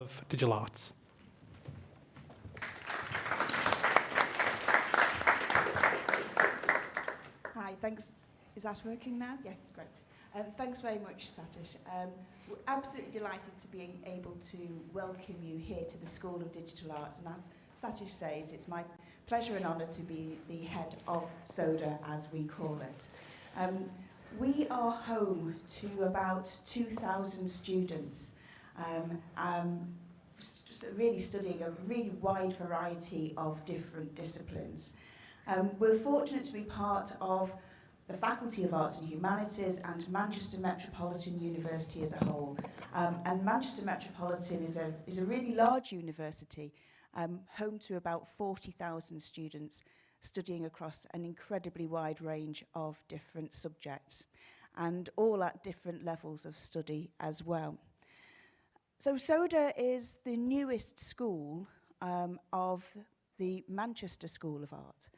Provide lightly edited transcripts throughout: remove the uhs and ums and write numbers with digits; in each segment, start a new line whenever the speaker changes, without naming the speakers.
of digital arts.
Hi, thanks. Is that working now? Yeah, great. Thanks very much, Satish. We're absolutely delighted to be able to welcome you here to the School of Digital Arts. And as Satish says, it's my pleasure and honour to be the head of SODA, as we call it. We are home to about 2,000 students, really studying a really wide variety of different disciplines. We're fortunate to be part of the Faculty of Arts and Humanities and Manchester Metropolitan University as a whole. And Manchester Metropolitan is a really large university, home to about 40,000 students studying across an incredibly wide range of different subjects, and all at different levels of study as well. So SODA is the newest school of the Manchester School of Art.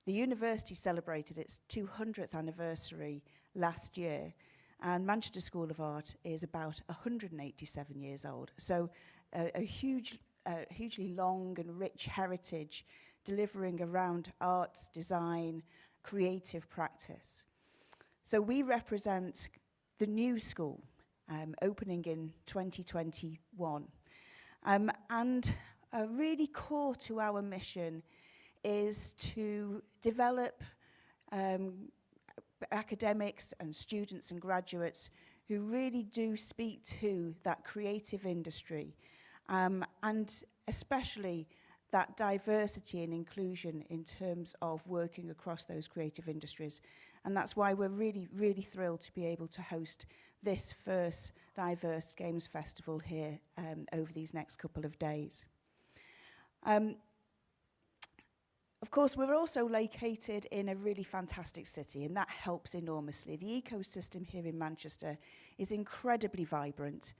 The university celebrated its 200th anniversary last year, and Manchester School of Art is about 187 years old. So a hugely long and rich heritage delivering around arts, design, creative practice. So we represent the new school, opening in 2021. And really core to our mission is to develop academics and students and graduates who really do speak to that creative industry, and especially that diversity and inclusion in terms of working across those creative industries. And that's why we're really, really thrilled to be able to host this first Diverse Games Festival here over these next couple of days. Of course, we're also located in a really fantastic city, and that helps enormously. The ecosystem here in Manchester is incredibly vibrant,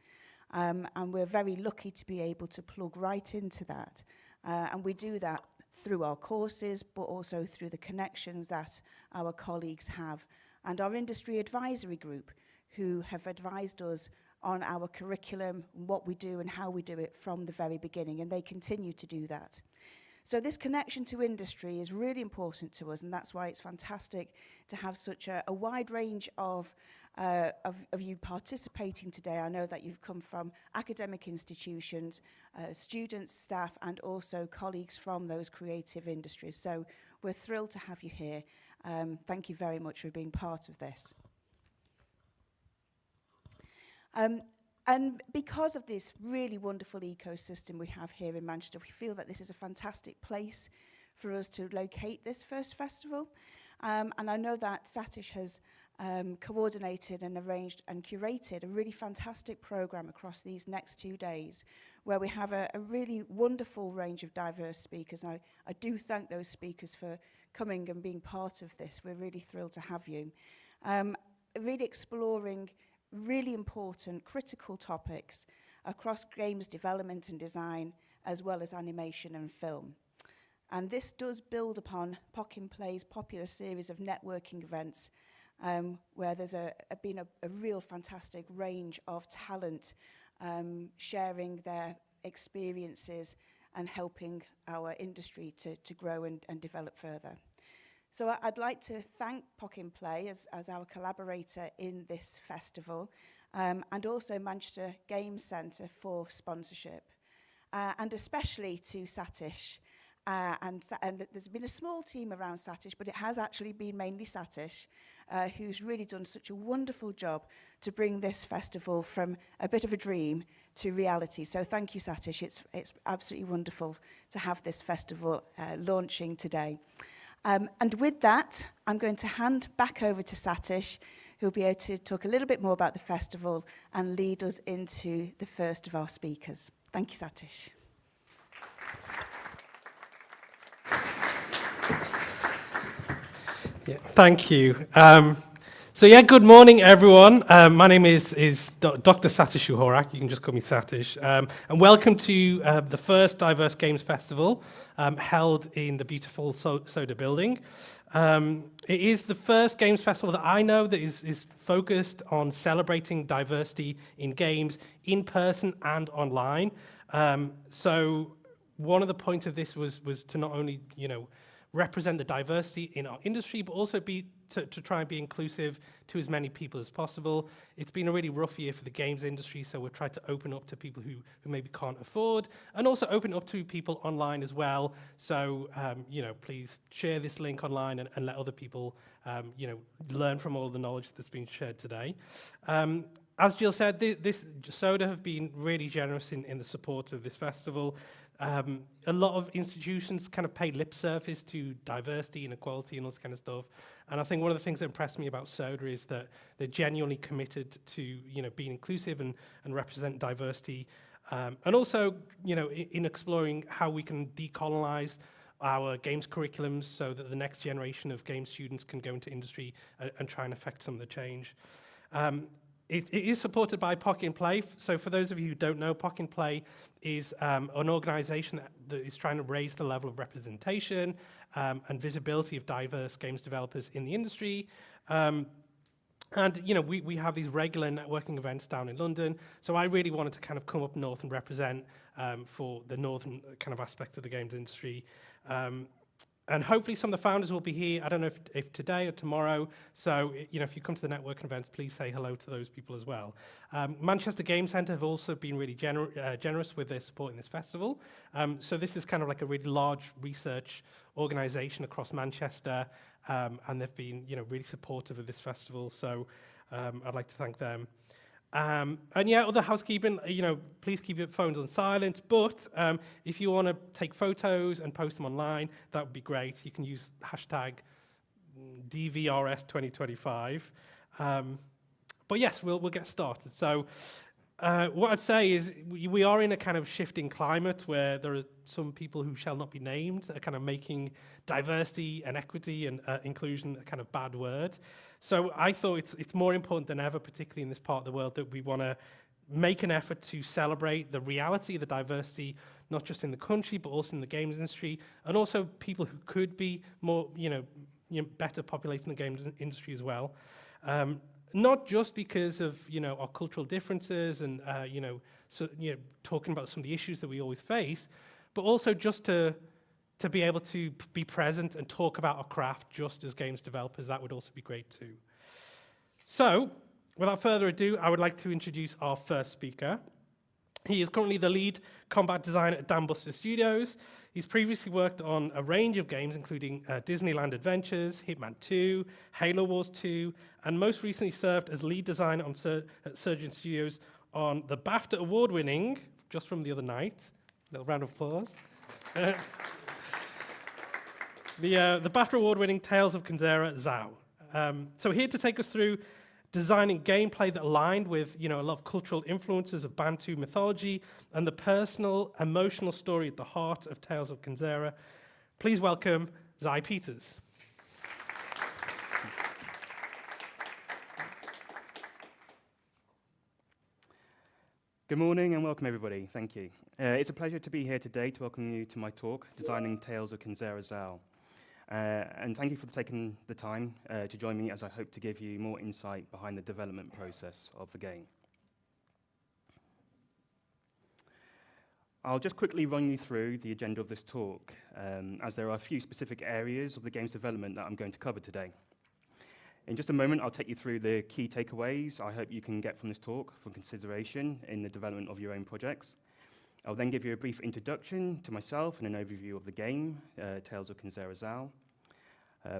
and we're very lucky to be able to plug right into that. And we do that through our courses, but also through the connections that our colleagues have, and our industry advisory group, who have advised us on our curriculum, what we do and how we do it from the very beginning, and they continue to do that. So this connection to industry is really important to us, and that's why it's fantastic to have such a wide range of you participating today. I know that you've come from academic institutions, students, staff, and also colleagues from those creative industries. So we're thrilled to have you here. Thank you very much for being part of this. And because of this really wonderful ecosystem we have here in Manchester, we feel that this is a fantastic place for us to locate this first festival. And I know that Satish has coordinated and arranged and curated a really fantastic program across these next 2 days, where we have a really wonderful range of diverse speakers. I do thank those speakers for coming and being part of this. We're really thrilled to have you. Really exploring really important, critical topics across games development and design, as well as animation and film. And this does build upon Pock in Play's popular series of networking events, where there's been a real fantastic range of talent sharing their experiences and helping our industry to grow and develop further. So I'd like to thank Pock in Play as our collaborator in this festival, and also Manchester Games Centre for sponsorship, and especially to Satish. And there's been a small team around Satish, but it has actually been mainly Satish, who's really done such a wonderful job to bring this festival from a bit of a dream to reality. So thank you, Satish. It's absolutely wonderful to have this festival launching today. And with that, I'm going to hand back over to Satish, who'll be able to talk a little bit more about the festival and lead us into the first of our speakers. Thank you, Satish.
Yeah, thank you. Good morning, everyone. My name is Dr. Satish Uhorak. You can just call me Satish. And welcome to the first Diverse Games Festival held in the beautiful SODA building. It is the first games festival that I know that is focused on celebrating diversity in games in person and online. So one of the points of this was to not only, represent the diversity in our industry, but also to try and be inclusive to as many people as possible. It's been a really rough year for the games industry, so we've tried to open up to people who maybe can't afford, and also open up to people online as well. So, please share this link online and let other people, learn from all the knowledge that's been shared today. As Jill said, this SODA have been really generous in the support of this festival. A lot of institutions kind of pay lip service to diversity and equality and all this kind of stuff. And I think one of the things that impressed me about SODA is that they're genuinely committed to, being inclusive and represent diversity. And also, in exploring how we can decolonize our games curriculums so that the next generation of game students can go into industry and try and affect some of the change. It is supported by Pocket and Play. So for those of you who don't know, Pocket and Play is an organization that is trying to raise the level of representation and visibility of diverse games developers in the industry. And we have these regular networking events down in London. So I really wanted to kind of come up north and represent for the northern kind of aspect of the games industry. And hopefully some of the founders will be here. I don't know if today or tomorrow. So, if you come to the networking events, please say hello to those people as well. Manchester Game Centre have also been really generous with their support in this festival. So this is kind of like a really large research organisation across Manchester, and they've been, really supportive of this festival. So I'd like to thank them. Other housekeeping, please keep your phones on silent, but if you want to take photos and post them online, that would be great. You can use hashtag DVRS 2025. But yes, we'll get started. So what I'd say is we are in a kind of shifting climate where there are some people who shall not be named are kind of making diversity and equity and inclusion a kind of bad word. So I thought it's more important than ever, particularly in this part of the world, that we want to make an effort to celebrate the reality of the diversity, not just in the country, but also in the games industry, and also people who could be more, better populating the games industry as well. Not just because of, our cultural differences and, talking about some of the issues that we always face, but also just to be able to be present and talk about our craft just as games developers. That would also be great too. So, without further ado, I would like to introduce our first speaker. He is currently the lead combat designer at Dambuster Studios. He's previously worked on a range of games, including Disneyland Adventures, Hitman 2, Halo Wars 2, and most recently served as lead designer at Surgeon Studios on the BAFTA award-winning, just from the other night, little round of applause, the BAFTA award-winning Tales of Kenzera Zhao. So here to take us through designing gameplay that aligned with, a lot of cultural influences of Bantu mythology and the personal, emotional story at the heart of Tales of Kenzera. Please welcome Zai Peters.
Good morning and welcome everybody, thank you. It's a pleasure to be here today to welcome you to my talk, Designing Tales of Kenzera Zhao. And thank you for taking the time to join me as I hope to give you more insight behind the development process of the game. I'll just quickly run you through the agenda of this talk, as there are a few specific areas of the game's development that I'm going to cover today. In just a moment, I'll take you through the key takeaways I hope you can get from this talk for consideration in the development of your own projects. I'll then give you a brief introduction to myself and an overview of the game, Tales of Kenzera Zhao.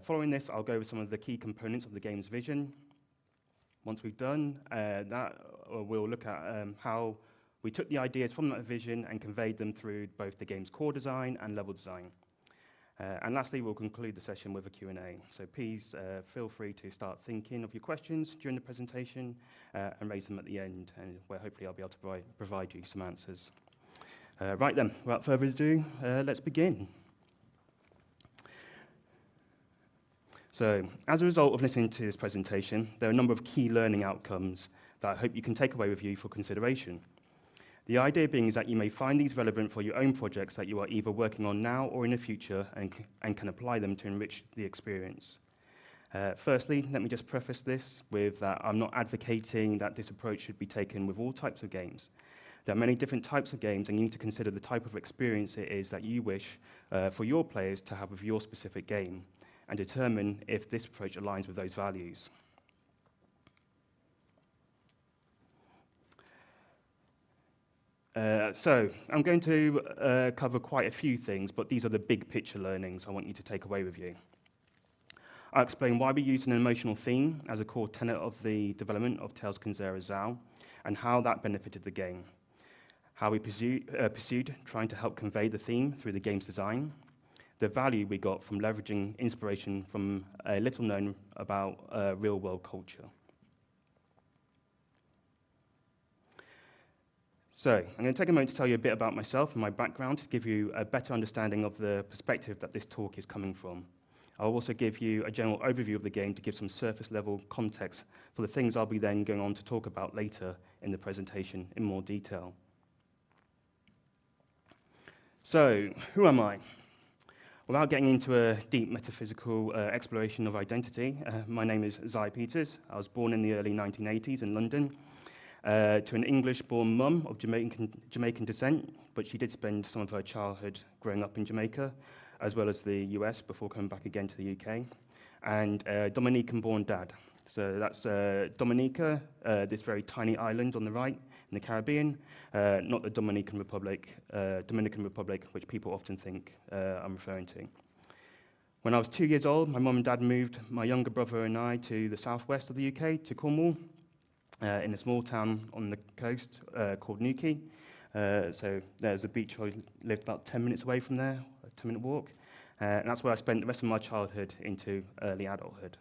Following this, I'll go over some of the key components of the game's vision. Once we've done that, we'll look at how we took the ideas from that vision and conveyed them through both the game's core design and level design. And lastly, we'll conclude the session with a Q&A. So please feel free to start thinking of your questions during the presentation and raise them at the end, and where hopefully I'll be able to provide you some answers. Right then, without further ado, let's begin. So, as a result of listening to this presentation, there are a number of key learning outcomes that I hope you can take away with you for consideration. The idea being is that you may find these relevant for your own projects that you are either working on now or in the future and can apply them to enrich the experience. Firstly, let me just preface this with that I'm not advocating that this approach should be taken with all types of games. There are many different types of games, and you need to consider the type of experience it is that you wish for your players to have with your specific game, and determine if this approach aligns with those values. So I'm going to cover quite a few things, but these are the big picture learnings I want you to take away with you. I'll explain why we used an emotional theme as a core tenet of the development of Tales Kunzera Zao, and how that benefited the game. How we pursued trying to help convey the theme through the game's design. The value we got from leveraging inspiration from a little known about real-world culture. So, I'm going to take a moment to tell you a bit about myself and my background to give you a better understanding of the perspective that this talk is coming from. I'll also give you a general overview of the game to give some surface-level context for the things I'll be then going on to talk about later in the presentation in more detail. So, who am I? Without getting into a deep metaphysical exploration of identity, my name is Zai Peters. I was born in the early 1980s in London. To an English-born mum of Jamaican descent, but she did spend some of her childhood growing up in Jamaica, as well as the US before coming back again to the UK, and a Dominican-born dad. So that's Dominica, this very tiny island on the right in the Caribbean, not the Dominican Republic, which people often think I'm referring to. When I was 2 years old, my mum and dad moved my younger brother and I to the southwest of the UK, to Cornwall, in a small town on the coast called Newquay. So there's a beach I lived about 10 minutes away from there, a 10-minute walk. And that's where I spent the rest of my childhood into early adulthood.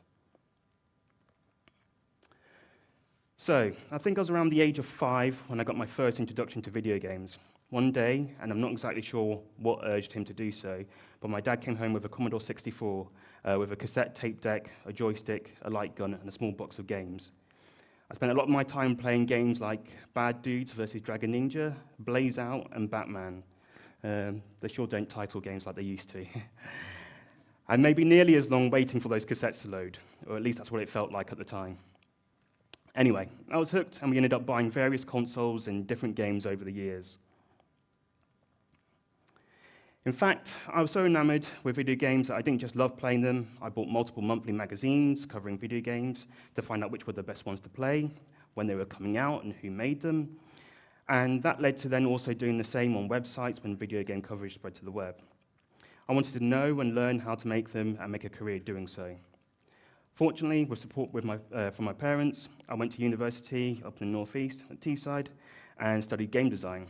So I think I was around the age of 5 when I got my first introduction to video games. One day, and I'm not exactly sure what urged him to do so, but my dad came home with a Commodore 64 with a cassette tape deck, a joystick, a light gun, and a small box of games. I spent a lot of my time playing games like Bad Dudes vs. Dragon Ninja, Blaze Out, and Batman. They sure don't title games like they used to. And maybe nearly as long waiting for those cassettes to load, or at least that's what it felt like at the time. Anyway, I was hooked, and we ended up buying various consoles and different games over the years. In fact, I was so enamored with video games that I didn't just love playing them. I bought multiple monthly magazines covering video games to find out which were the best ones to play, when they were coming out, and who made them. And that led to then also doing the same on websites when video game coverage spread to the web. I wanted to know and learn how to make them and make a career doing so. Fortunately, with support from my parents, I went to university up in the northeast at Teesside and studied game design.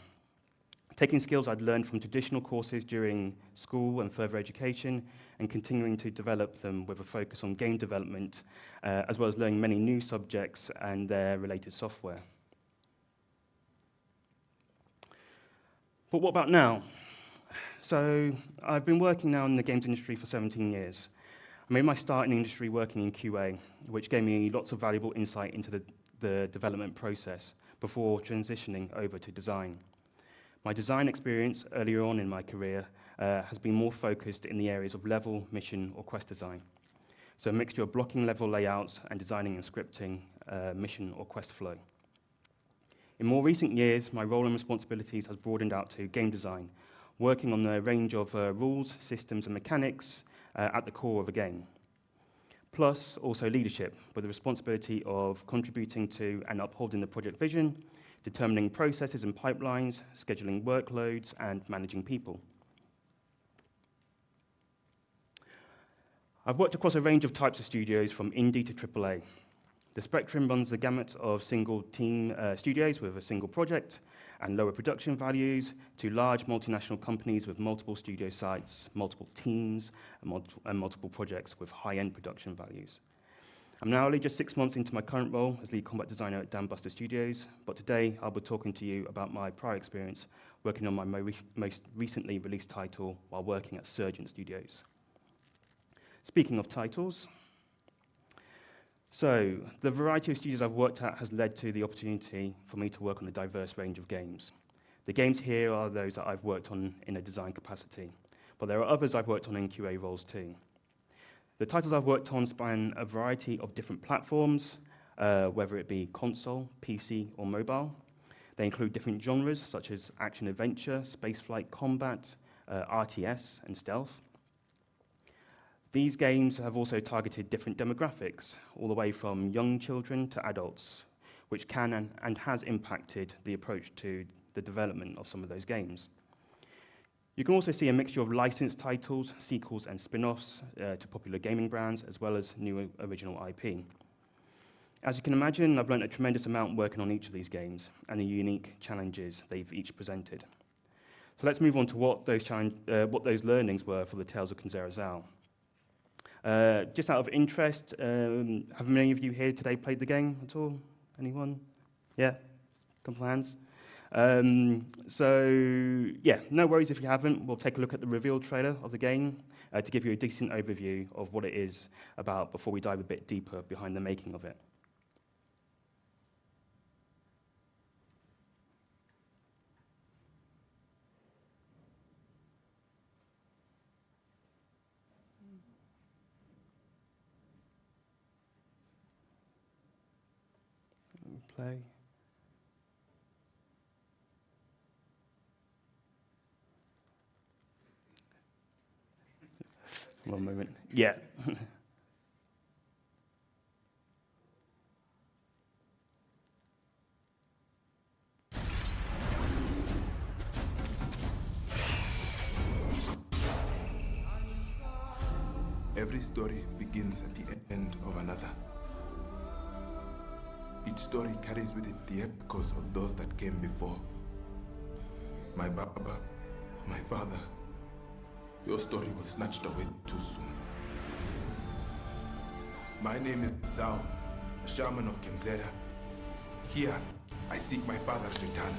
Taking skills I'd learned from traditional courses during school and further education, and continuing to develop them with a focus on game development, as well as learning many new subjects and their related software. But what about now? So I've been working now in the games industry for 17 years. I made my start in the industry working in QA, which gave me lots of valuable insight into the development process before transitioning over to design. My design experience earlier on in my career has been more focused in the areas of level, mission, or quest design. So a mixture of blocking level layouts and designing and scripting mission or quest flow. In more recent years, my role and responsibilities has broadened out to game design, working on a range of rules, systems, and mechanics at the core of a game. Plus, also leadership, with the responsibility of contributing to and upholding the project vision, determining processes and pipelines, scheduling workloads, and managing people. I've worked across a range of types of studios, from indie to AAA. The spectrum runs the gamut of single-team studios with a single project and lower production values, to large multinational companies with multiple studio sites, multiple teams, and multiple projects with high-end production values. I'm now only just 6 months into my current role as lead combat designer at Dan Buster Studios, but today I'll be talking to you about my prior experience working on my most recently released title while working at Surgeon Studios. Speaking of titles, so the variety of studios I've worked at has led to the opportunity for me to work on a diverse range of games. The games here are those that I've worked on in a design capacity, but there are others I've worked on in QA roles too. The titles I've worked on span a variety of different platforms, whether it be console, PC, or mobile. They include different genres such as action-adventure, spaceflight combat, RTS, and stealth. These games have also targeted different demographics, all the way from young children to adults, which can and has impacted the approach to the development of some of those games. You can also see a mixture of licensed titles, sequels, and spin-offs to popular gaming brands, as well as new original IP. As you can imagine, I've learned a tremendous amount working on each of these games and the unique challenges they've each presented. So let's move on to what those learnings were for the Tales of Kinzera Zal. Just out of interest, have many of you here today played the game at all? Anyone? Yeah? Couple of hands? Yeah, no worries if you haven't. We'll take a look at the reveal trailer of the game to give you a decent overview of what it is about before we dive a bit deeper behind the making of it. Play. One moment. Yeah.
Every story begins at the end of another. Each story carries with it the echoes of those that came before. My Baba, my father, your story was snatched away too soon. My name is Zao, a shaman of Kinzera. Here, I seek my father's return.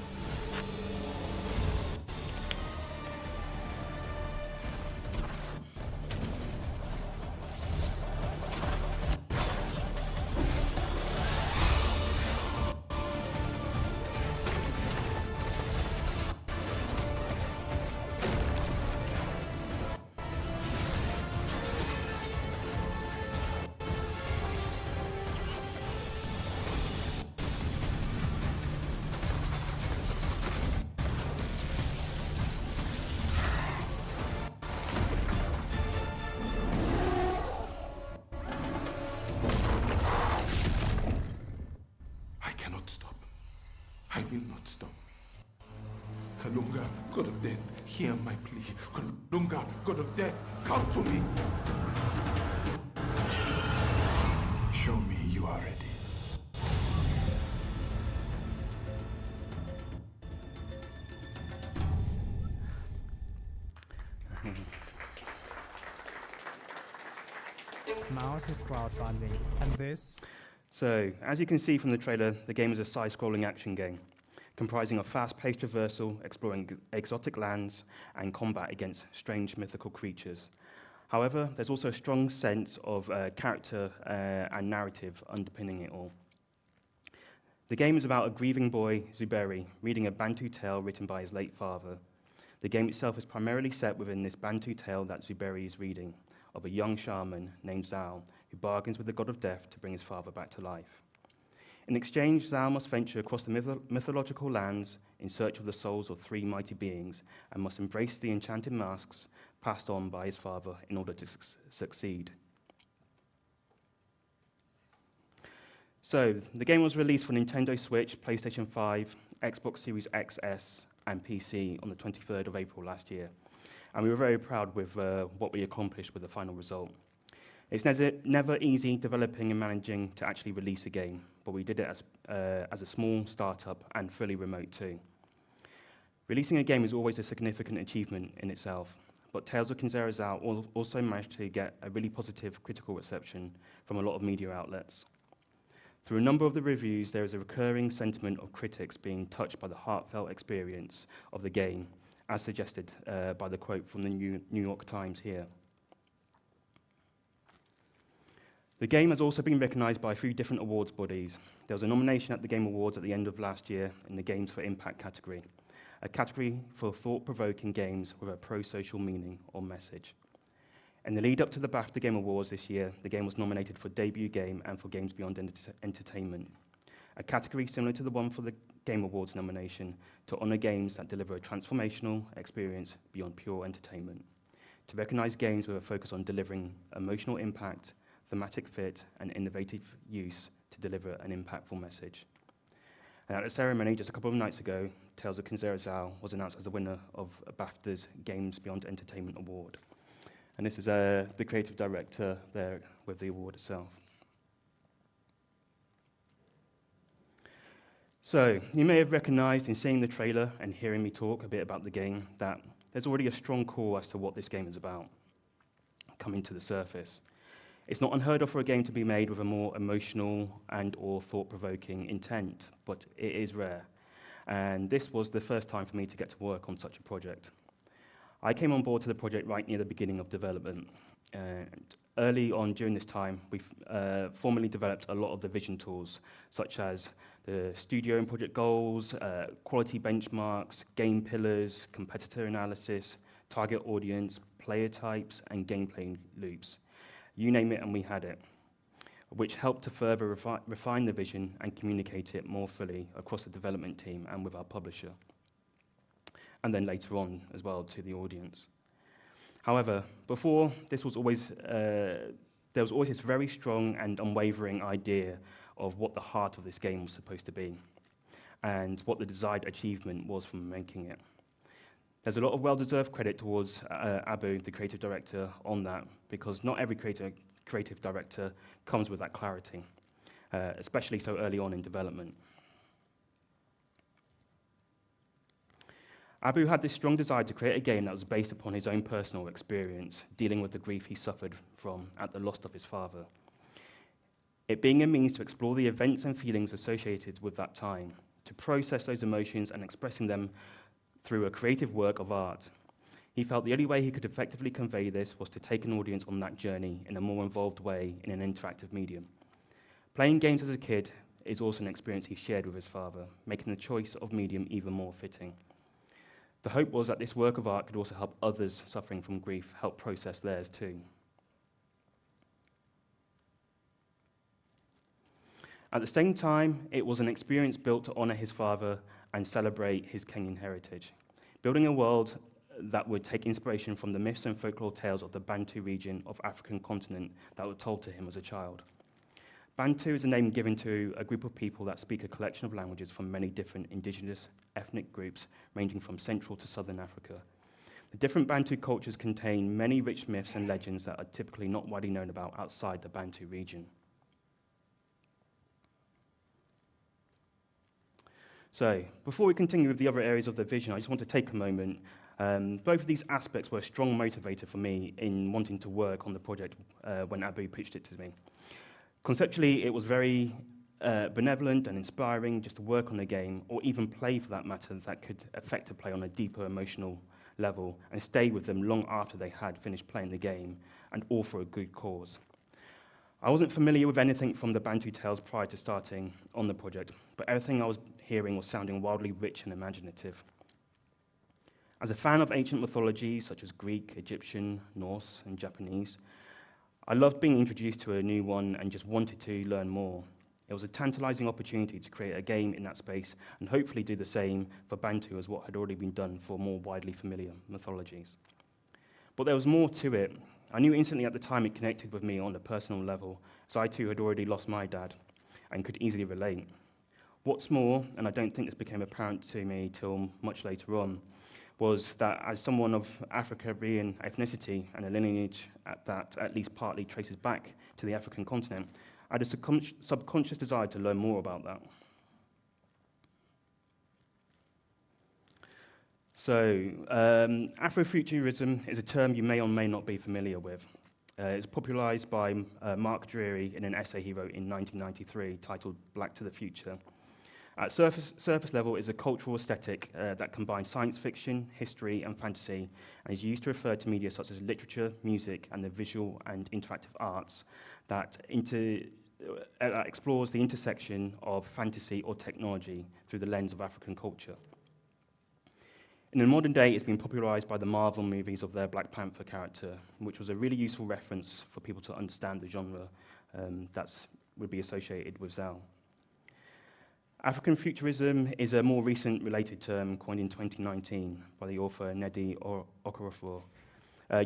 I will not stop. Kalunga, God of Death, hear my plea. Kalunga, God of Death, come to me. Show me you are ready.
Mouse is crowdfunding, and this?
So, as you can see from the trailer, the game is a side-scrolling action game, comprising of fast-paced traversal, exploring exotic lands, and combat against strange mythical creatures. However, there's also a strong sense of character and narrative underpinning it all. The game is about a grieving boy, Zuberi, reading a Bantu tale written by his late father. The game itself is primarily set within this Bantu tale that Zuberi is reading, of a young shaman named Zal, who bargains with the god of death to bring his father back to life. In exchange, Zal must venture across the mythological lands in search of the souls of three mighty beings and must embrace the enchanted masks passed on by his father in order to succeed. So, the game was released for Nintendo Switch, PlayStation 5, Xbox Series XS, and PC on the 23rd of April last year. And we were very proud with what we accomplished with the final result. It's never easy developing and managing to actually release a game, but we did it as a small startup and fully remote too. Releasing a game is always a significant achievement in itself, but Tales of Kinzera Zal also managed to get a really positive critical reception from a lot of media outlets. Through a number of the reviews, there is a recurring sentiment of critics being touched by the heartfelt experience of the game, as suggested by the quote from the New York Times here. The game has also been recognized by a few different awards bodies. There was a nomination at the Game Awards at the end of last year in the Games for Impact category, a category for thought-provoking games with a pro-social meaning or message. In the lead up to the BAFTA Game Awards this year, the game was nominated for Debut Game and for Games Beyond Entertainment. a category similar to the one for the Game Awards nomination, to honour games that deliver a transformational experience beyond pure entertainment, to recognise games with a focus on delivering emotional impact, thematic fit, and innovative use to deliver an impactful message. And at the ceremony just a couple of nights ago, Tales of Kinzera was announced as the winner of BAFTA's Games Beyond Entertainment Award. And this is the creative director there with the award itself. So, you may have recognised in seeing the trailer and hearing me talk a bit about the game that there's already a strong core as to what this game is about coming to the surface. It's not unheard of for a game to be made with a more emotional and or thought-provoking intent, but it is rare. And this was the first time for me to get to work on such a project. I came on board to the project right near the beginning of development. And early on during this time, we formally developed a lot of the vision tools, such as the studio and project goals, quality benchmarks, game pillars, competitor analysis, target audience, player types, and gameplay loops. You name it and we had it, which helped to further refine the vision and communicate it more fully across the development team and with our publisher, and then later on as well to the audience. However, before, there was always this very strong and unwavering idea of what the heart of this game was supposed to be and what the desired achievement was from making it. There's a lot of well-deserved credit towards Abu, the creative director, on that, because not every creative director comes with that clarity, especially so early on in development. Abu had this strong desire to create a game that was based upon his own personal experience, dealing with the grief he suffered from at the loss of his father. It being a means to explore the events and feelings associated with that time, to process those emotions and expressing them through a creative work of art. He felt the only way he could effectively convey this was to take an audience on that journey in a more involved way in an interactive medium. Playing games as a kid is also an experience he shared with his father, making the choice of medium even more fitting. The hope was that this work of art could also help others suffering from grief help process theirs too. At the same time, it was an experience built to honour his father and celebrate his Kenyan heritage, building a world that would take inspiration from the myths and folklore tales of the Bantu region of African continent that were told to him as a child. Bantu is a name given to a group of people that speak a collection of languages from many different indigenous ethnic groups, ranging from Central to Southern Africa. The different Bantu cultures contain many rich myths and legends that are typically not widely known about outside the Bantu region. So, before we continue with the other areas of the vision, I just want to take a moment. Both of these aspects were a strong motivator for me in wanting to work on the project when Abu pitched it to me. Conceptually, it was very benevolent and inspiring just to work on a game, or even play for that matter, that could affect a play on a deeper emotional level and stay with them long after they had finished playing the game, and all for a good cause. I wasn't familiar with anything from the Bantu tales prior to starting on the project, but everything I was hearing was sounding wildly rich and imaginative. As a fan of ancient mythology, such as Greek, Egyptian, Norse, and Japanese, I loved being introduced to a new one and just wanted to learn more. It was a tantalizing opportunity to create a game in that space and hopefully do the same for Bantu as what had already been done for more widely familiar mythologies. But there was more to it. I knew instantly at the time it connected with me on a personal level, as I too had already lost my dad and could easily relate. What's more, and I don't think this became apparent to me till much later on, was that as someone of Afro-Caribbean ethnicity and a lineage that at least partly traces back to the African continent, I had a subconscious desire to learn more about that. So, Afrofuturism is a term you may or may not be familiar with. It's popularized by Mark Dreary in an essay he wrote in 1993 titled Black to the Future. At surface level, is a cultural aesthetic that combines science fiction, history, and fantasy, and is used to refer to media such as literature, music, and the visual and interactive arts that explores the intersection of fantasy or technology through the lens of African culture. In the modern day, it's been popularized by the Marvel movies of their Black Panther character, which was a really useful reference for people to understand the genre that would be associated with Zal. African futurism is a more recent related term coined in 2019 by the author Nnedi Okorafor,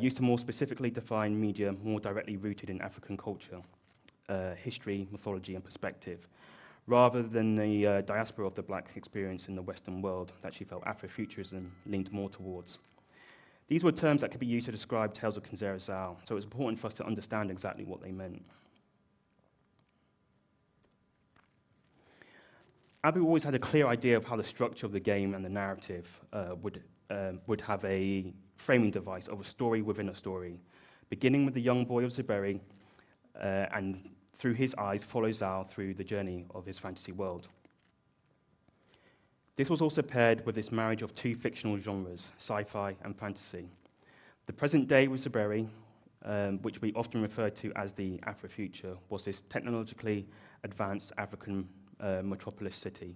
used to more specifically define media more directly rooted in African culture, history, mythology, and perspective, rather than the diaspora of the black experience in the Western world that she felt Afrofuturism leaned more towards. These were terms that could be used to describe Tales of Kinshasa, so it's important for us to understand exactly what they meant. Abu always had a clear idea of how the structure of the game and the narrative would have a framing device of a story within a story, beginning with the young boy of Zuberi, and through his eyes follows Zal through the journey of his fantasy world. This was also paired with this marriage of two fictional genres, sci-fi and fantasy. The present day with Zuberi, which we often refer to as the Afrofuture, was this technologically advanced African metropolis city,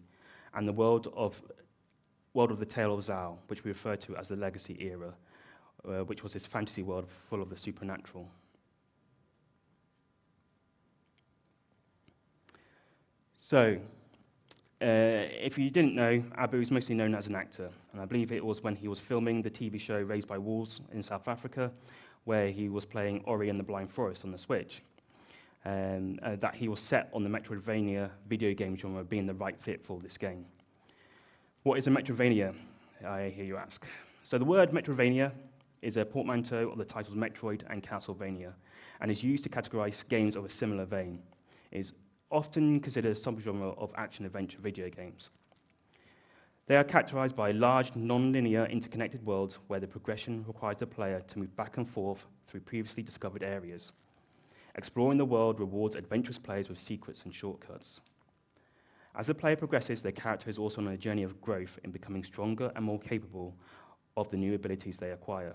and the world of the Tale of Zal, which we refer to as the Legacy era, which was this fantasy world full of the supernatural. So, if you didn't know, Abu is mostly known as an actor, and I believe it was when he was filming the TV show Raised by Wolves in South Africa, where he was playing Ori and the Blind Forest on the Switch, that he was set on the Metroidvania video game genre being the right fit for this game. What is a Metroidvania, I hear you ask? So the word Metroidvania is a portmanteau of the titles Metroid and Castlevania, and is used to categorize games of a similar vein. It is often considered a subgenre of action-adventure video games. They are characterized by large, non-linear, interconnected worlds where the progression requires the player to move back and forth through previously discovered areas. Exploring the world rewards adventurous players with secrets and shortcuts. As the player progresses, their character is also on a journey of growth in becoming stronger and more capable of the new abilities they acquire.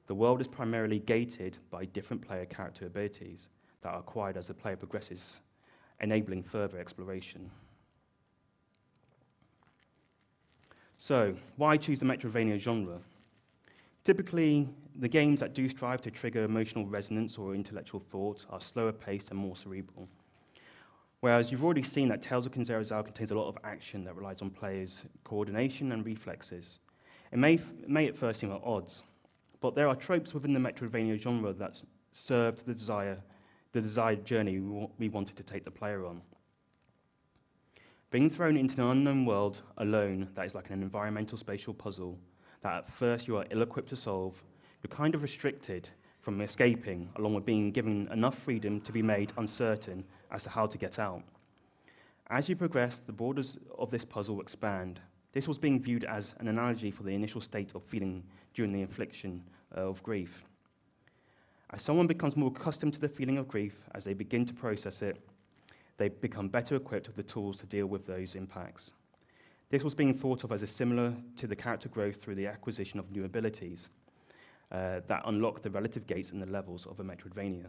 The world is primarily gated by different player character abilities that are acquired as the player progresses, enabling further exploration. So, why choose the Metroidvania genre? Typically, the games that do strive to trigger emotional resonance or intellectual thought are slower paced and more cerebral. Whereas you've already seen that Tales of Kinshasa contains a lot of action that relies on players' coordination and reflexes. It may at first seem at odds, but there are tropes within the Metroidvania genre that serve the desired journey we wanted to take the player on. Being thrown into an unknown world alone that is like an environmental spatial puzzle that at first you are ill-equipped to solve, you're kind of restricted from escaping, along with being given enough freedom to be made uncertain as to how to get out. As you progress, the borders of this puzzle expand. This was being viewed as an analogy for the initial state of feeling during the infliction of grief. As someone becomes more accustomed to the feeling of grief, as they begin to process it, they become better equipped with the tools to deal with those impacts. This was being thought of as similar to the character growth through the acquisition of new abilities that unlock the relative gates and the levels of a Metroidvania.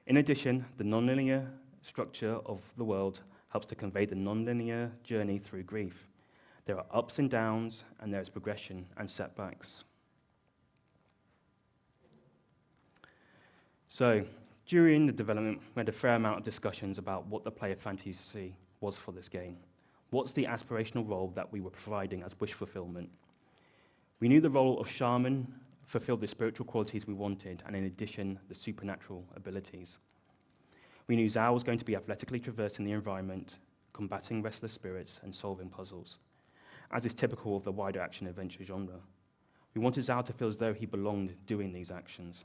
In addition, the nonlinear structure of the world helps to convey the nonlinear journey through grief. There are ups and downs, and there is progression and setbacks. So, during the development, we had a fair amount of discussions about what the player fantasy was for this game. What's the aspirational role that we were providing as wish fulfillment? We knew the role of shaman fulfilled the spiritual qualities we wanted, and in addition, the supernatural abilities. We knew Zao was going to be athletically traversing the environment, combating restless spirits, and solving puzzles, as is typical of the wider action-adventure genre. We wanted Zao to feel as though he belonged doing these actions.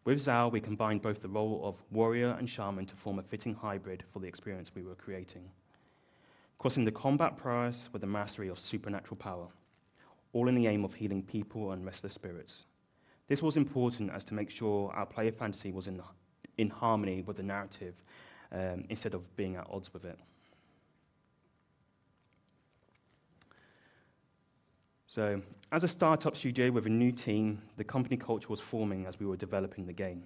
With Zao, we combined both the role of warrior and shaman to form a fitting hybrid for the experience we were creating, crossing the combat prowess with the mastery of supernatural power, all in the aim of healing people and restless spirits. This was important as to make sure our player fantasy was in harmony with the narrative instead of being at odds with it. So, as a startup studio with a new team, the company culture was forming as we were developing the game.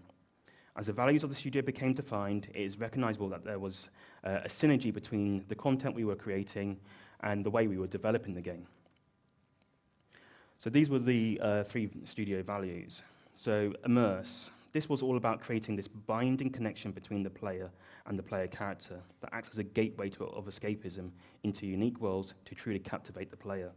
As the values of the studio became defined, it is recognizable that there was a synergy between the content we were creating and the way we were developing the game. So these were the three studio values. So immerse. this was all about creating this binding connection between the player and the player character that acts as a gateway of escapism into unique worlds to truly captivate the player.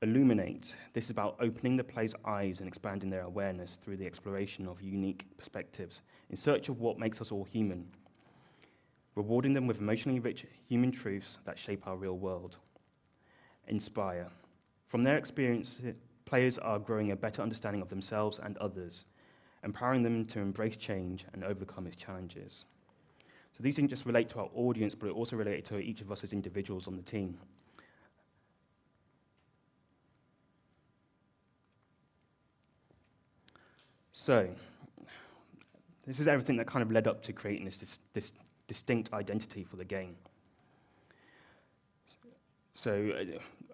Illuminate, this is about opening the player's eyes and expanding their awareness through the exploration of unique perspectives in search of what makes us all human, rewarding them with emotionally rich human truths that shape our real world. Inspire, from their experience, players are growing a better understanding of themselves and others, empowering them to embrace change and overcome its challenges. So these didn't just relate to our audience, but it also related to each of us as individuals on the team. So, this is everything that kind of led up to creating this distinct identity for the game. So,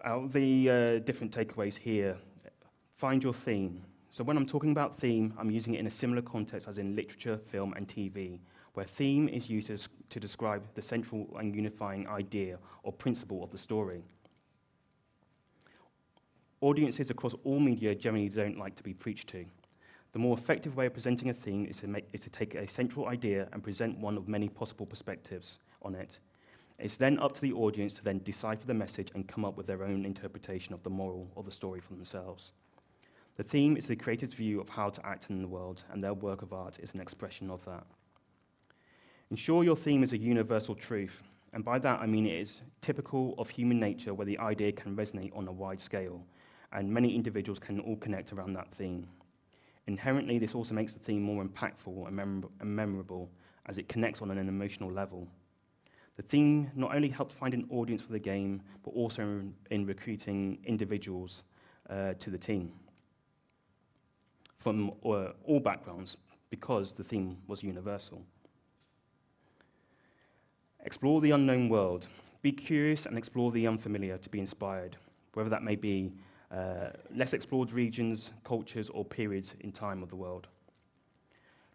out of the different takeaways here, find your theme. So when I'm talking about theme, I'm using it in a similar context as in literature, film, and TV, where theme is used to describe the central and unifying idea or principle of the story. Audiences across all media generally don't like to be preached to. The more effective way of presenting a theme is to take a central idea and present one of many possible perspectives on it. It's then up to the audience to then decipher the message and come up with their own interpretation of the moral or the story for themselves. The theme is the creator's view of how to act in the world, and their work of art is an expression of that. Ensure your theme is a universal truth, and by that I mean it is typical of human nature where the idea can resonate on a wide scale, and many individuals can all connect around that theme. Inherently, this also makes the theme more impactful and memorable as it connects on an emotional level. The theme not only helped find an audience for the game, but also in recruiting individuals to the team from all backgrounds, because the theme was universal. Explore the unknown world. Be curious and explore the unfamiliar to be inspired, whether that may be less explored regions, cultures, or periods in time of the world.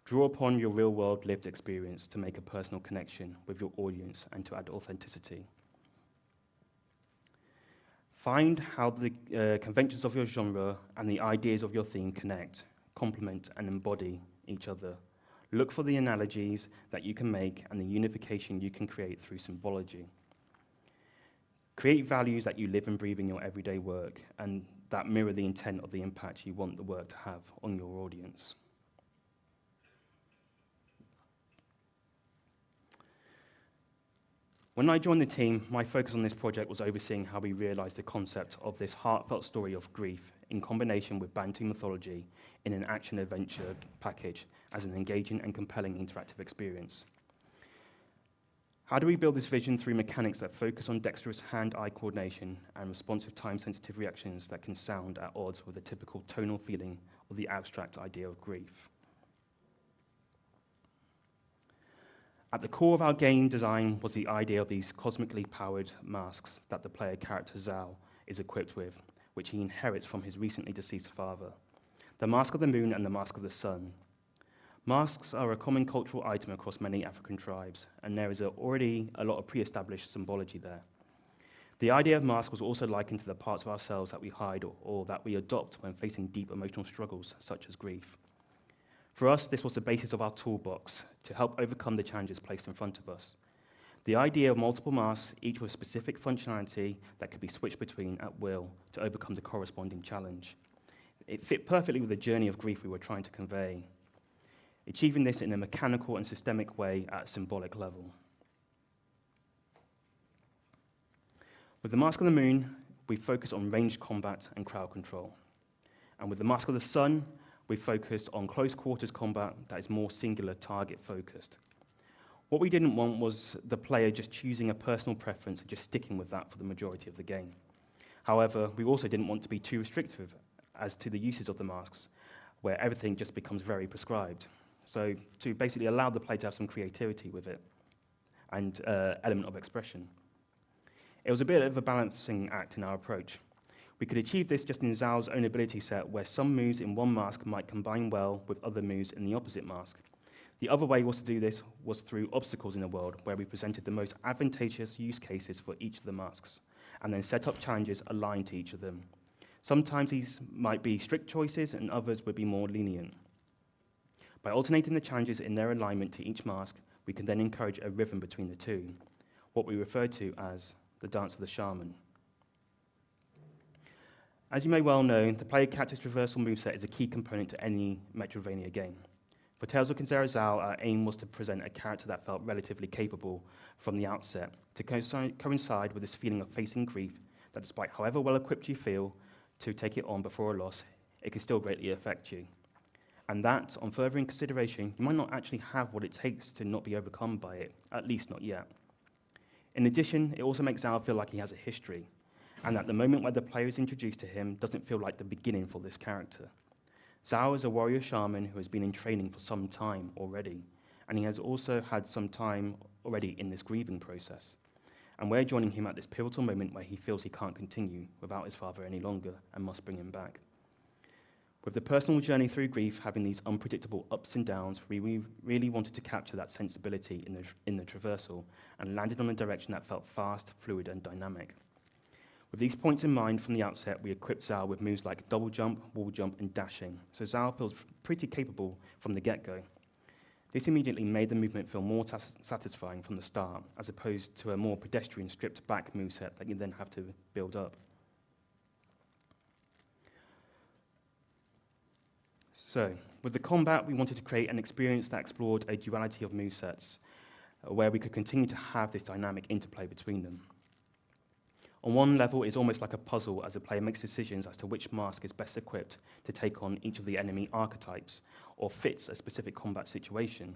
Draw upon your real-world lived experience to make a personal connection with your audience and to add authenticity. Find how the conventions of your genre and the ideas of your theme connect, complement, and embody each other. Look for the analogies that you can make and the unification you can create through symbology. Create values that you live and breathe in your everyday work and that mirror the intent of the impact you want the work to have on your audience. When I joined the team, my focus on this project was overseeing how we realized the concept of this heartfelt story of grief in combination with Bantu mythology in an action-adventure package as an engaging and compelling interactive experience. How do we build this vision through mechanics that focus on dexterous hand-eye coordination and responsive time-sensitive reactions that can sound at odds with the typical tonal feeling of the abstract idea of grief? At the core of our game design was the idea of these cosmically powered masks that the player character Zhao is equipped with, which he inherits from his recently deceased father. The Mask of the Moon and the Mask of the Sun. Masks are a common cultural item across many African tribes, and there is already a lot of pre-established symbology there. The idea of mask was also likened to the parts of ourselves that we hide or that we adopt when facing deep emotional struggles, such as grief. For us, this was the basis of our toolbox to help overcome the challenges placed in front of us. The idea of multiple masks, each with specific functionality that could be switched between at will to overcome the corresponding challenge. It fit perfectly with the journey of grief we were trying to convey, achieving this in a mechanical and systemic way at a symbolic level. With the Mask of the Moon, we focused on ranged combat and crowd control. And with the Mask of the Sun, we focused on close quarters combat that is more singular target focused. What we didn't want was the player just choosing a personal preference and just sticking with that for the majority of the game. However, we also didn't want to be too restrictive as to the uses of the masks, where everything just becomes very prescribed. So to basically allow the player to have some creativity with it and element of expression. It was a bit of a balancing act in our approach. We could achieve this just in Zhao's own ability set, where some moves in one mask might combine well with other moves in the opposite mask. The other way was to do this was through obstacles in the world, where we presented the most advantageous use cases for each of the masks, and then set up challenges aligned to each of them. Sometimes these might be strict choices, and others would be more lenient. By alternating the challenges in their alignment to each mask, we can then encourage a rhythm between the two, what we refer to as the dance of the shaman. As you may well know, the player character's traversal moveset is a key component to any Metroidvania game. For Tales of Kenzera Zal, our aim was to present a character that felt relatively capable from the outset, to coincide with this feeling of facing grief that despite however well equipped you feel to take it on before a loss, it can still greatly affect you. And that, on further consideration, you might not actually have what it takes to not be overcome by it, at least not yet. In addition, it also makes Zal feel like he has a history, and that the moment where the player is introduced to him doesn't feel like the beginning for this character. Zhao is a warrior shaman who has been in training for some time already, and he has also had some time already in this grieving process. And we're joining him at this pivotal moment where he feels he can't continue without his father any longer and must bring him back. With the personal journey through grief having these unpredictable ups and downs, we really wanted to capture that sensibility in the traversal and landed on a direction that felt fast, fluid, and dynamic. With these points in mind from the outset, we equipped Zal with moves like double jump, wall jump, and dashing, so Zal feels pretty capable from the get-go. This immediately made the movement feel more satisfying from the start, as opposed to a more pedestrian, stripped-back moveset that you then have to build up. So, with the combat, we wanted to create an experience that explored a duality of movesets, where we could continue to have this dynamic interplay between them. On one level, it's almost like a puzzle as the player makes decisions as to which mask is best equipped to take on each of the enemy archetypes or fits a specific combat situation.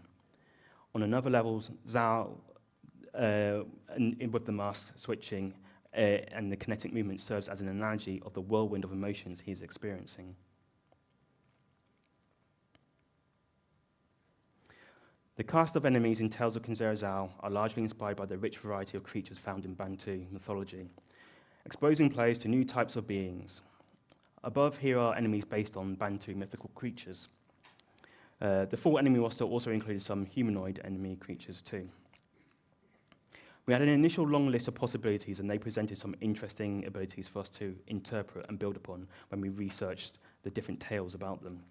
On another level, Zhao, with the mask switching and the kinetic movement serves as an analogy of the whirlwind of emotions he's experiencing. The cast of enemies in Tales of Kenzera Zal are largely inspired by the rich variety of creatures found in Bantu mythology, exposing players to new types of beings. Above here are enemies based on Bantu mythical creatures. The full enemy roster also included some humanoid enemy creatures too. We had an initial long list of possibilities, and they presented some interesting abilities for us to interpret and build upon when we researched the different tales about them.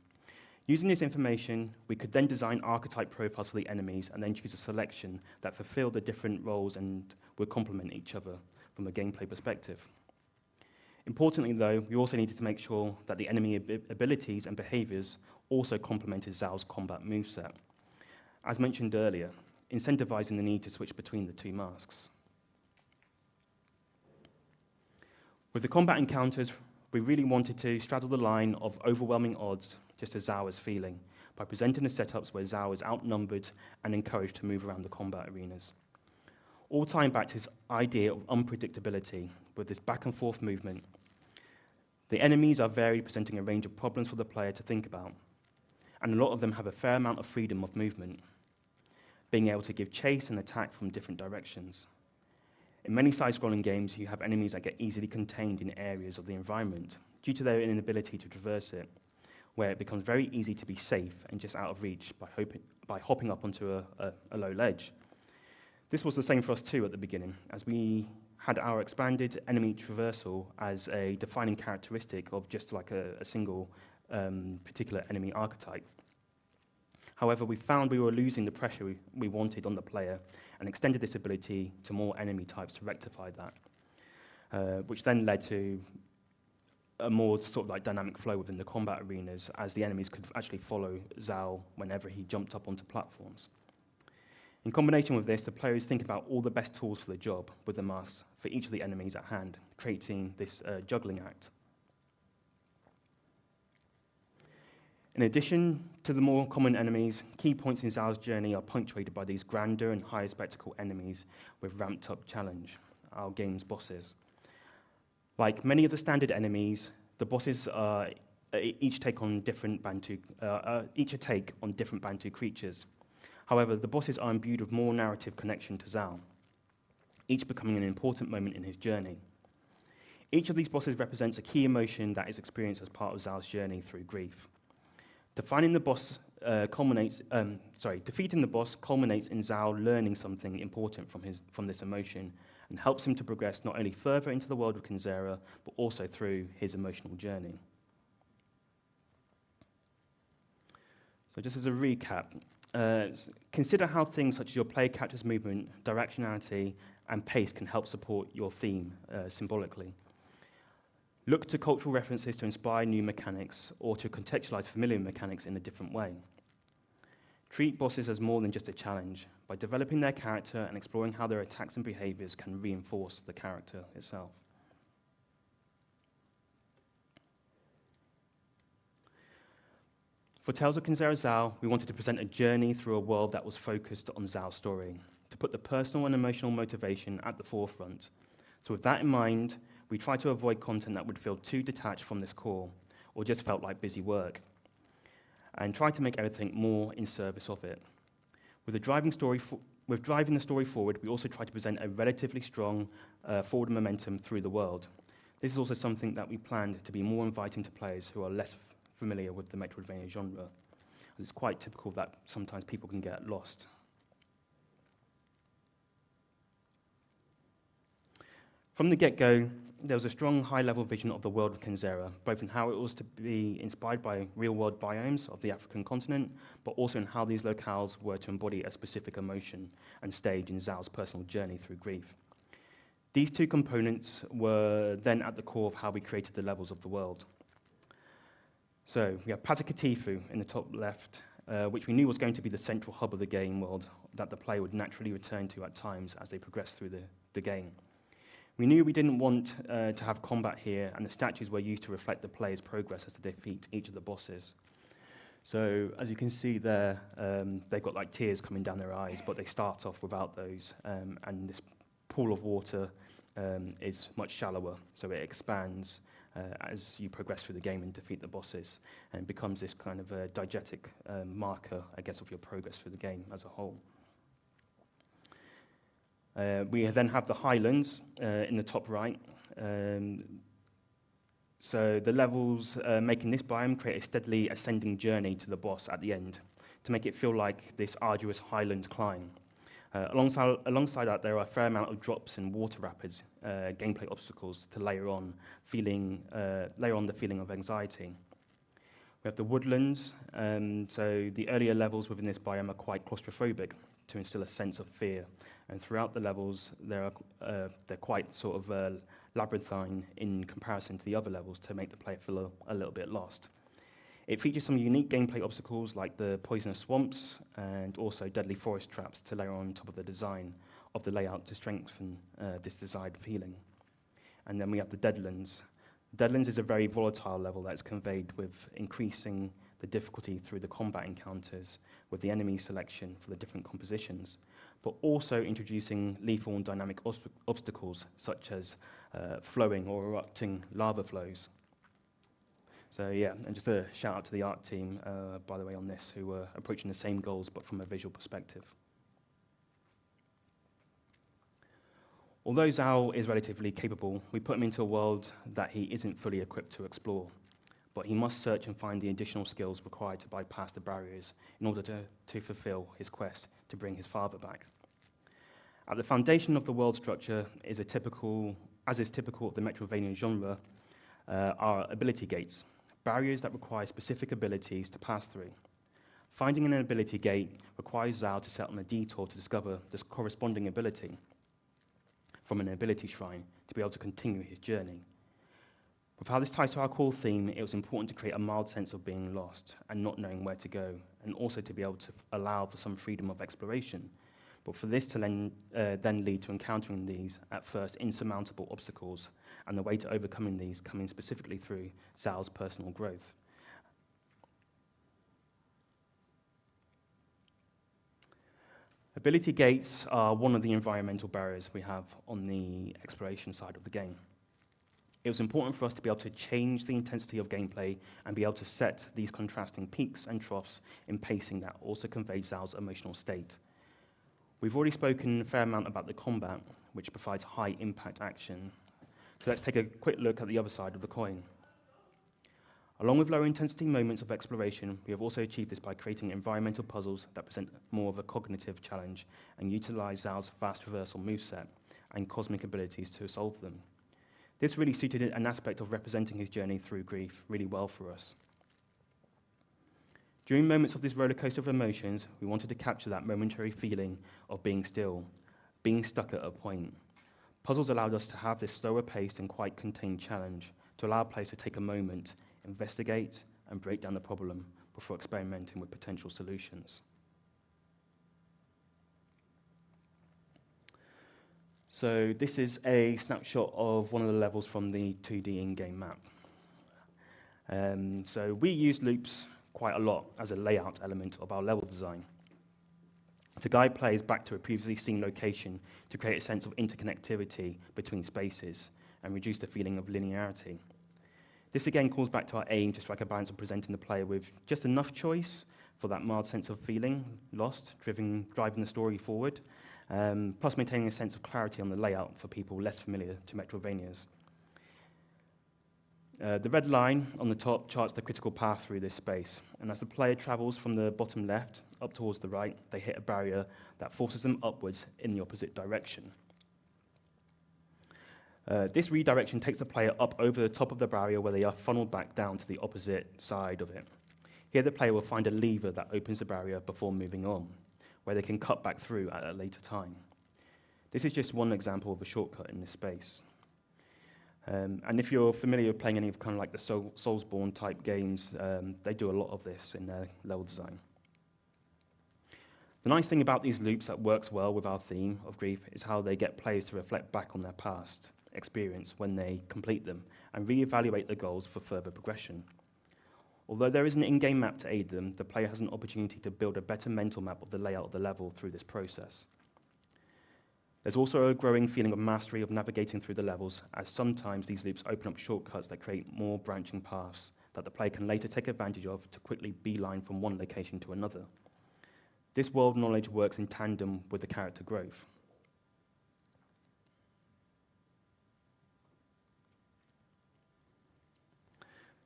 Using this information, we could then design archetype profiles for the enemies and then choose a selection that fulfilled the different roles and would complement each other from a gameplay perspective. Importantly, though, we also needed to make sure that the enemy abilities and behaviors also complemented Zal's combat moveset, as mentioned earlier, incentivizing the need to switch between the two masks. With the combat encounters, we really wanted to straddle the line of overwhelming odds, just as Zhao is feeling, by presenting the setups where Zhao is outnumbered and encouraged to move around the combat arenas. All tying back to his idea of unpredictability with this back and forth movement. The enemies are varied, presenting a range of problems for the player to think about, and a lot of them have a fair amount of freedom of movement, being able to give chase and attack from different directions. In many side-scrolling games, you have enemies that get easily contained in areas of the environment due to their inability to traverse it, where it becomes very easy to be safe and just out of reach by hopping up onto a low ledge. This was the same for us too at the beginning, as we had our expanded enemy traversal as a defining characteristic of just like a single particular enemy archetype. However, we found we were losing the pressure we wanted on the player and extended this ability to more enemy types to rectify that, which then led to a more sort of like dynamic flow within the combat arenas, as the enemies could actually follow Zhao whenever he jumped up onto platforms. In combination with this, the player is thinking about all the best tools for the job with the masks for each of the enemies at hand, creating this juggling act. In addition to the more common enemies, key points in Zhao's journey are punctuated by these grander and higher spectacle enemies with ramped up challenge, our game's bosses. Like many of the standard enemies, the bosses each take on different Bantu creatures. However, the bosses are imbued with more narrative connection to Zhao, each becoming an important moment in his journey. Each of these bosses represents a key emotion that is experienced as part of Zhao's journey through grief. Defeating the boss culminates in Zhao learning something important from this emotion, and helps him to progress not only further into the world of Kenzera, but also through his emotional journey. So just as a recap, consider how things such as your player character's movement, directionality, and pace can help support your theme symbolically. Look to cultural references to inspire new mechanics or to contextualize familiar mechanics in a different way. Treat bosses as more than just a challenge by developing their character and exploring how their attacks and behaviors can reinforce the character itself. For Tales of Kinzera Zao, we wanted to present a journey through a world that was focused on Zao's story, to put the personal and emotional motivation at the forefront. So with that in mind, we tried to avoid content that would feel too detached from this core, or just felt like busy work, and tried to make everything more in service of it. With driving the story forward, we also tried to present a relatively strong forward momentum through the world. This is also something that we planned to be more inviting to players who are less familiar with the Metroidvania genre, as it's quite typical that sometimes people can get lost. From the get-go, there was a strong high-level vision of the world of Kinzera, both in how it was to be inspired by real-world biomes of the African continent, but also in how these locales were to embody a specific emotion and stage in Zao's personal journey through grief. These two components were then at the core of how we created the levels of the world. So we have Patakatifu in the top left, which we knew was going to be the central hub of the game world that the player would naturally return to at times as they progressed through the game. We knew we didn't want to have combat here, and the statues were used to reflect the player's progress as they defeat each of the bosses. So as you can see there, they've got like tears coming down their eyes, but they start off without those, and this pool of water is much shallower, so it expands as you progress through the game and defeat the bosses, and becomes this kind of a diegetic marker, I guess, of your progress through the game as a whole. We then have the highlands in the top right. So the levels making this biome create a steadily ascending journey to the boss at the end, to make it feel like this arduous highland climb. Alongside that, there are a fair amount of drops and water rapids, gameplay obstacles to layer on the feeling of anxiety. We have the woodlands, so the earlier levels within this biome are quite claustrophobic to instill a sense of fear. And throughout the levels, they're quite sort of labyrinthine in comparison to the other levels to make the player feel a little bit lost. It features some unique gameplay obstacles like the poisonous swamps and also deadly forest traps to layer on top of the design of the layout to strengthen this desired feeling. And then we have the Deadlands. Deadlands is a very volatile level that's conveyed with increasing the difficulty through the combat encounters with the enemy selection for the different compositions, but also introducing lethal and dynamic obstacles such as flowing or erupting lava flows. So yeah, and just a shout out to the art team, by the way, on this, who were approaching the same goals but from a visual perspective. Although Zao is relatively capable, we put him into a world that he isn't fully equipped to explore, but he must search and find the additional skills required to bypass the barriers in order to fulfill his quest to bring his father back. At the foundation of the world structure is typical of the Metroidvania genre, are ability gates, barriers that require specific abilities to pass through. Finding an ability gate requires Zao to set on a detour to discover this corresponding ability from an ability shrine to be able to continue his journey. With how this ties to our core theme, it was important to create a mild sense of being lost and not knowing where to go, and also to be able to allow for some freedom of exploration, but for this to then lead to encountering these, at first, insurmountable obstacles, and the way to overcoming these coming specifically through Zao's personal growth. Ability gates are one of the environmental barriers we have on the exploration side of the game. It was important for us to be able to change the intensity of gameplay and be able to set these contrasting peaks and troughs in pacing that also conveys Zao's emotional state. We've already spoken a fair amount about the combat, which provides high impact action. So let's take a quick look at the other side of the coin. Along with lower intensity moments of exploration, we have also achieved this by creating environmental puzzles that present more of a cognitive challenge and utilize Zao's fast reversal moveset and cosmic abilities to solve them. This really suited an aspect of representing his journey through grief really well for us. During moments of this roller coaster of emotions, we wanted to capture that momentary feeling of being still, being stuck at a point. Puzzles allowed us to have this slower paced and quite contained challenge to allow players to take a moment, investigate, and break down the problem before experimenting with potential solutions. So this is a snapshot of one of the levels from the 2D in-game map. So we use loops quite a lot as a layout element of our level design to guide players back to a previously seen location to create a sense of interconnectivity between spaces and reduce the feeling of linearity. This again calls back to our aim to strike a balance of presenting the player with just enough choice for that mild sense of feeling lost, driving the story forward, plus maintaining a sense of clarity on the layout for people less familiar to Metroidvanias. The red line on the top charts the critical path through this space, and as the player travels from the bottom left up towards the right, they hit a barrier that forces them upwards in the opposite direction. This redirection takes the player up over the top of the barrier where they are funneled back down to the opposite side of it. Here the player will find a lever that opens the barrier before moving on, where they can cut back through at a later time. This is just one example of a shortcut in this space. And if you're familiar with playing any of kind of like the Soulsborne type games, they do a lot of this in their level design. The nice thing about these loops that works well with our theme of grief is how they get players to reflect back on their past experience when they complete them and reevaluate the goals for further progression. Although there is an in-game map to aid them, the player has an opportunity to build a better mental map of the layout of the level through this process. There's also a growing feeling of mastery of navigating through the levels, as sometimes these loops open up shortcuts that create more branching paths that the player can later take advantage of to quickly beeline from one location to another. This world knowledge works in tandem with the character growth.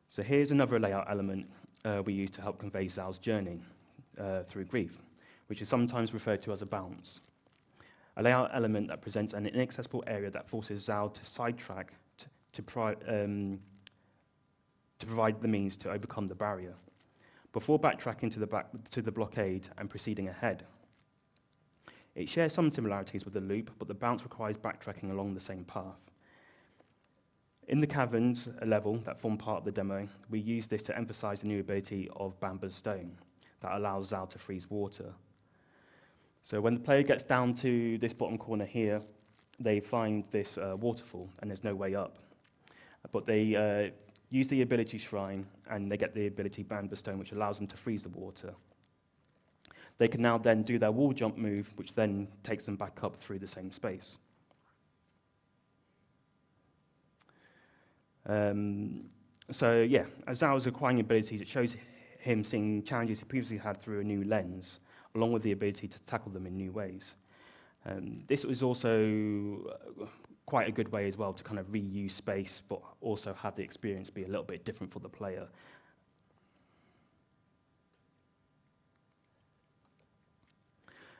So here's another layout element we use to help convey Zhao's journey through grief, which is sometimes referred to as a bounce. A layout element that presents an inaccessible area that forces Zhao to sidetrack to provide the means to overcome the barrier, before backtracking to the blockade and proceeding ahead. It shares some similarities with the loop, but the bounce requires backtracking along the same path. In the caverns level that form part of the demo, we use this to emphasize the new ability of Bamba's Stone that allows Zhao to freeze water. So when the player gets down to this bottom corner here, they find this waterfall, and there's no way up. But they use the ability shrine, and they get the ability Bamba Stone, which allows them to freeze the water. They can now then do their wall jump move, which then takes them back up through the same space. So yeah, as Zhao is acquiring abilities, it shows him seeing challenges he previously had through a new lens, along with the ability to tackle them in new ways. This was also quite a good way as well to kind of reuse space, but also have the experience be a little bit different for the player.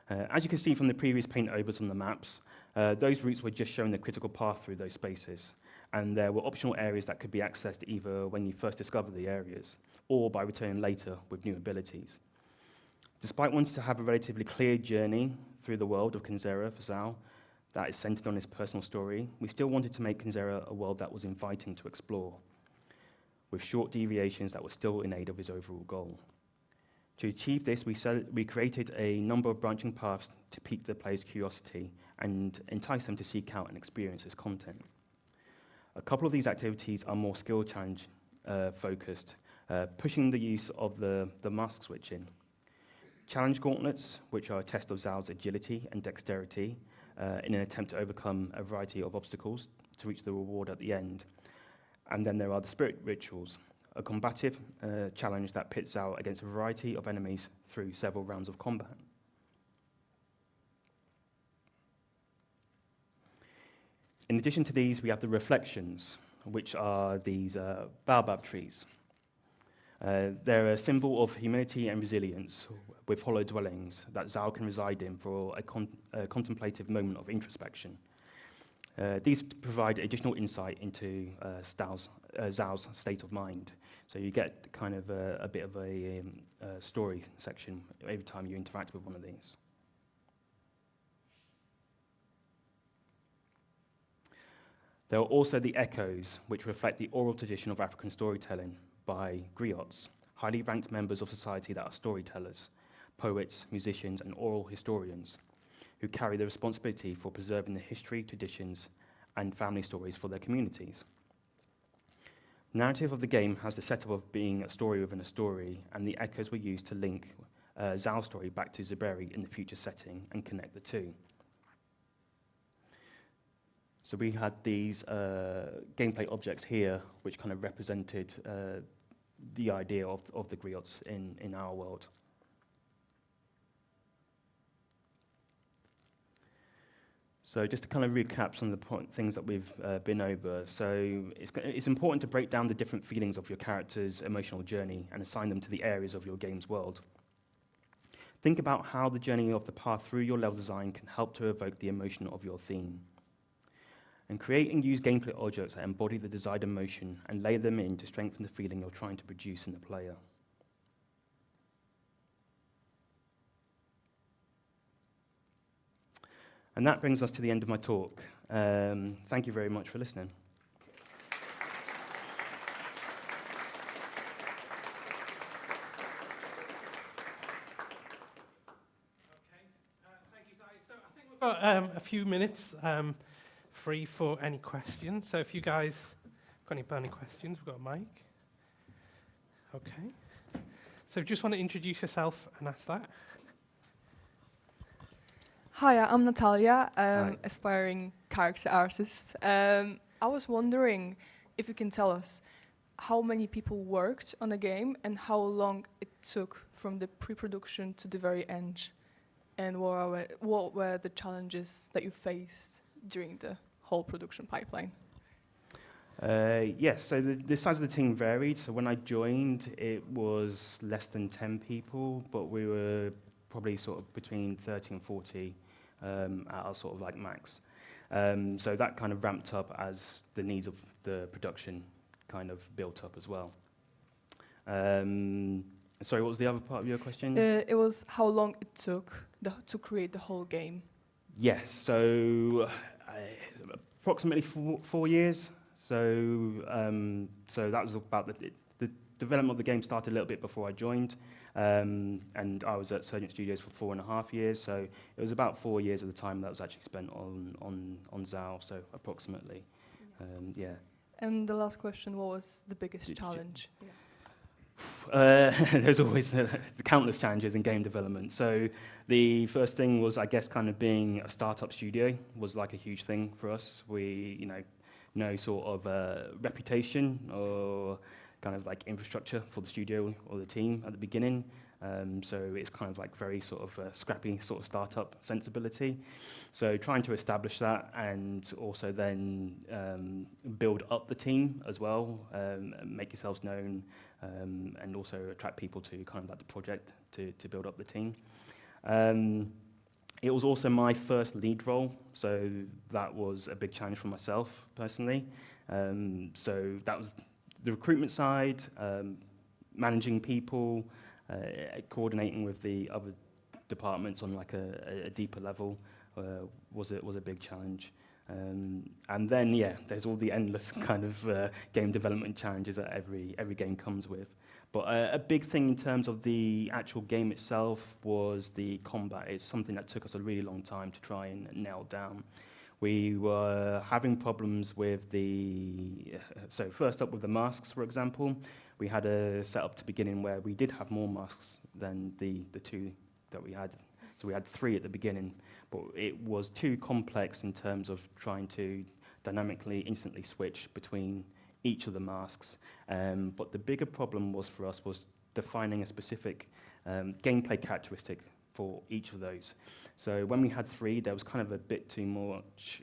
As you can see from the previous paint overs on the maps, those routes were just showing the critical path through those spaces, and there were optional areas that could be accessed either when you first discover the areas, or by returning later with new abilities. Despite wanting to have a relatively clear journey through the world of Kinzera for Zhao that is centered on his personal story, we still wanted to make Kinzera a world that was inviting to explore, with short deviations that were still in aid of his overall goal. To achieve this, we created a number of branching paths to pique the player's curiosity and entice them to seek out and experience this content. A couple of these activities are more skill challenge focused, pushing the use of the mask switching. Challenge gauntlets, which are a test of Zhao's agility and dexterity in an attempt to overcome a variety of obstacles to reach the reward at the end. And then there are the spirit rituals, a combative challenge that pits Zhao against a variety of enemies through several rounds of combat. In addition to these, we have the reflections, which are these baobab trees. They're a symbol of humility and resilience with hollow dwellings that Zhao can reside in for a contemplative moment of introspection. These provide additional insight into Zhao's state of mind. So you get kind of a bit of a story section every time you interact with one of these. There are also the echoes, which reflect the oral tradition of African storytelling by griots, highly ranked members of society that are storytellers, poets, musicians, and oral historians, who carry the responsibility for preserving the history, traditions, and family stories for their communities. Narrative of the game has the setup of being a story within a story, and the echoes were used to link Zhao's story back to Zuberi in the future setting and connect the two. So we had these gameplay objects here, which kind of represented the idea of the griots in our world. So just to kind of recap some of the things that we've been over. So it's important to break down the different feelings of your character's emotional journey and assign them to the areas of your game's world. Think about how the journey of the path through your level design can help to evoke the emotion of your theme. And create and use gameplay objects that embody the desired emotion and lay them in to strengthen the feeling you're trying to produce in the player. And that brings us to the end of my talk. Thank you very much for listening.
Thank you, Zai. So I think we've got a few minutes free for any questions. So if you guys got any burning questions, we've got a mic. Okay. So just want to introduce yourself and ask that.
Hi, I'm Natalia,
Hi.
aspiring character artist. I was wondering if you can tell us how many people worked on the game and how long it took from the pre-production to the very end, and what were the challenges that you faced during the whole production pipeline?
Yes, so the size of the team varied. So when I joined, it was less than 10 people, but we were probably sort of between 30 and 40 at our sort of like max. So that kind of ramped up as the needs of the production kind of built up as well. Sorry, what was the other part of your question?
It was how long it took to create the whole game.
Yes, so approximately 4 years. So that was about the development of the game started a little bit before I joined, and I was at Surgeon Studios for 4.5 years. So it was about 4 years of the time that was actually spent on Zhao. So approximately, yeah.
And the last question, what was the biggest challenge? Yeah.
There's always the countless challenges in game development. So the first thing was, I guess, kind of being a startup studio was like a huge thing for us. We, no sort of reputation or kind of like infrastructure for the studio or the team at the beginning. So it's kind of like very sort of scrappy sort of startup sensibility. So trying to establish that and also then build up the team as well, make yourselves known, and also attract people to kind of like the project to build up the team. It was also my first lead role, so that was a big challenge for myself personally. So that was the recruitment side, managing people, coordinating with the other departments on like a deeper level was a big challenge. And then, yeah, there's all the endless kind of game development challenges that every game comes with. But a big thing in terms of the actual game itself was the combat. It's something that took us a really long time to try and nail down. We were having problems with so first up with the masks, for example. We had a setup to begin where we did have more masks than the two that we had. So we had 3 at the beginning, but it was too complex in terms of trying to dynamically, instantly switch between each of the masks. But the bigger problem was for us was defining a specific gameplay characteristic for each of those. So when we had 3, there was kind of a bit too much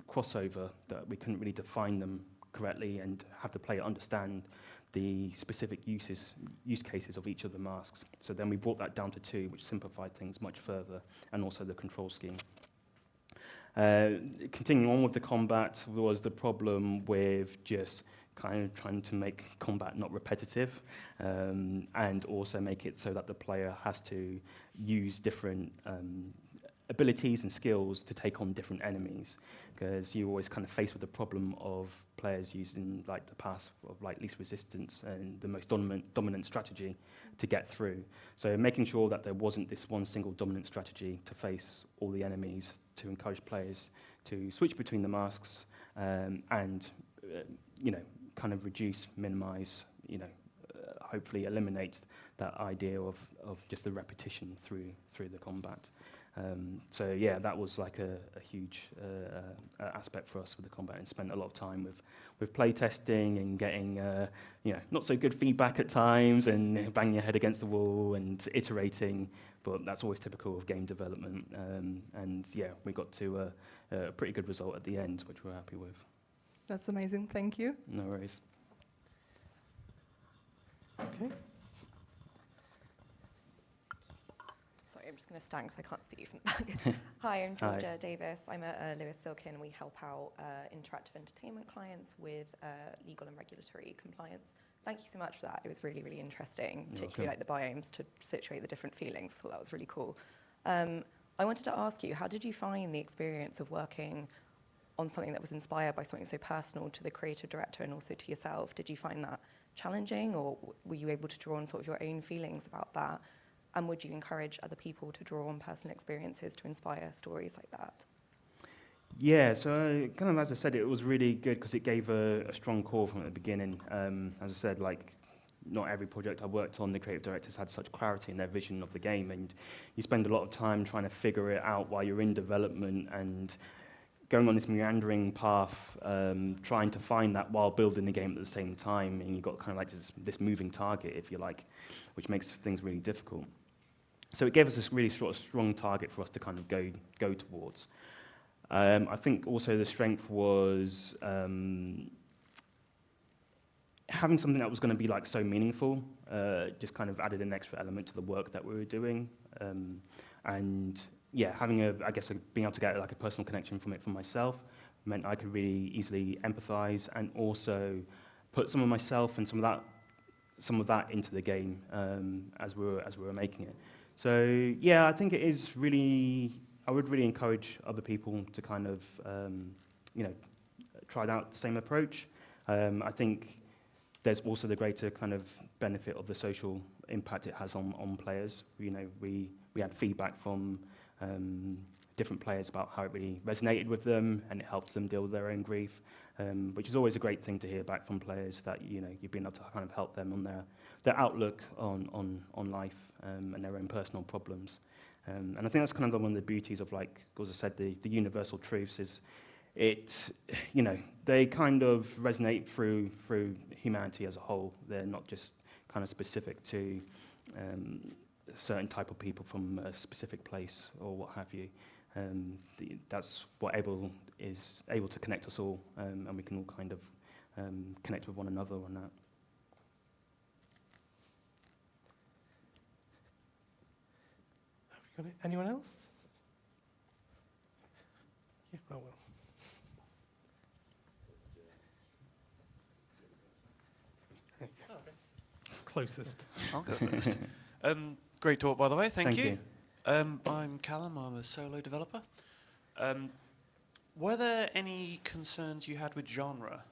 crossover that we couldn't really define them correctly and have the player understand the specific use cases of each of the masks. So then we brought that down to 2, which simplified things much further, and also the control scheme. Continuing on with the combat was the problem with just kind of trying to make combat not repetitive, and also make it so that the player has to use different abilities and skills to take on different enemies, because you're always kind of faced with the problem of players using like the path of like least resistance and the most dominant strategy to get through. So making sure that there wasn't this one single dominant strategy to face all the enemies, to encourage players to switch between the masks, and kind of reduce, minimize, hopefully eliminate that idea of just the repetition through the combat. So yeah, that was like a huge aspect for us with the combat, and spent a lot of time with play testing and getting not so good feedback at times, and banging your head against the wall and iterating, but that's always typical of game development. And yeah, we got to a pretty good result at the end, which we're happy with.
That's amazing. Thank you.
No worries.
Okay.
Sorry, I'm just going to stand because I can't see you from the back. Hi, I'm Georgia Davis. I'm at Lewis Silkin. We help out interactive entertainment clients with legal and regulatory compliance. Thank you so much for that. It was really, really interesting, particularly like the biomes to situate the different feelings. I thought that was really cool. I wanted to ask you, how did you find the experience of working on something that was inspired by something so personal to the creative director and also to yourself? Did you find that challenging, or were you able to draw on sort of your own feelings about that? And would you encourage other people to draw on personal experiences to inspire stories like that?
Yeah, so kind of as I said, it was really good because it gave a strong core from the beginning. As I said, like, not every project I worked on, the creative directors had such clarity in their vision of the game, and you spend a lot of time trying to figure it out while you're in development and going on this meandering path, trying to find that while building the game at the same time, and you've got kind of like this moving target, if you like, which makes things really difficult. So it gave us this really sort of strong target for us to kind of go towards. I think also the strength was having something that was going to be like so meaningful, just kind of added an extra element to the work that we were doing, and yeah, having being able to get like a personal connection from it for myself meant I could really easily empathize and also put some of myself and some of that into the game as we were making it. So yeah, I think it is really. I would really encourage other people to kind of try out the same approach. I think there's also the greater kind of benefit of the social impact it has on players. We had feedback from different players about how it really resonated with them, and it helped them deal with their own grief, which is always a great thing to hear back from players, that you've been able to kind of help them on their outlook on life and their own personal problems. And I think that's kind of one of the beauties of, like, as I said, the universal truths is they kind of resonate through humanity as a whole. They're not just kind of specific to a certain type of people from a specific place or what have you. That's what is able to connect us all, and we can all kind of connect with one another on that.
Have we got it? Anyone else? Yeah, oh well. There you go. Closest.
I'll go first. Great talk, by the way. Thank you.
you.
I'm Callum. I'm a solo developer. Were there any concerns you had with genre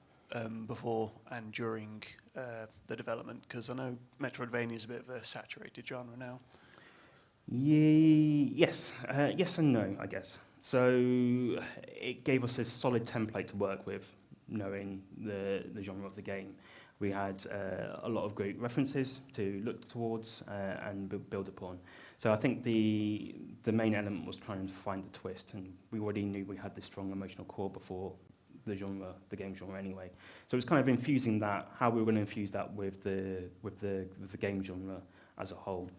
before and during the development? Because I know Metroidvania is a bit of a saturated genre now.
Yes. Yes and no, I guess. So it gave us a solid template to work with, knowing the genre of the game. We had a lot of great references to look towards and build upon. So I think the main element was trying to find the twist, and we already knew we had this strong emotional core before the game genre anyway. So it was kind of infusing that, how we were going to infuse that with the game genre as a whole.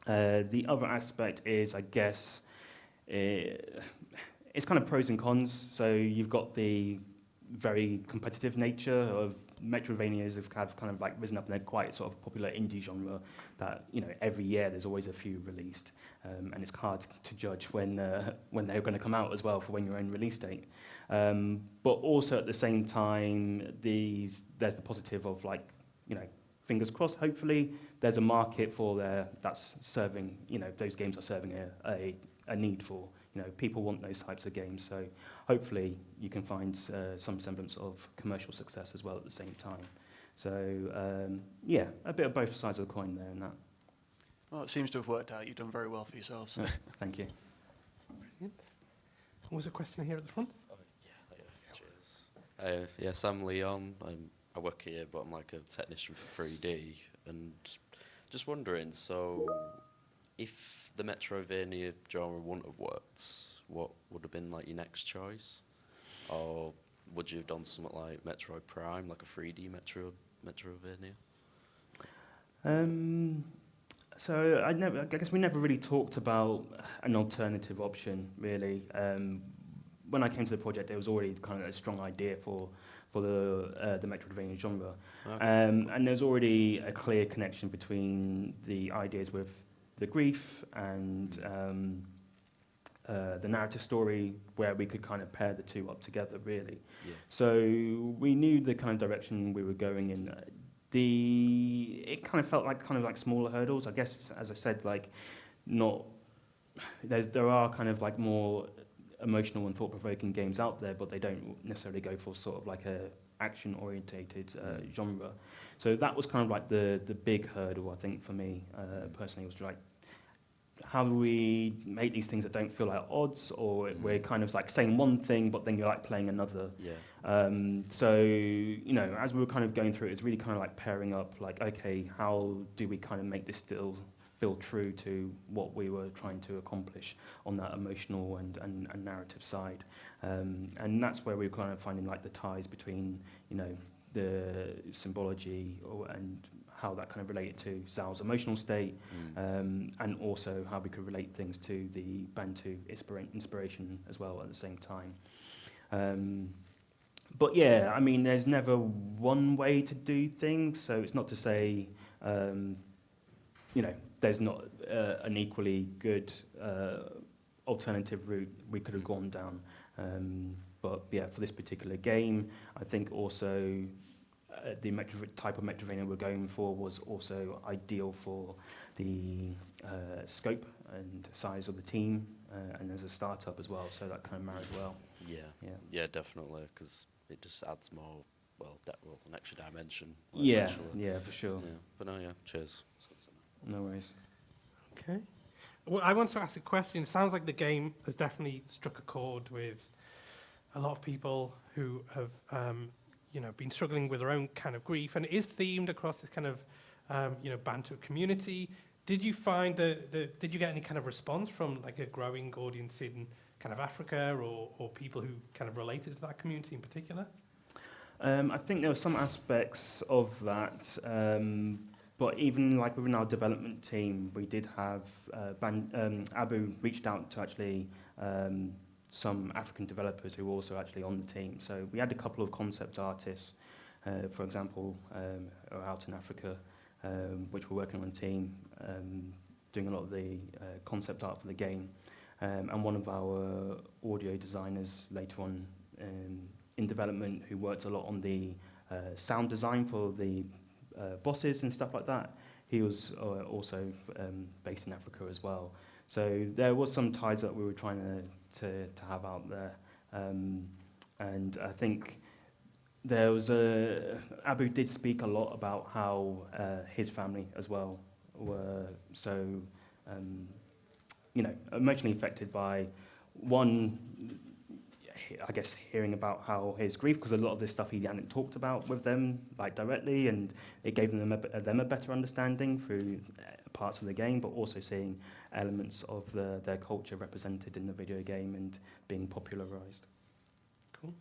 The other aspect is, I guess, it's kind of pros and cons. So you've got the very competitive nature of Metroidvanias have kind of like risen up, and they're quite sort of popular indie genre that, you know, every year there's always a few released, and it's hard to judge when they're going to come out as well for when your own release date. But also at the same time, there's the positive of, like, you know, fingers crossed, hopefully there's a market for that's serving, you know, those games are serving a need for, you know, people want those types of games. So hopefully you can find some semblance of commercial success as well at the same time. So yeah, a bit of both sides of the coin there in that.
Well, it seems to have worked out. You've done very well for yourselves.
Yeah, thank you.
Brilliant. What was a question here at the front?
Cheers. Yes, I'm Leon. I work here, but I'm like a technician for 3D, and just wondering, so if the Metroidvania genre wouldn't have worked, what would have been like your next choice? Or would you have done something like Metroid Prime, like a 3D Metroidvania?
So I guess we never really talked about an alternative option, really. When I came to the project, there was already kind of a strong idea for the Metroidvania genre. Okay. And there's already a clear connection between the ideas with the grief and the narrative story, where we could kind of pair the two up together, really. Yeah. So we knew the kind of direction we were going in. It kind of felt like smaller hurdles, I guess. As I said, like, there are kind of like more emotional and thought-provoking games out there, but they don't necessarily go for sort of like a action-orientated genre. So that was kind of like the big hurdle, I think, for me personally, was like, how do we make these things that don't feel like odds, or we're kind of like saying one thing, but then you're like playing another. Yeah. So, you know, as we were kind of going through it, it's really kind of like pairing up, like, okay, how do we kind of make this still feel true to what we were trying to accomplish on that emotional and narrative side. And that's where we were kind of finding like the ties between, you know, the symbology and how that kind of related to Zal's emotional state, and also how we could relate things to the Bantu inspiration as well at the same time. But yeah, I mean, there's never one way to do things, so it's not to say, you know, there's not an equally good alternative route we could have gone down. But yeah, for this particular game, I think also the type of Metroidvania we're going for was also ideal for the scope and size of the team, and as a startup as well, so that kind of married well. Yeah, definitely, because it just adds more, an extra dimension. Yeah, for sure.
Yeah. But no, yeah, cheers.
No worries.
Okay. Well, I want to ask a question. It sounds like the game has definitely struck a chord with a lot of people who have, you know, been struggling with their own kind of grief, and it is themed across this kind of, you know, Bantu community. Did you find did you get any kind of response from like a growing audience in kind of Africa, or people who kind of related to that community in particular?
I think there were some aspects of that. But even like within our development team, we did have Abu reached out to actually some African developers who were also actually on the team. So we had a couple of concept artists, for example, are out in Africa, which were working on the team, doing a lot of the concept art for the game. And one of our audio designers later on in development, who worked a lot on the sound design for the bosses and stuff like that. He was also based in Africa as well. So there was some ties that we were trying to have out there. And I think there was Abu did speak a lot about how his family as well were so, you know, emotionally affected by one, I guess, hearing about how his grief, because a lot of this stuff he hadn't talked about with them like directly, and it gave them a better understanding through parts of the game, but also seeing elements of their culture represented in the video game and being popularized.
Cool.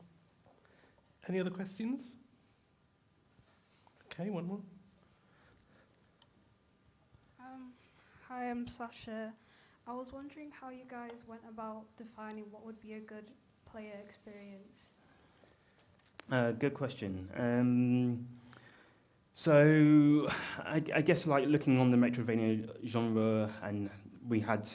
Any other questions? Okay, one more.
Hi, I'm Sasha. I was wondering how you guys went about defining what would be a good player experience.
Good question. So I guess like looking on the Metroidvania genre, and we had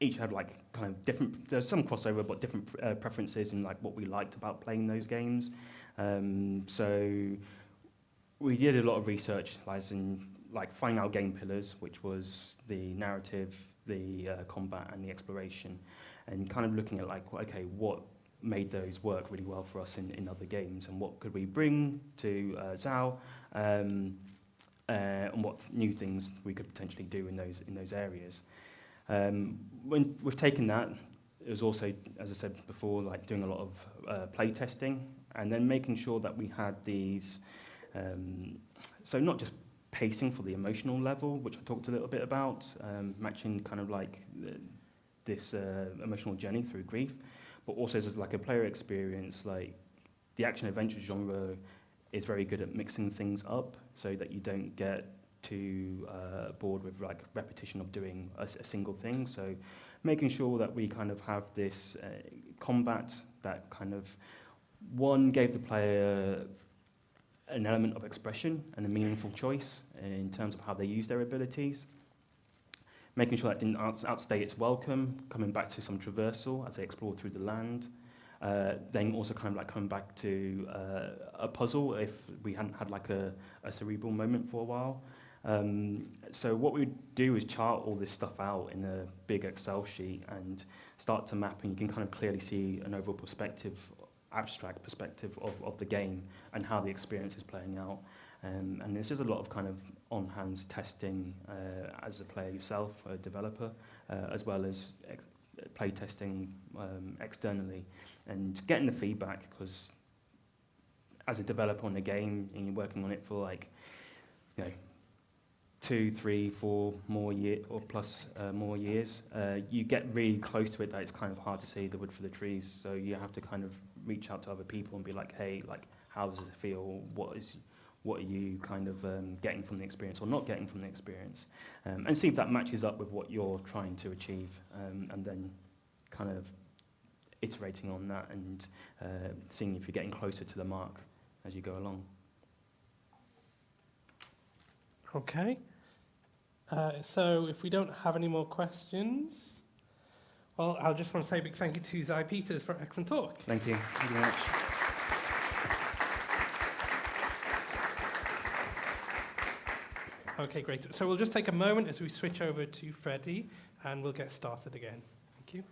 each had like kind of different. There's some crossover, but different preferences in like what we liked about playing those games. So we did a lot of research, as in like finding our game pillars, which was the narrative, the combat, and the exploration, and kind of looking at like, okay, what made those work really well for us in other games, and what could we bring to Zao, and what new things we could potentially do in those areas. When we've taken that, it was also, as I said before, like doing a lot of play testing, and then making sure that we had these. So not just pacing for the emotional level, which I talked a little bit about, matching kind of like this emotional journey through grief, but also as like a player experience, like the action-adventure genre is very good at mixing things up so that you don't get too bored with like repetition of doing a single thing. So making sure that we kind of have this combat that kind of, one, gave the player an element of expression and a meaningful choice in terms of how they use their abilities, making sure that didn't outstay its welcome, coming back to some traversal as they explored through the land, then also kind of like coming back to a puzzle if we hadn't had like a cerebral moment for a while. So what we do is chart all this stuff out in a big Excel sheet and start to map, and you can kind of clearly see an overall perspective, abstract perspective of the game and how the experience is playing out. And there's just a lot of kind of on-hands testing as a player yourself, a developer, as well as play testing externally, and getting the feedback, because as a developer on the game and you're working on it for like, 2, 3, 4 more more years, you get really close to it that it's kind of hard to see the wood for the trees. So you have to kind of reach out to other people and be like, hey, like, how does it feel? What are you kind of getting from the experience or not getting from the experience? And see if that matches up with what you're trying to achieve, and then kind of iterating on that and seeing if you're getting closer to the mark as you go along.
Okay. So if we don't have any more questions, well, I'll just want to say a big thank you to Zai Peters for an excellent talk.
Thank you. Thank you very much.
Okay, great. So we'll just take a moment as we switch over to Freddie, and we'll get started again. Thank you.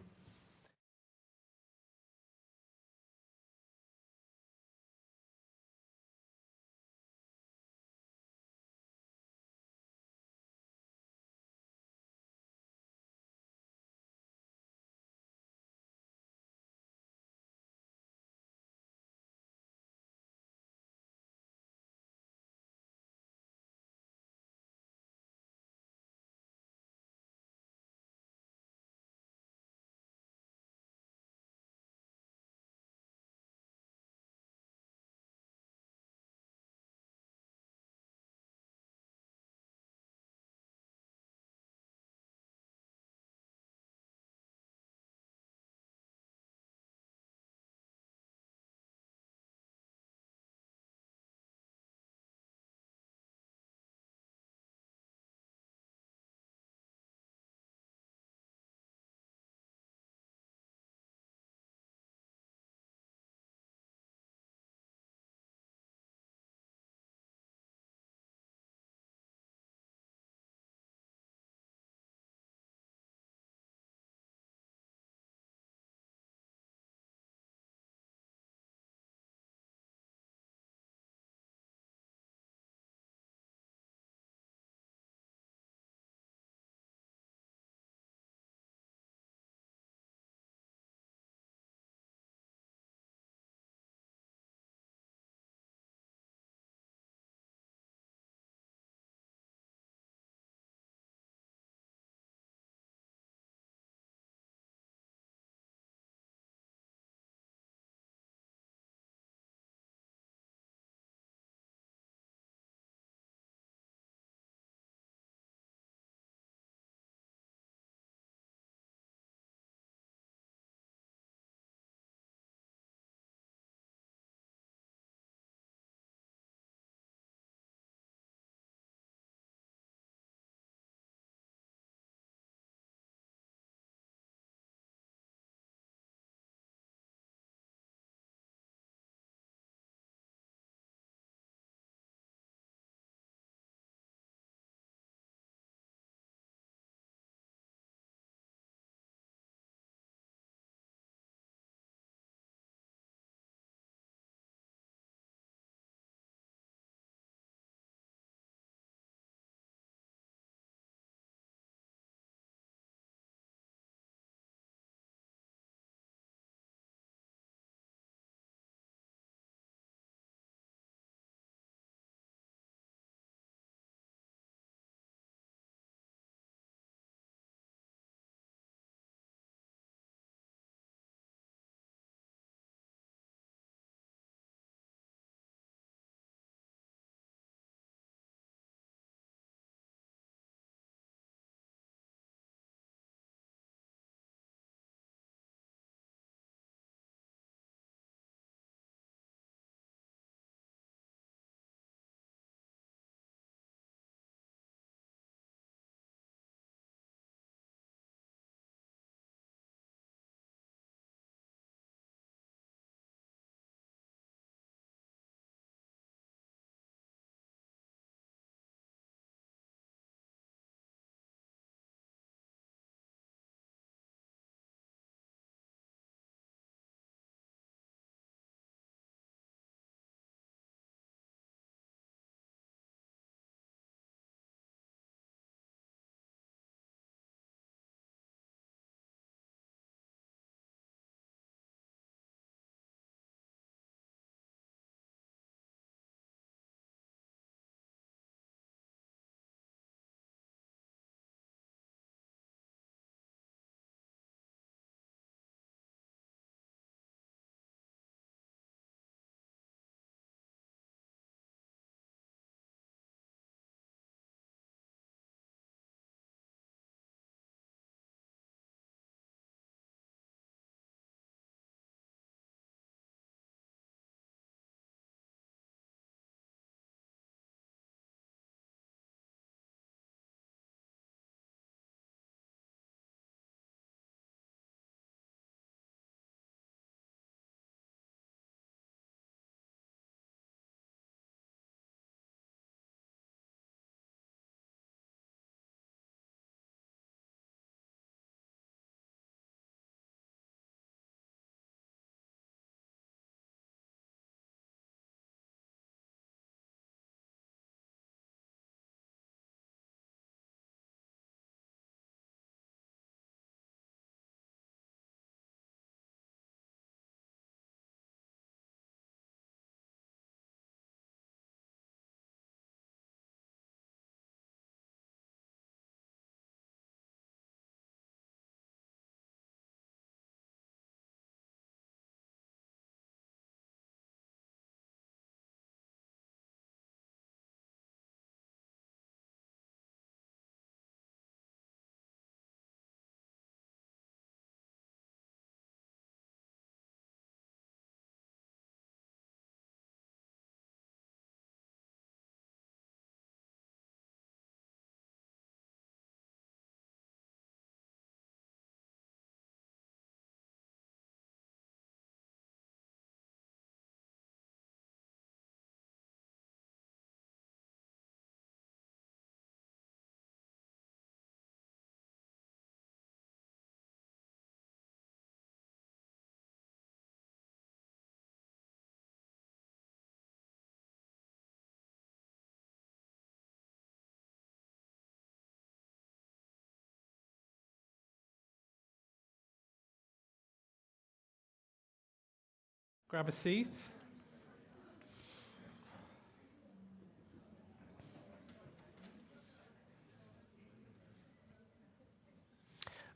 grab a seat.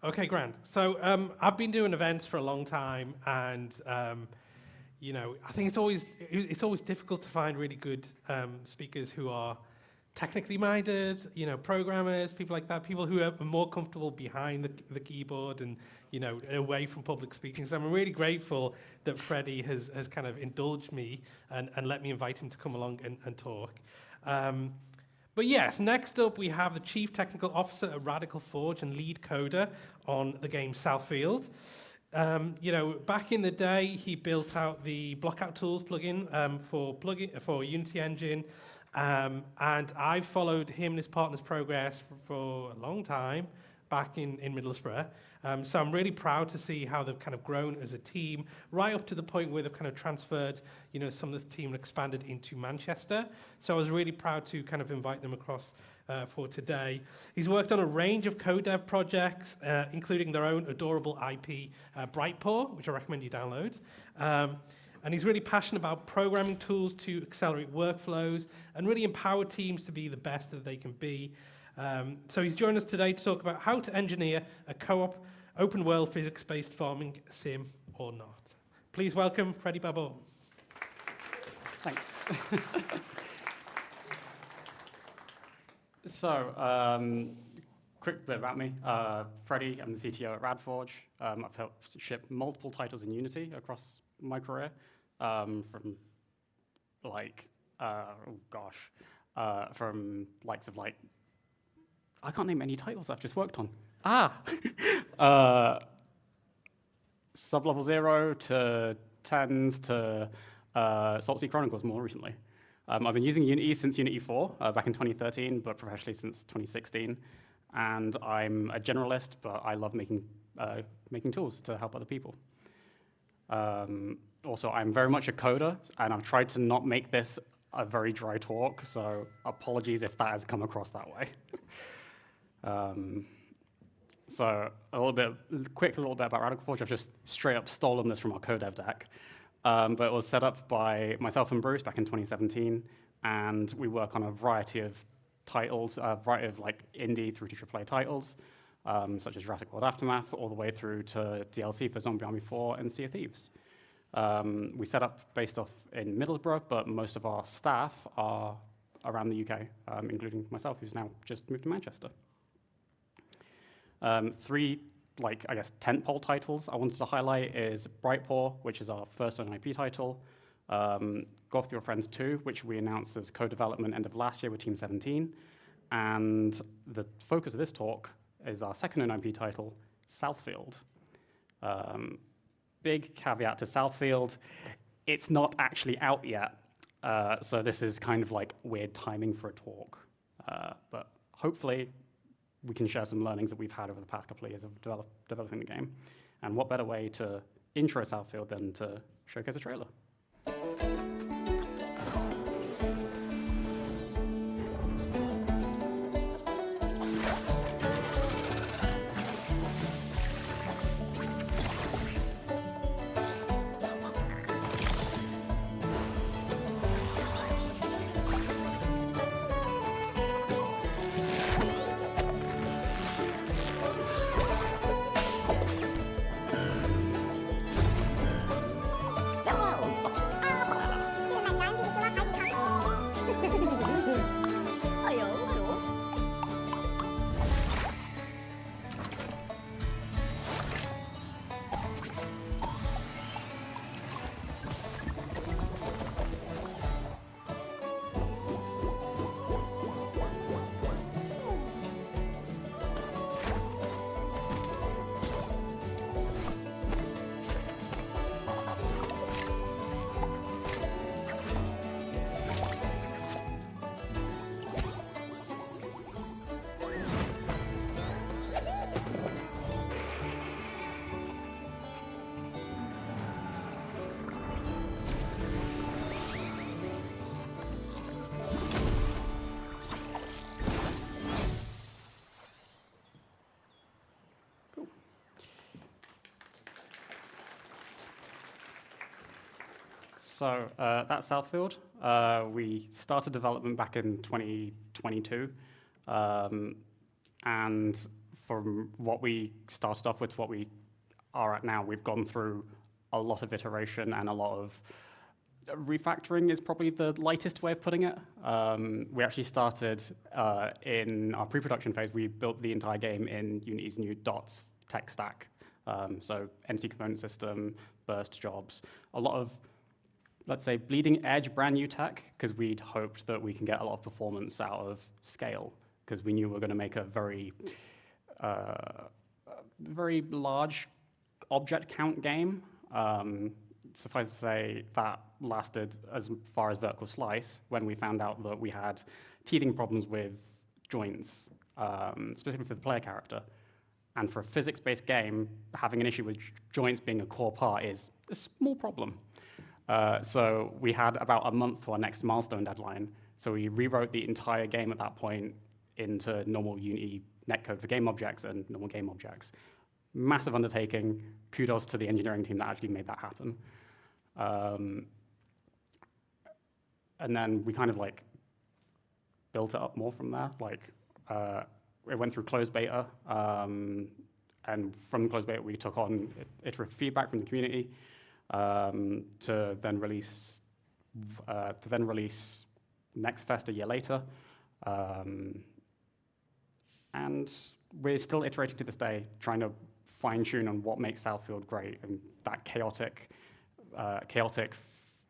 Okay, grand. So I've been doing events for a long time, and you know, I think it's always difficult to find really good speakers who are technically minded, you know, programmers, people like that, people who are more comfortable behind the keyboard and, you know, away from public speaking. So I'm really grateful that Freddie has kind of indulged me and let me invite him to come along and talk. But yes, next up we have the Chief Technical Officer at Radical Forge and lead coder on the game Southfield. You know, back in the day, he built out the Blockout Tools plugin for Unity Engine, and I've followed him and his partner's progress for a long time back in Middlesbrough. So I'm really proud to see how they've kind of grown as a team, right up to the point where they've kind of transferred, you know, some of the team and expanded into Manchester. So I was really proud to kind of invite them across for today. He's worked on a range of code dev projects, including their own adorable IP, Brightpaw, which I recommend you download. And he's really passionate about programming tools to accelerate workflows and really empower teams to be the best that they can be. So he's joined us today to talk about how to engineer a co-op, open-world, physics-based farming sim or not. Please welcome Freddie Babot.
Thanks. So, quick bit about me. Freddie, I'm the CTO at Radforge. I've helped ship multiple titles in Unity across my career, from like, from likes of like, I can't name any titles I've just worked on. Sub-Level 0 to 10s to Salt Sea Chronicles more recently. I've been using Unity since Unity 4, back in 2013, but professionally since 2016. And I'm a generalist, but I love making tools to help other people. Also, I'm very much a coder, and I've tried to not make this a very dry talk, so apologies if that has come across that way. So a little bit about Radical Forge. I've just straight up stolen this from our codev deck. But it was set up by myself and Bruce back in 2017, and we work on a variety of titles, a variety of like indie through to AAA titles, such as Jurassic World Aftermath, all the way through to DLC for Zombie Army 4 and Sea of Thieves. We set up based off in Middlesbrough, but most of our staff are around the UK, including myself, who's now just moved to Manchester. Three, like, I guess, tentpole titles I wanted to highlight is Brightpaw, which is our first own IP title, Go With Your Friends 2, which we announced as co-development end of last year with Team 17, and the focus of this talk is our second own IP title, Southfield. Big caveat to Southfield, it's not actually out yet, so this is kind of like weird timing for a talk, but hopefully we can share some learnings that we've had over the past couple of years of developing the game. And what better way to intro Southfield than to showcase a trailer? So that's Southfield. We started development back in 2022. And from what we started off with to what we are at now, we've gone through a lot of iteration and a lot of refactoring is probably the lightest way of putting it. We actually started in our pre-production phase. We built the entire game in Unity's new dots tech stack. So entity component system, burst jobs, a lot of, let's say, bleeding edge brand new tech, because we'd hoped that we can get a lot of performance out of scale, because we knew we were going to make a very large object count game. Suffice to say, that lasted as far as vertical slice when we found out that we had teething problems with joints, specifically for the player character. And for a physics-based game, having an issue with joints being a core part is a small problem. So we had about a month for our next milestone deadline. So we rewrote the entire game at that point into normal Unity netcode for game objects and normal game objects. Massive undertaking. Kudos to the engineering team that actually made that happen. And then we kind of like built it up more from there. It went through closed beta, and from closed beta we took on iterative feedback from the community to then release Next Fest a year later. And we're still iterating to this day, trying to fine-tune on what makes Southfield great, and that chaotic,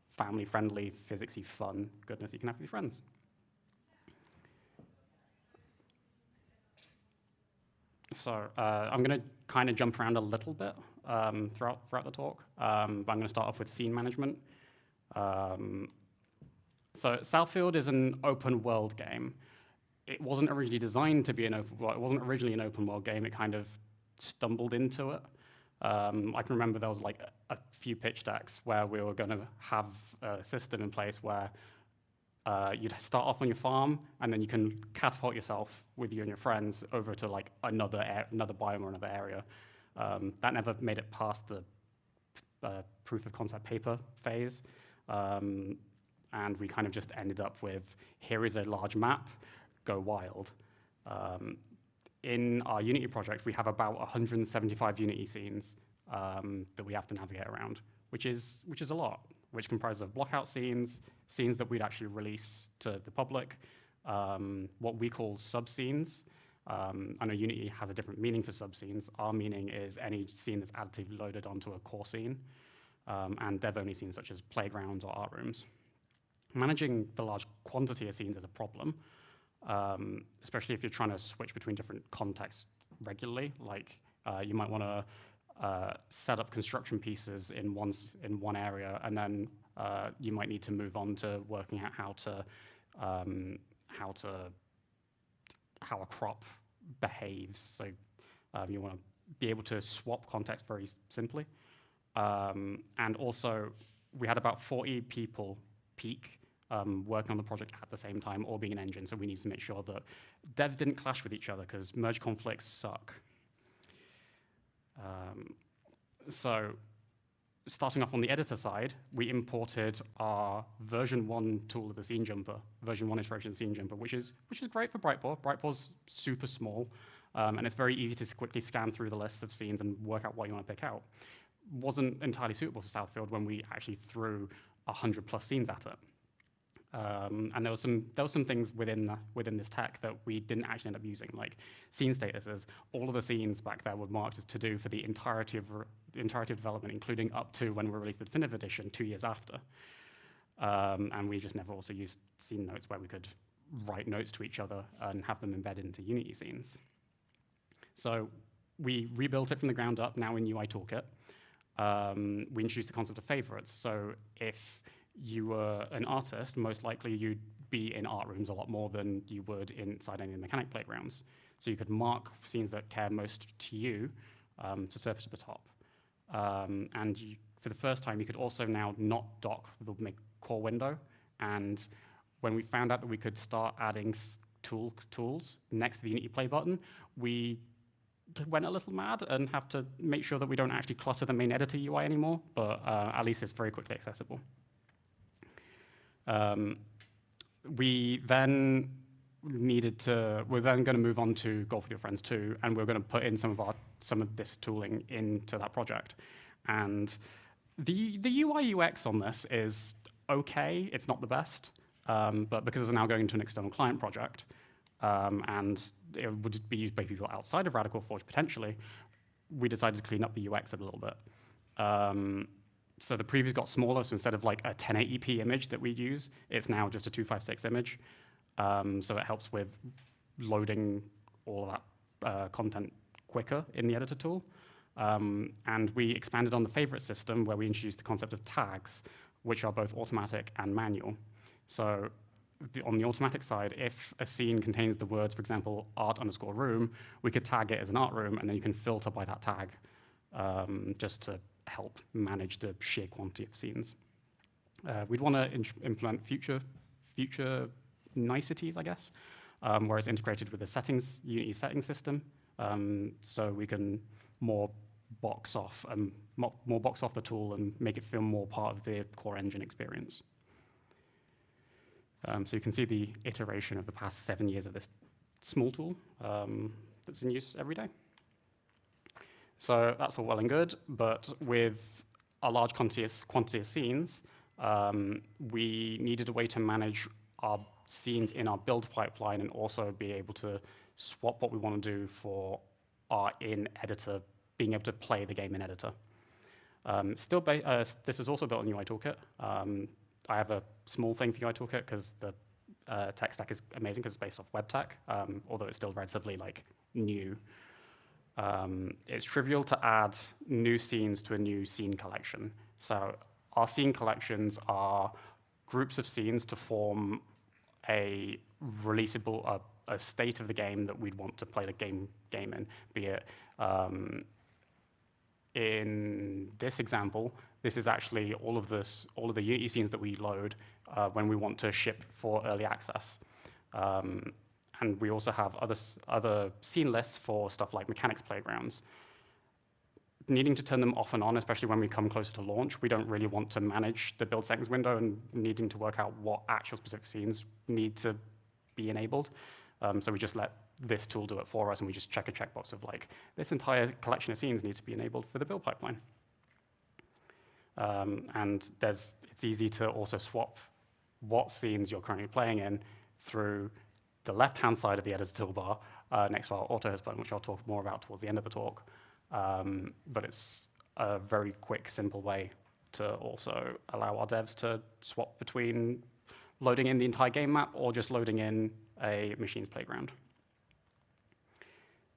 family-friendly, physicsy fun goodness you can have with your friends. So I'm going to kind of jump around a little bit throughout the talk, but I'm going to start off with scene management. So Southfield is an open world game. It wasn't originally designed to be an open world. It wasn't originally an open world game. It kind of stumbled into it. I can remember there was like a few pitch decks where we were going to have a system in place where you'd start off on your farm, and then you can catapult yourself with you and your friends over to like another biome or another area. That never made it past the proof of concept paper phase, and we kind of just ended up with, here is a large map, go wild. In our Unity project, we have about 175 Unity scenes that we have to navigate around, which is a lot, which comprises of blockout scenes, scenes that we'd actually release to the public, what we call sub-scenes. I know Unity has a different meaning for sub-scenes. Our meaning is any scene that's additively loaded onto a core scene, and dev-only scenes such as playgrounds or art rooms. Managing the large quantity of scenes is a problem, especially if you're trying to switch between different contexts regularly. Like you might want to set up construction pieces in one area, and then you might need to move on to working out how a crop behaves. So you want to be able to swap context very simply. And also, we had about 40 people peak working on the project at the same time, all being an engine, so we needed to make sure that devs didn't clash with each other, because merge conflicts suck. So starting off on the editor side, we imported our version 1 tool of the scene jumper, version 1 iteration of the scene jumper, which is great for Brightboard. Brightboard's super small, and it's very easy to quickly scan through the list of scenes and work out what you want to pick out. Wasn't entirely suitable for Southfield when we actually threw 100+ scenes at it. And there was some things within this tech that we didn't actually end up using, like scene statuses. All of the scenes back there were marked as to do for the entirety of development, including up to when we released the definitive edition 2 years after. And we just never also used scene notes where we could write notes to each other and have them embedded into Unity scenes. So we rebuilt it from the ground up, now in UI Toolkit. We introduced the concept of favorites. So if you were an artist, most likely you'd be in art rooms a lot more than you would inside any of the mechanic playgrounds. So you could mark scenes that care most to you to surface at the top. And for the first time, you could also now not dock the core window. And when we found out that we could start adding tools next to the Unity play button, we went a little mad and have to make sure that we don't actually clutter the main editor UI anymore, but at least it's very quickly accessible. We're then going to move on to Golf with Your Friends 2, and we're going to put in some of this tooling into that project. And the UI UX on this is okay. It's not the best, but because it's now going into an external client project, and it would be used by people outside of Radical Forge potentially, we decided to clean up the UX a little bit. So the previews got smaller, so instead of like a 1080p image that we use, it's now just a 256 image. So it helps with loading all of that content quicker in the editor tool. And we expanded on the favorite system where we introduced the concept of tags, which are both automatic and manual. So on the automatic side, if a scene contains the words, for example, art_room, we could tag it as an art room, and then you can filter by that tag, just to help manage the sheer quantity of scenes. We'd want to implement future niceties, I guess, where it's integrated with the Unity settings system, so we can more box off the tool and make it feel more part of the core engine experience. So you can see the iteration of the past 7 years of this small tool that's in use every day. So that's all well and good, but with a large quantity of scenes, we needed a way to manage our scenes in our build pipeline and also be able to swap what we want to do for our in-editor, being able to play the game in editor. This is also built on UI Toolkit. I have a small thing for UI Toolkit because the tech stack is amazing because it's based off web tech, although it's still relatively new. It's trivial to add new scenes to a new scene collection. So our scene collections are groups of scenes to form a releasable, a state of the game that we'd want to play the game in, be it in this example, this is actually all of the Unity scenes that we load when we want to ship for early access. And we also have other scene lists for stuff like mechanics playgrounds. Needing to turn them off and on, especially when we come closer to launch, we don't really want to manage the build settings window and needing to work out what actual specific scenes need to be enabled. So we just let this tool do it for us, and we just check a checkbox of this entire collection of scenes needs to be enabled for the build pipeline. And it's easy to also swap what scenes you're currently playing in through the left-hand side of the editor toolbar next to our AutoHost button, which I'll talk more about towards the end of the talk. But it's a very quick, simple way to also allow our devs to swap between loading in the entire game map or just loading in a machine's playground.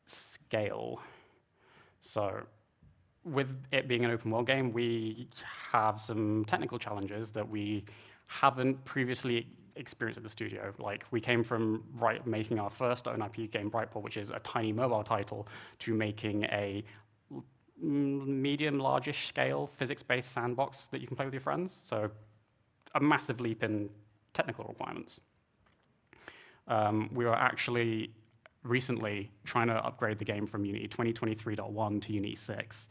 Scale. So with it being an open world game, we have some technical challenges that we haven't previously experienced at the studio. We came from making our first own IP game, Brightpool, which is a tiny mobile title, to making a medium, largish scale physics-based sandbox that you can play with your friends. So a massive leap in technical requirements. We were actually recently trying to upgrade the game from Unity 2023.1 to Unity 6.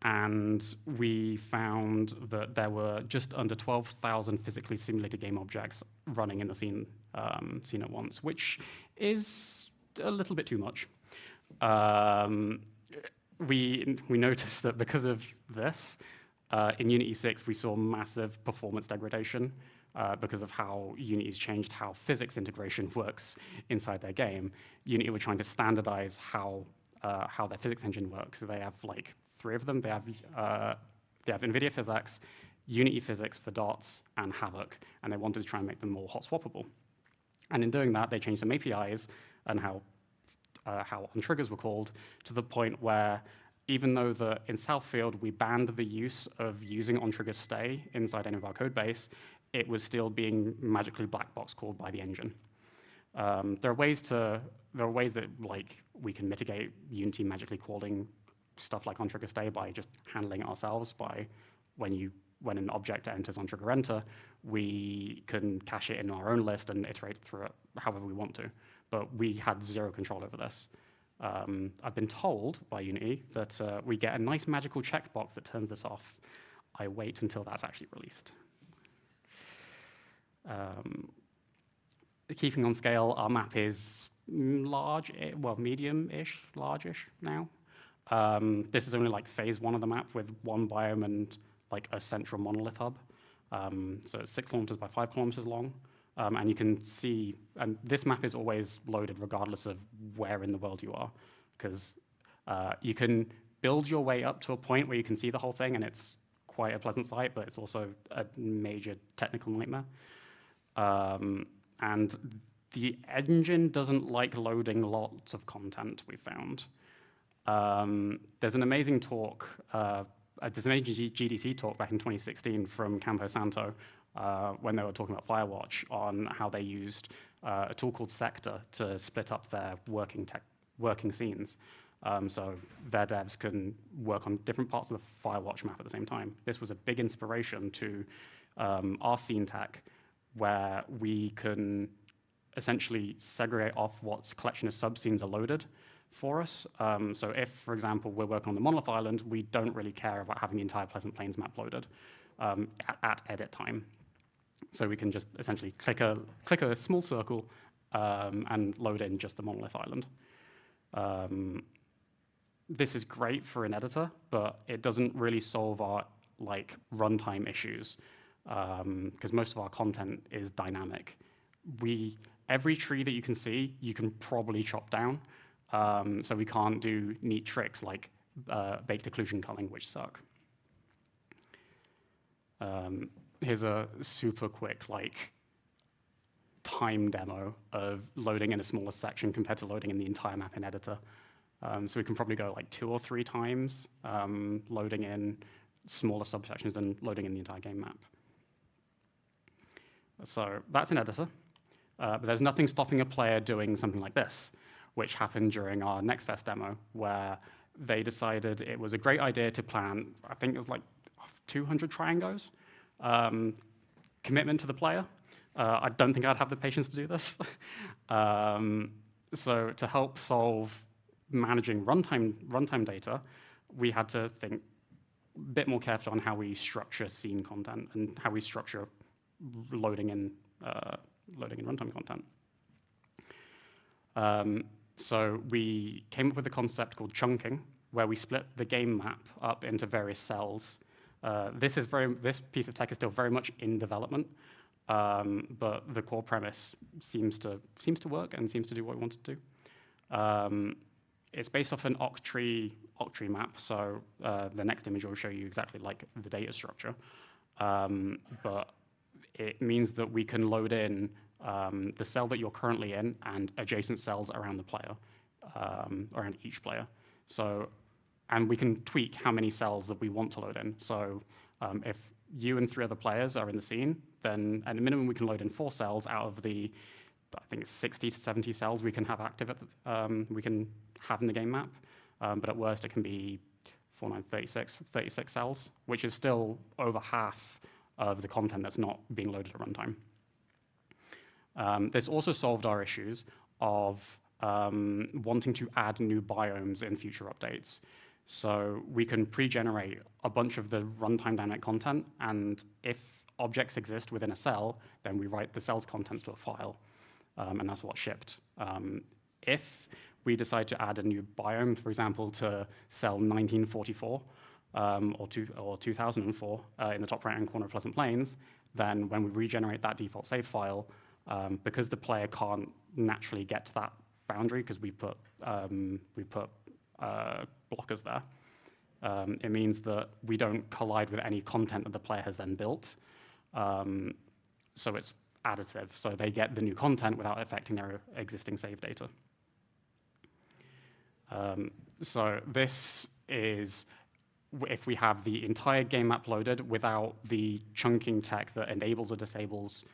And we found that there were just under 12,000 physically simulated game objects running in the scene at once, which is a little bit too much. We noticed that because of this, in Unity 6, we saw massive performance degradation because of how Unity's changed how physics integration works inside their game. Unity were trying to standardize how their physics engine works. So they have 3 of them. They have NVIDIA Physics, Unity Physics for Dots, and Havoc, and they wanted to try and make them more hot swappable. And in doing that, they changed some APIs and how on triggers were called to the point where even though in Southfield we banned the use of using on trigger stay inside any of our code base, it was still being magically black box called by the engine. There are ways that we can mitigate Unity magically calling stuff like on trigger stay by just handling it ourselves. By when an object enters on trigger enter, we can cache it in our own list and iterate through it however we want to. But we had zero control over this. I've been told by Unity that we get a nice magical checkbox that turns this off. I wait until that's actually released. Keeping on scale, our map is large, well, medium-ish, large-ish now. This is only like phase 1 of the map with 1 biome and like a central monolith hub. So it's 6 kilometers by 5 kilometers long. And you can see, and this map is always loaded regardless of where in the world you are, because you can build your way up to a point where you can see the whole thing, and it's quite a pleasant sight, but it's also a major technical nightmare. And the engine doesn't like loading lots of content, we found. There's an amazing talk, there's an amazing GDC talk back in 2016 from Campo Santo when they were talking about Firewatch on how they used a tool called Sector to split up their working scenes. So their devs can work on different parts of the Firewatch map at the same time. This was a big inspiration to our scene tech, where we can essentially segregate off what collection of sub-scenes are loaded for us. So if, for example, we're working on the Monolith Island, we don't really care about having the entire Pleasant Plains map loaded at edit time. So we can just essentially click a small circle and load in just the Monolith Island. This is great for an editor, but it doesn't really solve our runtime issues, because most of our content is dynamic. Every tree that you can see, you can probably chop down, so we can't do neat tricks like baked occlusion culling, which suck. Here's a super quick time demo of loading in a smaller section compared to loading in the entire map in editor. So we can probably go 2 or 3 times loading in smaller subsections than loading in the entire game map. So that's an editor, but there's nothing stopping a player doing something like this, which happened during our Next Fest demo, where they decided it was a great idea to plant, I think it was 200 triangles. Commitment to the player. I don't think I'd have the patience to do this. So to help solve managing runtime data, we had to think a bit more carefully on how we structure scene content and how we structure loading in runtime content. So we came up with a concept called chunking, where we split the game map up into various cells. This piece of tech is still very much in development, but the core premise seems to work and seems to do what we want to do. It's based off an octree map, so the next image will show you exactly the data structure. But it means that we can load in the cell that you're currently in and adjacent cells around the player, around each player. And we can tweak how many cells that we want to load in. So if you and 3 other players are in the scene, then at a minimum we can load in 4 cells out of the, I think it's 60 to 70 cells we can have active we can have in the game map. But at worst it can be 4, 9, 36 cells, which is still over half of the content that's not being loaded at runtime. This also solved our issues of wanting to add new biomes in future updates. So we can pre-generate a bunch of the runtime dynamic content, and if objects exist within a cell, then we write the cell's contents to a file, and that's what's shipped. If we decide to add a new biome, for example, to cell 1944 or 2004 in the top right-hand corner of Pleasant Plains, then when we regenerate that default save file, because the player can't naturally get to that boundary because we put blockers there, it means that we don't collide with any content that the player has then built. So it's additive, so they get the new content without affecting their existing save data. So this is if we have the entire game map loaded without the chunking tech that enables or disables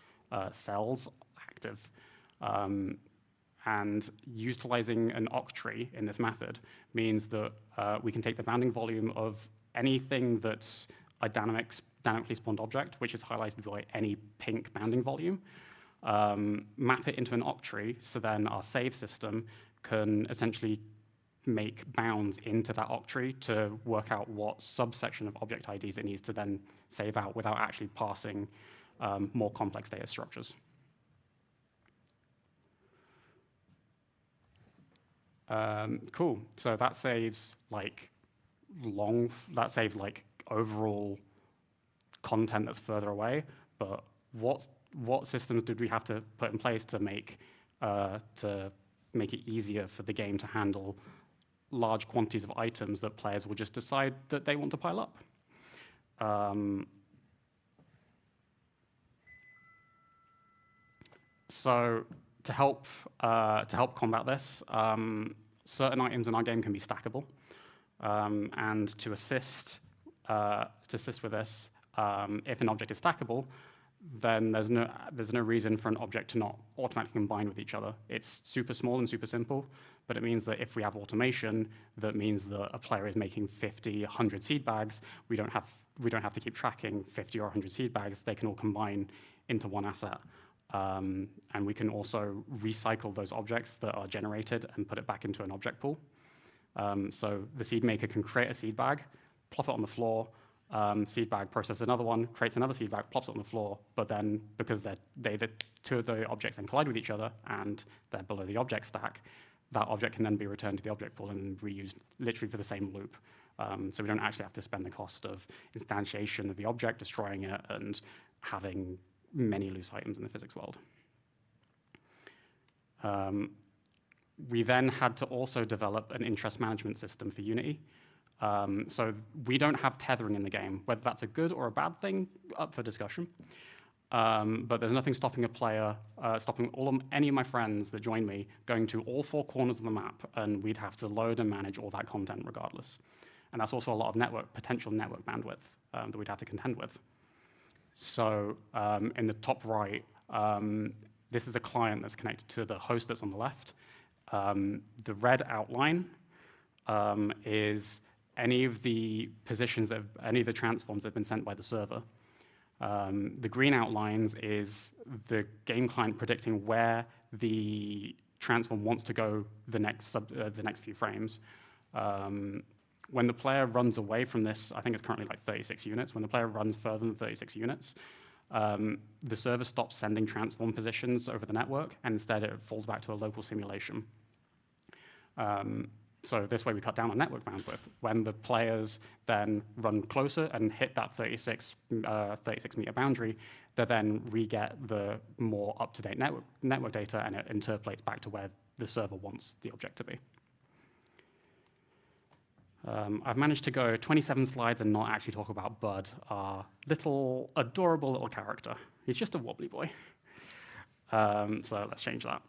cells active. And utilizing an octree in this method means that we can take the bounding volume of anything that's a dynamically spawned object, which is highlighted by any pink bounding volume, map it into an octree, so then our save system can essentially make bounds into that octree to work out what subsection of object IDs it needs to then save out without actually passing more complex data structures. Cool. So that saves like overall content that's further away. But what systems did we have to put in place to make it easier for the game to handle large quantities of items that players will just decide that they want to pile up? So to help combat this, certain items in our game can be stackable, and to assist with this, if an object is stackable, then there's no reason for an object to not automatically combine with each other. It's super small and super simple, but it means that if we have automation, that means that a player is making 50, 100 seed bags. We don't have to keep tracking 50 or 100 seed bags. They can all combine into one asset. And we can also recycle those objects that are generated and put it back into an object pool. So the seed maker can create a seed bag, plop it on the floor, seed bag processes another one, creates another seed bag, plops it on the floor, but then because the two of the objects then collide with each other and they're below the object stack, that object can then be returned to the object pool and reused literally for the same loop. So we don't actually have to spend the cost of instantiation of the object, destroying it, and having many loose items in the physics world. We then had to also develop an interest management system for Unity. So we don't have tethering in the game. Whether that's a good or a bad thing, up for discussion. But there's nothing stopping a player, any of my friends that join me, going to all four corners of the map, and we'd have to load and manage all that content regardless. And that's also a lot of potential network bandwidth that we'd have to contend with. So in the top right, this is a client that's connected to the host that's on the left. The red outline is any of the positions any of the transforms that have been sent by the server. The green outlines is the game client predicting where the transform wants to go the next few frames. When the player runs away from this, I think it's currently like 36 units. When the player runs further than 36 units, the server stops sending transform positions over the network, and instead it falls back to a local simulation. So this way we cut down on network bandwidth. When the players then run closer and hit that 36 meter boundary, they then re-get the more up-to-date network data, and it interpolates back to where the server wants the object to be. I've managed to go 27 slides and not actually talk about Bud, our adorable little character. He's just a wobbly boy. So let's change that.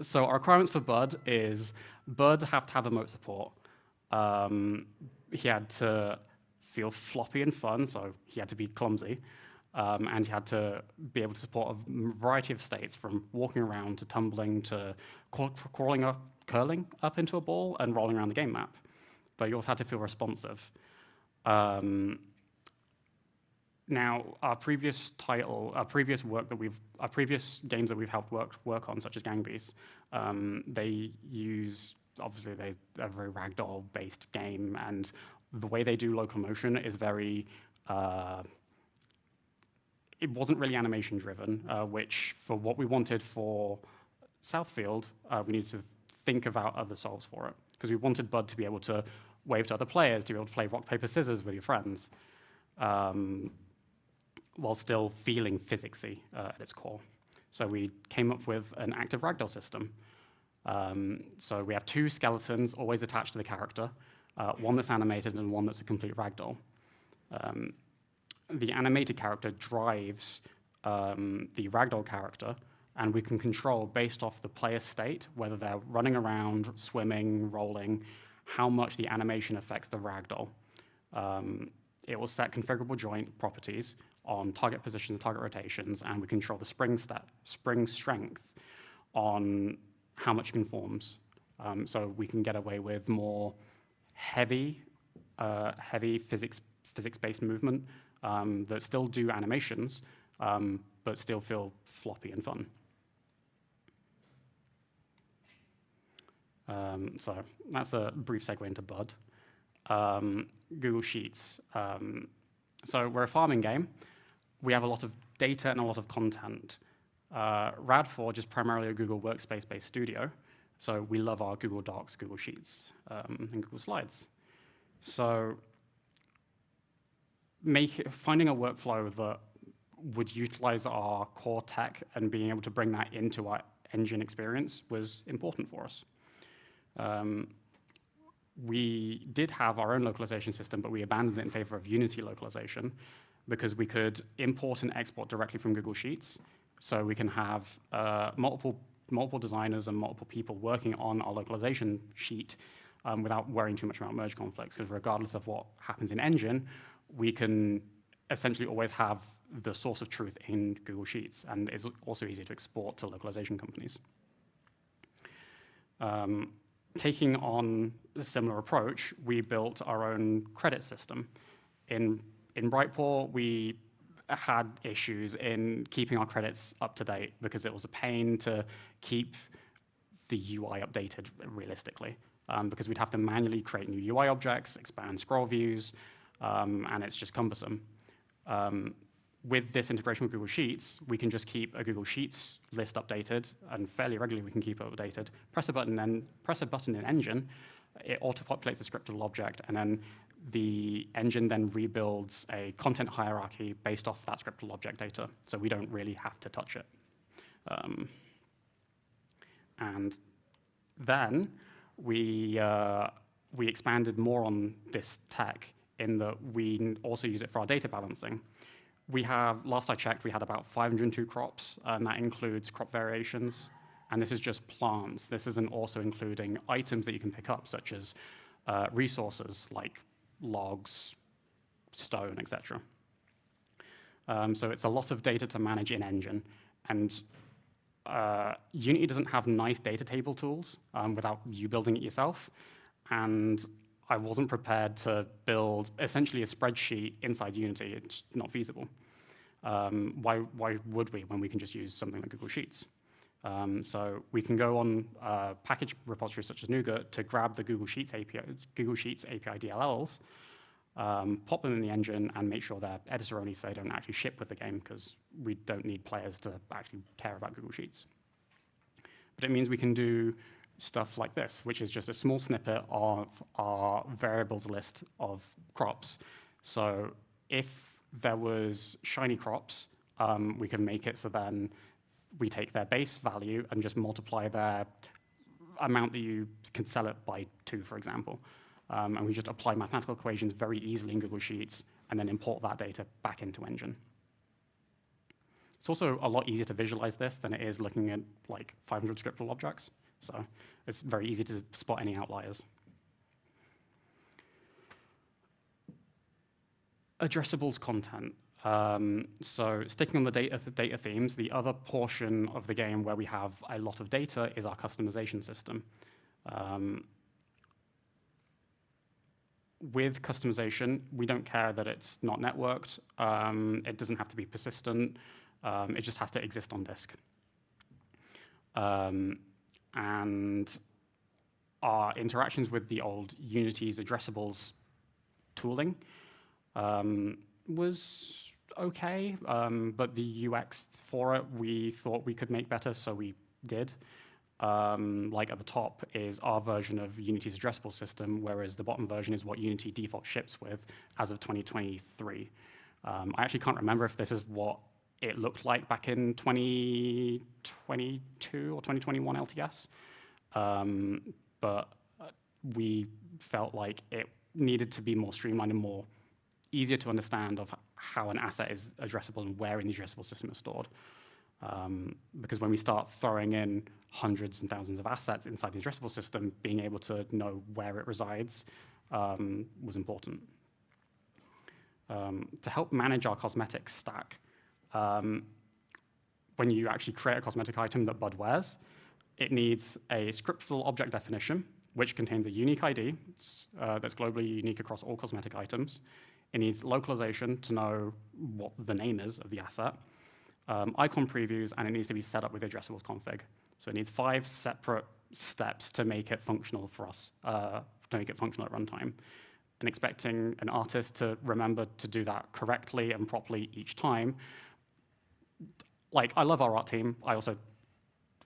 So our requirements for Bud is Bud have to have emote support. He had to feel floppy and fun, so he had to be clumsy. And he had to be able to support a variety of states, from walking around to tumbling to curling up into a ball and rolling around the game map. But you also had to feel responsive. Now, our previous games that we've helped work on, such as Gang Beasts, they're a very ragdoll-based game, and the way they do locomotion is very. It wasn't really animation-driven, which for what we wanted for Southfield, we needed to think about other solves for it, because we wanted Bud to be able to wave to other players, to be able to play rock, paper, scissors with your friends, while still feeling physicsy at its core. So we came up with an active ragdoll system. So we have two skeletons always attached to the character, one that's animated and one that's a complete ragdoll. The animated character drives the ragdoll character, and we can control, based off the player's state, whether they're running around, swimming, rolling, how much the animation affects the ragdoll. It will set configurable joint properties on target positions, target rotations, and we control the spring strength on how much it conforms. So we can get away with more heavy physics-based movement that still do animations, but still feel floppy and fun. So that's a brief segue into Bud. Google Sheets. So we're a farming game. we have a lot of data and a lot of content. Rad4 is primarily a Google Workspace-based studio, so we love our Google Docs, Google Sheets, and Google Slides. So finding a workflow that would utilize our core tech and being able to bring that into our engine experience was important for us. We did have our own localization system, but we abandoned it in favor of Unity localization because we could import and export directly from Google Sheets. So we can have multiple designers and multiple people working on our localization sheet without worrying too much about merge conflicts, because regardless of what happens in engine, we can essentially always have the source of truth in Google Sheets, and it's also easy to export to localization companies. Taking on a similar approach, we built our own credit system. In Brightport, we had issues in keeping our credits up to date because it was a pain to keep the UI updated realistically, because we'd have to manually create new UI objects, expand scroll views, and it's just cumbersome. With this integration with Google Sheets, we can just keep a Google Sheets list updated, and fairly regularly we can keep it updated. Press a button in Engine, it auto-populates a scriptable object, and then the engine then rebuilds a content hierarchy based off that scriptable object data, so we don't really have to touch it. And then we expanded more on this tech in that we also use it for our data balancing. We have, last I checked, we had about 502 crops, and that includes crop variations. And this is just plants. This isn't also including items that you can pick up, such as resources like logs, stone, etc. So it's a lot of data to manage in Engine. And Unity doesn't have nice data table tools without you building it yourself. And I wasn't prepared to build essentially a spreadsheet inside Unity. It's not feasible. Why would we when we can just use something like Google Sheets? So we can go on package repositories such as NuGet to grab the Google Sheets API DLLs, pop them in the engine, and make sure they're editor only so they don't actually ship with the game, because we don't need players to actually care about Google Sheets. But it means we can do stuff like this, which is just a small snippet of our variables list of crops. So if there was shiny crops, we can make it so then we take their base value and just multiply their amount that you can sell it by 2, for example. And we just apply mathematical equations very easily in Google Sheets and then import that data back into Engine. It's also a lot easier to visualize this than it is looking at like 500 scriptable objects. So it's very easy to spot any outliers. Addressables content. So sticking on the data themes, the other portion of the game where we have a lot of data is our customization system. With customization, we don't care that it's not networked. It doesn't have to be persistent. It just has to exist on disk. And our interactions with the old Unity's addressables tooling was okay, but the UX for it, we thought we could make better, so we did. Like at the top is our version of Unity's addressable system, whereas the bottom version is what Unity default ships with as of 2023. I actually can't remember if this is what it looked like back in 2022 or 2021 LTS, but we felt like it needed to be more streamlined and more easier to understand of how an asset is addressable and where in the addressable system is stored. Because when we start throwing in hundreds and thousands of assets inside the addressable system, being able to know where it resides was important. To help manage our cosmetics stack, when you actually create a cosmetic item that Bud wears, it needs a scriptable object definition, which contains a unique ID that's globally unique across all cosmetic items. It needs localization to know what the name is of the asset, icon previews, and it needs to be set up with addressables config. So it needs 5 separate steps to make it functional for us, to make it functional at runtime. and expecting an artist to remember to do that correctly and properly each time. Like, I love our art team. I also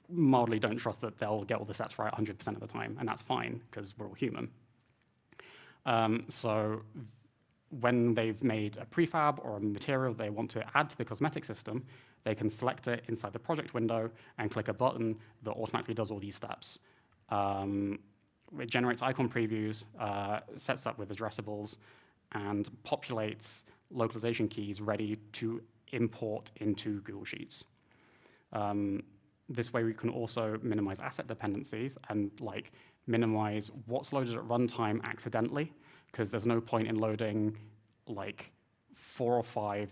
mildly don't trust that they'll get all the sets right 100% of the time, and that's fine, because we're all human. So when they've made a prefab or a material they want to add to the cosmetic system, they can select it inside the project window and click a button that automatically does all these steps. It generates icon previews, sets up with addressables, and populates localization keys ready to import into Google Sheets. This way we can also minimize asset dependencies and like minimize what's loaded at runtime accidentally, because there's no point in loading like 4 or 5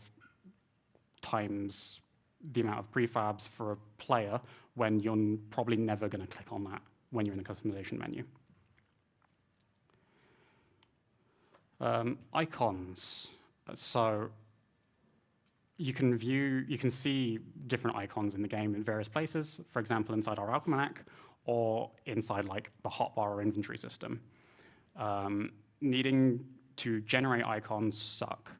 times the amount of prefabs for a player when you're probably never going to click on that when you're in the customization menu. Icons. So you can see different icons in the game in various places, for example, inside our almanac or inside like the hotbar or inventory system. Needing to generate icons suck,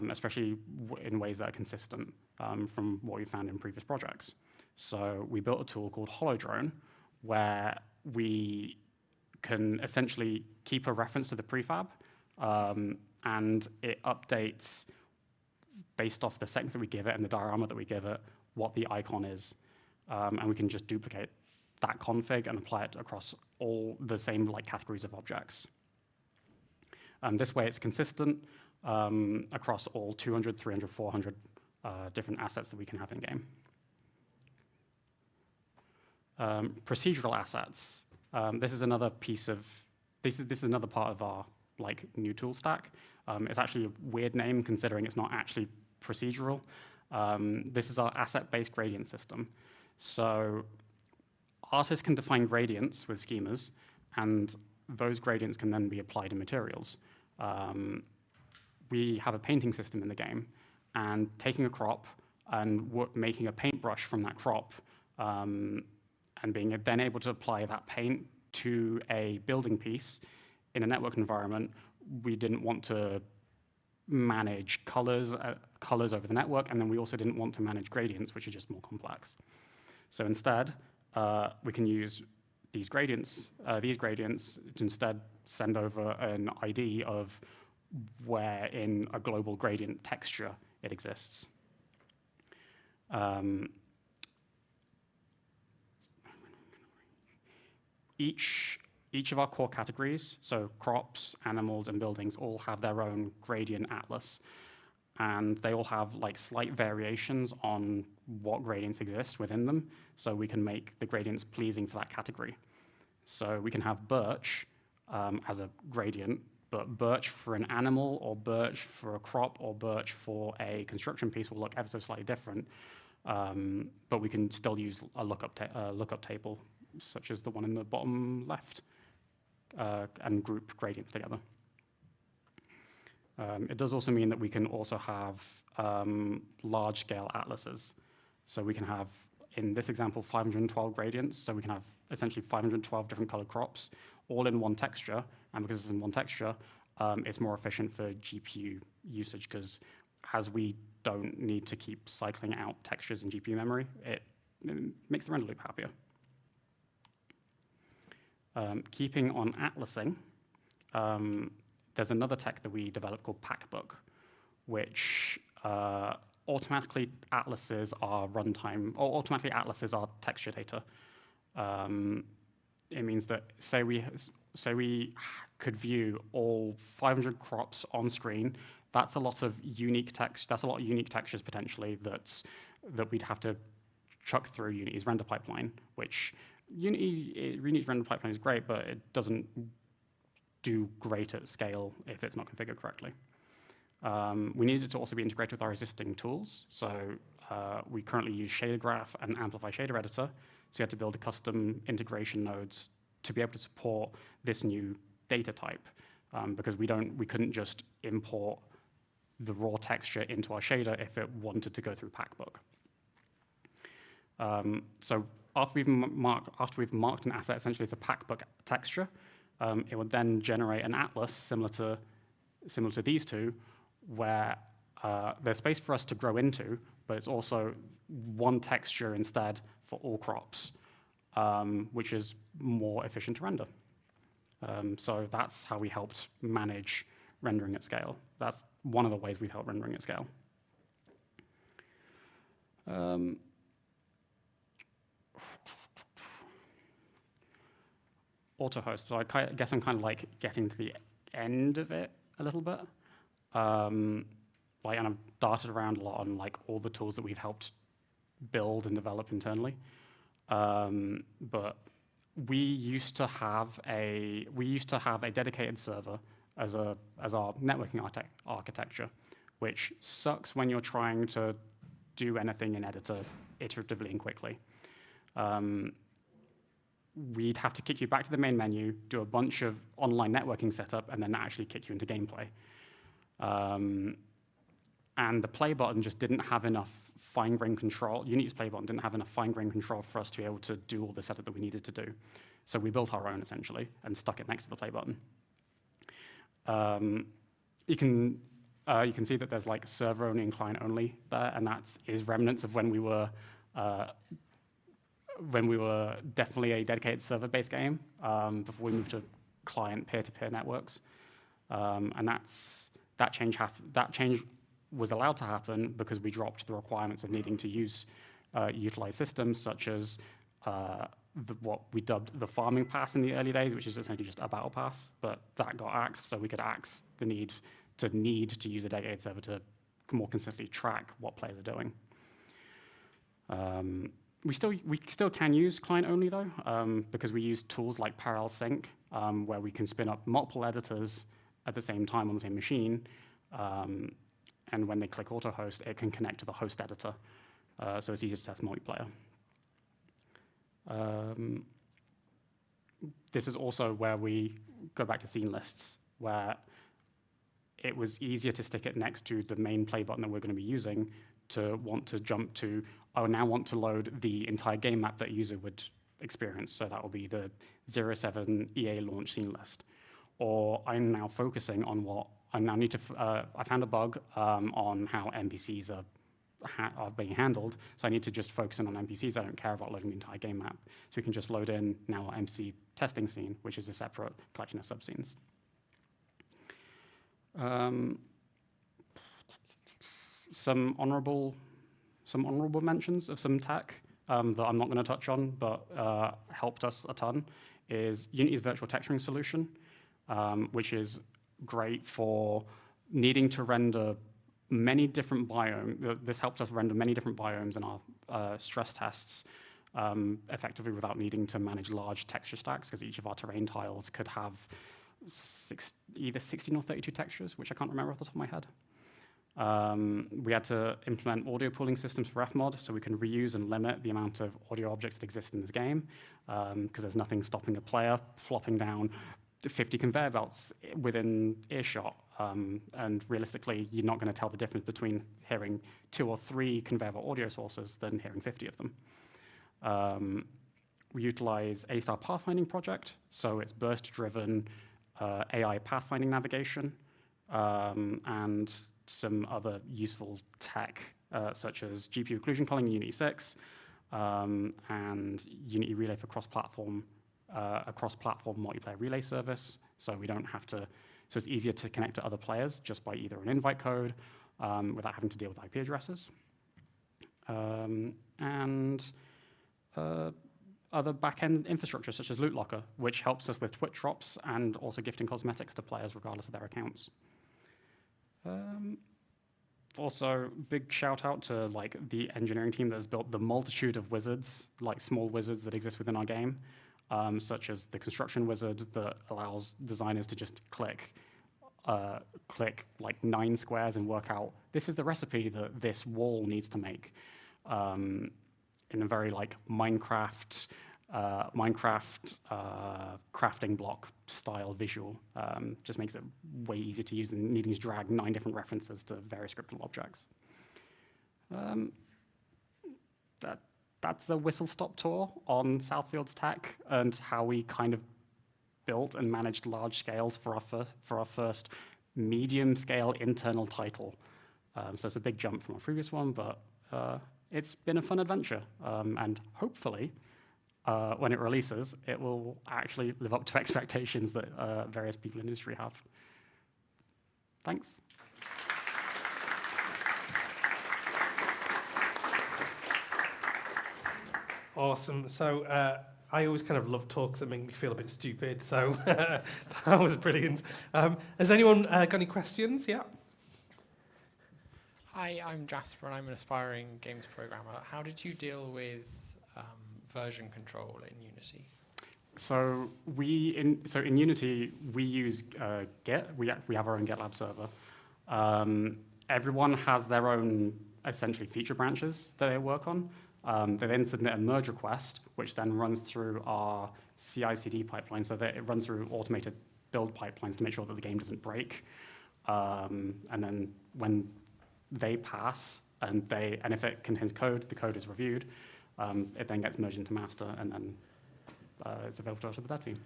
especially in ways that are consistent from what we found in previous projects. So we built a tool called HoloDrone, where we can essentially keep a reference to the prefab, and it updates based off the settings that we give it and the diorama that we give it, what the icon is. And we can just duplicate that config and apply it across all the same like categories of objects. This way it's consistent across all 200, 300, 400 different assets that we can have in game. Procedural assets. This is another piece of, this is another part of our like new tool stack. It's actually a weird name considering it's not actually procedural. This is our asset-based gradient system. So artists can define gradients with schemas, and those gradients can then be applied in materials. We have a painting system in the game, and taking a crop and making a paintbrush from that crop, and being then able to apply that paint to a building piece in a network environment, we didn't want to manage colors over the network, and then we also didn't want to manage gradients, which are just more complex. So instead, we can use these gradients to instead send over an ID of where in a global gradient texture it exists. Each of our core categories, so crops, animals, and buildings, all have their own gradient atlas. And they all have like slight variations on what gradients exist within them, so we can make the gradients pleasing for that category. So we can have birch as a gradient, but birch for an animal, or birch for a crop, or birch for a construction piece will look ever so slightly different. But we can still use a lookup table, such as the one in the bottom left, and group gradients together. It does also mean that we can also have large-scale atlases. So we can have, in this example, 512 gradients. So we can have essentially 512 different colored crops, all in one texture. And because it's in one texture, it's more efficient for GPU usage, because as we don't need to keep cycling out textures in GPU memory, it makes the render loop happier. Keeping on atlasing, there's another tech that we developed called Packbook, which automatically atlases our runtime, or automatically atlases our texture data. It means that say we could view all 500 crops on screen. That's a lot of unique text. That's a lot of unique textures potentially that we'd have to chuck through Unity's render pipeline, which Unity's render pipeline is great, but it doesn't do great at scale if it's not configured correctly. We needed to also be integrated with our existing tools. So we currently use Shader Graph and Amplify Shader Editor. So you had to build a custom integration nodes to be able to support this new data type, because we couldn't just import the raw texture into our shader if it wanted to go through Packbook. So after we've marked an asset, essentially it's a Packbook texture, it would then generate an atlas similar to these two, where there's space for us to grow into, but it's also one texture instead for all crops, which is more efficient to render. So that's how we helped manage rendering at scale. That's one of the ways we've helped rendering at scale. Auto-host, so I guess I'm kind of like getting to the end of it a little bit. And I've darted around a lot on like all the tools that we've helped build and develop internally. But we used to have a dedicated server as our networking architecture, which sucks when you're trying to do anything in editor iteratively and quickly. We'd have to kick you back to the main menu, do a bunch of online networking setup, and then actually kick you into gameplay. And the play button just didn't have enough fine-grained control. Unity's play button didn't have enough fine-grained control for us to be able to do all the setup that we needed to do. So we built our own, essentially, and stuck it next to the play button. You can see that there's like server-only and client-only there, and that is remnants of when we were definitely a dedicated server-based game before we moved to client peer-to-peer networks. And that change was allowed to happen because we dropped the requirements of needing to utilize systems such as what we dubbed the farming pass in the early days, which is essentially just a battle pass, but that got axed, so we could axe the need to use a dedicated server to more consistently track what players are doing. We still can use client-only, though, because we use tools like Parallel Sync, where we can spin up multiple editors at the same time on the same machine, and when they click auto-host, it can connect to the host editor, so it's easier to test multiplayer. This is also where we go back to scene lists, where it was easier to stick it next to the main play button that we're going to be using to want to jump to, I now want to load the entire game map that a user would experience. So that will be the 07 EA launch scene list. Or I'm now focusing on what I now need to, I found a bug on how NPCs are being handled. So I need to just focus in on NPCs. I don't care about loading the entire game map. So we can just load in now our MC testing scene, which is a separate collection of subscenes. Some honorable mentions of some tech that I'm not going to touch on, but helped us a ton, is Unity's virtual texturing solution, which is great for needing to render many different biomes. This helped us render many different biomes in our stress tests effectively without needing to manage large texture stacks, because each of our terrain tiles could have either 16 or 32 textures, which I can't remember off the top of my head. We had to implement audio pooling systems for Fmod, so we can reuse and limit the amount of audio objects that exist in this game, because there's nothing stopping a player flopping down 50 conveyor belts within earshot. And realistically, you're not going to tell the difference between hearing 2 or 3 conveyor belt audio sources than hearing 50 of them. We utilize A-Star Pathfinding Project, so it's burst-driven AI pathfinding navigation, and some other useful tech, such as GPU occlusion culling in Unity 6, and Unity Relay for cross-platform multiplayer relay service. So we don't have to. So it's easier to connect to other players just by either an invite code, without having to deal with IP addresses, and other back-end infrastructure such as Loot Locker, which helps us with Twitch drops and also gifting cosmetics to players regardless of their accounts. Also, big shout out to like the engineering team that has built the multitude of wizards, like small wizards that exist within our game, such as the construction wizard that allows designers to just click like 9 squares and work out, this is the recipe that this wall needs to make, in a very like Minecraft crafting block style visual. Just makes it way easier to use than needing to drag 9 different references to various scriptable objects. That's a whistle-stop tour on Southfield's tech and how we kind of built and managed large scales for our first medium-scale internal title. So it's a big jump from our previous one, but it's been a fun adventure. And hopefully, when it releases, it will actually live up to expectations that various people in the industry have. Thanks.
Awesome. So I always kind of love talks that make me feel a bit stupid. So that was brilliant. Has anyone got any questions? Yeah.
Hi, I'm Jasper, and I'm an aspiring games programmer. How did you deal with version control in Unity?
So in Unity, we use Git. We have our own GitLab server. Everyone has their own, essentially, feature branches that they work on. They then submit a merge request, which then runs through our CI/CD pipeline, so that it runs through automated build pipelines to make sure that the game doesn't break. And then when they pass, and if it contains code, the code is reviewed. It then gets merged into master, and then it's available to the dev team.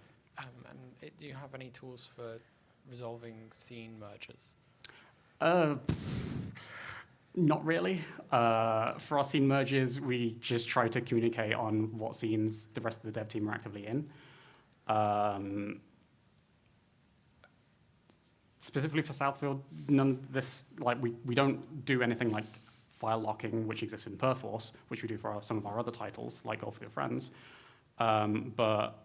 Do you have any tools for resolving scene mergers?
Not really. For our scene merges, we just try to communicate on what scenes the rest of the dev team are actively in. Specifically for Southfield, none of this, we don't do anything like file locking, which exists in Perforce, which we do for some of our other titles, like Golf with Your Friends. But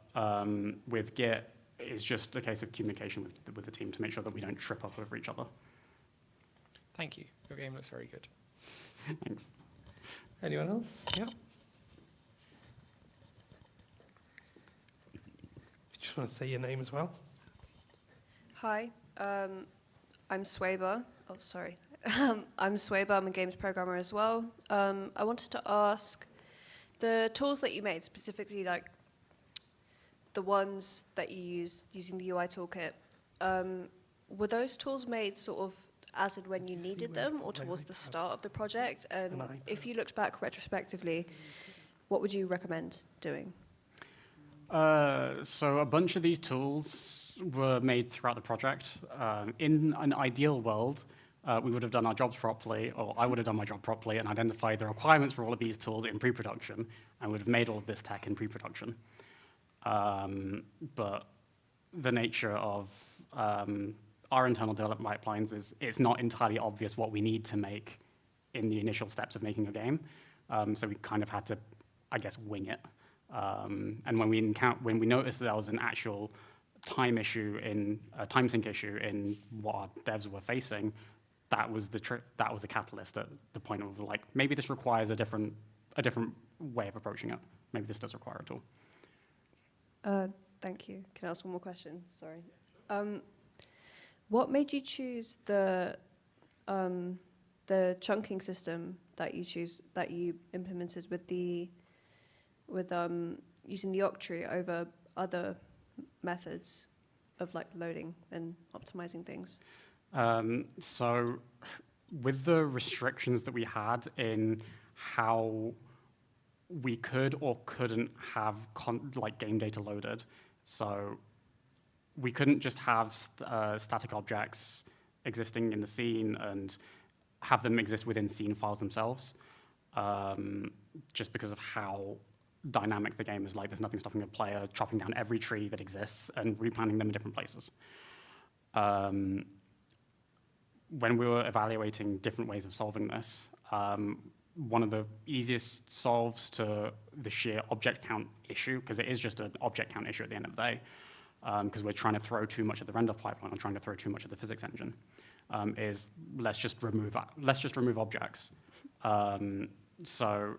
with Git, it's just a case of communication with the team to make sure that we don't trip up over each other.
Thank you. Your game looks very good.
Thanks.
Anyone else? Yeah. Just want to say your name as well.
Hi, I'm Swaber. Oh, sorry. I'm Swaber. I'm a games programmer as well. I wanted to ask, the tools that you made, specifically like the ones that you used using the UI toolkit, were those tools made sort of as and when you needed them, or towards the start of the project? And if you looked back retrospectively, what would you recommend doing?
So a bunch of these tools were made throughout the project. In an ideal world, we would have done our jobs properly, or I would have done my job properly and identified the requirements for all of these tools in pre-production, and would have made all of this tech in pre-production. But the nature of our internal development pipelines is it's not entirely obvious what we need to make in the initial steps of making a game. So we kind of had to, I guess, wing it. And when we noticed that there was an actual time sync issue in what our devs were facing, that was the catalyst at the point of like, maybe this requires a different way of approaching it. Maybe this does require a tool.
Thank you. Can I ask one more question? Sorry. What made you choose the chunking system that you implemented with using the octree over other methods of like loading and optimizing things?
So with the restrictions that we had in how we could or couldn't have game data loaded, so we couldn't just have static objects existing in the scene and have them exist within scene files themselves, just because of how dynamic the game is. Like, there's nothing stopping a player chopping down every tree that exists and replanting them in different places. When we were evaluating different ways of solving this, one of the easiest solves to the sheer object count issue, because it is just an object count issue at the end of the day, because we're trying to throw too much at the render pipeline or trying to throw too much at the physics engine, is let's just remove objects. So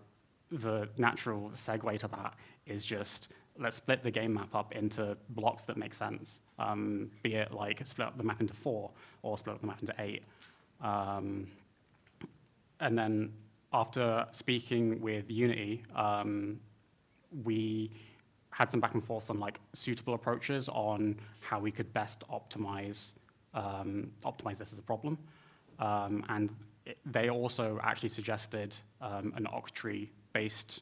the natural segue to that is just let's split the game map up into blocks that make sense, be it like split up the map into 4 or split up the map into 8. And then after speaking with Unity, we had some back and forth on like suitable approaches on how we could best optimize this as a problem. And they also actually suggested an octree-based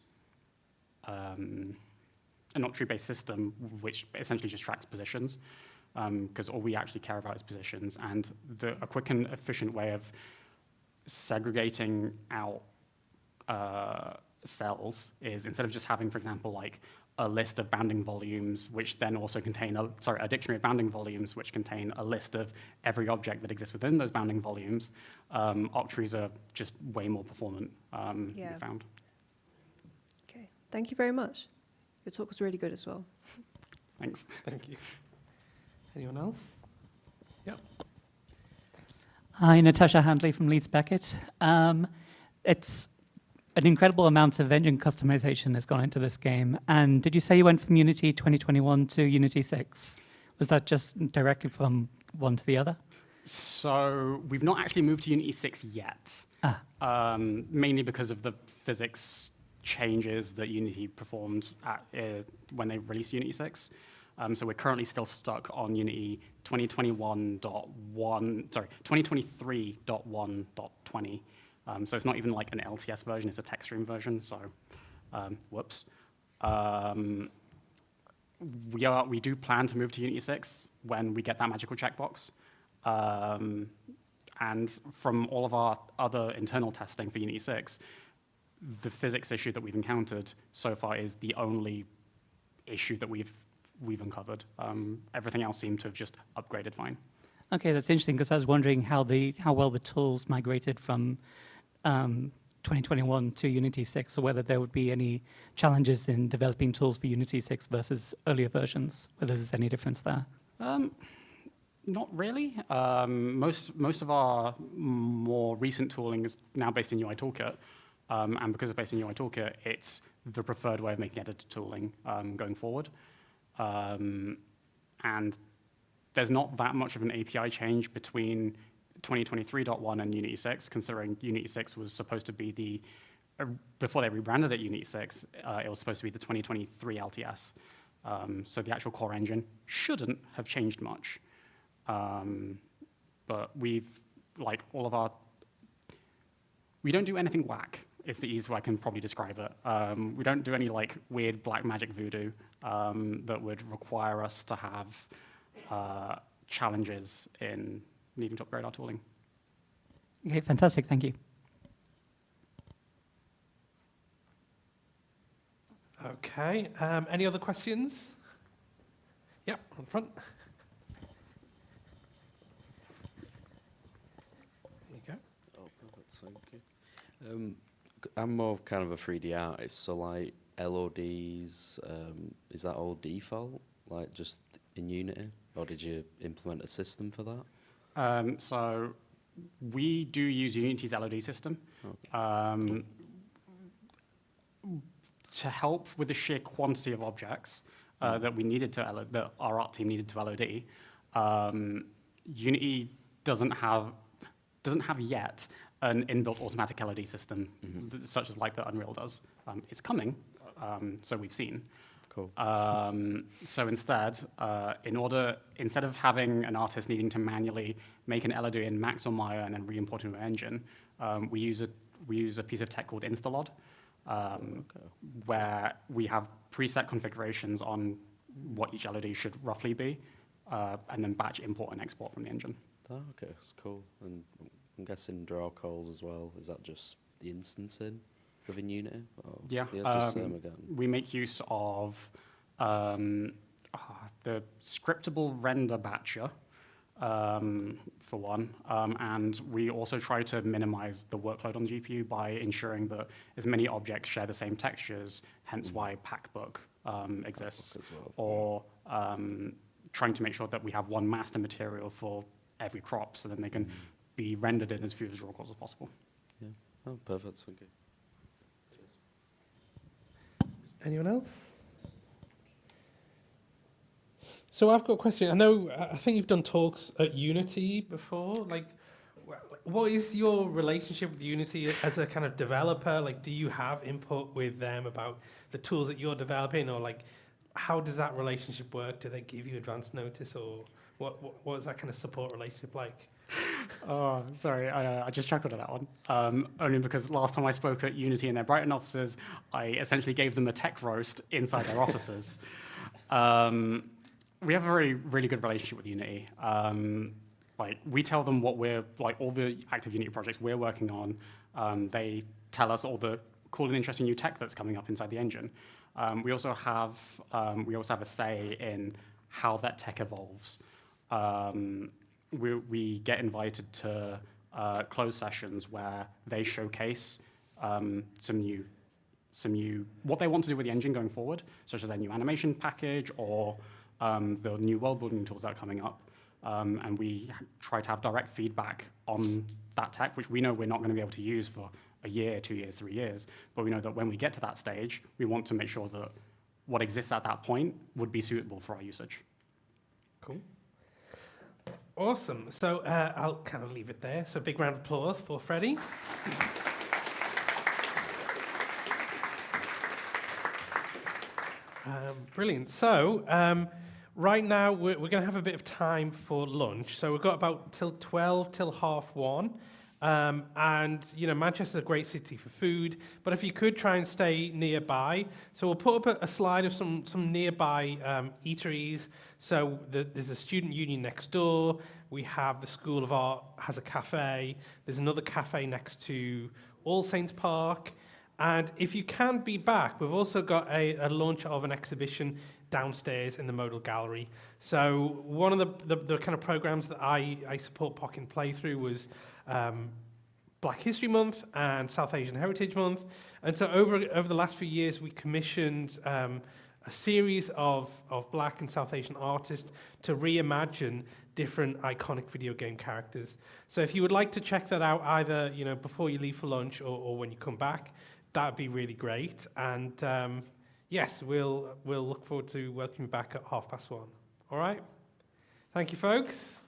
an octree-based system which essentially just tracks positions, because all we actually care about is positions. And a quick and efficient way of segregating out cells is, instead of just having, for example, like a list of bounding volumes, which then also contain a dictionary of bounding volumes, which contain a list of every object that exists within those bounding volumes. Octrees are just way more performant, we found.
Okay, thank you very much. Your talk was really good as well.
Thanks. Thank you. Anyone else? Yep.
Hi, Natasha Handley from Leeds Beckett. It's an incredible amount of engine customization has gone into this game. And did you say you went from Unity 2021 to Unity 6? Was that just directly from one to the other?
So we've not actually moved to Unity 6 yet, mainly because of the physics changes that Unity performed when they released Unity 6. So we're currently still stuck on Unity 2023.1.20. So it's not even like an LTS version, it's a tech stream version, so whoops. We do plan to move to Unity 6 when we get that magical checkbox. And from all of our other internal testing for Unity 6, the physics issue that we've encountered so far is the only issue that we've uncovered. Everything else seemed to have just upgraded fine.
Okay, that's interesting, because I was wondering how well the tools migrated from 2021 to Unity 6, or whether there would be any challenges in developing tools for Unity 6 versus earlier versions, whether there's any difference there.
Not really. Most of our more recent tooling is now based in UI Toolkit, and because it's based in UI Toolkit, it's the preferred way of making editor tooling going forward. And there's not that much of an API change between 2023.1 and Unity 6, considering Unity 6 was supposed to be before they rebranded it Unity 6, it was supposed to be the 2023 LTS. So the actual core engine shouldn't have changed much. But we don't do anything whack, is the easiest way I can probably describe it. We don't do any like weird black magic voodoo that would require us to have challenges in needing to upgrade our tooling.
Okay, fantastic, thank you.
Okay, any other questions? Yep, on front. There you go.
Oh, perfect, thank you. I'm more of kind of a 3D artist, so like LODs, is that all default, like just in Unity? Or did you implement a system for that?
So we do use Unity's LOD system. Okay. To help with the sheer quantity of objects that our art team needed to LOD, Unity doesn't have yet an inbuilt automatic LOD system, such as like that Unreal does. It's coming, so we've seen.
Cool.
So instead of having an artist needing to manually make an LOD in Max or Maya and then re-import it into an engine, we use a piece of tech called Instalod, where we have preset configurations on what each LOD should roughly be, and then batch import and export from the engine.
Oh, okay, that's cool. And I'm guessing draw calls as well. Is that just the instancing within Unity? Or
Yeah,
just same again.
We make use of the scriptable render batcher, for one, and we also try to minimize the workload on the GPU by ensuring that as many objects share the same textures, hence why Packbook exists,
as well.
Or trying to make sure that we have one master material for every crop, so then they can be rendered in as few draw calls as possible.
Yeah, oh, perfect, thank you.
Anyone else? So I've got a question. I think you've done talks at Unity before. Like, what is your relationship with Unity as a kind of developer? Like, do you have input with them about the tools that you're developing, or like, how does that relationship work? Do they give you advance notice, or what is that kind of support relationship like?
Oh, sorry, I just chuckled at that one. Only because last time I spoke at Unity in their Brighton offices, I essentially gave them a tech roast inside their offices. We have a really good relationship with Unity. Like, we tell them what all the active Unity projects we're working on. They tell us all the cool and interesting new tech that's coming up inside the engine. We also have a say in how that tech evolves. We get invited to closed sessions where they showcase some new what they want to do with the engine going forward, such as their new animation package or the new world building tools that are coming up. And we try to have direct feedback on that tech, which we know we're not going to be able to use for a year, 2 years, 3 years. But we know that when we get to that stage, we want to make sure that what exists at that point would be suitable for our usage.
Cool. Awesome. So I'll kind of leave it there. So big round of applause for Freddie. Brilliant. So right now we're going to have a bit of time for lunch. So we've got about till 12 till 1:30. And, you know, Manchester's a great city for food, but if you could try and stay nearby. So we'll put up a slide of some nearby eateries. So there's a student union next door. We have the School of Art has a cafe. There's another cafe next to All Saints Park. And if you can be back, we've also got a launch of an exhibition downstairs in the Modal Gallery. So one of the kind of programs that I support POC in Playthrough was Black History Month and South Asian Heritage Month. And so over the last few years, we commissioned a series of Black and South Asian artists to reimagine different iconic video game characters. So if you would like to check that out either, you know, before you leave for lunch or when you come back, that would be really great. And yes, we'll look forward to welcoming you back at 1:30. All right? Thank you, folks.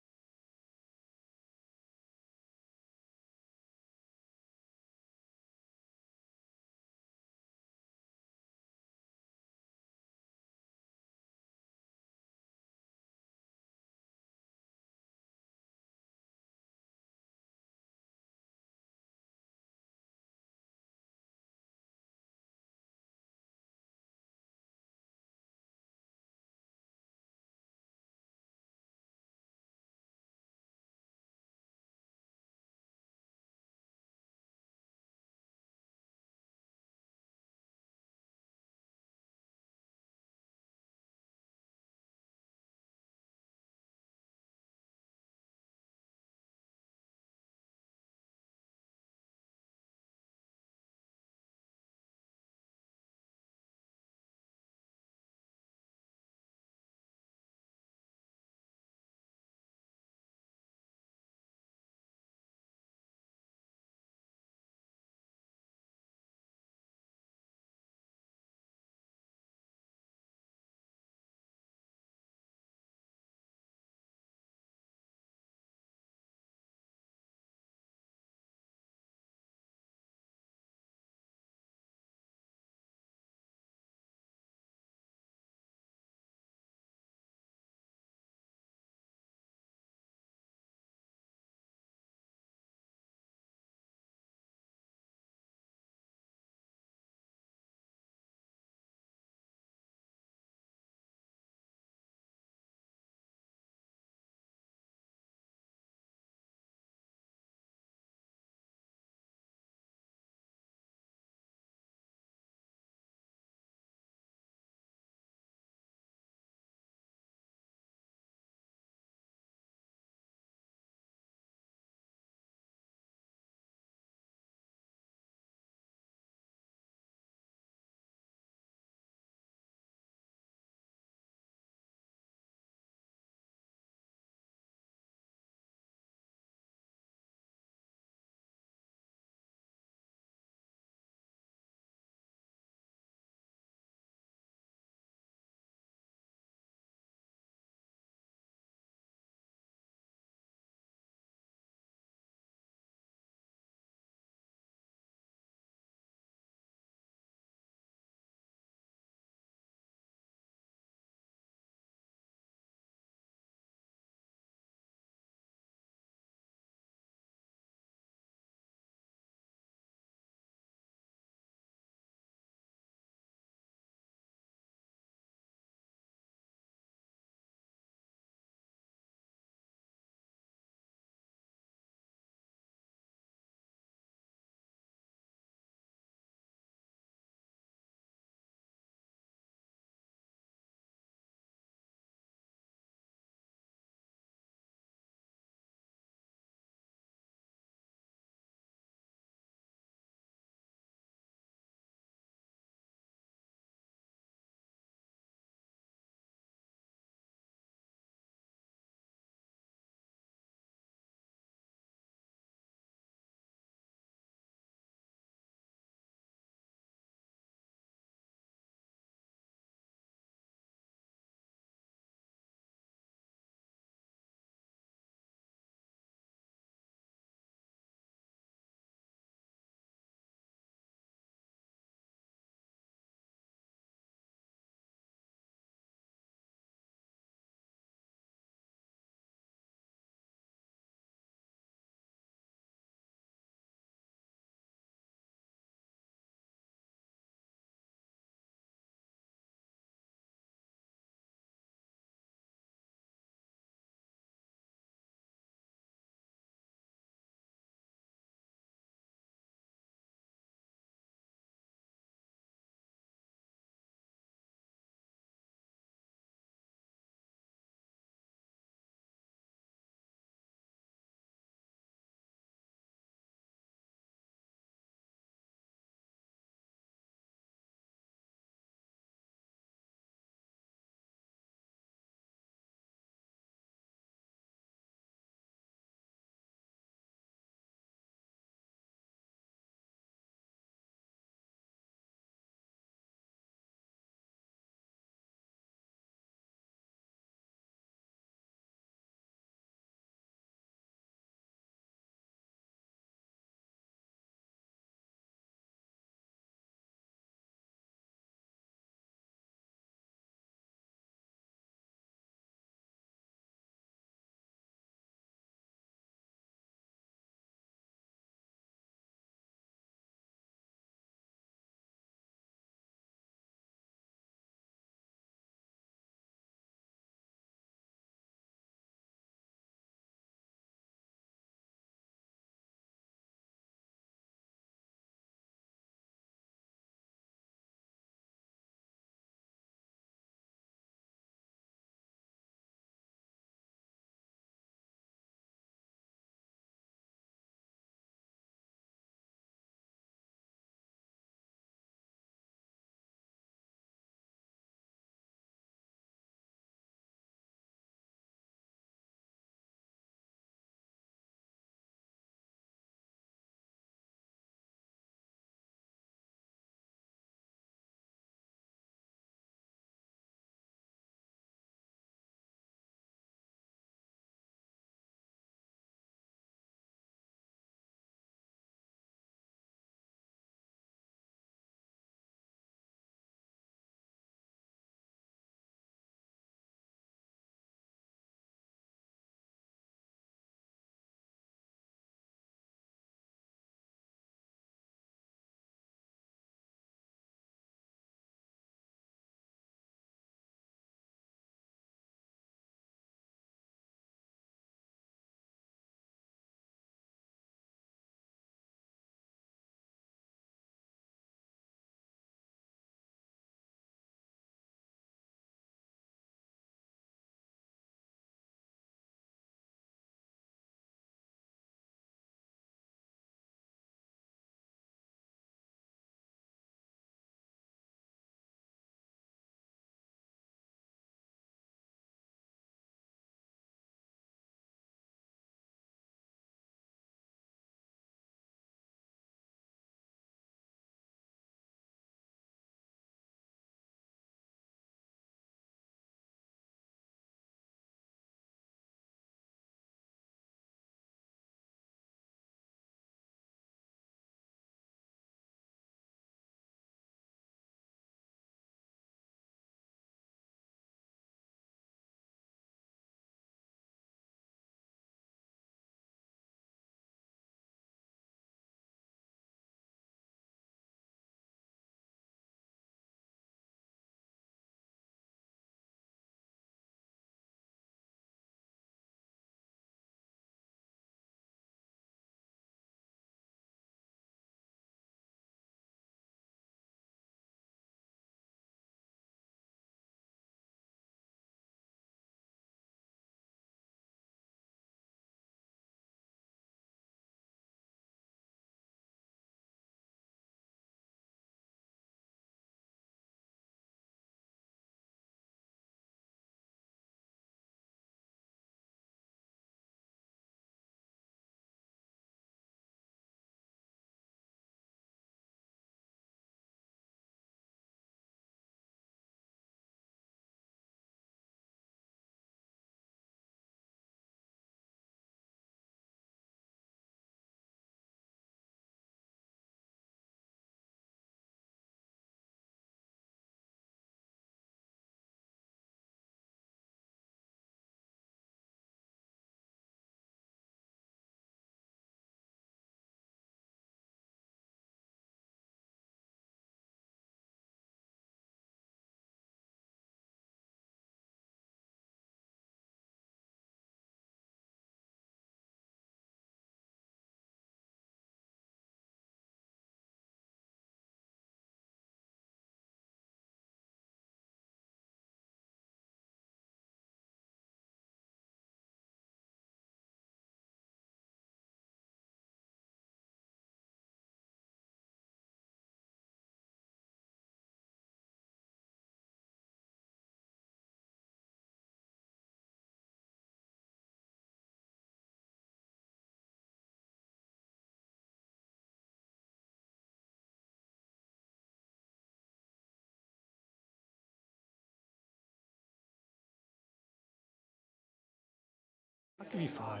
I'll give you 5.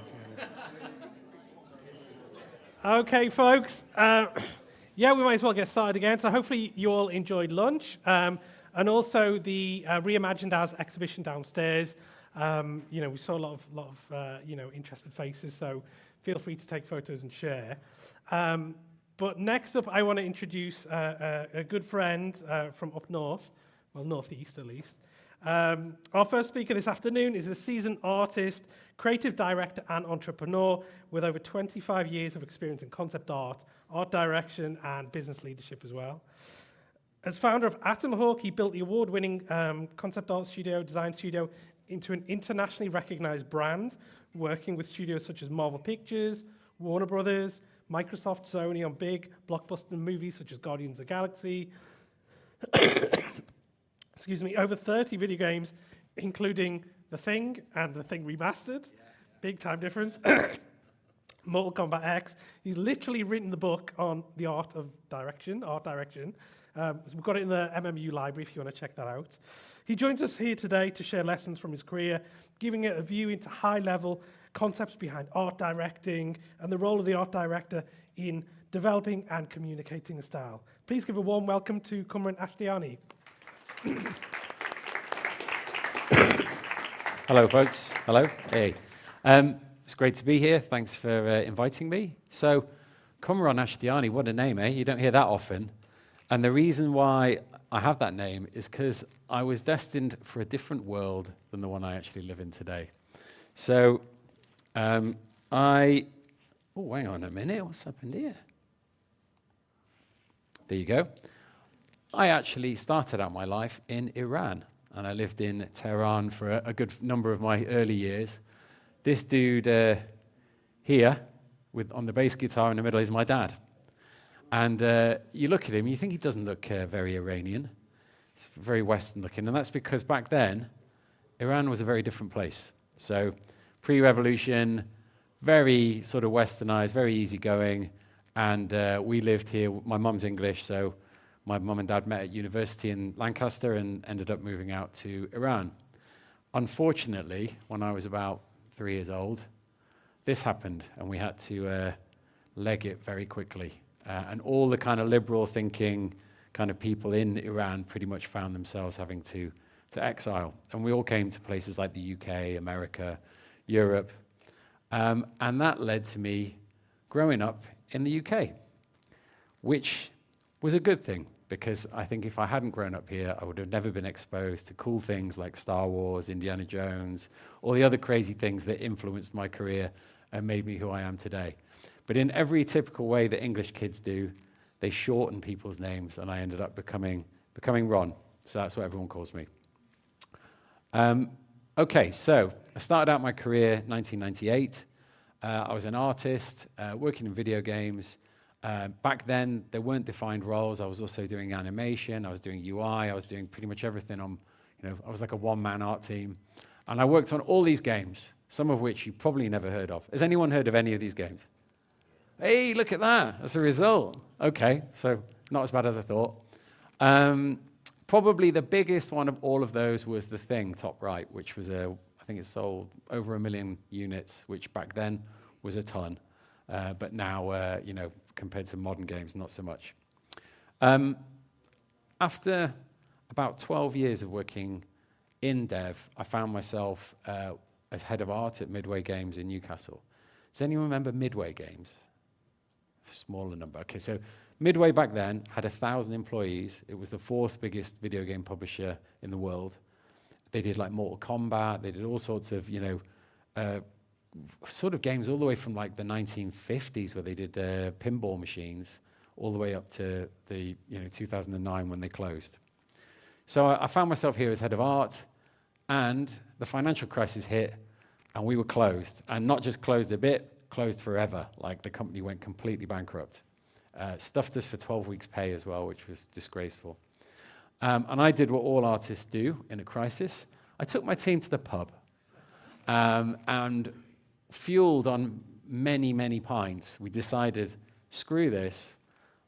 Yeah. Okay, folks. Yeah, we might as well get started again. So hopefully you all enjoyed lunch, and also the Reimagined As exhibition downstairs. We saw a lot of interested faces. So feel free to take photos and share. But next up, I want to introduce a good friend from up north, well, northeast at least. Our first speaker this afternoon is a seasoned artist, creative director, and entrepreneur with over 25 years of experience in concept art, art direction, and business leadership as well. As founder of Atom Hawk, he built the award-winning concept art studio, design studio, into an internationally recognized brand, working with studios such as Marvel Pictures, Warner Brothers, Microsoft, Sony on big blockbuster movies such as Guardians of the Galaxy. Excuse me, over 30 video games, including The Thing and The Thing Remastered. Big time difference. Mortal Kombat X. He's literally written the book on the art direction. We've got it in the MMU library if you want to check that out. He joins us here today to share lessons from his career, giving it a view into high-level concepts behind art directing and the role of the art director in developing and communicating a style. Please give a warm welcome to Cumran Ashtiani.
Hello, folks. Hello. Hey. It's great to be here. Thanks for inviting me. So, Cumran Ashtiani, what a name, eh? You don't hear that often. And the reason why I have that name is because I was destined for a different world than the one I actually live in today. So, oh, hang on a minute. What's happened here? There you go. I actually started out my life in Iran, and I lived in Tehran for a good number of my early years. This dude here, on the bass guitar in the middle, is my dad. And you look at him, you think he doesn't look very Iranian. He's very Western looking, and that's because back then, Iran was a very different place. So pre-revolution, very sort of westernized, very easygoing, and we lived here. My mum's English, so my mum and dad met at university in Lancaster and ended up moving out to Iran. Unfortunately, when I was about 3 years old, this happened, and we had to leg it very quickly. And all the kind of liberal thinking kind of people in Iran pretty much found themselves having to exile. And we all came to places like the UK, America, Europe. And that led to me growing up in the UK, which was a good thing, because I think if I hadn't grown up here, I would have never been exposed to cool things like Star Wars, Indiana Jones, all the other crazy things that influenced my career and made me who I am today. But in every typical way that English kids do, they shorten people's names, and I ended up becoming Ron. So that's what everyone calls me. Okay, so I started out my career in 1998. I was an artist working in video games. Back then, there weren't defined roles. I was also doing animation. I was doing UI. I was doing pretty much everything I was like a one-man art team. And I worked on all these games, some of which you probably never heard of. Has anyone heard of any of these games? Hey, look at that. That's a result. Okay, so not as bad as I thought. Probably the biggest one of all of those was The Thing, top right, which was I think it sold over 1 million units, which back then was a ton. But now, compared to modern games, not so much. After about 12 years of working in dev, I found myself as head of art at Midway Games in Newcastle. Does anyone remember Midway Games? Smaller number. Okay, so Midway back then had 1,000 employees. It was the 4th biggest video game publisher in the world. They did like Mortal Kombat. They did all sorts of, sort of games all the way from like the 1950s, where they did pinball machines, all the way up to the 2009 when they closed. So I found myself here as head of art, and the financial crisis hit, and we were closed. And not just closed a bit, closed forever. Like the company went completely bankrupt. Stuffed us for 12 weeks' pay as well, which was disgraceful. And I did what all artists do in a crisis. I took my team to the pub, and fueled on many, many pints, we decided, screw this,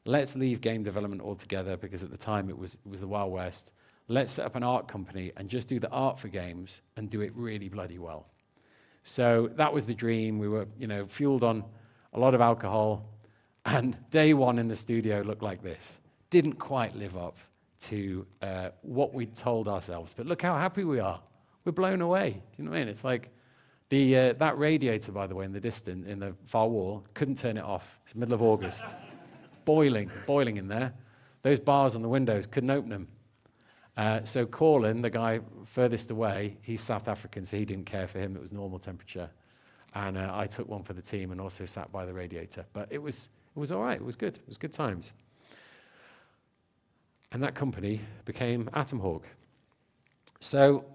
let's leave game development altogether, because at the time it was the Wild West. Let's set up an art company and just do the art for games and do it really bloody well. So that was the dream. We were, fueled on a lot of alcohol, and day one in the studio looked like this. Didn't quite live up to what we'd told ourselves, but look how happy we are. We're blown away. Do you know what I mean? It's like that radiator, by the way, in the far wall, couldn't turn it off. It's the middle of August. boiling in there. Those bars on the windows, couldn't open them. So Colin, the guy furthest away, he's South African, so he didn't care. For him, it was normal temperature. And I took one for the team and also sat by the radiator. But it was all right. It was good. It was good times. And that company became Atom Hawk. So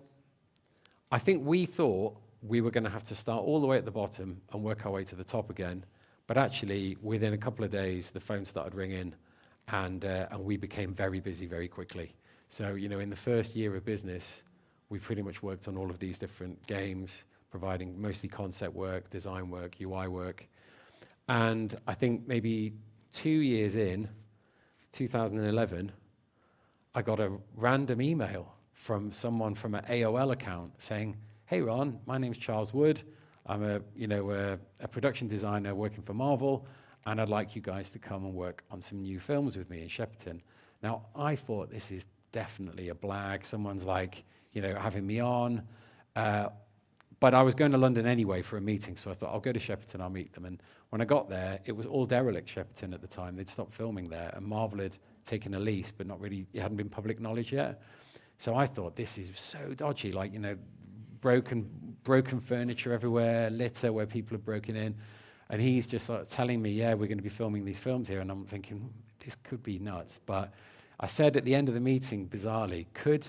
I think we thought we were going to have to start all the way at the bottom and work our way to the top again. But actually, within a couple of days, the phone started ringing, and we became very busy very quickly. So, in the first year of business, we pretty much worked on all of these different games, providing mostly concept work, design work, UI work. And I think maybe 2 years in, 2011, I got a random email from someone from an AOL account saying, "Hey Ron, my name's Charles Wood. I'm a production designer working for Marvel, and I'd like you guys to come and work on some new films with me in Shepperton." Now, I thought this is definitely a blag. Someone's like, having me on. But I was going to London anyway for a meeting, so I thought, I'll go to Shepperton, I'll meet them. And when I got there, it was all derelict Shepperton at the time. They'd stopped filming there, and Marvel had taken a lease, but not really, it hadn't been public knowledge yet. So I thought, this is so dodgy, like, broken furniture everywhere, litter where people have broken in. And he's just sort of telling me, yeah, we're going to be filming these films here. And I'm thinking, this could be nuts. But I said at the end of the meeting, bizarrely, could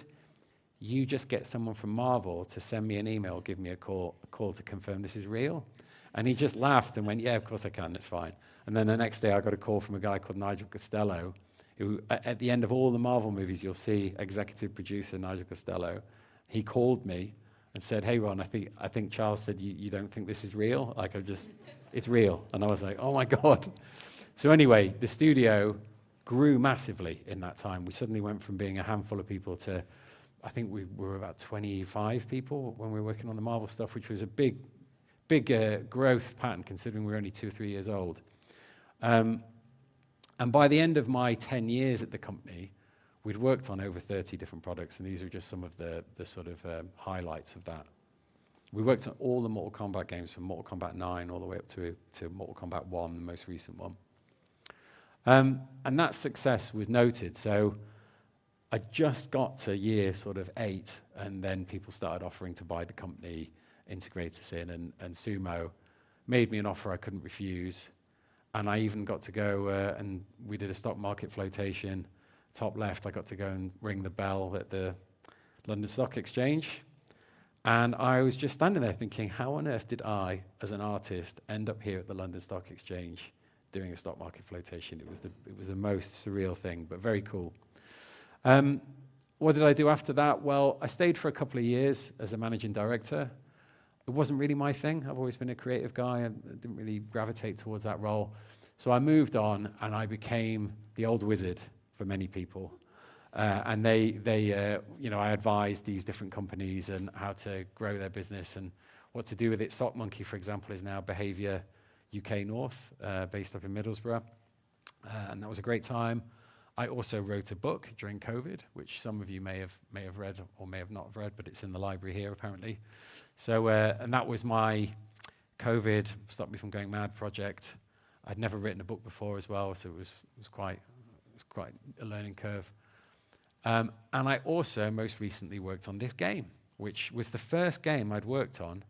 you just get someone from Marvel to send me an email, give me a call to confirm this is real? And he just laughed and went, yeah, of course I can, that's fine. And then the next day I got a call from a guy called Nigel Costello, who at the end of all the Marvel movies, you'll see executive producer Nigel Costello. He called me and said, "Hey Ron, I think Charles said you don't think this is real? Like it's real." And I was like, oh my God. So anyway, the studio grew massively in that time. We suddenly went from being a handful of people to, I think we were about 25 people when we were working on the Marvel stuff, which was a big growth pattern considering we were only 2 or 3 years old. And by the end of my 10 years at the company, we'd worked on over 30 different products, and these are just some of the sort of highlights of that. We worked on all the Mortal Kombat games from Mortal Kombat 9 all the way up to Mortal Kombat 1, the most recent one. And that success was noted. So I just got to year sort of 8, and then people started offering to buy the company, integrate us in, and Sumo made me an offer I couldn't refuse. And I even got to go and we did a stock market flotation. Top left, I got to go and ring the bell at the London Stock Exchange. And I was just standing there thinking, how on earth did I, as an artist, end up here at the London Stock Exchange doing a stock market flotation? It was the most surreal thing, but very cool. What did I do after that? Well, I stayed for a couple of years as a managing director. It wasn't really my thing. I've always been a creative guy. I didn't really gravitate towards that role. So I moved on, and I became the old wizard for many people. And I advised these different companies and how to grow their business and what to do with it. Sock Monkey, for example, is now Behaviour UK North, based up in Middlesbrough. And that was a great time. I also wrote a book during COVID, which some of you may have read or may have not read, but it's in the library here apparently. So, and that was my COVID Stop Me From Going Mad project. I'd never written a book before as well, so it was quite a learning curve. And I also most recently worked on this game, which was the first game I'd worked on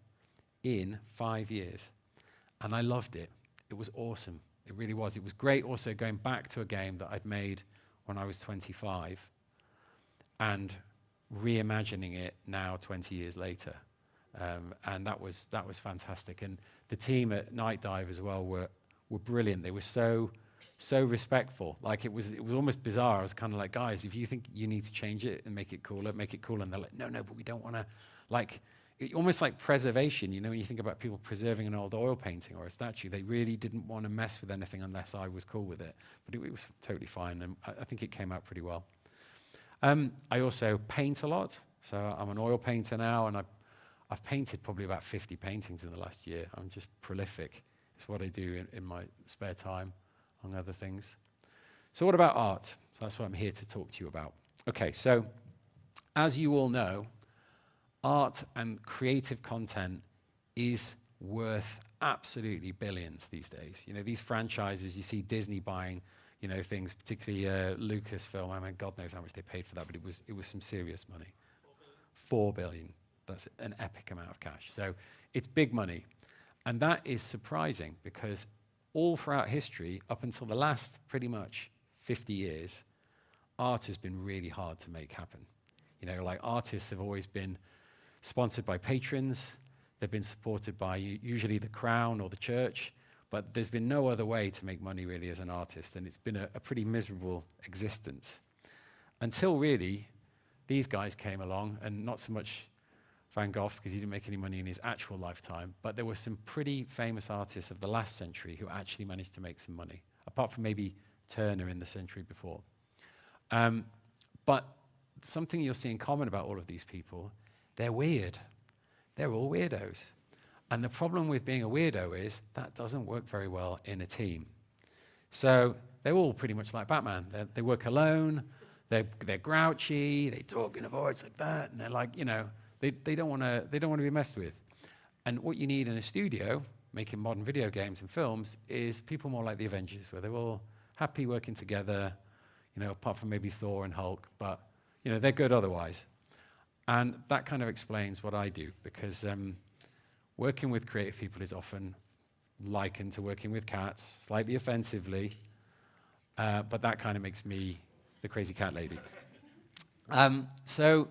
in 5 years. And I loved it. It was awesome. It really was. It was great also going back to a game that I'd made when I was 25 and reimagining it now 20 years later. And that was fantastic. And the team at Night Dive as well were brilliant. They were so respectful. Like it was almost bizarre. I was kind of like, guys, if you think you need to change it and make it cooler, make it cooler. And they're like, no, but we don't want to, like, almost like preservation. When you think about people preserving an old oil painting or a statue, they really didn't want to mess with anything unless I was cool with it. But it was totally fine, and I think it came out pretty well. I also paint a lot. So I'm an oil painter now, and I've painted probably about 50 paintings in the last year. I'm just prolific. It's what I do in my spare time, among other things. So what about art? So that's what I'm here to talk to you about. Okay, so as you all know, art and creative content is worth absolutely billions these days. You know, these franchises, you see Disney buying, you know, things, particularly Lucasfilm. I mean, God knows how much they paid for that, but it was some serious money. 4 billion. That's an epic amount of cash. So it's big money. And that is surprising because all throughout history, up until the last pretty much 50 years, art has been really hard to make happen. You know, like artists have always been sponsored by patrons. They've been supported by usually the crown or the church, but there's been no other way to make money really as an artist, and it's been a pretty miserable existence. Until really, these guys came along, and not so much Van Gogh, because he didn't make any money in his actual lifetime, but there were some pretty famous artists of the last century who actually managed to make some money, apart from maybe Turner in the century before. But something you'll see in common about all of these people, they're weird. They're all weirdos. And the problem with being a weirdo is that doesn't work very well in a team. So they're all pretty much like Batman. They work alone, they're grouchy, they talk in a voice like that, and they're like, you know, they don't want to be messed with. And what you need in a studio, making modern video games and films, is people more like the Avengers, where they're all happy working together, you know, apart from maybe Thor and Hulk, but, you know, they're good otherwise. And that kind of explains what I do, because working with creative people is often likened to working with cats, slightly offensively, but that kind of makes me the crazy cat lady. So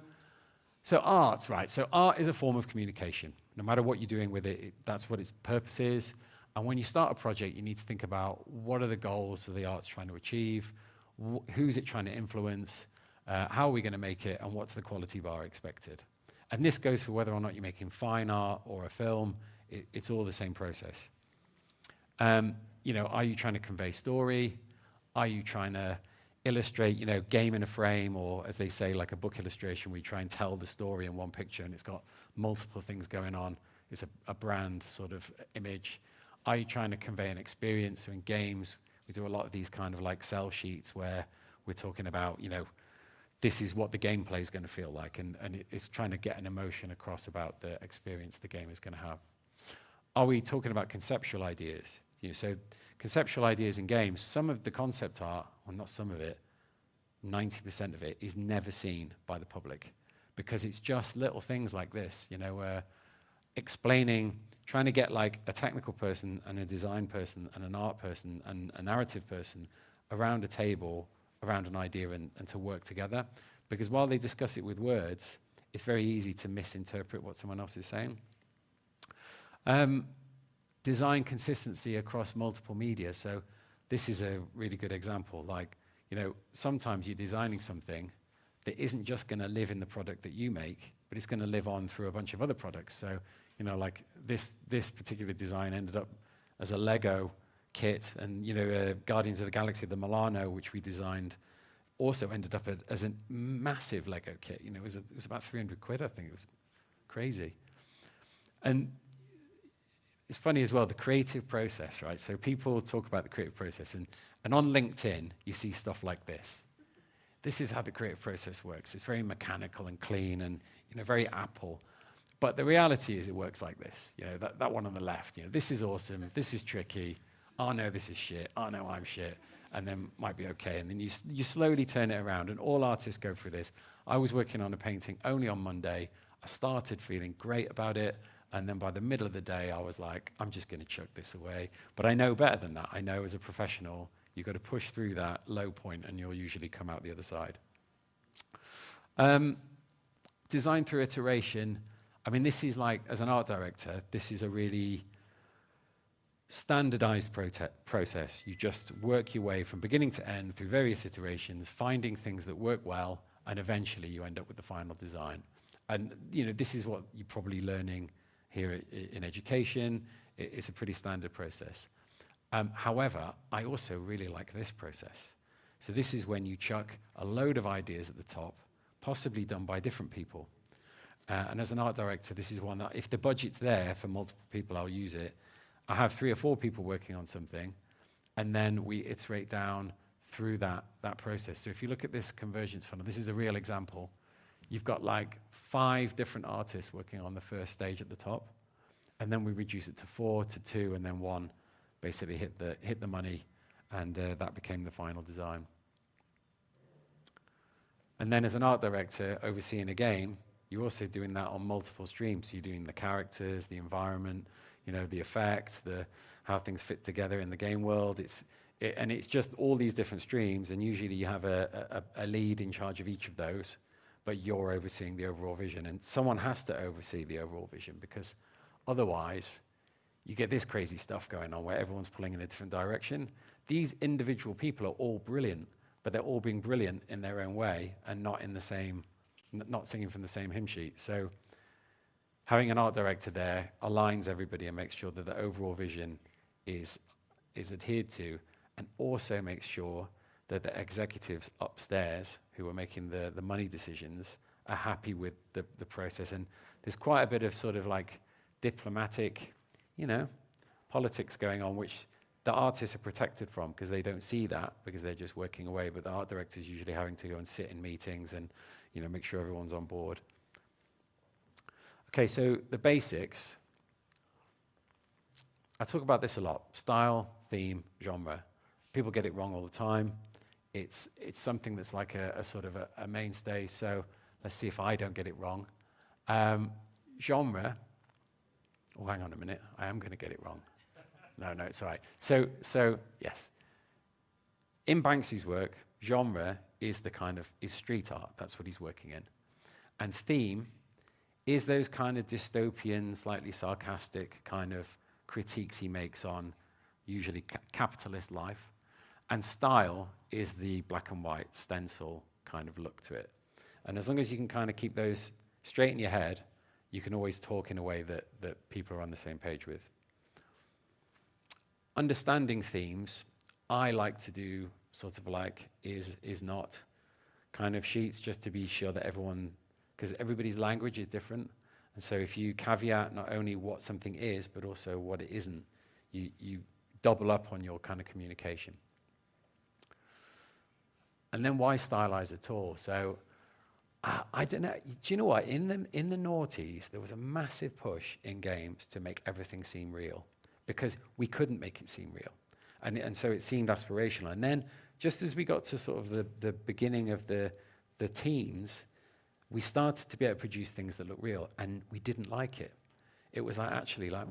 art, right? So art is a form of communication. No matter what you're doing with it, that's what its purpose is. And when you start a project, you need to think about what are the goals that the art's trying to achieve, who's it trying to influence, how are we going to make it, and what's the quality bar expected. And this goes for whether or not you're making fine art or a film. It's all the same process. You know, are you trying to convey story? Are you trying to illustrate, you know, game in a frame, or as they say, like a book illustration, where you try and tell the story in one picture and it's got multiple things going on. It's a brand sort of image. Are you trying to convey an experience? So in games, we do a lot of these kind of like sell sheets where we're talking about, you know, this is what the gameplay is going to feel like, and it's trying to get an emotion across about the experience the game is going to have. Are we talking about conceptual ideas? You know, so conceptual ideas in games, some of the concept art, or not some of it, 90% of it is never seen by the public, because it's just little things like this, you know, explaining, trying to get like a technical person and a design person and an art person and a narrative person around a table, around an idea, and to work together. Because while they discuss it with words, it's very easy to misinterpret what someone else is saying. Design consistency across multiple media. So this is a really good example. Like, you know, sometimes you're designing something that isn't just going to live in the product that you make, but it's going to live on through a bunch of other products. So, you know, like this particular design ended up as a Lego kit, and, you know, Guardians of the Galaxy, the Milano, which we designed, also ended up as a massive Lego kit. You know, it was about 300 quid, I think. It was crazy. And it's funny as well, the creative process, right? So people talk about the creative process, and on LinkedIn, you see stuff like this. This is how the creative process works. It's very mechanical and clean and, you know, very Apple. But the reality is it works like this. You know, that one on the left, you know, this is awesome, this is tricky, oh no, this is shit, oh no, I'm shit, and then might be okay. And then you slowly turn it around, and all artists go through this. I was working on a painting only on Monday. I started feeling great about it, and then by the middle of the day, I was like, I'm just going to chuck this away. But I know better than that. I know as a professional, you've got to push through that low point, and you'll usually come out the other side. Design through iteration. I mean, this is like, as an art director, this is a really standardized process. You just work your way from beginning to end through various iterations, finding things that work well, and eventually you end up with the final design. And, you know, this is what you're probably learning here in education. It's a pretty standard process. However, I also really like this process. So this is when you chuck a load of ideas at the top, possibly done by different people. And as an art director, this is one that if the budget's there for multiple people, I'll use it. I have 3 or 4 people working on something, and then we iterate down through that process. So if you look at this convergence funnel, this is a real example. You've got like 5 different artists working on the first stage at the top, and then we reduce it to 4, to 2, and then 1 basically hit the money, and that became the final design. And then as an art director overseeing a game, you're also doing that on multiple streams. So you're doing the characters, the environment, the effects, how things fit together in the game world. And it's just all these different streams, and usually you have a lead in charge of each of those, but you're overseeing the overall vision. And someone has to oversee the overall vision, because otherwise you get this crazy stuff going on where everyone's pulling in a different direction. These individual people are all brilliant, but they're all being brilliant in their own way and not singing from the same hymn sheet. So having an art director there aligns everybody and makes sure that the overall vision is adhered to, and also makes sure that the executives upstairs who are making the money decisions are happy with the process. And there's quite a bit of sort of like diplomatic, politics going on, which the artists are protected from because they don't see that, because they're just working away. But the art director is usually having to go and sit in meetings and make sure everyone's on board. Okay, so the basics. I talk about this a lot: style, theme, genre. People get it wrong all the time. It's something that's like a sort of a mainstay. So let's see if I don't get it wrong. Genre. Oh, hang on a minute. I am going to get it wrong. No, it's all right. So yes. In Banksy's work, genre is is street art. That's what he's working in. And theme is those kind of dystopian, slightly sarcastic kind of critiques he makes on usually capitalist life. And style is the black and white stencil kind of look to it. And as long as you can kind of keep those straight in your head, you can always talk in a way that people are on the same page with. Understanding themes, I like to do sort of like is not kind of sheets, just to be sure that everyone, because everybody's language is different. And so if you caveat not only what something is, but also what it isn't, you double up on your kind of communication. And then why stylize at all? So I don't know. Do you know what? In the noughties, there was a massive push in games to make everything seem real, because we couldn't make it seem real. And so it seemed aspirational. And then just as we got to sort of the beginning of the teens, we started to be able to produce things that look real, and we didn't like it. It was actually like,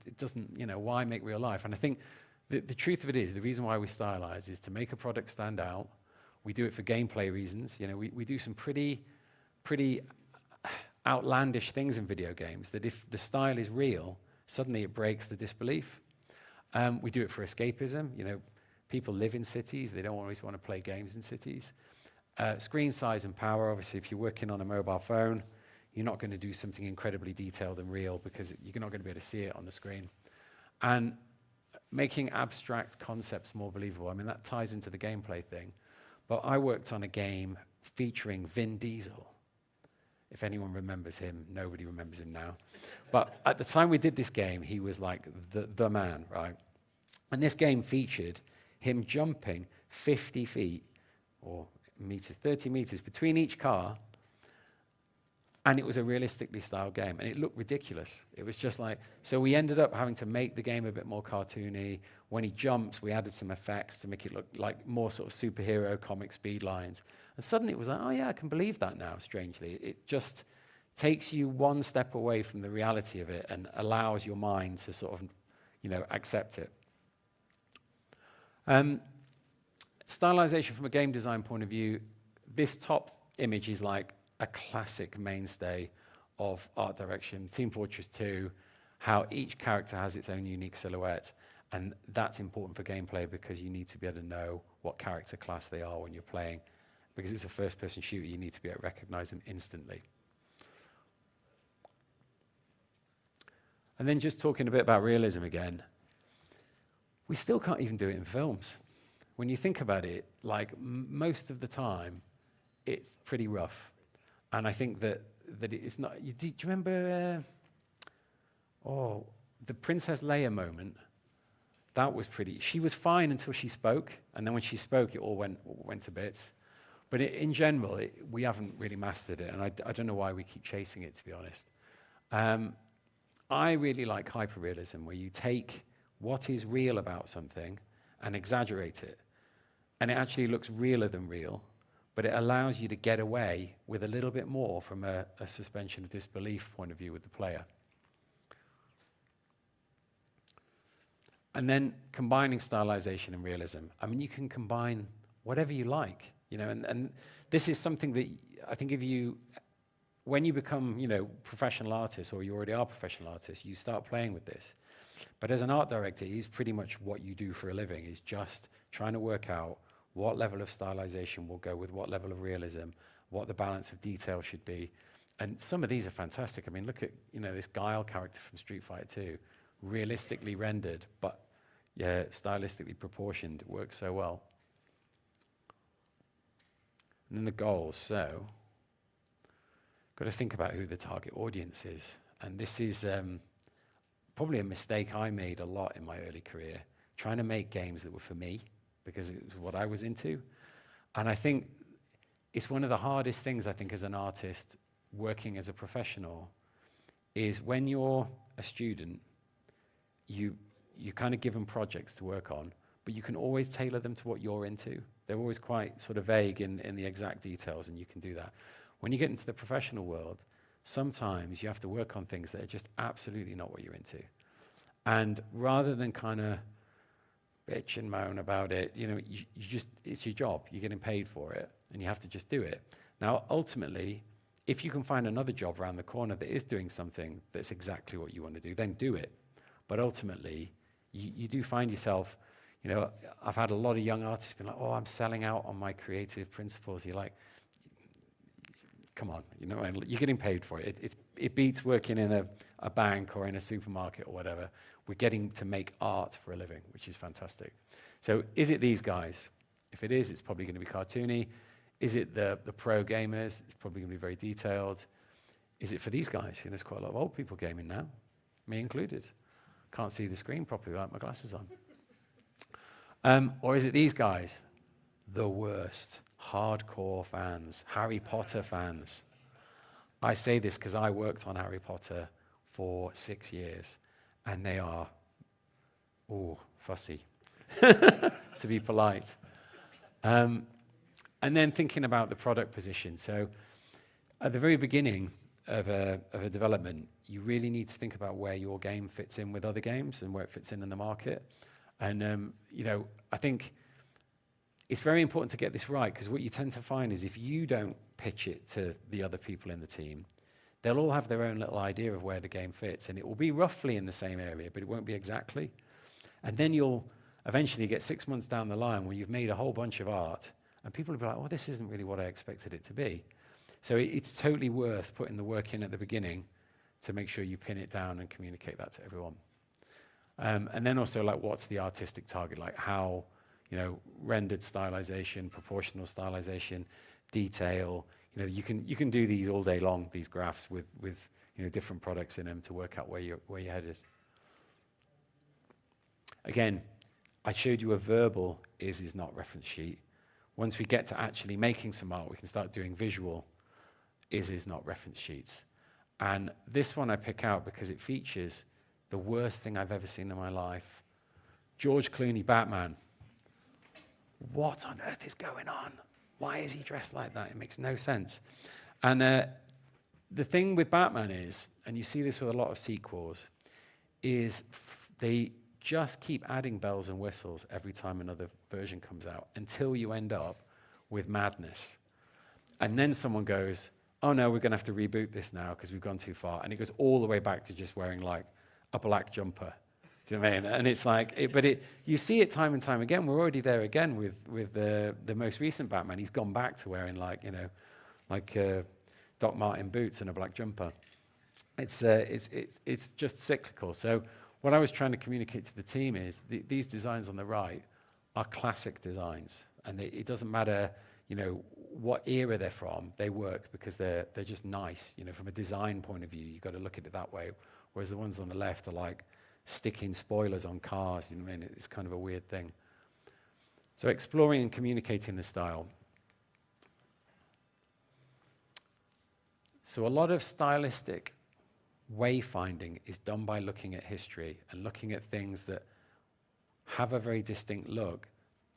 it doesn't, why make real life? And I think the truth of it is, the reason why we stylize is to make a product stand out. We do it for gameplay reasons. We do some pretty outlandish things in video games that if the style is real, suddenly it breaks the disbelief. We do it for escapism. People live in cities. They don't always want to play games in cities. Screen size and power. Obviously, if you're working on a mobile phone, you're not going to do something incredibly detailed and real because you're not going to be able to see it on the screen. And making abstract concepts more believable. I mean, that ties into the gameplay thing. But I worked on a game featuring Vin Diesel. If anyone remembers him, nobody remembers him now. But at the time we did this game, he was like the man, right? And this game featured him jumping 50 feet or meters, 30 meters between each car. And it was a realistically styled game, and it looked ridiculous. It was just like, so we ended up having to make the game a bit more cartoony. When he jumps, we added some effects to make it look like more sort of superhero comic speed lines. And suddenly it was like, oh yeah, I can believe that now, strangely. It just takes you one step away from the reality of it and allows your mind to sort of, accept it. Stylization from a game design point of view, this top image is like a classic mainstay of art direction. Team Fortress 2, how each character has its own unique silhouette. And that's important for gameplay because you need to be able to know what character class they are when you're playing. Because it's a first-person shooter, you need to be able to recognize them instantly. And then just talking a bit about realism again, we still can't even do it in films. When you think about it, like most of the time, it's pretty rough. And I think that that it's not. Do you remember? The Princess Leia moment. That was pretty. She was fine until she spoke, and then when she spoke, it all went to bits. But in general, we haven't really mastered it, and I don't know why we keep chasing it, to be honest. I really like hyperrealism, where you take what is real about something and exaggerate it, and it actually looks realer than real, but it allows you to get away with a little bit more from a suspension of disbelief point of view with the player. And then combining stylization and realism. I mean, you can combine whatever you like, you know, and this is something that I think when you become, you know, professional artists, or you already are professional artists, you start playing with this. But as an art director, it's pretty much what you do for a living, is just trying to work out what level of stylization will go with what level of realism, what the balance of detail should be. And some of these are fantastic. I mean, look at, you know, this Guile character from Street Fighter 2, realistically rendered, but yeah, stylistically proportioned. It works so well. And then the goals. So, got to think about who the target audience is. And this is probably a mistake I made a lot in my early career, trying to make games that were for me, because it was what I was into. And I think it's one of the hardest things, I think, as an artist working as a professional, is when you're a student, you kind of given projects to work on, but you can always tailor them to what you're into. They're always quite sort of vague in the exact details, and you can do that. When you get into the professional world, sometimes you have to work on things that are just absolutely not what you're into. And rather than kind of bitch and moan about it, you know, you just, it's your job. You're getting paid for it, and you have to just do it. Now, ultimately, if you can find another job around the corner that is doing something that's exactly what you want to do, then do it. But ultimately, you do find yourself, you know, I've had a lot of young artists be like, oh, I'm selling out on my creative principles. You're like, come on, you know, and you're getting paid for it. It beats working in a bank or in a supermarket or whatever. We're getting to make art for a living, which is fantastic. So is it these guys? If it is, it's probably going to be cartoony. Is it the pro gamers? It's probably going to be very detailed. Is it for these guys? You know, there's quite a lot of old people gaming now, me included. Can't see the screen properly without my glasses on. Or is it these guys? The worst. Hardcore fans. Harry Potter fans. I say this because I worked on Harry Potter for 6 years, and they are, fussy, to be polite. And then thinking about the product position. So at the very beginning of a development, you really need to think about where your game fits in with other games and where it fits in the market. And, you know, I think it's very important to get this right, because what you tend to find is if you don't pitch it to the other people in the team, they'll all have their own little idea of where the game fits, and it will be roughly in the same area, but it won't be exactly. And then you'll eventually get 6 months down the line where you've made a whole bunch of art, and people will be like, oh, this isn't really what I expected it to be. So it's totally worth putting the work in at the beginning to make sure you pin it down and communicate that to everyone. And then also, like, what's the artistic target? Like, how, you know, rendered stylization, proportional stylization, detail. You know, you can do these all day long, these graphs with you know, different products in them to work out where you're headed. Again, I showed you a verbal is not reference sheet. Once we get to actually making some art, we can start doing visual is not reference sheets. And this one I pick out because it features the worst thing I've ever seen in my life. George Clooney, Batman. What on earth is going on? Why is he dressed like that? It makes no sense. And the thing with Batman is, and you see this with a lot of sequels, is they just keep adding bells and whistles every time another version comes out until you end up with madness. And then someone goes, oh no, we're going to have to reboot this now because we've gone too far. And it goes all the way back to just wearing like a black jumper. Do you know what I mean? And it's like, you see it time and time again. We're already there again with the most recent Batman. He's gone back to wearing like, you know, like Doc Marten boots and a black jumper. It's just cyclical. So what I was trying to communicate to the team is these designs on the right are classic designs, and it doesn't matter, you know, what era they're from, they work because they're just nice. You know, from a design point of view, you've got to look at it that way. Whereas the ones on the left are like sticking spoilers on cars. You know what I mean? It's kind of a weird thing. So exploring and communicating the style. So a lot of stylistic wayfinding is done by looking at history and looking at things that have a very distinct look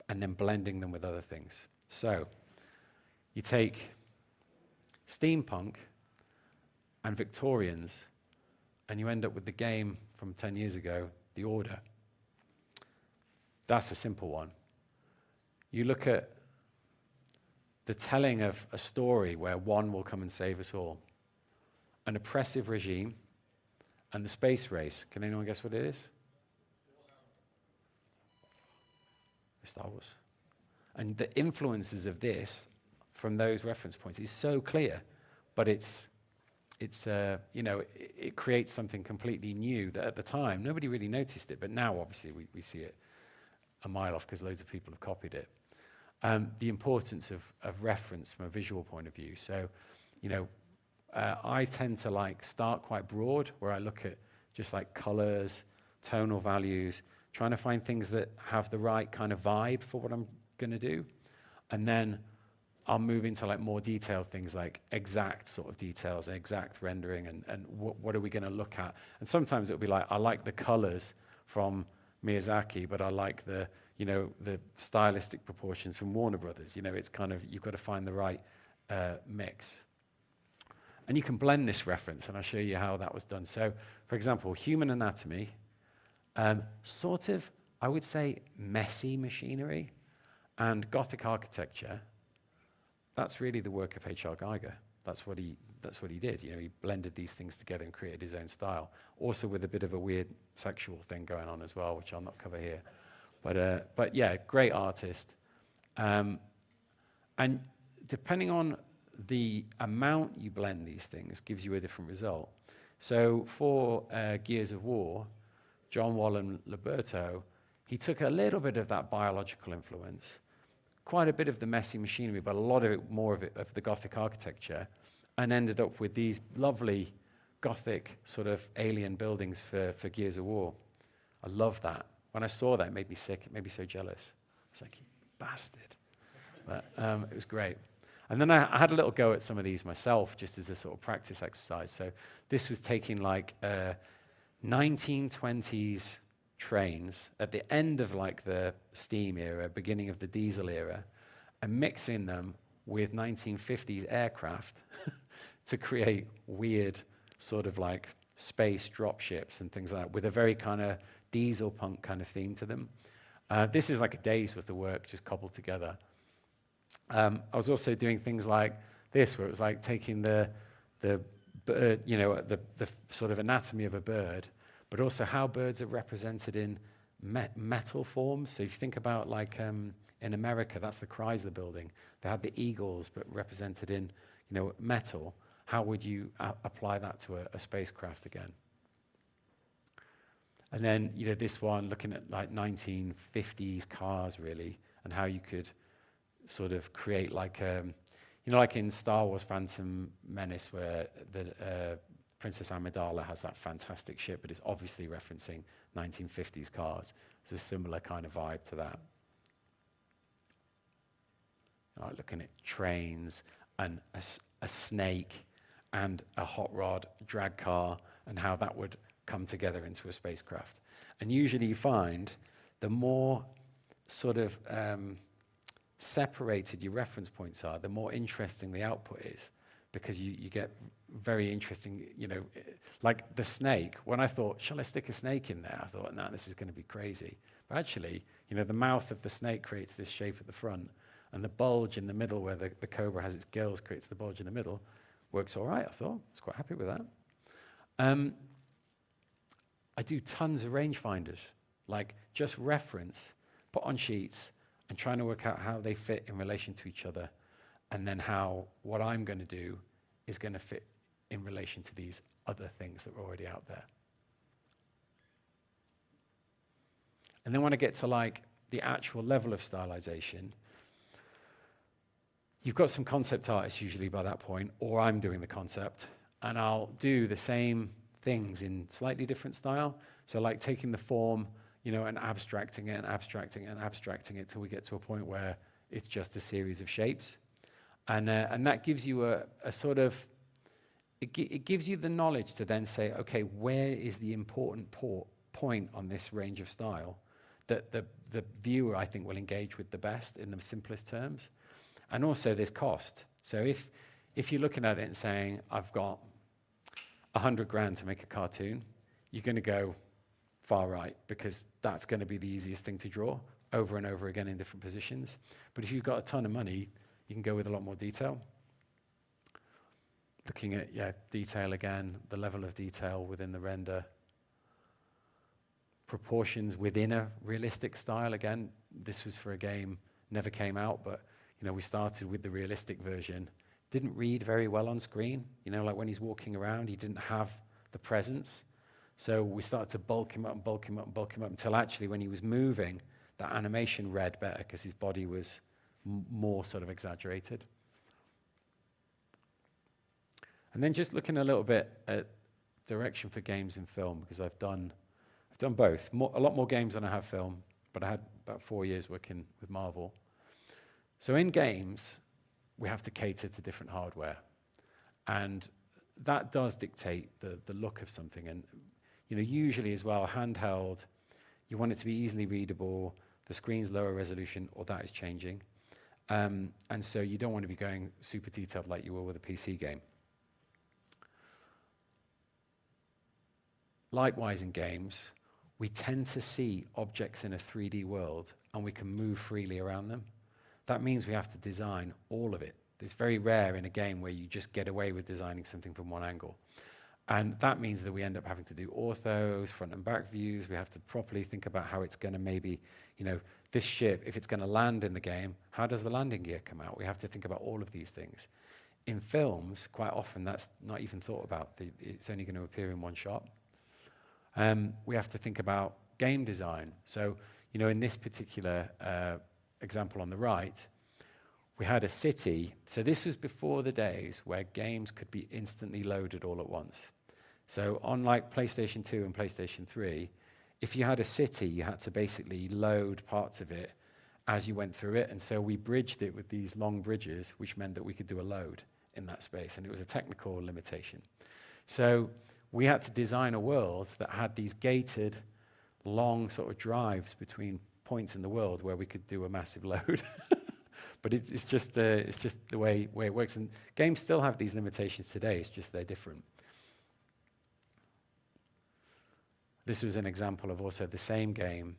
and then blending them with other things. So you take steampunk and Victorians and you end up with the game from 10 years ago, The Order. That's a simple one. You look at the telling of a story where one will come and save us all, an oppressive regime, and the space race. Can anyone guess what it is? Star Wars. And the influences of this from those reference points is so clear, but it creates something completely new that at the time nobody really noticed it, but now obviously we see it a mile off because loads of people have copied it. The importance of reference from a visual point of view. So, I tend to start quite broad, where I look at just like colors, tonal values, trying to find things that have the right kind of vibe for what I'm going to do. And then I'll move into more detailed things like exact sort of details, exact rendering, and what are we going to look at. And sometimes it'll be I like the colors from Miyazaki, but I like the stylistic proportions from Warner Brothers. It's kind of, you've got to find the right mix. And you can blend this reference, and I'll show you how that was done. So, for example, human anatomy, sort of, I would say, messy machinery, and Gothic architecture. That's really the work of H.R. Geiger. That's what he did. He blended these things together and created his own style. Also with a bit of a weird sexual thing going on as well, which I'll not cover here. But yeah, great artist. And depending on the amount you blend these things gives you a different result. So for Gears of War, John Wallen Liberto, he took a little bit of that biological influence, quite a bit of the messy machinery, but a lot of it, more of it, of the Gothic architecture, and ended up with these lovely Gothic sort of alien buildings for Gears of War. I love that. When I saw that, it made me sick. It made me so jealous. It's like, you bastard. But it was great. And then I had a little go at some of these myself, just as a sort of practice exercise. So this was taking 1920s trains at the end of the steam era, beginning of the diesel era, and mixing them with 1950s aircraft to create weird sort of space dropships and things like that, with a very kind of diesel punk kind of theme to them. This is like a day's worth of work just cobbled together. I was also doing things like this, where it was like taking the bird, the sort of anatomy of a bird, but also how birds are represented in metal forms. So if you think about in America, that's the Chrysler building. They had the eagles, but represented in metal. How would you apply that to a spacecraft again? And then this one, looking at 1950s cars really, and how you could sort of create like in Star Wars Phantom Menace, where the Princess Amidala has that fantastic ship, but it's obviously referencing 1950s cars. It's a similar kind of vibe to that. Like looking at trains and a snake and a hot rod drag car, and how that would come together into a spacecraft. And usually you find the more sort of separated your reference points are, the more interesting the output is, because you get very interesting, like the snake. When I thought, shall I stick a snake in there? I thought, no, this is going to be crazy. But actually, the mouth of the snake creates this shape at the front, and the bulge in the middle where the cobra has its gills creates the bulge in the middle. Works all right, I thought. I was quite happy with that. I do tons of rangefinders, like just reference, put on sheets, and trying to work out how they fit in relation to each other, and then how what I'm going to do is going to fit in relation to these other things that were already out there. And then when I get to the actual level of stylization, you've got some concept artists usually by that point, or I'm doing the concept, and I'll do the same things in slightly different style. So like taking the form, you know, and abstracting it and abstracting it and abstracting it till we get to a point where it's just a series of shapes. And that gives you a sort of, it gives you the knowledge to then say, okay, where is the important point on this range of style that the viewer, I think, will engage with the best in the simplest terms. And also there's cost. So if you're looking at it and saying, I've got 100 grand to make a cartoon, you're going to go far right, because that's going to be the easiest thing to draw over and over again in different positions. But if you've got a ton of money, you can go with a lot more detail. Looking at, detail again, the level of detail within the render. Proportions within a realistic style. Again, this was for a game, never came out, but you know, we started with the realistic version. Didn't read very well on screen. You know, like when he's walking around, he didn't have the presence. So we started to bulk him up and bulk him up and bulk him up until actually when he was moving, that animation read better because his body was more sort of exaggerated. And then just looking a little bit at direction for games in film, because I've done both. A lot more games than I have film, but I had about 4 years working with Marvel. So in games, we have to cater to different hardware. And that does dictate the look of something. And you know, usually as well, handheld, you want it to be easily readable, the screen's lower resolution, or that is changing. And so you don't want to be going super detailed like you will with a PC game. Likewise in games, we tend to see objects in a 3D world and we can move freely around them. That means we have to design all of it. It's very rare in a game where you just get away with designing something from one angle. And that means that we end up having to do orthos, front and back views. We have to properly think about how it's going to maybe, you know, this ship, if it's going to land in the game, how does the landing gear come out? We have to think about all of these things. In films, quite often that's not even thought about. It's only going to appear in one shot. We have to think about game design. So, you know, in this particular example on the right, we had a city. So this was before the days where games could be instantly loaded all at once. So unlike PlayStation 2 and PlayStation 3, if you had a city, you had to basically load parts of it as you went through it. And so we bridged it with these long bridges, which meant that we could do a load in that space. And it was a technical limitation. So we had to design a world that had these gated, long sort of drives between points in the world where we could do a massive load. But it's just the way it works. And games still have these limitations today, it's just they're different. This was an example of also the same game,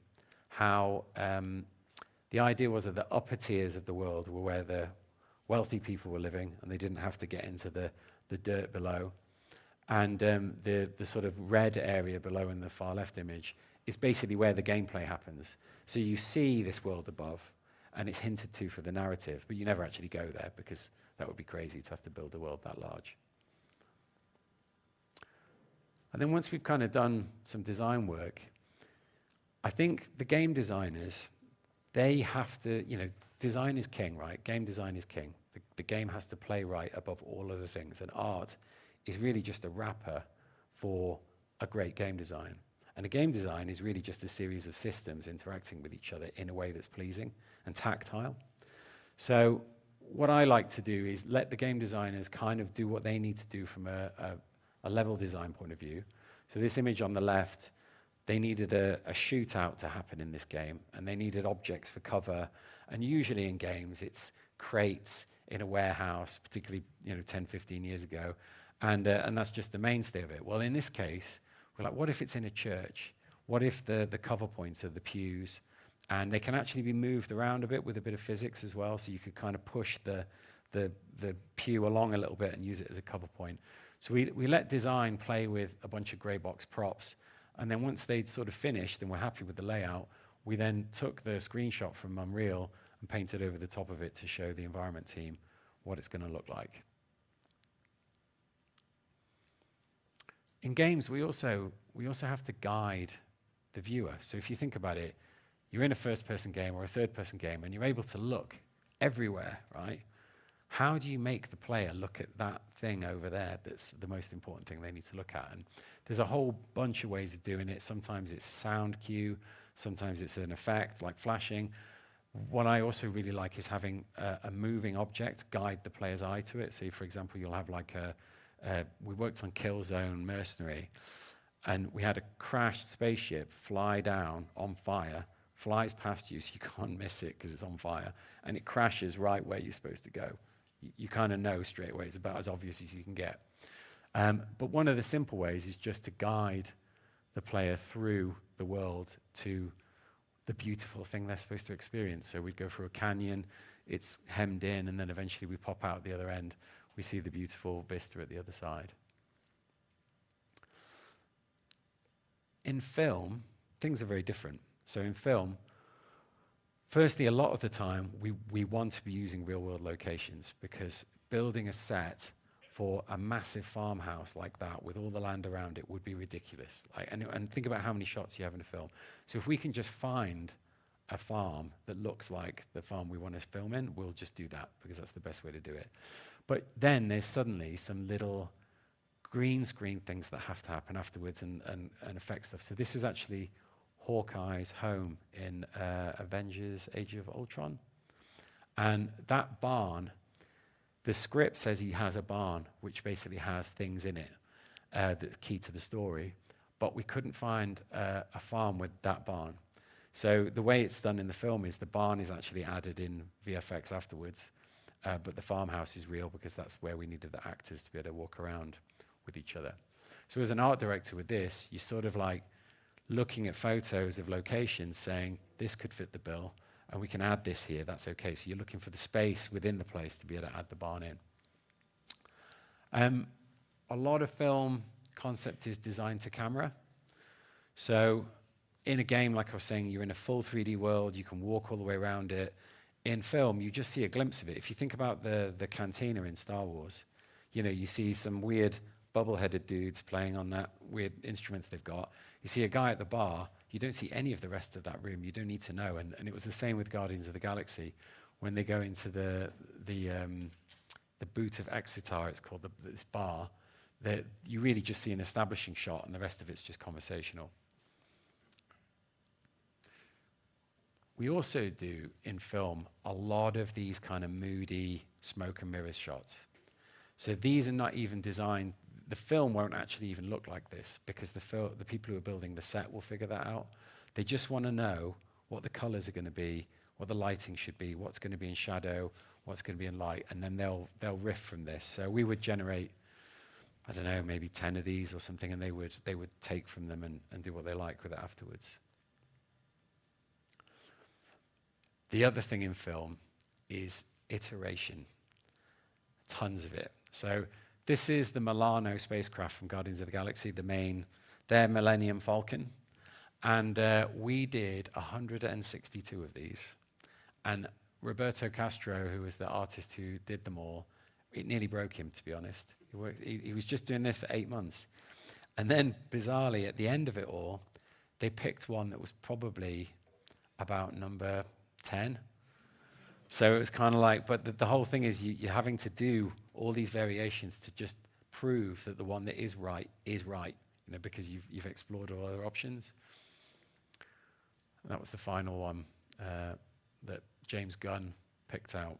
how the idea was that the upper tiers of the world were where the wealthy people were living, and they didn't have to get into the dirt below. And the sort of red area below in the far left image is basically where the gameplay happens. So you see this world above, and it's hinted to for the narrative, but you never actually go there because that would be crazy to have to build a world that large. And then once we've kind of done some design work, I think the game designers, they have to, you know, design is king, right? Game design is king. The game has to play right above all other things, and art is really just a wrapper for a great game design. And a game design is really just a series of systems interacting with each other in a way that's pleasing and tactile. So what I like to do is let the game designers kind of do what they need to do from a level design point of view. So this image on the left, they needed a shootout to happen in this game, and they needed objects for cover. And usually in games, it's crates in a warehouse, particularly 10, 15 years ago. And that's just the mainstay of it. Well, in this case, we're like, what if it's in a church? What if the cover points are the pews? And they can actually be moved around a bit with a bit of physics as well, so you could kind of push the pew along a little bit and use it as a cover point. So we let design play with a bunch of grey box props, and then once they'd sort of finished and we're happy with the layout, we then took the screenshot from Unreal and painted over the top of it to show the environment team what it's going to look like. In games, we also have to guide the viewer. So if you think about it, you're in a first-person game or a third-person game, and you're able to look everywhere, right? how do you make the player look at that thing over there that's the most important thing they need to look at? And there's a whole bunch of ways of doing it. Sometimes it's a sound cue, sometimes it's an effect like flashing. What I also really like is having a moving object guide the player's eye to it. So, for example, you'll have like we worked on Killzone Mercenary, and we had a crashed spaceship fly down on fire, flies past you so you can't miss it because it's on fire, and it crashes right where you're supposed to go. You kind of know straight away. It's about as obvious as you can get. But one of the simple ways is just to guide the player through the world to the beautiful thing they're supposed to experience. So we'd go through a canyon, it's hemmed in, and then eventually we pop out the other end. We see the beautiful vista at the other side. In film, things are very different. So in film, firstly, a lot of the time, we want to be using real-world locations, because building a set for a massive farmhouse like that with all the land around it would be ridiculous. And think about how many shots you have in a film. So if we can just find a farm that looks like the farm we want to film in, we'll just do that, because that's the best way to do it. But then there's suddenly some little green screen things that have to happen afterwards and affect stuff. So this is actually Hawkeye's home in Avengers Age of Ultron. And that barn, the script says he has a barn which basically has things in it that's key to the story, but we couldn't find a farm with that barn. So the way it's done in the film is the barn is actually added in VFX afterwards, but the farmhouse is real because that's where we needed the actors to be able to walk around with each other. So as an art director with this, you're sort of like looking at photos of locations saying, this could fit the bill, and we can add this here, that's okay. So you're looking for the space within the place to be able to add the barn in. A lot of film concept is designed to camera. So in a game, like I was saying, you're in a full 3D world, you can walk all the way around it. In film, you just see a glimpse of it. If you think about the cantina in Star Wars, you see some weird bubble-headed dudes playing on that weird instruments they've got. You see a guy at the bar, you don't see any of the rest of that room. You don't need to know. And it was the same with Guardians of the Galaxy. When they go into the boot of Exeter, it's called this bar, that you really just see an establishing shot, and the rest of it's just conversational. We also do, in film, a lot of these kind of moody smoke and mirrors shots. So these are not even designed, the film won't actually even look like this, because the people who are building the set will figure that out. They just want to know what the colors are going to be, what the lighting should be, what's going to be in shadow, what's going to be in light, and then they'll riff from this. So we would generate, I don't know, maybe 10 of these or something, and they would take from them and do what they like with it afterwards. The other thing in film is iteration. Tons of it. So this is the Milano spacecraft from Guardians of the Galaxy, their Millennium Falcon. And we did 162 of these. And Roberto Castro, who was the artist who did them all, it nearly broke him, to be honest. He was just doing this for 8 months. And then, bizarrely, at the end of it all, they picked one that was probably about number 10. So it was kind of like, but the whole thing is you're having to do all these variations to just prove that the one that is right, because you've explored all other options. And that was the final one that James Gunn picked out.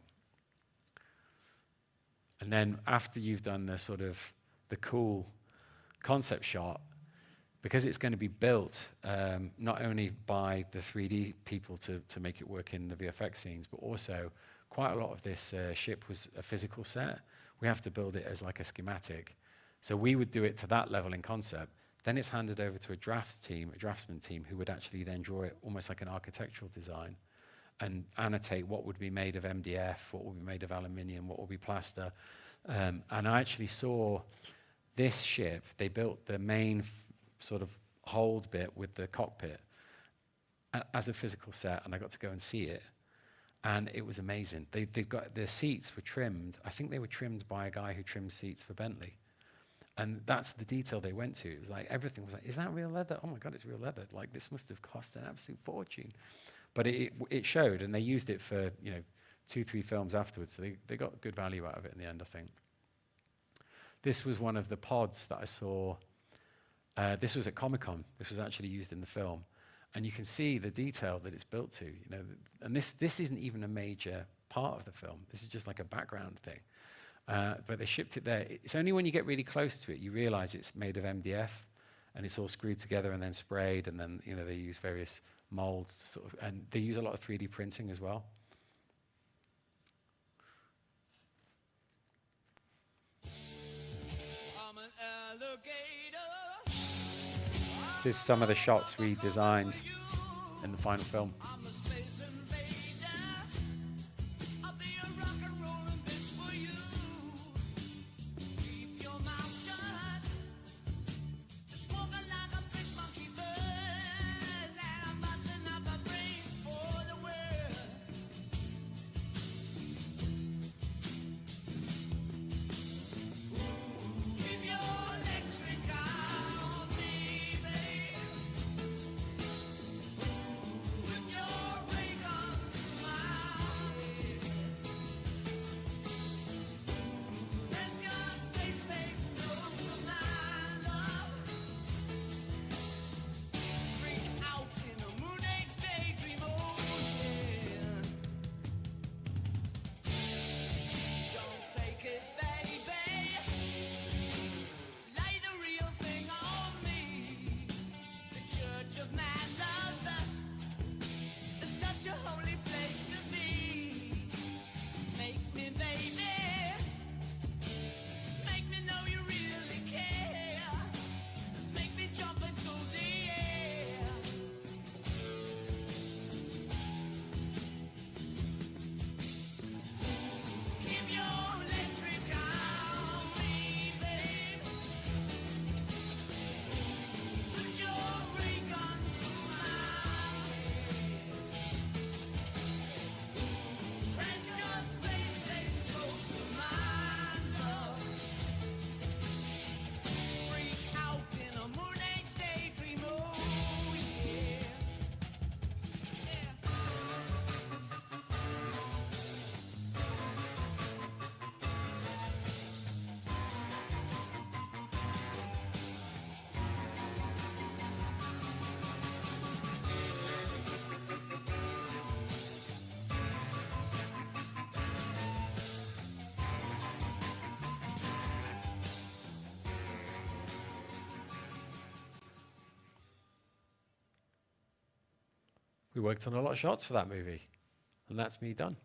And then after you've done the cool concept shot, because it's going to be built not only by the 3D people to make it work in the VFX scenes, but also quite a lot of this ship was a physical set. We have to build it as like a schematic. So we would do it to that level in concept. Then it's handed over to a draftsman team, who would actually then draw it almost like an architectural design and annotate what would be made of MDF, what would be made of aluminium, what would be plaster. And I actually saw this ship, they built the main sort of hold bit with the cockpit as a physical set, and I got to go and see it, and it was amazing. They've got the seats were trimmed. I think they were trimmed by a guy who trims seats for Bentley, and that's the detail they went to. It was like everything was like, is that real leather? Oh my God, it's real leather. Like this must have cost an absolute fortune, but it showed, and they used it for 2-3 films afterwards. So they got good value out of it in the end, I think. This was one of the pods that I saw. This was at Comic-Con. This was actually used in the film. And you can see the detail that it's built to, and this isn't even a major part of the film. This is just like a background thing. But they shipped it there. It's only when you get really close to it, you realize it's made of MDF, and it's all screwed together and then sprayed, and then they use various molds to sort of, and they use a lot of 3D printing as well. This is some of the shots we designed in the final film. We worked on a lot of shots for that movie, and that's me done.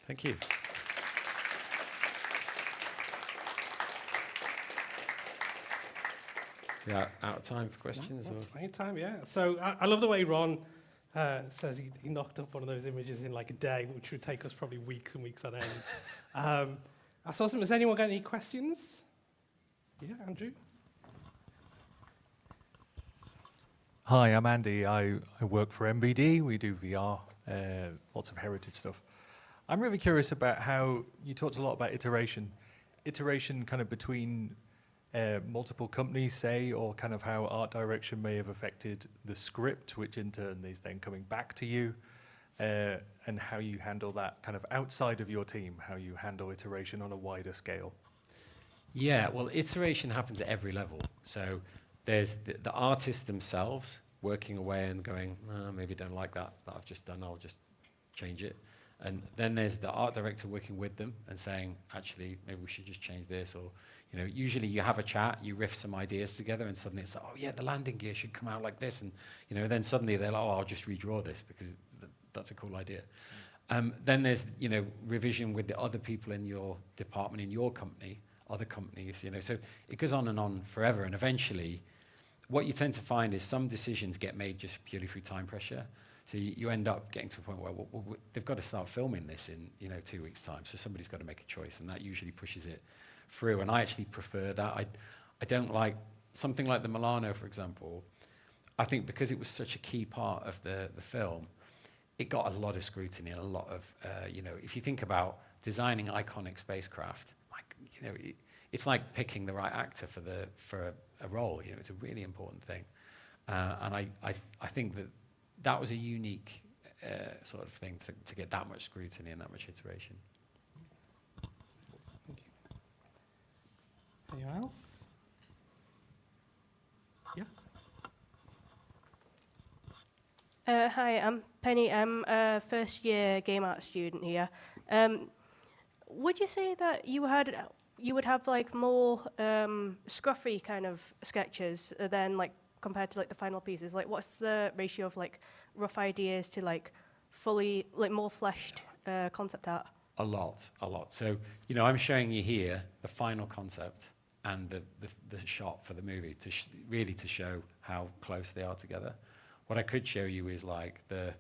Thank you. Yeah, out of time for questions?
No,
or?
plenty of time, yeah. So I love the way Ron says he knocked up one of those images in like a day, which would take us probably weeks and weeks on end. That's awesome. Has anyone got any questions? Yeah, Andrew?
Hi, I'm Andy. I work for MBD. We do VR, lots of heritage stuff. I'm really curious about how you talked a lot about iteration kind of between multiple companies, say, or kind of how art direction may have affected the script, which in turn is then coming back to you, and how you handle that kind of outside of your team, how you handle iteration on a wider scale.
Yeah, well, iteration happens at every level. So there's the artists themselves working away and going, maybe don't like that I've just done, I'll just change it. And then there's the art director working with them and saying, actually, maybe we should just change this. Or, usually you have a chat, you riff some ideas together, and suddenly it's like, oh yeah, the landing gear should come out like this. And, then suddenly they're like, oh, I'll just redraw this because that's a cool idea. Then there's, revision with the other people in your department, in your company, other companies, so it goes on and on forever. And eventually, what you tend to find is some decisions get made just purely through time pressure. So you end up getting to a point where they've got to start filming this in 2 weeks' time. So somebody's got to make a choice, and that usually pushes it through. And I actually prefer that. I don't like something like the Milano, for example. I think because it was such a key part of the film, it got a lot of scrutiny and a lot of if you think about designing iconic spacecraft, it's like picking the right actor for a role. It's a really important thing, and I think that was a unique sort of thing to get that much scrutiny and that much iteration.
Anyone else? Yeah.
Hi, I'm Penny. I'm a first-year game art student here. Would you say that you would have like more scruffy kind of sketches than like compared to like the final pieces? Like, what's the ratio of like rough ideas to like fully like more fleshed concept art?
A lot. So, you know, I'm showing you here the final concept and the shot for the movie really to show how close they are together. What I could show you is like the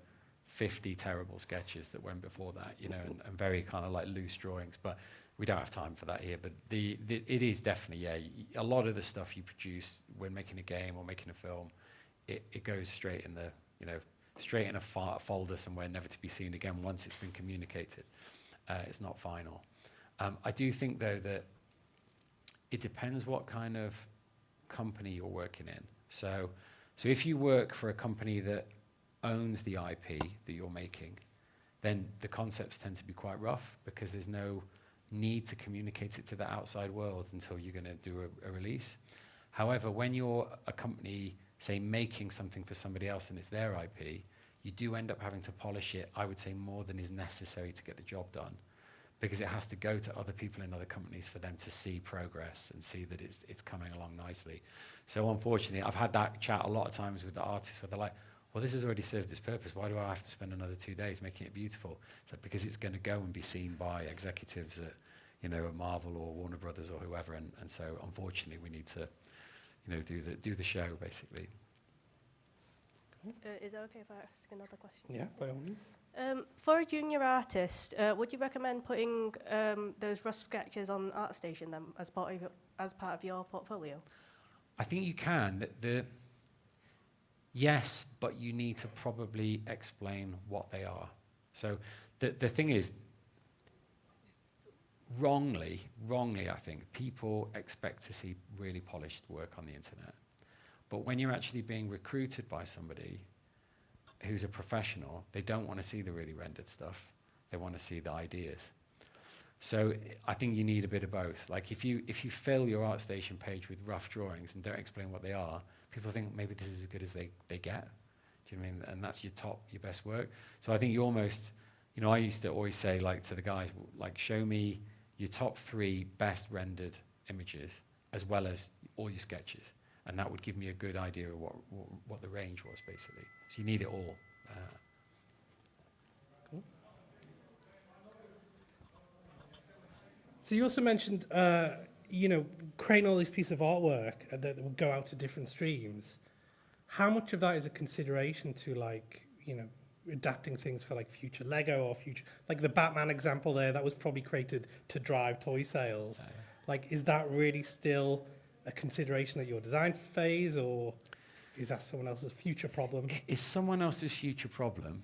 50 terrible sketches that went before that, you know, and very kind of like loose drawings, but we don't have time for that here. But it is definitely, a lot of the stuff you produce when making a game or making a film, it goes straight in the, you know, straight in a folder somewhere, never to be seen again once it's been communicated. It's not final. I do think, though, that it depends what kind of company you're working in. So if you work for a company that owns the IP that you're making, then the concepts tend to be quite rough because there's no need to communicate it to the outside world until you're going to do a release. However, when you're a company, say, making something for somebody else and it's their IP, you do end up having to polish it, I would say, more than is necessary to get the job done, because it has to go to other people in other companies for them to see progress and see that it's coming along nicely. So unfortunately, I've had that chat a lot of times with the artists where they're like, well, this has already served its purpose. Why do I have to spend another 2 days making it beautiful? So because it's going to go and be seen by executives at, you know, at Marvel or Warner Brothers or whoever. And so unfortunately, we need to, you know, do the show, basically.
Is it okay if I ask another question?
Yeah, by all means.
For a junior artist, would you recommend putting those rough sketches on ArtStation then as part of your portfolio?
I think you can. Yes, but you need to probably explain what they are. So the thing is, wrongly, I think, people expect to see really polished work on the internet. But when you're actually being recruited by somebody who's a professional, they don't want to see the really rendered stuff. They want to see the ideas. So I think you need a bit of both. Like if you fill your ArtStation page with rough drawings and don't explain what they are, people think maybe this is as good as they get. Do you know what I mean? And that's your best work. So I think you almost, you know, I used to always say like to the guys, like show me your top 3 best rendered images as well as all your sketches. And that would give me a good idea of what the range was, basically. So you need it all.
Cool. So you also mentioned, you know, creating all these pieces of artwork that will go out to different streams. How much of that is a consideration to, like, you know, adapting things for like future Lego or future, like the Batman example there, that was probably created to drive toy sales. Like, is that really still a consideration at your design phase, or is that someone else's future problem?
It's someone else's future problem,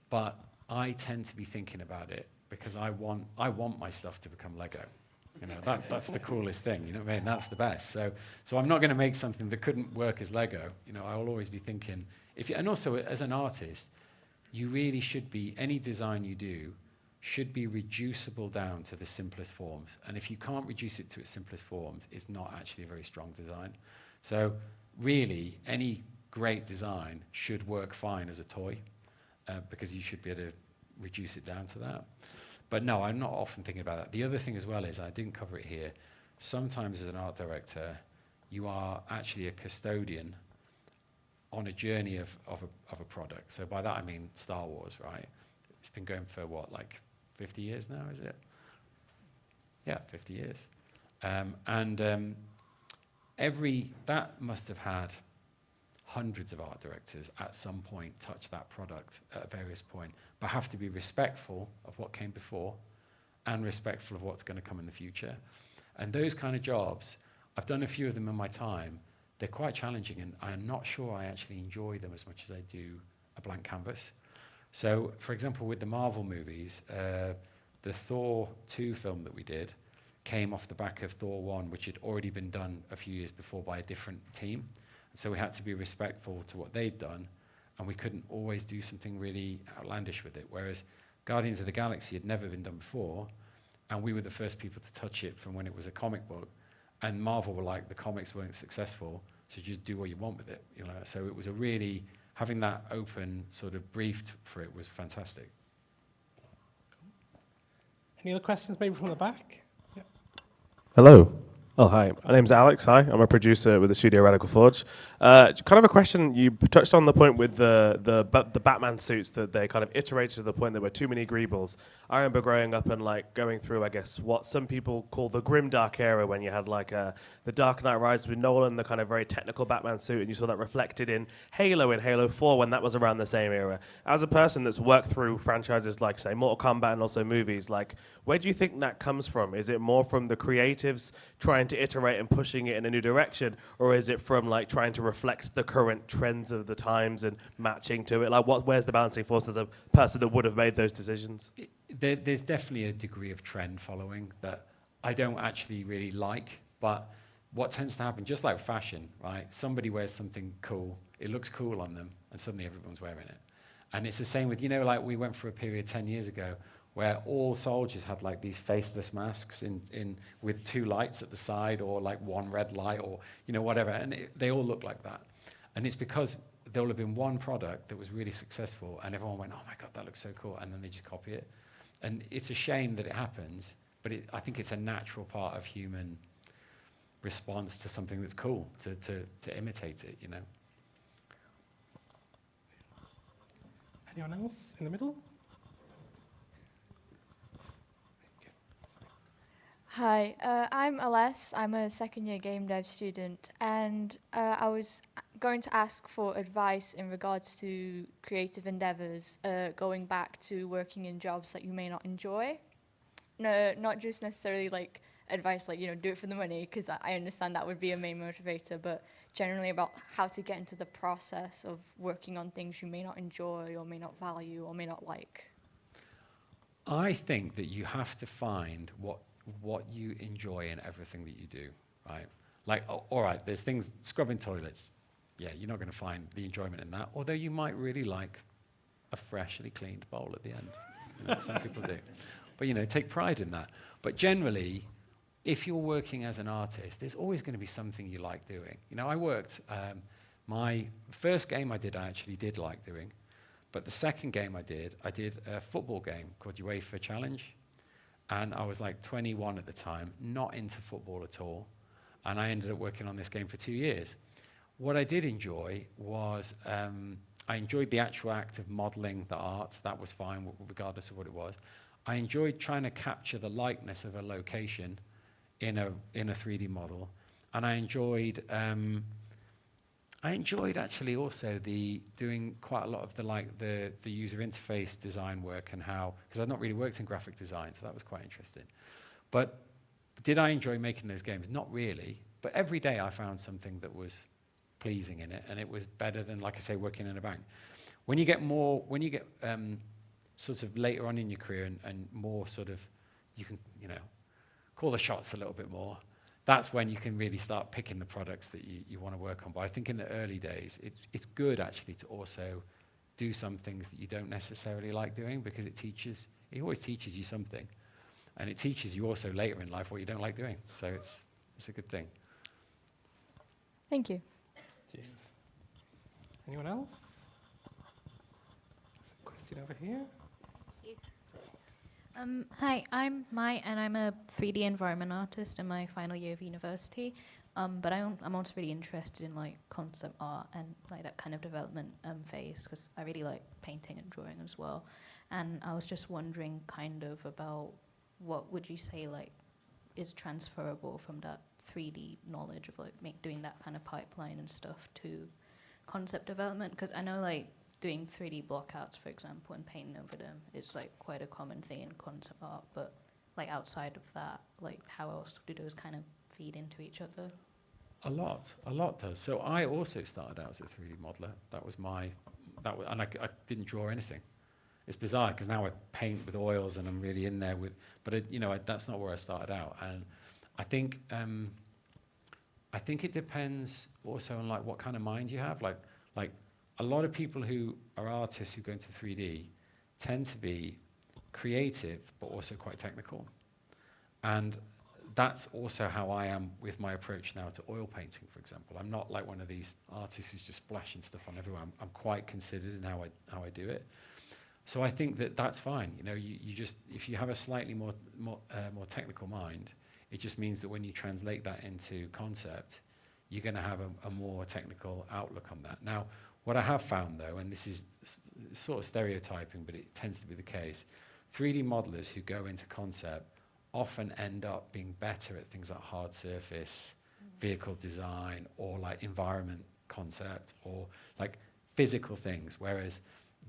but I tend to be thinking about it because I want my stuff to become Lego. You know, that's the coolest thing, you know what I mean? That's the best. So I'm not going to make something that couldn't work as Lego. You know, I will always be thinking, and also as an artist, you really should be, any design you do should be reducible down to the simplest forms. And if you can't reduce it to its simplest forms, it's not actually a very strong design. So really, any great design should work fine as a toy, because you should be able to reduce it down to that. But no, I'm not often thinking about that. The other thing as well is, I didn't cover it here, sometimes as an art director, you are actually a custodian on a journey of a product. So by that I mean Star Wars, right? It's been going for what, like 50 years now, is it? Yeah, 50 years. That must have had hundreds of art directors at some point touch that product at various points, but have to be respectful of what came before and respectful of what's going to come in the future. And those kind of jobs, I've done a few of them in my time. They're quite challenging, and I'm not sure I actually enjoy them as much as I do a blank canvas. So, for example, with the Marvel movies, the Thor 2 film that we did came off the back of Thor 1, which had already been done a few years before by a different team. And so we had to be respectful to what they'd done and we couldn't always do something really outlandish with it. Whereas Guardians of the Galaxy had never been done before, and we were the first people to touch it from when it was a comic book. And Marvel were like, the comics weren't successful, so just do what you want with it, you know. So it was a really, having that open sort of briefed for it was fantastic.
Any other questions maybe from the back? Yeah.
Hello. Oh, hi. My name's Alex. Hi. I'm a producer with the studio Radical Forge. Kind of a question. You touched on the point with the Batman suits that they kind of iterated to the point there were too many greebles. I remember growing up and like going through, I guess, what some people call the grimdark era, when you had like the Dark Knight Rises with Nolan, the kind of very technical Batman suit, and you saw that reflected in Halo 4 when that was around the same era. As a person that's worked through franchises like, say, Mortal Kombat and also movies, like, where do you think that comes from? Is it more from the creatives trying to iterate and pushing it in a new direction, or is it from like trying to reflect the current trends of the times and matching to it? Like, where's the balancing force as a person that would have made those decisions?
There's definitely a degree of trend following that I don't actually really like, but what tends to happen, just like fashion, right? Somebody wears something cool, it looks cool on them, and suddenly everyone's wearing it. And it's the same with, you know, like we went for a period 10 years ago where all soldiers had like these faceless masks in with two lights at the side, or like one red light, or, you know, whatever, and they all look like that. And it's because there will have been one product that was really successful and everyone went, oh my God, that looks so cool, and then they just copy it. And it's a shame that it happens, but I think it's a natural part of human response to something that's cool, to imitate it, you know.
Anyone else in the middle?
Hi, I'm Aless. I'm a second-year game dev student, and I was going to ask for advice in regards to creative endeavors, going back to working in jobs that you may not enjoy. No, not just necessarily like advice like, you know, do it for the money, because I understand that would be a main motivator, but generally about how to get into the process of working on things you may not enjoy or may not value or may not like.
I think that you have to find what you enjoy in everything that you do, right? Like, all right, there's things, scrubbing toilets. Yeah, you're not going to find the enjoyment in that, although you might really like a freshly cleaned bowl at the end. You know, some people do. But, you know, take pride in that. But generally, if you're working as an artist, there's always going to be something you like doing. You know, I worked, my first game I actually did like doing. But the second game I did a football game called UEFA Challenge. And I was like 21 at the time, not into football at all. And I ended up working on this game for 2 years. What I did enjoy was, I enjoyed the actual act of modeling the art. That was fine, regardless of what it was. I enjoyed trying to capture the likeness of a location in a 3D model. And I enjoyed actually also doing quite a lot of the user interface design work, and how, because I'd not really worked in graphic design, so that was quite interesting. But did I enjoy making those games? Not really, but every day I found something that was pleasing in it, and it was better than, like I say, working in a bank. When you get sort of later on in your career and more sort of, you can, you know, call the shots a little bit more, that's when you can really start picking the products that you want to work on. But I think in the early days, it's good actually to also do some things that you don't necessarily like doing, because it always teaches you something. And it teaches you also later in life what you don't like doing. So it's a good thing.
Thank you.
Cheers. Anyone else? Question over here.
Hi, I'm Mai, and I'm a 3D environment artist in my final year of university. But I'm also really interested in like concept art and like that kind of development phase, because I really like painting and drawing as well. And I was just wondering kind of about what would you say like is transferable from that 3D knowledge of like doing that kind of pipeline and stuff to concept development, because I know like doing 3D blockouts, for example, and painting over them is like quite a common thing in concept art, but like outside of that, like how else do those kind of feed into each other?
A lot does. So I also started out as a 3D modeler. And I didn't draw anything. It's bizarre because now I paint with oils and I'm really in there with, but that's not where I started out. And I think it depends also on like what kind of mind you have. Like a lot of people who are artists who go into 3D tend to be creative, but also quite technical. And that's also how I am with my approach now to oil painting, for example. I'm not like one of these artists who's just splashing stuff on everyone. I'm quite considered in how I do it. So I think that that's fine. You know, you just, if you have a slightly more technical mind, it just means that when you translate that into concept, you're going to have a more technical outlook on that. Now, what I have found though, and this is sort of stereotyping, but it tends to be the case, 3D modelers who go into concept often end up being better at things like hard surface, vehicle design, or like environment concept, or like physical things, whereas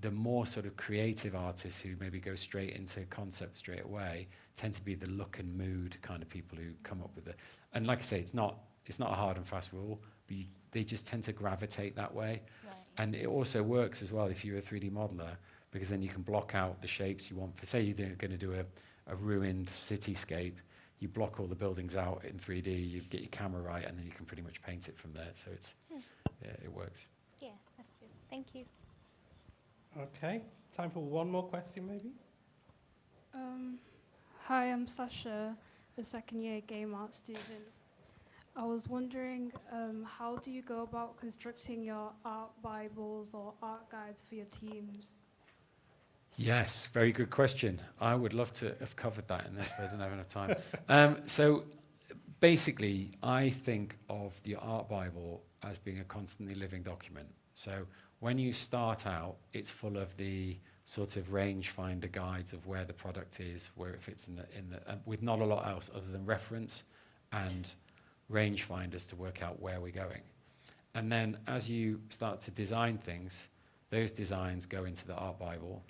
the more sort of creative artists who maybe go straight into concept straight away tend to be the look and mood kind of people who come up with it. And like I say, it's not a hard and fast rule, but they just tend to gravitate that way. Right. And it also works as well if you're a 3D modeler, because then you can block out the shapes you want. For say you're going to do a ruined cityscape, you block all the buildings out in 3D, you get your camera right, and then you can pretty much paint it from there. So it's, yeah, it works.
Yeah, that's good. Thank you.
Okay, time for one more question maybe.
Hi, I'm Sasha, a second-year game art student. I was wondering, how do you go about constructing your art bibles or art guides for your teams?
Yes, very good question. I would love to have covered that in this, but I don't have enough time. So basically, I think of the art Bible as being a constantly living document. So when you start out, it's full of the sort of rangefinder guides of where the product is, where it fits in the with not a lot else other than reference and rangefinders to work out where we're going. And then as you start to design things, those designs go into the art Bible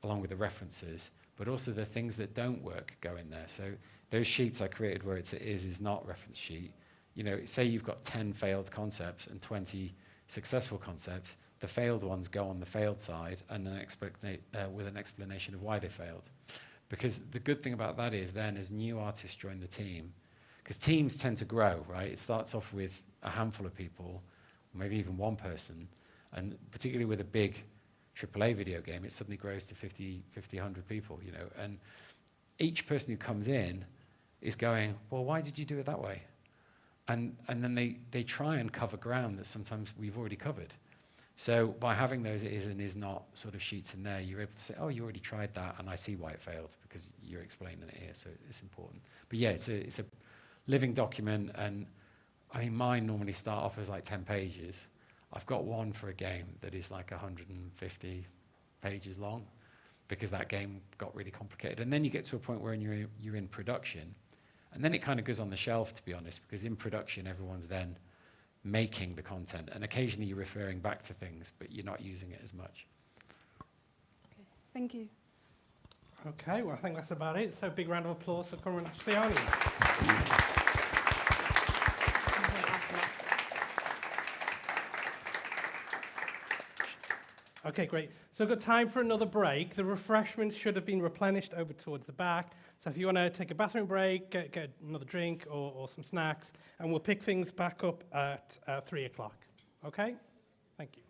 along with the references, but also the things that don't work go in there. So those sheets I created where it is not reference sheet. You know, say you've got 10 failed concepts and 20 successful concepts, the failed ones go on the failed side and with an explanation of why they failed. Because the good thing about that is then as new artists join the team, because teams tend to grow, right? It starts off with a handful of people, maybe even one person, and particularly with a big AAA video game, it suddenly grows to 50, 100 people, you know, and each person who comes in is going, well, why did you do it that way? And then they try and cover ground that sometimes we've already covered. So by having those is and is not sort of sheets in there, you're able to say, oh, you already tried that, and I see why it failed, because you're explaining it here, so it's important. But yeah, it's a living document, and I mean, mine normally start off as like 10 pages. I've got one for a game that is like 150 pages long, because that game got really complicated. And then you get to a point where you're in production, and then it kind of goes on the shelf, to be honest, because in production, everyone's then making the content, and occasionally you're referring back to things, but you're not using it as much.
Okay, thank you.
Okay, well, I think that's about it. So big round of applause for Conrad Spiani. Okay, great. So we've got time for another break. The refreshments should have been replenished over towards the back. So if you want to take a bathroom break, get another drink or some snacks, and we'll pick things back up at 3 o'clock. Okay? Thank you.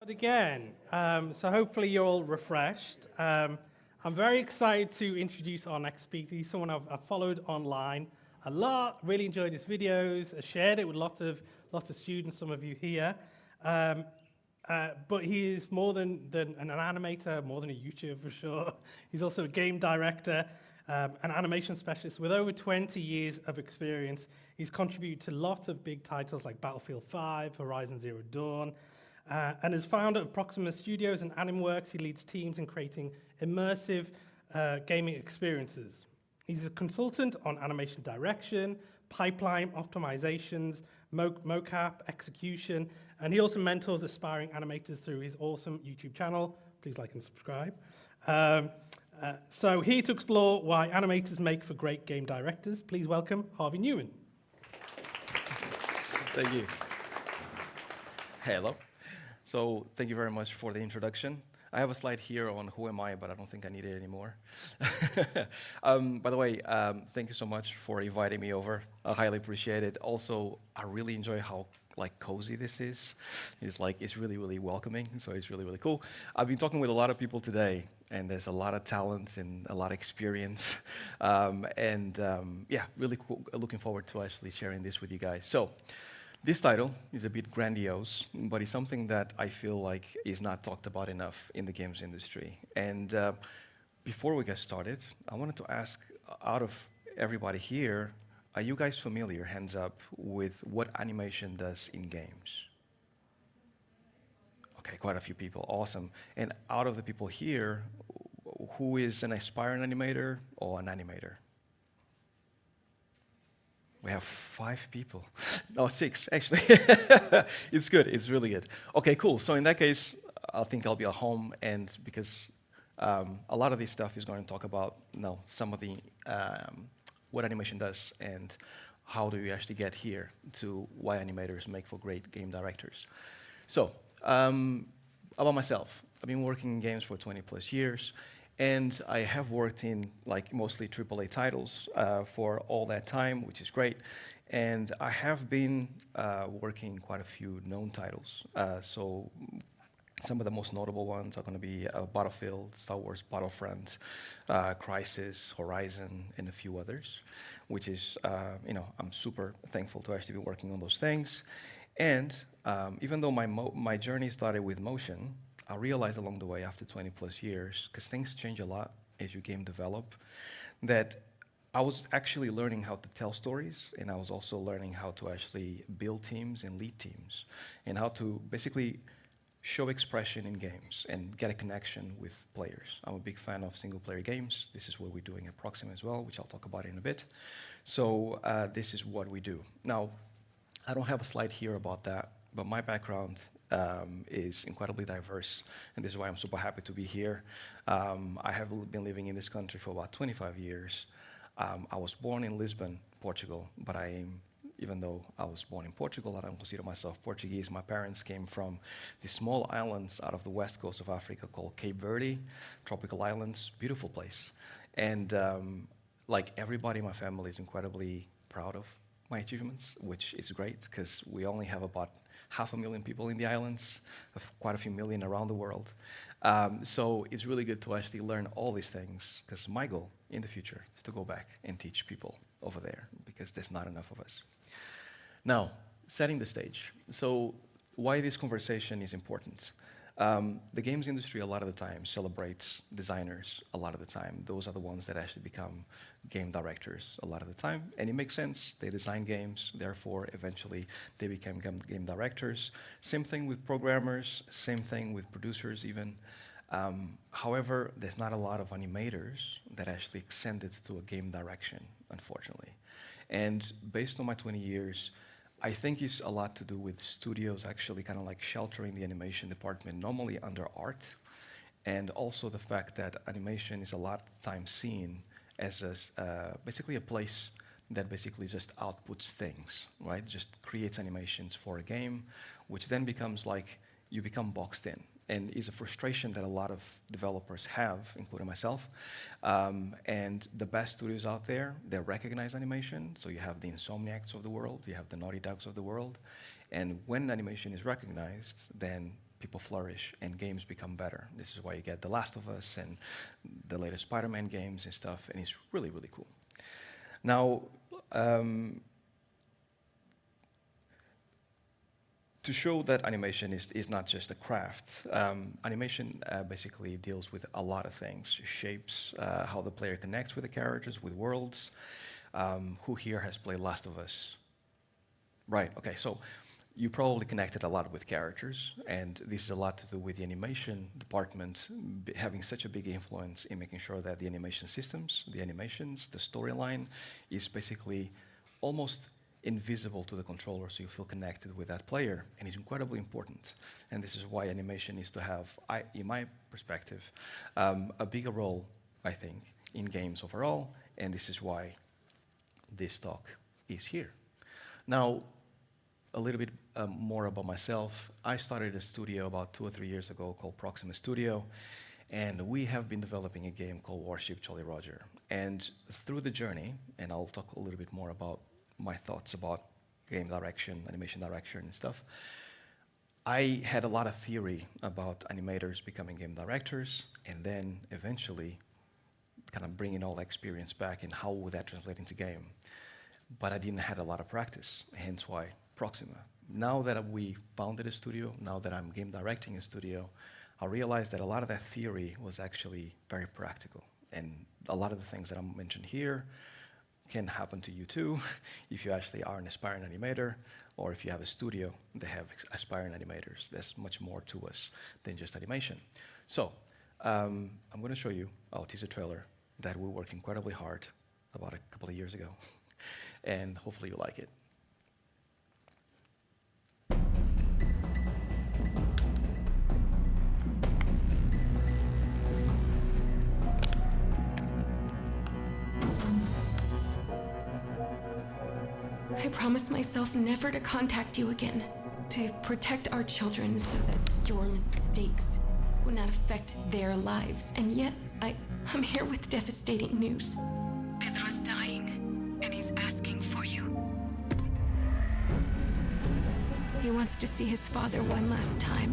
Again, so hopefully you're all refreshed. I'm very excited to introduce our next speaker. He's someone I've followed online a lot, really enjoyed his videos, shared it with lots of students, some of you here. But he is more than an animator, more than a YouTuber for sure. He's also a game director, an animation specialist with over 20 years of experience. He's contributed to lots of big titles like Battlefield 5, Horizon Zero Dawn, and as founder of Proxima Studios and Animworks, he leads teams in creating immersive gaming experiences. He's a consultant on animation direction, pipeline optimizations, mocap, execution, and he also mentors aspiring animators through his awesome YouTube channel. Please like and subscribe. So here to explore why animators make for great game directors, please welcome Harvey Newman.
Thank you. Hello. So thank you very much for the introduction. I have a slide here on who am I, but I don't think I need it anymore. By the way, thank you so much for inviting me over. I highly appreciate it. Also, I really enjoy how cozy this is. It's really, really welcoming, so it's really, really cool. I've been talking with a lot of people today, and there's a lot of talent and a lot of experience. Yeah, really cool. Looking forward to actually sharing this with you guys. So, this title is a bit grandiose, but it's something that I feel like is not talked about enough in the games industry. And before we get started, I wanted to ask, out of everybody here, are you guys familiar, hands up, with what animation does in games? Okay, quite a few people, awesome. And out of the people here, who is an aspiring animator or an animator? We have 5 people. No, 6, actually. It's good. It's really good. Okay, cool. So in that case, I think I'll be at home, and because a lot of this stuff is going to talk about some of the what animation does and how do you actually get here to why animators make for great game directors. So about myself, I've been working in games for 20 plus years. And I have worked in mostly AAA titles for all that time, which is great. And I have been working quite a few known titles. So some of the most notable ones are going to be Battlefield, Star Wars Battlefront, Crysis, Horizon, and a few others, which is, I'm super thankful to actually be working on those things. And even though my journey started with motion, I realized along the way after 20 plus years, because things change a lot as you game develop, that I was actually learning how to tell stories, and I was also learning how to actually build teams and lead teams, and how to basically show expression in games and get a connection with players. I'm a big fan of single-player games. This is what we're doing at Proxima as well, which I'll talk about in a bit. So this is what we do. Now, I don't have a slide here about that, but my background is incredibly diverse, and this is why I'm super happy to be here. I have been living in this country for about 25 years. I was born in Lisbon, Portugal, but even though I was born in Portugal, I don't consider myself Portuguese. My parents came from the small islands out of the west coast of Africa called Cape Verde, tropical islands, beautiful place. And everybody in my family is incredibly proud of my achievements, which is great because we only have about 500,000 people in the islands, quite a few million around the world. So it's really good to actually learn all these things, because my goal in the future is to go back and teach people over there, because there's not enough of us. Now, setting the stage. So why this conversation is important. The games industry a lot of the time celebrates designers a lot of the time. Those are the ones that actually become game directors a lot of the time. And it makes sense. They design games, therefore, eventually, they become game directors. Same thing with programmers, same thing with producers even. However, there's not a lot of animators that actually extend it to a game direction, unfortunately. And based on my 20 years, I think it's a lot to do with studios actually kind of sheltering the animation department normally under art, and also the fact that animation is a lot of times seen as basically a place that basically just outputs things, right? Just creates animations for a game, which then becomes you become boxed in. And is a frustration that a lot of developers have, including myself. And the best studios out there, they recognize animation. So you have the Insomniacs of the world, you have the Naughty Dogs of the world. And when animation is recognized, then people flourish and games become better. This is why you get The Last of Us and the latest Spider-Man games and stuff, and it's really, really cool. Now, to show that animation is not just a craft, animation basically deals with a lot of things. Shapes how the player connects with the characters, with worlds. Who here has played Last of Us? Right, okay, so you probably connected a lot with characters, and this is a lot to do with the animation department having such a big influence in making sure that the animation systems, the animations, the storyline is basically almost invisible to the controller, so you feel connected with that player, and it's incredibly important. And this is why animation is to have, in my perspective, a bigger role, I think, in games overall, and this is why this talk is here. Now, a little bit more about myself. I started a studio about 2 or 3 years ago called Proxima Studio, and we have been developing a game called Warship Jolly Roger. And through the journey, and I'll talk a little bit more about my thoughts about game direction, animation direction and stuff, I had a lot of theory about animators becoming game directors, and then eventually kind of bringing all that experience back and how would that translate into game. But I didn't have a lot of practice, hence why Proxima. Now that we founded a studio, now that I'm game directing a studio, I realized that a lot of that theory was actually very practical. And a lot of the things that I'm mentioned here can happen to you too, if you actually are an aspiring animator, or if you have a studio that have aspiring animators. There's much more to us than just animation. So, I'm going to show you a teaser trailer that we worked incredibly hard about a couple of years ago, and hopefully you like it.
I promised myself never to contact you again, to protect our children so that your mistakes would not affect their lives. And yet, I'm here with devastating news. Pedro's dying, and he's asking for you. He wants to see his father one last time.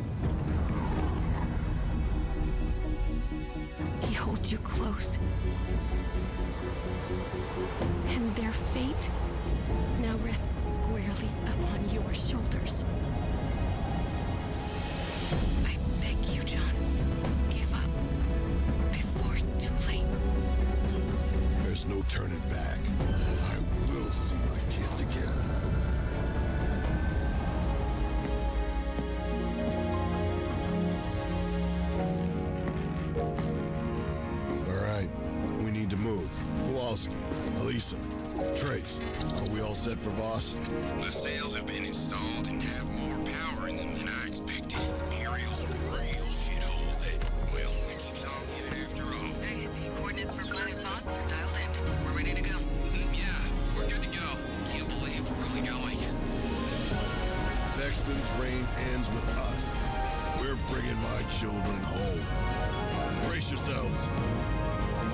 He holds you close. And their fate now rests squarely upon your shoulders. I beg you, John, give up before it's too late.
There's no turning back. I will see my kids again. All right, we need to move. Kowalski, Elisa, Trace, are we all set for Voss?
The sails have been installed and have more power in them than I expected. Ariel's a real shithole that, well, it keeps on giving after all.
Hey, the coordinates for Planet Voss are dialed in. We're ready to go.
Yeah, we're good to go. Can't believe we're really going.
Nexton's reign ends with us. We're bringing my children home. Brace yourselves.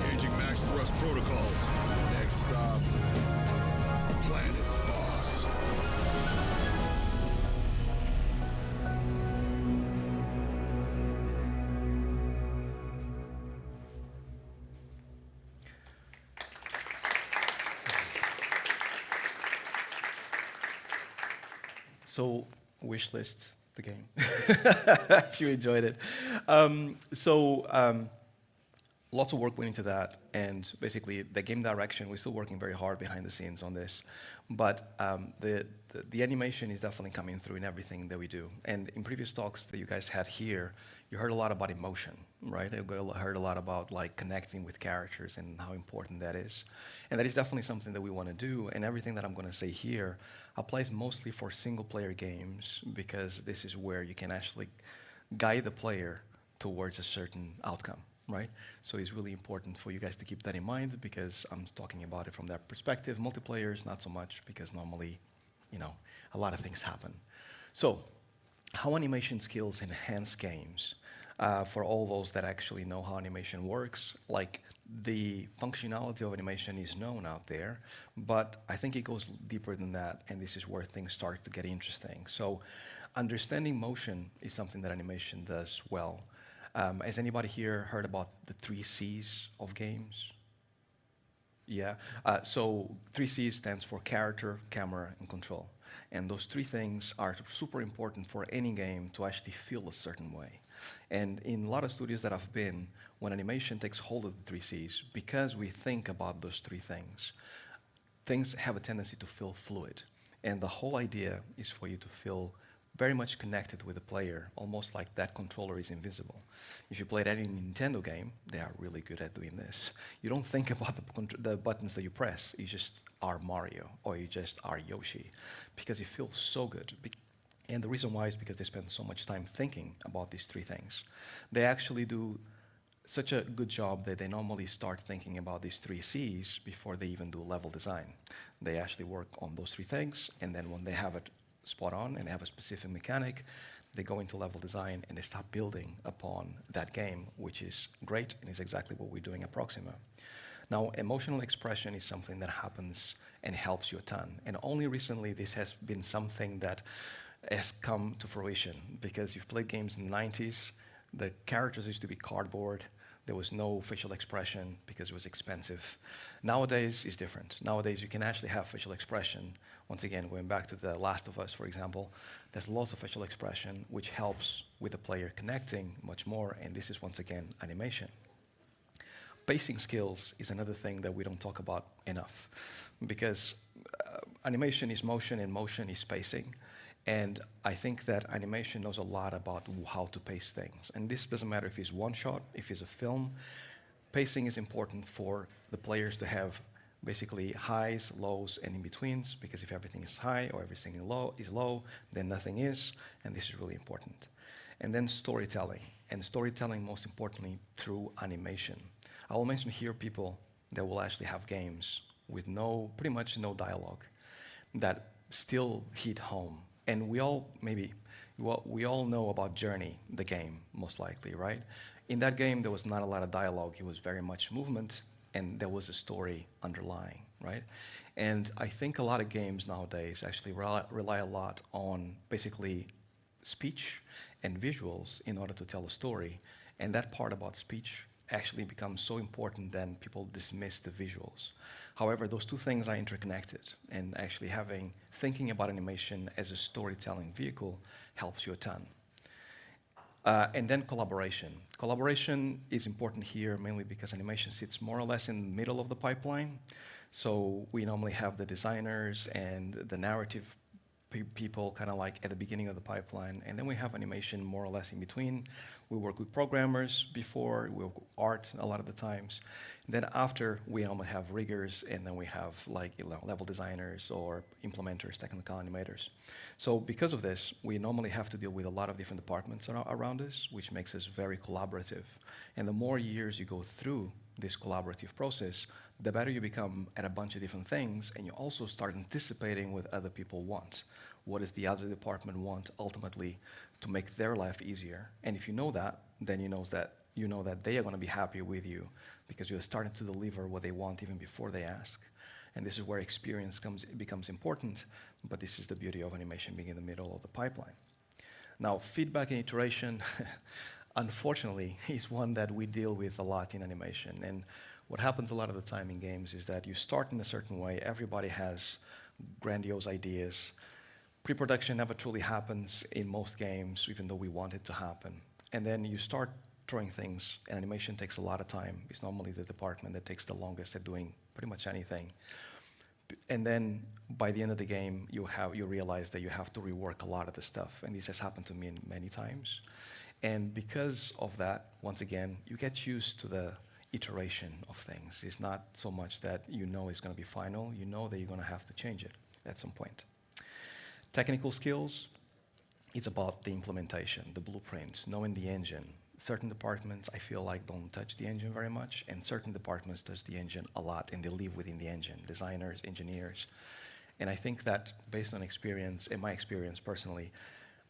Engaging max thrust protocols. Next stop, Planet Voss.
So, wishlist the game, if you enjoyed it. Lots of work went into that, and basically the game direction, we're still working very hard behind the scenes on this, but the animation is definitely coming through in everything that we do. And in previous talks that you guys had here, you heard a lot about emotion, right? You heard a lot about like connecting with characters and how important that is. And that is definitely something that we want to do, and everything that I'm going to say here applies mostly for single-player games, because this is where you can actually guide the player towards a certain outcome. Right? So it's really important for you guys to keep that in mind, because I'm talking about it from that perspective. Multiplayers, not so much, because normally, you know, a lot of things happen. So, how animation skills enhance games? For all those that actually know how animation works, like the functionality of animation is known out there, but I think it goes deeper than that, and this is where things start to get interesting. So, understanding motion is something that animation does well. Has anybody here heard about the 3 C's of games? Yeah. So 3 C's stands for character, camera, and control. And those 3 things are super important for any game to actually feel a certain way. And in a lot of studios that I've been, when animation takes hold of the 3 C's, because we think about those 3 things, things have a tendency to feel fluid. And the whole idea is for you to feel very much connected with the player, almost like that controller is invisible. If you played any Nintendo game, they are really good at doing this. You don't think about the buttons that you press, you just are Mario, or you just are Yoshi, because it feels so good. And the reason why is because they spend so much time thinking about these 3 things. They actually do such a good job that they normally start thinking about these 3 C's before they even do level design. They actually work on those 3 things, and then when they have it spot on and have a specific mechanic, they go into level design and they start building upon that game, which is great and is exactly what we're doing at Proxima. Now, emotional expression is something that happens and helps you a ton. And only recently this has been something that has come to fruition, because you've played games in the 90s, the characters used to be cardboard, there was no facial expression because it was expensive. Nowadays is different. Nowadays you can actually have facial expression. Once again, going back to The Last of Us, for example, there's lots of facial expression which helps with the player connecting much more, and this is once again animation. Pacing skills is another thing that we don't talk about enough, because animation is motion and motion is pacing. And I think that animation knows a lot about how to pace things. And this doesn't matter if it's one shot, if it's a film. Pacing is important for the players to have basically highs, lows, and in-betweens, because if everything is high or everything is low, then nothing is, and this is really important. And then storytelling, and storytelling most importantly through animation. I will mention here people that will actually have games with pretty much no dialogue that still hit home. And we all know about Journey, the game, most likely, right? In that game, there was not a lot of dialogue. It was very much movement, and there was a story underlying, right? And I think a lot of games nowadays actually rely a lot on basically speech and visuals in order to tell a story. And that part about speech actually becomes so important that people dismiss the visuals. However, those 2 things are interconnected, and actually thinking about animation as a storytelling vehicle helps you a ton. And then collaboration. Collaboration is important here mainly because animation sits more or less in the middle of the pipeline. So we normally have the designers and the narrative people kind of like at the beginning of the pipeline, and then we have animation more or less in between. We work with programmers before, we work with art a lot of the times. And then after, we normally have riggers, and then we have like level designers or implementers, technical animators. So because of this, we normally have to deal with a lot of different departments around us, which makes us very collaborative. And the more years you go through this collaborative process, the better you become at a bunch of different things, and you also start anticipating what other people want. What does the other department want ultimately to make their life easier? And if you know that, then you know that they are going to be happy with you because you're starting to deliver what they want even before they ask. And this is where experience becomes important, but this is the beauty of animation being in the middle of the pipeline. Now, feedback and iteration, unfortunately, is one that we deal with a lot in animation. And what happens a lot of the time in games is that you start in a certain way, everybody has grandiose ideas. Pre-production never truly happens in most games, even though we want it to happen. And then you start throwing things, and animation takes a lot of time. It's normally the department that takes the longest at doing pretty much anything. And then by the end of the game, you realize that you have to rework a lot of the stuff, and this has happened to me many times. And because of that, once again, you get used to the iteration of things. It's not so much that you know it's going to be final, you know that you're going to have to change it at some point. Technical skills, it's about the implementation, the blueprints, knowing the engine. Certain departments, I feel like, don't touch the engine very much, and certain departments touch the engine a lot, and they live within the engine, designers, engineers. And I think that based on experience, and my experience personally,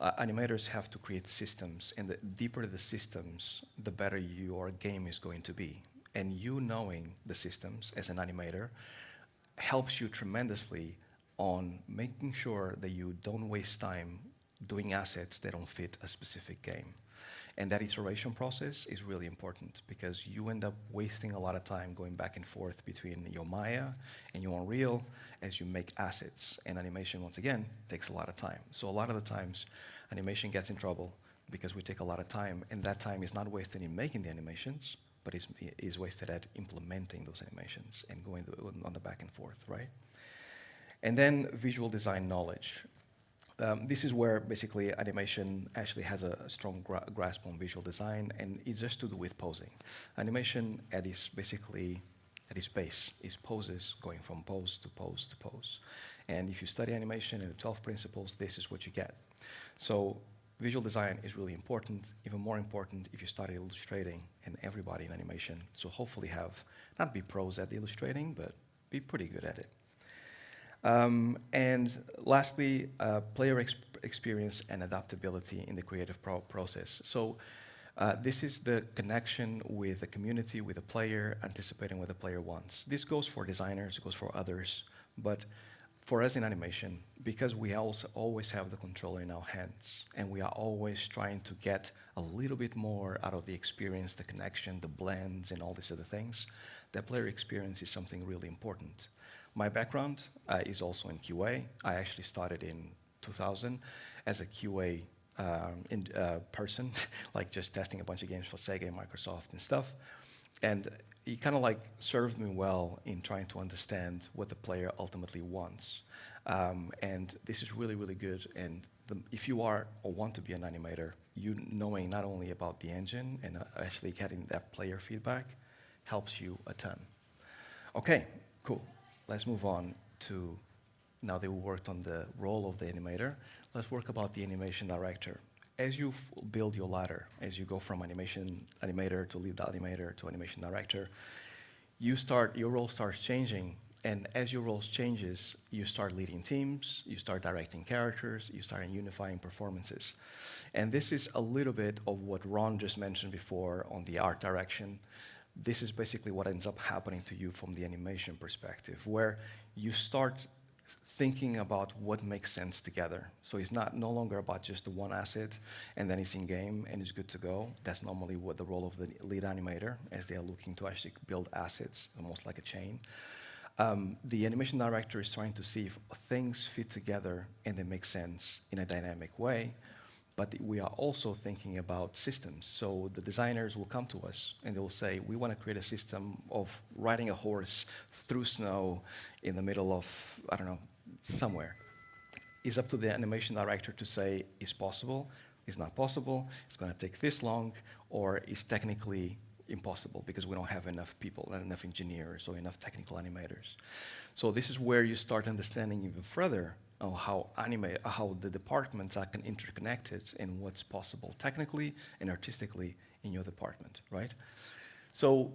animators have to create systems, and the deeper the systems, the better your game is going to be. And you knowing the systems as an animator helps you tremendously on making sure that you don't waste time doing assets that don't fit a specific game. And that iteration process is really important because you end up wasting a lot of time going back and forth between your Maya and your Unreal as you make assets. And animation, once again, takes a lot of time. So a lot of the times, animation gets in trouble because we take a lot of time, and that time is not wasted in making the animations, but is wasted at implementing those animations and going on the back and forth, right? And then visual design knowledge. This is where basically animation actually has a strong grasp on visual design, and it's just to do with posing. Animation at its base is poses, going from pose to pose to pose. And if you study animation and the 12 principles, this is what you get. So visual design is really important, even more important if you start illustrating, and everybody in animation. So hopefully not be pros at illustrating, but be pretty good at it. And lastly, player experience and adaptability in the creative process. So this is the connection with the community, with the player, anticipating what the player wants. This goes for designers, it goes for others, but for us in animation, because we also always have the controller in our hands, and we are always trying to get a little bit more out of the experience, the connection, the blends, and all these other things, that player experience is something really important. My background is also in QA. I actually started in 2000 as a QA person, like just testing a bunch of games for Sega and Microsoft and stuff. And it kind of like served me well in trying to understand what the player ultimately wants. And this is really, really good. And if you are or want to be an animator, you knowing not only about the engine and actually getting that player feedback helps you a ton. Okay, cool. Let's move on to, now that we worked on the role of the animator, let's work about the animation director. As you build your ladder, as you go from animator to lead animator to animation director, your role starts changing, and as your role changes, you start leading teams, you start directing characters, you start unifying performances. And this is a little bit of what Ron just mentioned before on the art direction. This is basically what ends up happening to you from the animation perspective, where you start thinking about what makes sense together. So it's no longer about just the one asset and then it's in game and it's good to go. That's normally what the role of the lead animator, as they are looking to actually build assets, almost like a chain. The animation director is trying to see if things fit together and they make sense in a dynamic way. But we are also thinking about systems. So the designers will come to us and they will say, we want to create a system of riding a horse through snow in the middle of, I don't know, somewhere. It's up to the animation director to say, it's possible, it's not possible, it's going to take this long, or it's technically impossible because we don't have enough people, not enough engineers or enough technical animators. So this is where you start understanding even further how the departments are interconnected and what's possible technically and artistically in your department, right? So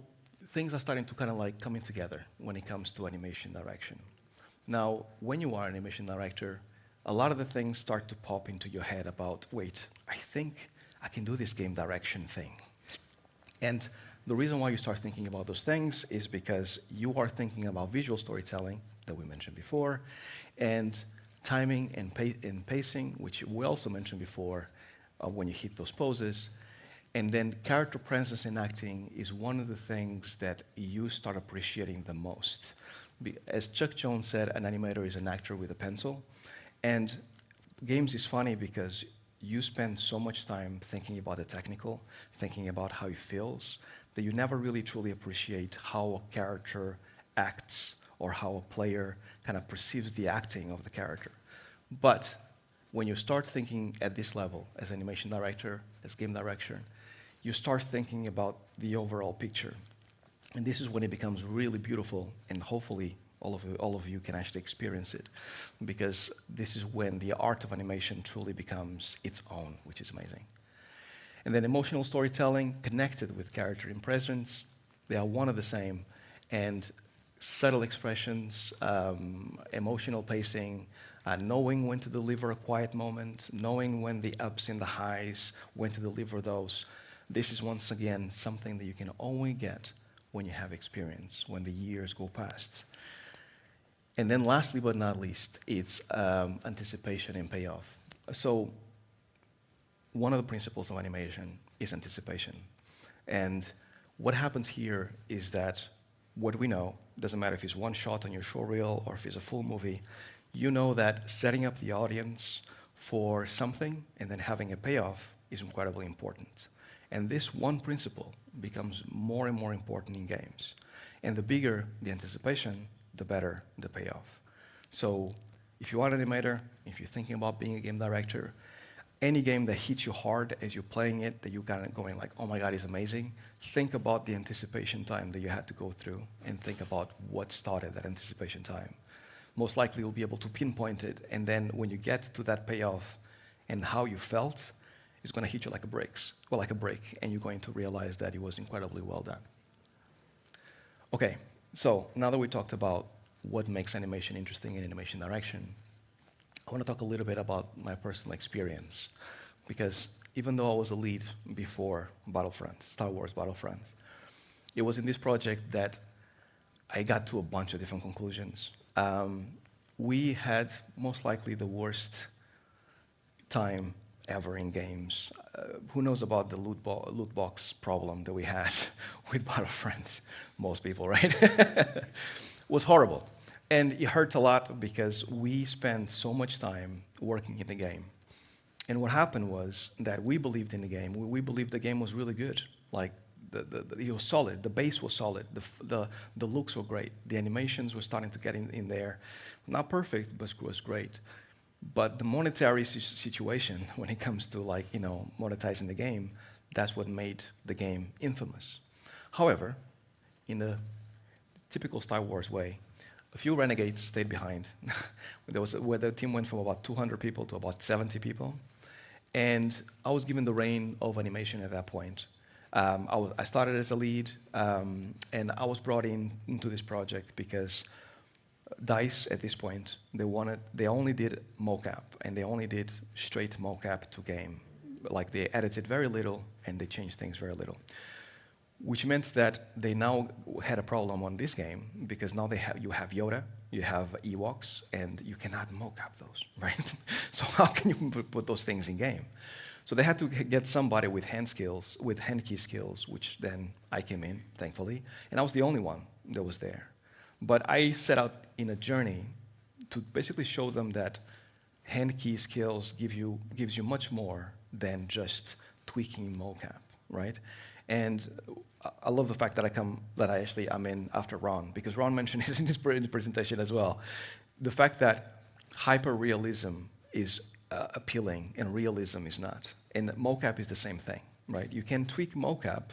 things are starting to kind of like coming together when it comes to animation direction. Now, when you are an animation director, a lot of the things start to pop into your head about, wait, I think I can do this game direction thing. And the reason why you start thinking about those things is because you are thinking about visual storytelling that we mentioned before, and timing and pacing, which we also mentioned before when you hit those poses. And then character presence in acting is one of the things that you start appreciating the most. As Chuck Jones said, an animator is an actor with a pencil. And games is funny because you spend so much time thinking about the technical, thinking about how it feels, that you never really truly appreciate how a character acts or how a player kind of perceives the acting of the character. But when you start thinking at this level, as animation director, as game director, you start thinking about the overall picture. And this is when it becomes really beautiful, and hopefully all of you can actually experience it, because this is when the art of animation truly becomes its own, which is amazing. And then emotional storytelling connected with character in presence, they are one of the same, and subtle expressions, emotional pacing, knowing when to deliver a quiet moment, knowing when the ups and the highs, when to deliver those. This is once again something that you can only get when you have experience, when the years go past. And then lastly but not least, it's anticipation and payoff. So one of the principles of animation is anticipation. And what happens here is that what we know, doesn't matter if it's one shot on your show reel or if it's a full movie, you know that setting up the audience for something and then having a payoff is incredibly important. And this one principle becomes more and more important in games. And the bigger the anticipation, the better the payoff. So if you are an animator, if you're thinking about being a game director, any game that hits you hard as you're playing it, that you're kind of going like, oh my God, it's amazing, think about the anticipation time that you had to go through and think about what started that anticipation time. Most likely you'll be able to pinpoint it, and then when you get to that payoff and how you felt, it's going to hit you like a brick, and you're going to realize that it was incredibly well done. Okay, so now that we talked about what makes animation interesting in animation direction, I want to talk a little bit about my personal experience, because even though I was a lead before Battlefront, Star Wars Battlefront, it was in this project that I got to a bunch of different conclusions. We had most likely the worst time ever in games. Who knows about the loot box problem that we had with Battlefront? Most people, right? It was horrible. And it hurt a lot because we spent so much time working in the game. And what happened was that we believed in the game. We believed the game was really good. Like, it was solid. The base was solid. The looks were great. The animations were starting to get in there. Not perfect, but it was great. But the monetary situation, when it comes to monetizing the game, that's what made the game infamous. However, in the typical Star Wars way, a few renegades stayed behind. Where the team went from about 200 people to about 70 people. And I was given the reign of animation at that point. I started as a lead, and I was brought into this project because DICE, at this point, they only did mocap, and they only did straight mocap to game. Like, they edited very little, and they changed things very little. Which meant that they now had a problem on this game, because now you have Yoda, you have Ewoks, and you cannot mocap those, right? So how can you put those things in game? So they had to get somebody with hand key skills, which then I came in, thankfully, and I was the only one that was there. But I set out in a journey to basically show them that hand key skills gives you much more than just tweaking mocap, right? And I love the fact that I'm in after Ron, because Ron mentioned it in his presentation as well. The fact that hyper-realism is appealing and realism is not. And mocap is the same thing, right? You can tweak mocap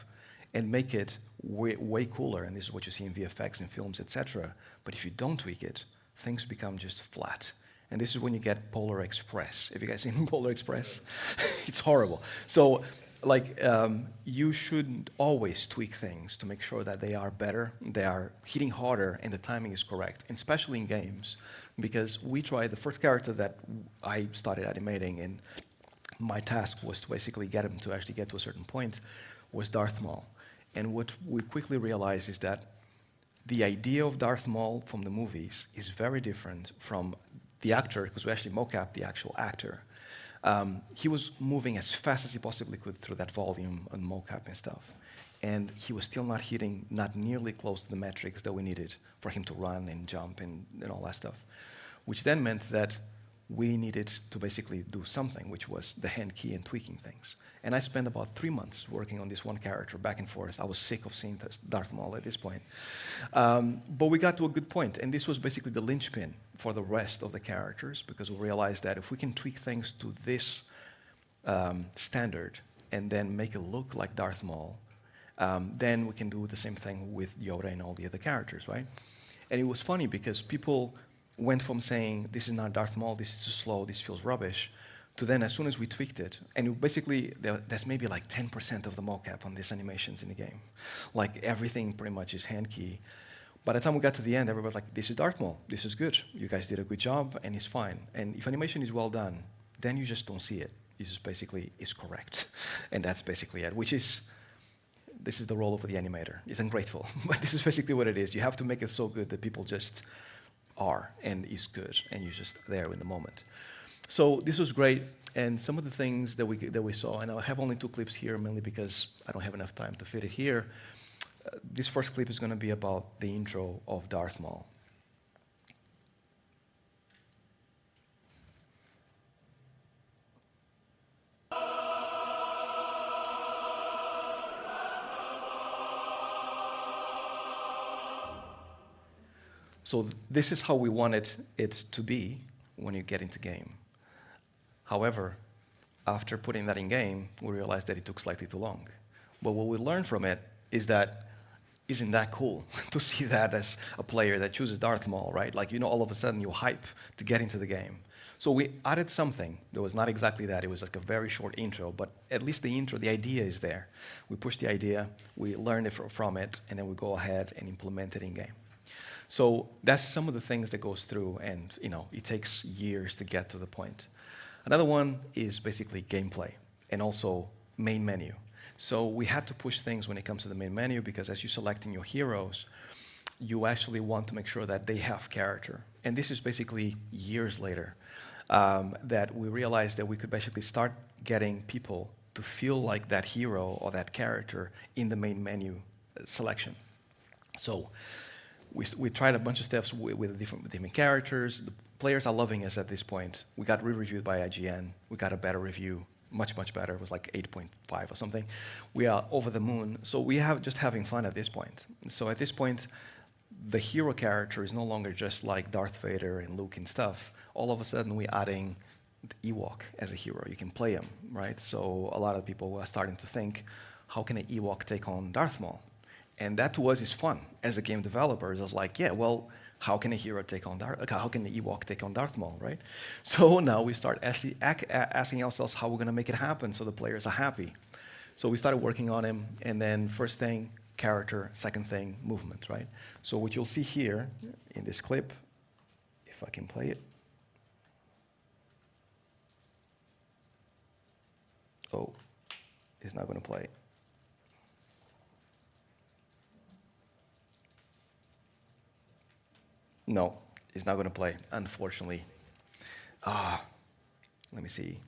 and make it way cooler, and this is what you see in VFX and films, etc. But if you don't tweak it, things become just flat. And this is when you get Polar Express. Have you guys seen Polar Express? It's horrible. So, you should always tweak things to make sure that they are better, they are hitting harder, and the timing is correct, and especially in games, because the first character that I started animating, and my task was to basically get him to actually get to a certain point, was Darth Maul. And what we quickly realized is that the idea of Darth Maul from the movies is very different from the actor, because we actually mocap the actual actor. He was moving as fast as he possibly could through that volume and mocap and stuff. And he was still not nearly close to the metrics that we needed for him to run and jump and all that stuff. Which then meant that we needed to basically do something, which was the hand key and tweaking things. And I spent about 3 months working on this one character back and forth. I was sick of seeing Darth Maul at this point. But we got to a good point, and this was basically the linchpin for the rest of the characters, because we realized that if we can tweak things to this standard and then make it look like Darth Maul, then we can do the same thing with Yoda and all the other characters, right? And it was funny because people went from saying, this is not Darth Maul, this is too slow, this feels rubbish, to then as soon as we tweaked it, and basically there's maybe like 10% of the mocap on these animations in the game. Like, everything pretty much is hand key. By the time we got to the end, everybody was like, this is Darth Maul, this is good. You guys did a good job, and it's fine. And if animation is well done, then you just don't see it. It just basically is correct. And that's basically it, this is the role of the animator. It's ungrateful, but this is basically what it is. You have to make it so good that people just are, and is good, and you're just there in the moment. So this was great, and some of the things that we saw, and I have only 2 clips here, mainly because I don't have enough time to fit it here. This first clip is going to be about the intro of Darth Maul. So this is how we wanted it to be when you get into game. However, after putting that in game, we realized that it took slightly too long. But what we learned from it is that isn't that cool to see that as a player that chooses Darth Maul, right? Like, you know, all of a sudden you hype to get into the game. So we added something that was not exactly that. It was like a very short intro, but at least the intro, the idea is there. We push the idea, we learn it from it, and then we go ahead and implement it in game. So that's some of the things that goes through, and you know, it takes years to get to the point. Another one is basically gameplay, and also main menu. So we had to push things when it comes to the main menu, because as you're selecting your heroes, you actually want to make sure that they have character. And this is basically years later that we realized that we could basically start getting people to feel like that hero or that character in the main menu selection. So we tried a bunch of steps with different characters. The players are loving us at this point. We got re-reviewed by IGN. We got a better review, much better. It was like 8.5 or something. We are over the moon. So we have just having fun at this point. So at this point, the hero character is no longer just like Darth Vader and Luke and stuff. All of a sudden, we're adding the Ewok as a hero. You can play him, right? So a lot of people are starting to think, how can an Ewok take on Darth Maul? And that to us is fun. As a game developer, it's like, yeah, well, how can a hero take on how can the Ewok take on Darth Maul, right? So now we start actually asking ourselves how we're going to make it happen so the players are happy. So we started working on him, and then first thing, character, second thing, movement, right? So what you'll see here in this clip, if I can play it. Oh, it's not going to play. No, it's not going to play, unfortunately. Let me see.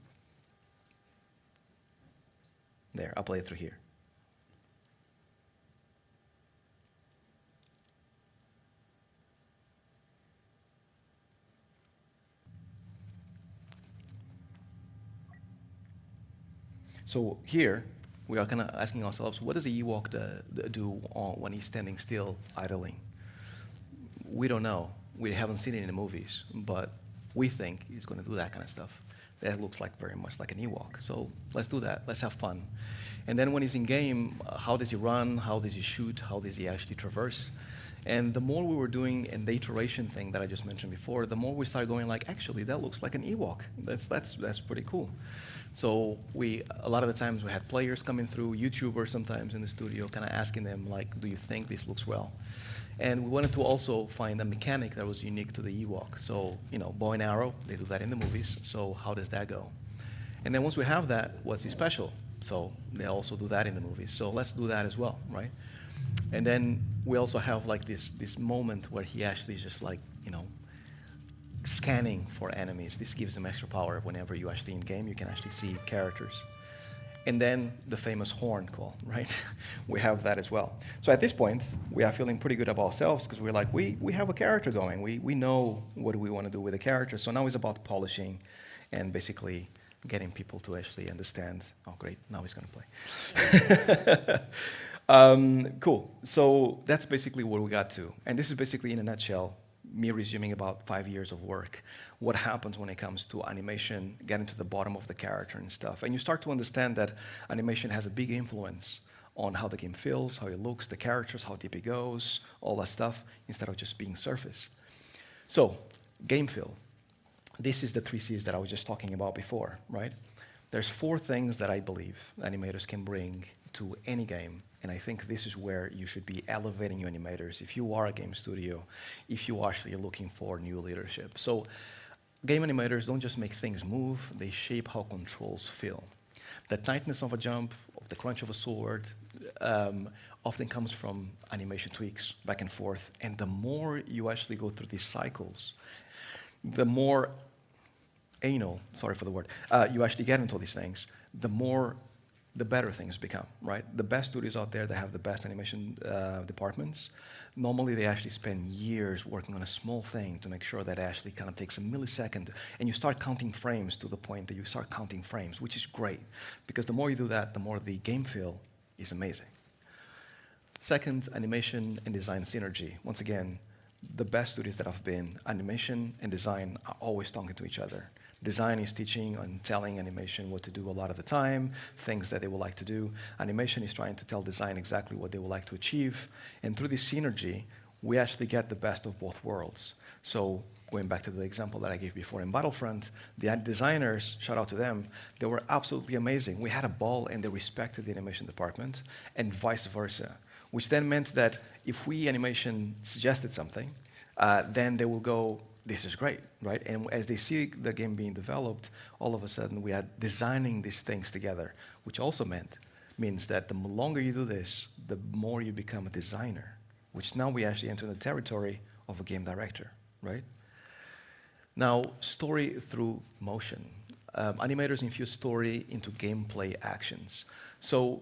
There, I'll play it through here. So here, we are kind of asking ourselves, what does the Ewok do when he's standing still, idling? We don't know. We haven't seen it in the movies, but we think he's going to do that kind of stuff. That looks like very much like an Ewok. So let's do that. Let's have fun. And then when he's in game, how does he run? How does he shoot? How does he actually traverse? And the more we were doing in the iteration thing that I just mentioned before, the more we started going like, actually, that looks like an Ewok. That's pretty cool. So a lot of the times we had players coming through, YouTubers sometimes in the studio, kind of asking them like, do you think this looks well? And we wanted to also find a mechanic that was unique to the Ewok. So, you know, bow and arrow, they do that in the movies. So how does that go? And then once we have that, what's special? So they also do that in the movies. So let's do that as well, right? And then we also have like this moment where he actually is just like, you know, scanning for enemies. This gives him extra power. Whenever you actually in game, you can actually see characters. And then the famous horn call, right? We have that as well. So at this point, we are feeling pretty good about ourselves because we're like, we have a character going. We know what we want to do with the character. So now it's about polishing and basically getting people to actually understand. Oh, great. Now he's going to play. Cool. So that's basically where we got to. And this is basically in a nutshell me resuming about 5 years of work. What happens when it comes to animation, getting to the bottom of the character and stuff. And you start to understand that animation has a big influence on how the game feels, how it looks, the characters, how deep it goes, all that stuff, instead of just being surface. So, game feel. This is the 3 C's that I was just talking about before, right? There's 4 things that I believe animators can bring to any game, and I think this is where you should be elevating your animators if you are a game studio, if you are actually looking for new leadership. So game animators don't just make things move, they shape how controls feel. The tightness of a jump, of the crunch of a sword, often comes from animation tweaks back and forth, and the more you actually go through these cycles, the more anal, sorry for the word, you actually get into these things, the better things become, right? The best studios out there that have the best animation departments, normally they actually spend years working on a small thing to make sure that it actually kind of takes a millisecond, and you start counting frames to the point that you start counting frames, which is great, because the more you do that, the more the game feel is amazing. Second, animation and design synergy. Once again, the best studios that I've been, animation and design are always talking to each other. Design is teaching and telling animation what to do a lot of the time, things that they would like to do. Animation is trying to tell design exactly what they would like to achieve. And through this synergy, we actually get the best of both worlds. So going back to the example that I gave before in Battlefront, the designers, shout out to them, they were absolutely amazing. We had a ball and they respected the animation department, and vice versa, which then meant that if we animation suggested something, then they will go, this is great, right? And as they see the game being developed, all of a sudden we are designing these things together, which also means that the longer you do this, the more you become a designer, which now we actually enter the territory of a game director, right? Now, story through motion. Animators infuse story into gameplay actions. So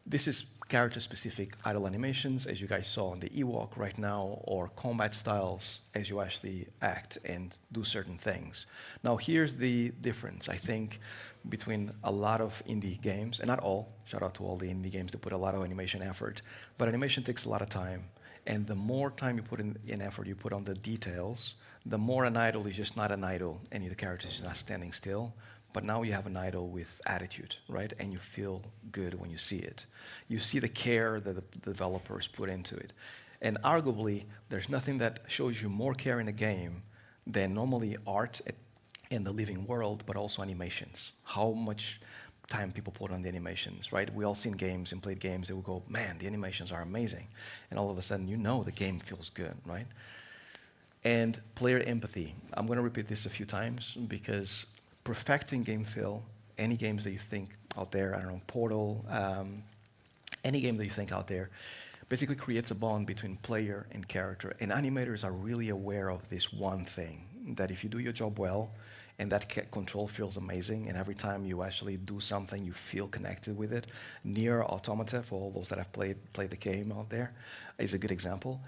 this is character-specific idle animations, as you guys saw on the Ewok right now, or combat styles as you actually act and do certain things. Now, here's the difference, I think, between a lot of indie games, and not all, shout out to all the indie games that put a lot of animation effort, but animation takes a lot of time, and the more time you put in effort you put on the details, the more an idle is just not an idle, and the character is not standing still. But now you have an idol with attitude, right? And you feel good when you see it. You see the care that the developers put into it. And arguably, there's nothing that shows you more care in a game than normally art in the living world, but also animations. How much time people put on the animations, right? We all seen games and played games that will go, man, the animations are amazing. And all of a sudden, you know the game feels good, right? And player empathy. I'm gonna repeat this a few times because perfecting game feel, any games that you think out there, I don't know, Portal, any game that you think out there, basically creates a bond between player and character. And animators are really aware of this one thing, that if you do your job well, and that control feels amazing, and every time you actually do something, you feel connected with it. Nier Automata, for all those that have played the game out there, is a good example.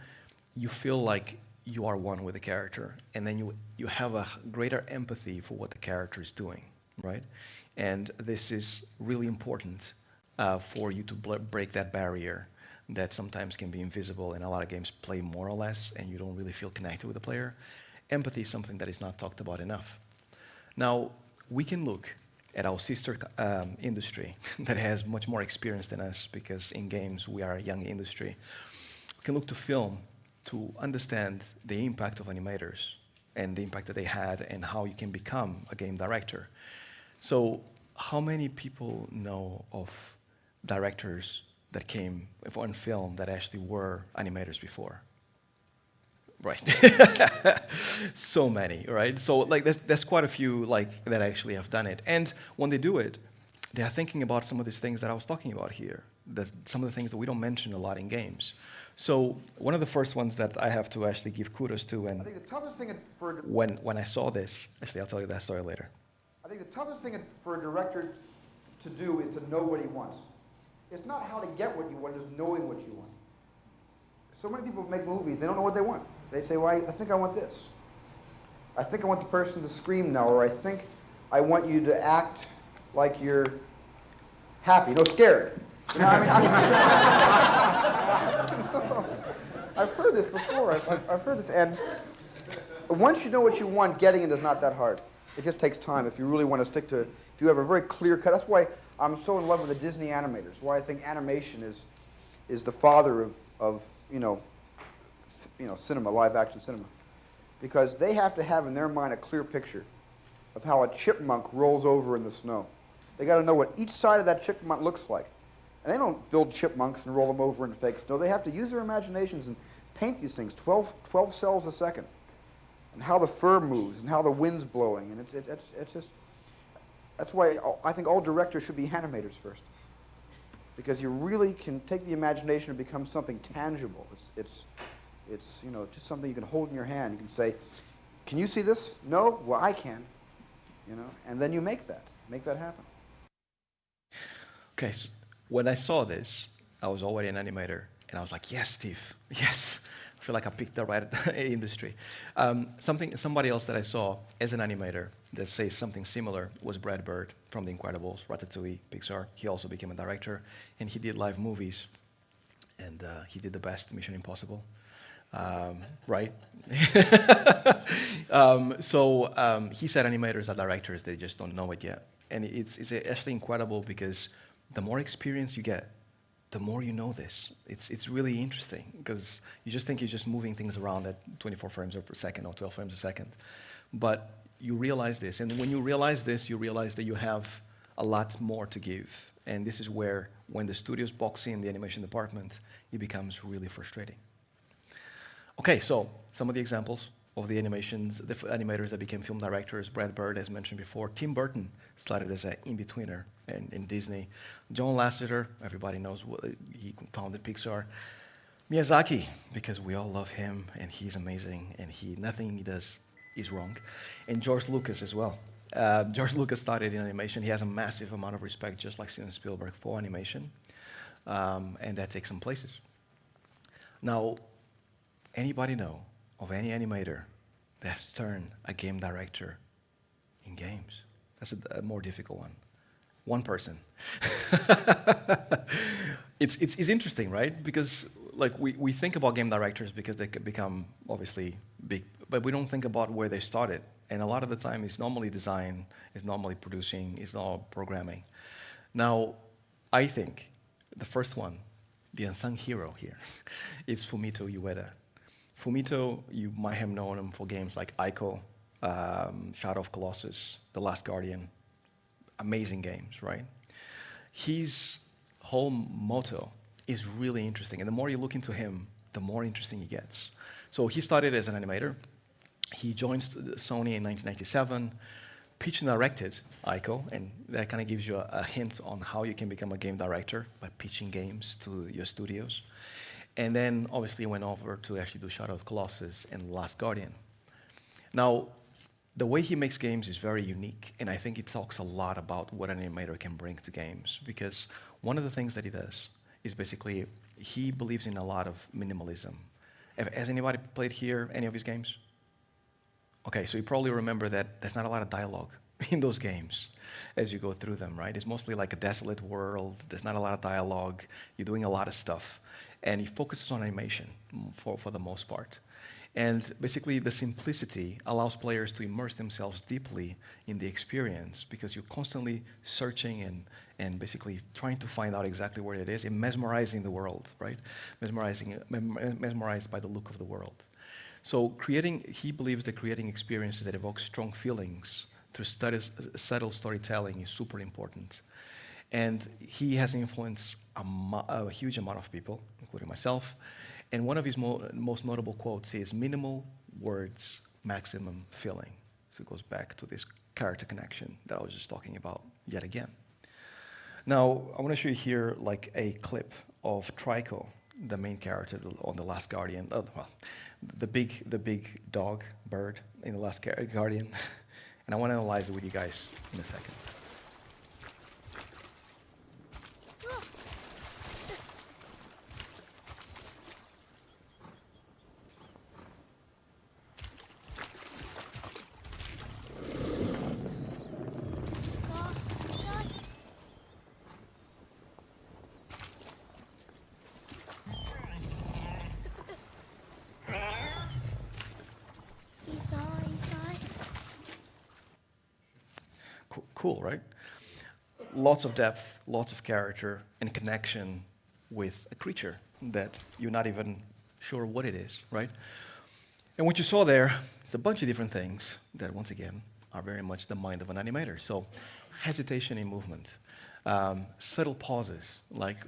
You feel like you are one with the character, and then you have a greater empathy for what the character is doing, right? And this is really important for you to break that barrier that sometimes can be invisible, and a lot of games play more or less, and you don't really feel connected with the player. Empathy is something that is not talked about enough. Now, we can look at our sister industry that has much more experience than us, because in games we are a young industry. We can look to film to understand the impact of animators and the impact that they had and how you can become a game director. So how many people know of directors that came on film that actually were animators before? Right. So many, right? So like there's quite a few like that actually have done it. And when they do it, they are thinking about some of these things that I was talking about here. Some of the things that we don't mention a lot in games. So one of the first ones that I have to actually give kudos to, and
I think the toughest thing for
when I saw this, actually I'll tell you that story later.
I think the toughest thing for a director to do is to know what he wants. It's not how to get what you want, it's knowing what you want. So many people make movies, they don't know what they want. They say, well, I think I want this. I think I want the person to scream now, or I think I want you to act like you're happy, no, scared. You know, I've heard this before. I've heard this, and once you know what you want, getting it is not that hard. It just takes time if you really want to stick to. If you have a very clear cut, that's why I'm so in love with the Disney animators. Why I think animation is the father of cinema, live action cinema, because they have to have in their mind a clear picture of how a chipmunk rolls over in the snow. They got to know what each side of that chipmunk looks like. And they don't build chipmunks and roll them over in fake snow. They have to use their imaginations and paint these things, 12 cells a second, and how the fur moves and how the wind's blowing. And it's just, that's why I think all directors should be animators first, because you really can take the imagination and become something tangible. It's just something you can hold in your hand. You can say, can you see this? No? Well, I can. you know, and then you make that happen.
Okay, so when I saw this, I was already an animator, and I was like, yes, Steve, yes. I feel like I picked the right industry. Somebody else that I saw as an animator that says something similar was Brad Bird from The Incredibles, Ratatouille, Pixar. He also became a director, and he did live movies, and he did the best Mission Impossible, right? He said animators are directors, they just don't know it yet. And it's actually incredible because the more experience you get, the more you know this. It's really interesting because you just think you're just moving things around at 24 frames per second or 12 frames a second. But you realize this, and when you realize this, you realize that you have a lot more to give. And this is where, when the studios box in the animation department, it becomes really frustrating. Okay, so some of the examples of the animations, the animators that became film directors: Brad Bird, as mentioned before. Tim Burton started as an in-betweener in Disney. John Lasseter, everybody knows, he founded Pixar. Miyazaki, because we all love him, and he's amazing, and nothing he does is wrong. And George Lucas as well. George Lucas started in animation. He has a massive amount of respect, just like Steven Spielberg, for animation, and that takes some places. Now, anybody know of any animator that's turned a game director in games? That's a more difficult one. One person. It's interesting, right? Because like we think about game directors because they could become obviously big, but we don't think about where they started. And a lot of the time it's normally design, it's normally producing, it's not programming. Now, I think the first one, the unsung hero here, is Fumito Ueda. Fumito, you might have known him for games like Ico, Shadow of Colossus, The Last Guardian. Amazing games, right? His whole motto is really interesting, and the more you look into him, the more interesting he gets. So he started as an animator. He joined Sony in 1997, pitch and directed Ico, and that kind of gives you a hint on how you can become a game director by pitching games to your studios. And then, obviously, went over to actually do Shadow of Colossus and Last Guardian. Now, the way he makes games is very unique, and I think it talks a lot about what an animator can bring to games, because one of the things that he does is basically, he believes in a lot of minimalism. Has anybody played here any of his games? Okay, so you probably remember that there's not a lot of dialogue in those games as you go through them, right? It's mostly like a desolate world, there's not a lot of dialogue, you're doing a lot of stuff. And he focuses on animation for the most part. And basically, the simplicity allows players to immerse themselves deeply in the experience because you're constantly searching and basically trying to find out exactly where it is and mesmerizing the world, right? Mesmerized by the look of the world. So he believes that creating experiences that evoke strong feelings through subtle storytelling is super important. And he has influenced a huge amount of people, including myself. And one of his most notable quotes is, "Minimal words, maximum feeling." So it goes back to this character connection that I was just talking about yet again. Now, I want to show you here like a clip of Trico, the main character on The Last Guardian. The big dog, bird in The Last Guardian. And I want to analyze it with you guys in a second. Cool, right? Lots of depth, lots of character, and connection with a creature that you're not even sure what it is, right? And what you saw there is a bunch of different things that, once again, are very much the mind of an animator. So, hesitation in movement, subtle pauses, like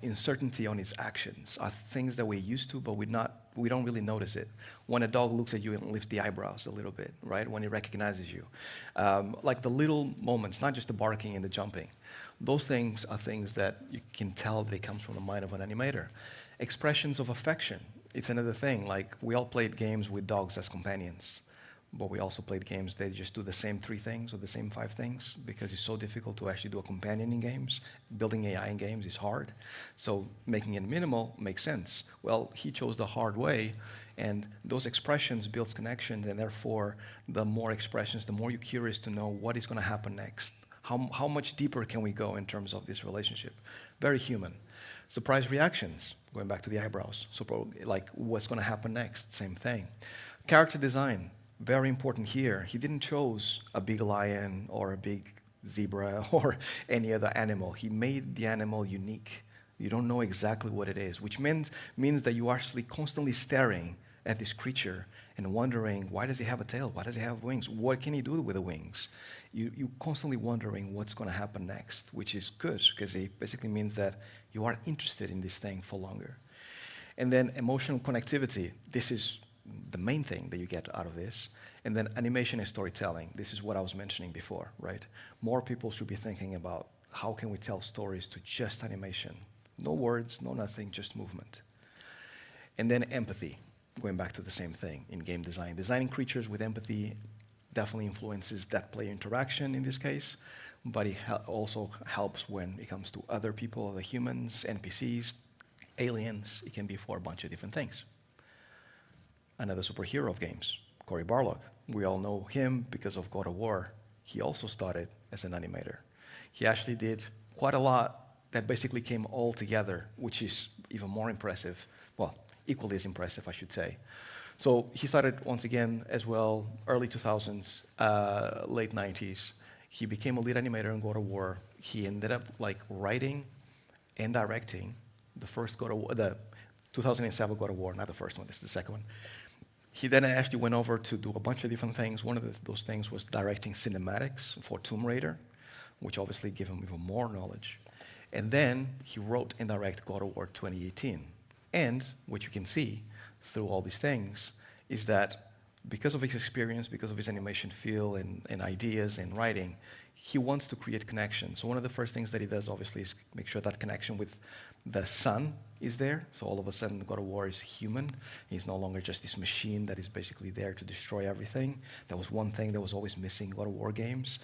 uncertainty on its actions, are things that we're used to, but we don't really notice it. When a dog looks at you and lifts the eyebrows a little bit, right? When it recognizes you. Like the little moments, not just the barking and the jumping. Those things are things that you can tell that it comes from the mind of an animator. Expressions of affection, it's another thing. Like, we all played games with dogs as companions. but we also played games that just do the same 3 things or the same 5 things because it's so difficult to actually do a companion in games. Building AI in games is hard. So making it minimal makes sense. Well, he chose the hard way, and those expressions builds connections, and therefore the more expressions, the more you're curious to know what is going to happen next. How much deeper can we go in terms of this relationship? Very human. Surprise reactions, going back to the eyebrows. So like what's going to happen next? Same thing. Character design, very important here. He didn't choose a big lion or a big zebra or any other animal. He made the animal unique. You don't know exactly what it is, which means that you're actually constantly staring at this creature and wondering, why does he have a tail? Why does he have wings? What can he do with the wings? You're constantly wondering what's going to happen next, which is good because it basically means that you are interested in this thing for longer. And then emotional connectivity. This is the main thing that you get out of this. And then animation and storytelling. This is what I was mentioning before, right? More people should be thinking about how can we tell stories to just animation. No words, no nothing, just movement. And then empathy, going back to the same thing in game design. Designing creatures with empathy definitely influences that player interaction in this case, but it also helps when it comes to other people, other humans, NPCs, aliens. It can be for a bunch of different things. Another superhero of games, Cory Barlog. We all know him because of God of War. He also started as an animator. He actually did quite a lot that basically came all together, which is even more impressive. Well, equally as impressive, I should say. So he started once again as well, early 2000s, late 90s. He became a lead animator in God of War. He ended up like writing and directing the first God of War, the 2007 God of War, not the first one, this is the second one. He then actually went over to do a bunch of different things. One of those things was directing cinematics for Tomb Raider, which obviously gave him even more knowledge. And then he wrote and directed God of War 2018. And what you can see through all these things is that because of his experience, because of his animation feel and ideas and writing, he wants to create connections. So one of the first things that he does, obviously, is make sure that connection with the son is there. So all of a sudden, God of War is human. He's no longer just this machine that is basically there to destroy everything. That was one thing that was always missing in God of War games.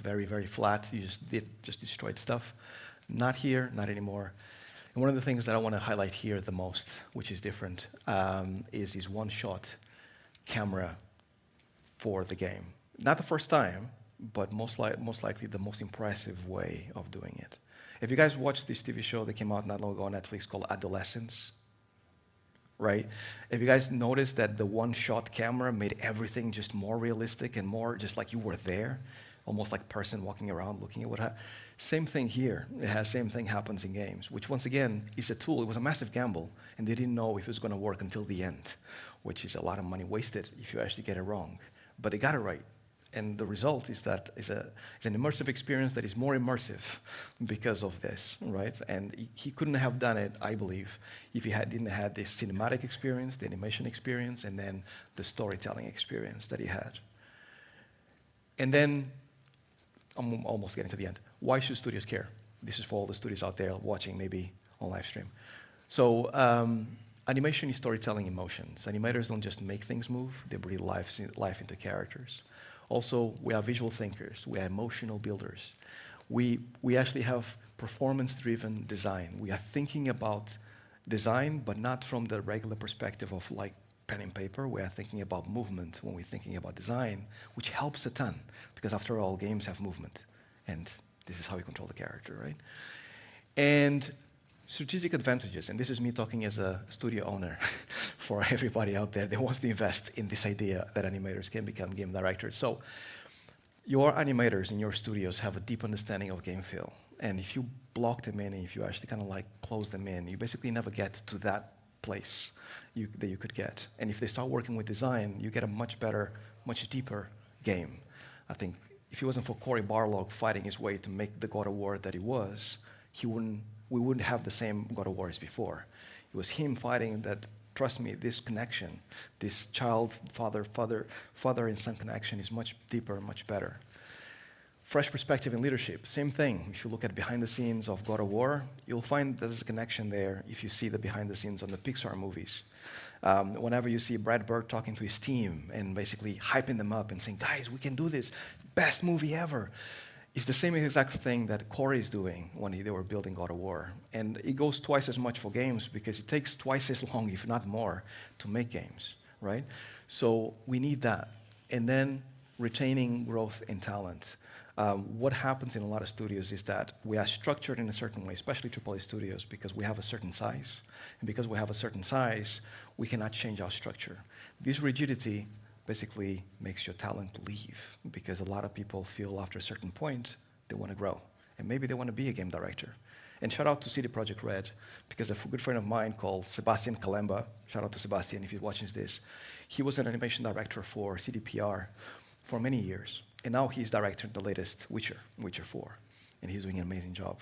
Very, very flat. You just destroyed stuff. Not here, not anymore. And one of the things that I want to highlight here the most, which is different, is his one-shot camera for the game. Not the first time, but most likely the most impressive way of doing it. Have you guys watched this TV show that came out not long ago on Netflix called Adolescence? Right? Have you guys noticed that the one-shot camera made everything just more realistic and more just like you were there? Almost like a person walking around looking at what happened. Same thing here. Same thing happens in games, which once again is a tool. It was a massive gamble, and they didn't know if it was going to work until the end, which is a lot of money wasted if you actually get it wrong. But they got it right. And the result is that it's an immersive experience that is more immersive because of this, right? And he couldn't have done it, I believe, if he didn't have this cinematic experience, the animation experience, and then the storytelling experience that he had. And then, I'm almost getting to the end. Why should studios care? This is for all the studios out there watching, maybe on live stream. So animation is storytelling emotions. Animators don't just make things move, they breathe life into characters. Also, we are visual thinkers. We are emotional builders. We actually have performance-driven design. We are thinking about design, but not from the regular perspective of like pen and paper. We are thinking about movement when we're thinking about design, which helps a ton, because after all, games have movement, and this is how you control the character, right? And strategic advantages, and this is me talking as a studio owner for everybody out there that wants to invest in this idea that animators can become game directors. So your animators in your studios have a deep understanding of game feel, and if you block them in, if you actually kind of like close them in, you basically never get to that place that you could get. And if they start working with design, you get a much better, much deeper game. I think if it wasn't for Cory Barlog fighting his way to make the God of War that he was, we wouldn't have the same God of War as before. It was him fighting that, trust me, this connection, this child, father and son connection is much deeper, much better. Fresh perspective in leadership, same thing. If you look at behind the scenes of God of War, you'll find there's a connection there if you see the behind the scenes on the Pixar movies. Whenever you see Brad Bird talking to his team and basically hyping them up and saying, guys, we can do this, best movie ever. It's the same exact thing that Corey is doing when they were building God of War. And it goes twice as much for games because it takes twice as long, if not more, to make games, right? So we need that. And then retaining growth and talent. What happens in a lot of studios is that we are structured in a certain way, especially AAA studios, because we have a certain size. And because we have a certain size, we cannot change our structure. This rigidity basically makes your talent leave, because a lot of people feel after a certain point they want to grow. And maybe they want to be a game director. And shout out to CD Projekt Red, because a good friend of mine called Sebastian Kalemba, shout out to Sebastian if you're watching this, he was an animation director for CDPR for many years. And now he's directing the latest Witcher, Witcher 4. And he's doing an amazing job.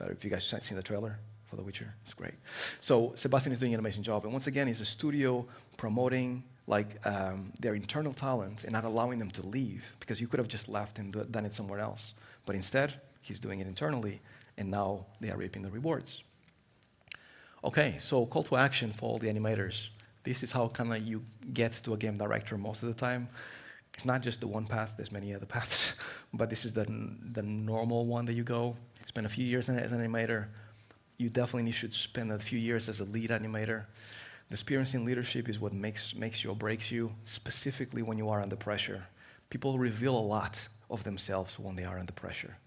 If you guys have seen the trailer for The Witcher, it's great. So Sebastian is doing an amazing job. And once again, he's a studio promoting their internal talent and not allowing them to leave, because you could have just left and done it somewhere else. But instead, he's doing it internally, and now they are reaping the rewards. Okay, so call to action for all the animators. This is how kind of you get to a game director most of the time. It's not just the one path, there's many other paths, but this is the normal one that you go. Spend a few years as an animator. You definitely should spend a few years as a lead animator. The experience in leadership is what makes you or breaks you, specifically when you are under pressure. People reveal a lot of themselves when they are under pressure.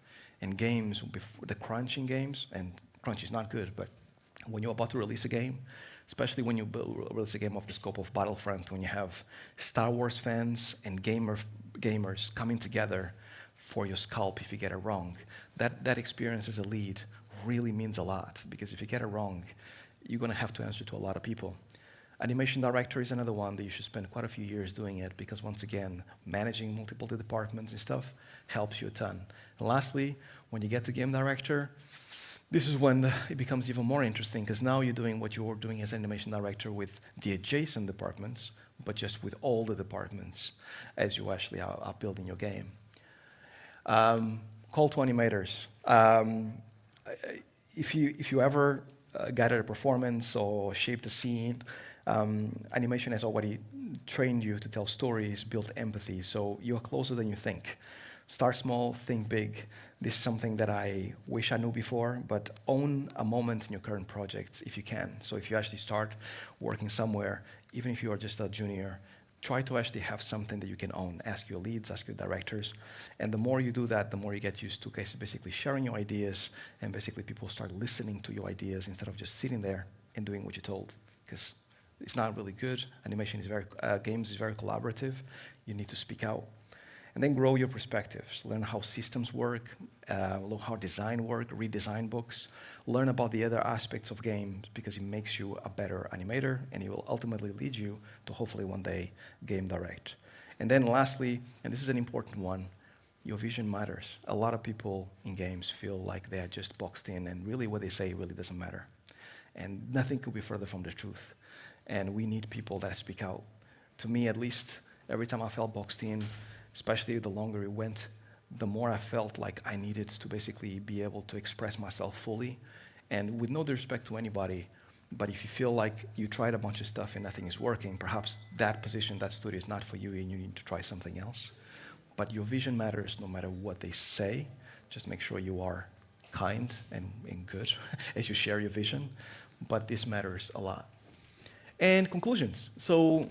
And games, the crunch in games, and crunch is not good, but when you're about to release a game, especially when you release a game of the scope of Battlefront, when you have Star Wars fans and gamers coming together for your scalp if you get it wrong, that experience as a lead really means a lot, because if you get it wrong, you're going to have to answer to a lot of people. Animation director is another one that you should spend quite a few years doing it, because once again, managing multiple departments and stuff helps you a ton. And lastly, when you get to game director, this is when it becomes even more interesting, because now you're doing what you were doing as animation director with the adjacent departments, but just with all the departments as you actually are building your game. Call to animators. If you ever guided a performance or shaped a scene, animation has already trained you to tell stories, build empathy, so you're closer than you think. Start small, think big. This is something that I wish I knew before, but own a moment in your current projects if you can. So if you actually start working somewhere, even if you are just a junior, try to actually have something that you can own. Ask your leads, ask your directors. And the more you do that, the more you get used to basically sharing your ideas, and basically people start listening to your ideas instead of just sitting there and doing what you're told. Because it's not really good. Animation is games is very collaborative. You need to speak out. And then grow your perspectives. Learn how systems work, learn how design work, read design books. Learn about the other aspects of games, because it makes you a better animator, and it will ultimately lead you to hopefully one day game direct. And then lastly, and this is an important one, your vision matters. A lot of people in games feel like they are just boxed in, and really what they say really doesn't matter. And nothing could be further from the truth. And we need people that speak out. To me, at least, every time I felt boxed in, especially the longer it went, the more I felt like I needed to basically be able to express myself fully. And with no disrespect to anybody, but if you feel like you tried a bunch of stuff and nothing is working, perhaps that position, that studio is not for you, and you need to try something else. But your vision matters no matter what they say. Just make sure you are kind and good as you share your vision. But this matters a lot. And conclusions. So,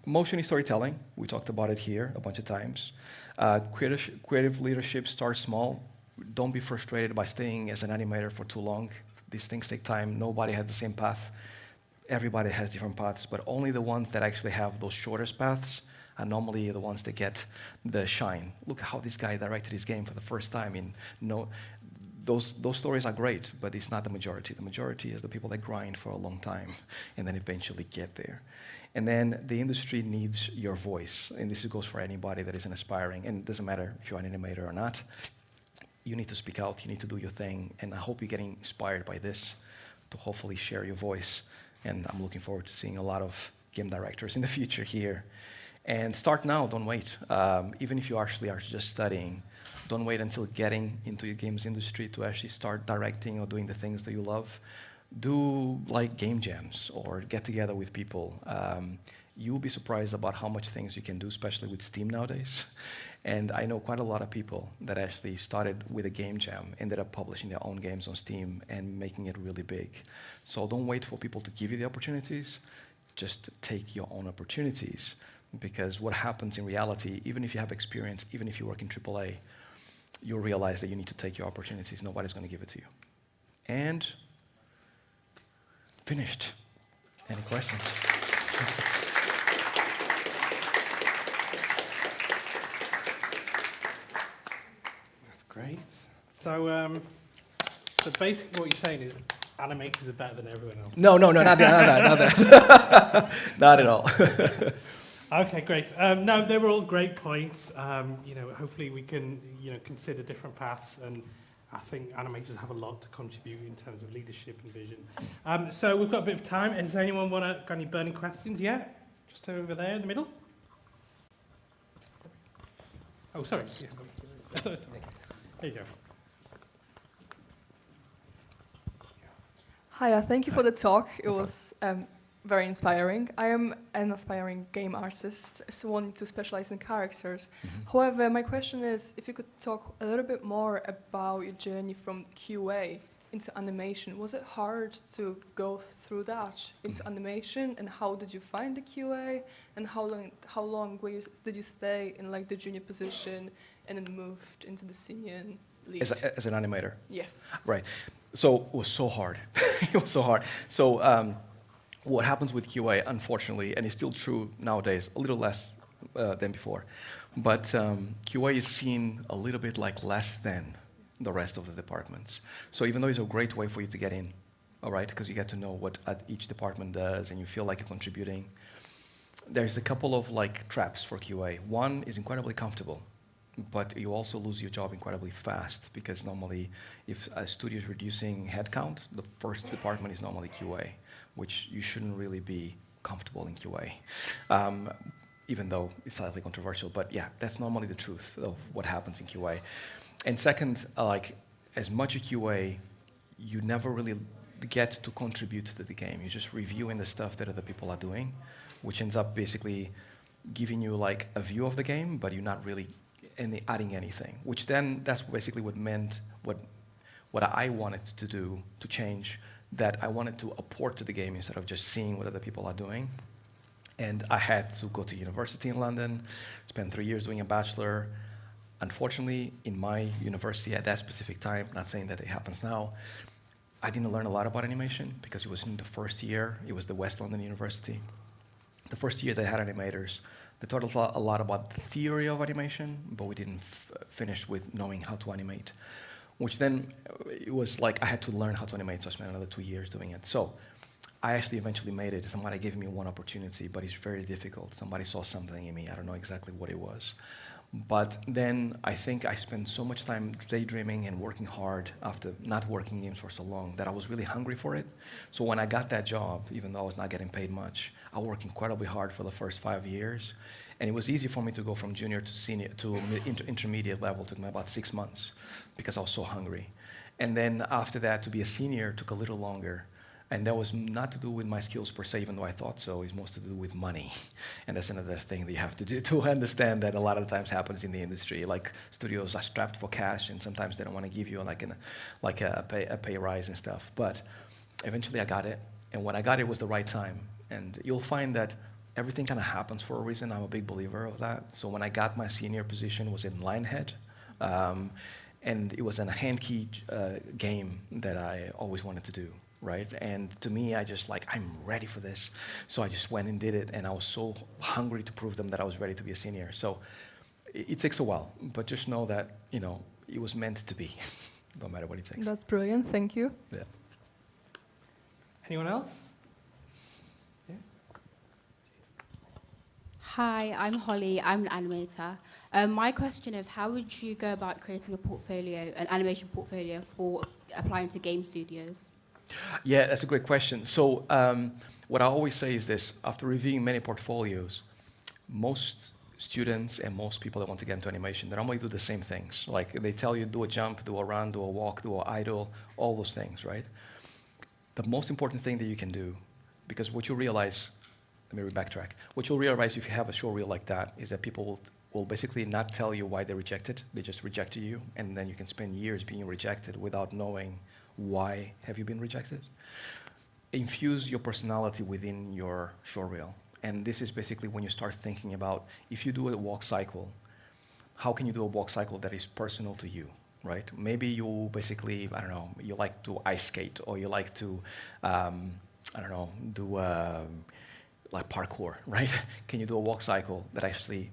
motion is storytelling. We talked about it here a bunch of times. Creative leadership starts small. Don't be frustrated by staying as an animator for too long. These things take time. Nobody has the same path. Everybody has different paths, but only the ones that actually have those shortest paths are normally the ones that get the shine. Look how this guy directed his game for the first time. Those stories are great, but it's not the majority. The majority is the people that grind for a long time and then eventually get there. And then the industry needs your voice, and this goes for anybody that is an aspiring, and it doesn't matter if you're an animator or not. You need to speak out, you need to do your thing, and I hope you're getting inspired by this to hopefully share your voice. And I'm looking forward to seeing a lot of game directors in the future here. And start now, don't wait. Even if you actually are just studying, don't wait until getting into the games industry to actually start directing or doing the things that you love. Do like game jams or get together with people. You'll be surprised about how much things you can do, especially with Steam nowadays. And I know quite a lot of people that actually started with a game jam, ended up publishing their own games on Steam and making it really big. So don't wait for people to give you the opportunities. Just take your own opportunities. Because what happens in reality, even if you have experience, even if you work in AAA, you'll realize that you need to take your opportunities. Nobody's going to give it to you. And finished. Any questions?
That's great. So, so basically what you're saying is animators are better than everyone else.
No, not that. Not at all.
Okay, great. No, they were all great points. Hopefully we can, consider different paths, and I think animators have a lot to contribute in terms of leadership and vision. So we've got a bit of time. Does anyone got any burning questions yet? Just over there in the middle. Oh, sorry. Yes, there you go.
Hi, thank you for the talk. It was very inspiring. I am an aspiring game artist, so wanting to specialize in characters. However, my question is if you could talk a little bit more about your journey from QA into animation. Was it hard to go through that into animation, and how did you find the QA, and how long did you stay in like the junior position and then moved into the senior and lead?
As an animator?
Yes.
Right. So it was so hard. It was so hard. So what happens with QA, unfortunately, and it's still true nowadays, a little less than before, but QA is seen a little bit like less than the rest of the departments. So even though it's a great way for you to get in, all right, because you get to know what each department does and you feel like you're contributing, there's a couple of like traps for QA. One is incredibly comfortable, but you also lose your job incredibly fast, because normally if a studio is reducing headcount, the first department is normally QA, which you shouldn't really be comfortable in QA, even though it's slightly controversial. But yeah, that's normally the truth of what happens in QA. And second, like as much as QA, you never really get to contribute to the game. You're just reviewing the stuff that other people are doing, which ends up basically giving you like a view of the game, but you're not really adding anything, which then that's basically what I wanted to do to change, that I wanted to apport to the game instead of just seeing what other people are doing. And I had to go to university in London, spend 3 years doing a bachelor. Unfortunately, in my university at that specific time, not saying that it happens now, I didn't learn a lot about animation because it was in the first year. It was the West London University. The first year they had animators. They taught us a lot about the theory of animation, but we didn't finish with knowing how to animate, which then it was like I had to learn how to animate, so I spent another 2 years doing it. So I actually eventually made it. Somebody gave me one opportunity, but it's very difficult. Somebody saw something in me. I don't know exactly what it was. But then I think I spent so much time daydreaming and working hard after not working games for so long that I was really hungry for it. So when I got that job, even though I was not getting paid much, I worked incredibly hard for the first 5 years. And it was easy for me to go from junior to senior to intermediate level. It took me about 6 months because I was so hungry. And then after that, to be a senior took a little longer. And that was not to do with my skills per se, even though I thought so. It's most to do with money. And that's another thing that you have to do to understand that a lot of the times happens in the industry. Like studios are strapped for cash, and sometimes they don't want to give you a pay rise and stuff. But eventually I got it. And when I got it, was the right time. And you'll find that everything kind of happens for a reason. I'm a big believer of that. So when I got my senior position, was in Lionhead. And it was a hand key game that I always wanted to do. Right? And to me, I'm ready for this. So I just went and did it, and I was so hungry to prove them that I was ready to be a senior. So it takes a while, but just know that, it was meant to be, no matter what it takes.
That's brilliant, thank you.
Yeah. Anyone else? Yeah.
Hi, I'm Holly, I'm an animator. My question is, how would you go about creating an animation portfolio for applying to game studios?
Yeah, that's a great question. So what I always say is this: after reviewing many portfolios, most students and most people that want to get into animation, they normally do the same things. Like they tell you, do a jump, do a run, do a walk, do an idle, all those things, right? The most important thing that you can do, because what you realize, let me backtrack. What you'll realize if you have a show reel like that is that people will basically not tell you why they rejected. They just rejected you, and then you can spend years being rejected without knowing why have you been rejected. Infuse your personality within your show reel. And this is basically when you start thinking about, if you do a walk cycle, how can you do a walk cycle that is personal to you, right? Maybe you basically, I don't know, you like to ice skate, or you like to, I don't know, do like parkour, right? Can you do a walk cycle that actually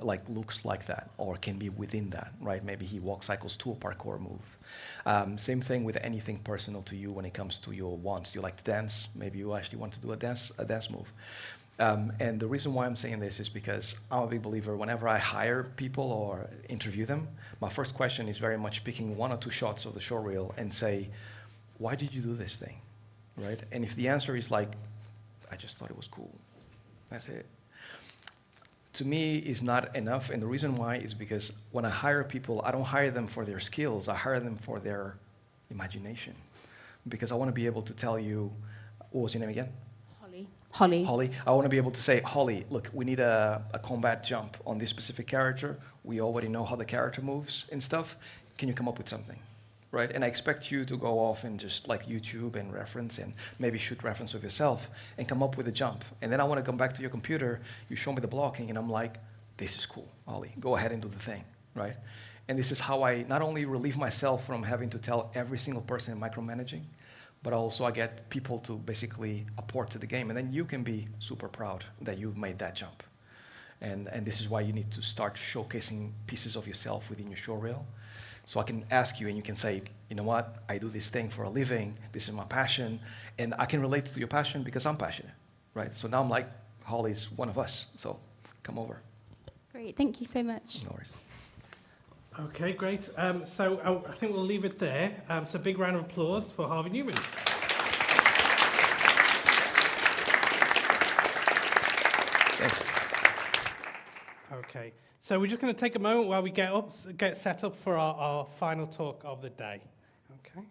like looks like that, or can be within that, right? Maybe he walk cycles to a parkour move. Same thing with anything personal to you when it comes to your wants. You like to dance, maybe you actually want to do a dance move. And the reason why I'm saying this is because I'm a big believer, whenever I hire people or interview them, my first question is very much picking 1 or 2 shots of the show reel and say, why did you do this thing, right? And if the answer is like, I just thought it was cool, that's it. To me, is not enough, and the reason why is because when I hire people, I don't hire them for their skills, I hire them for their imagination. Because I want to be able to tell you, what was your name again?
Holly.
Holly. I want to be able to say, Holly, look, we need a combat jump on this specific character. We already know how the character moves and stuff. Can you come up with something? Right? And I expect you to go off and just like YouTube and reference and maybe shoot reference of yourself and come up with a jump. And then I want to come back to your computer, you show me the blocking, and I'm like, this is cool, Holly. Go ahead and do the thing, right? And this is how I not only relieve myself from having to tell every single person in micromanaging, but also I get people to basically apport to the game. And then you can be super proud that you've made that jump. And this is why you need to start showcasing pieces of yourself within your show reel. So I can ask you and you can say, you know what, I do this thing for a living, this is my passion, and I can relate to your passion because I'm passionate, right? So now I'm like, Holly's one of us, so come over.
Great, thank you so much.
No worries.
Okay, great. So I think we'll leave it there. So big round of applause for Harvey Newman.
Thanks.
Okay, so we're just going to take a moment while we get set up for our final talk of the day. Okay.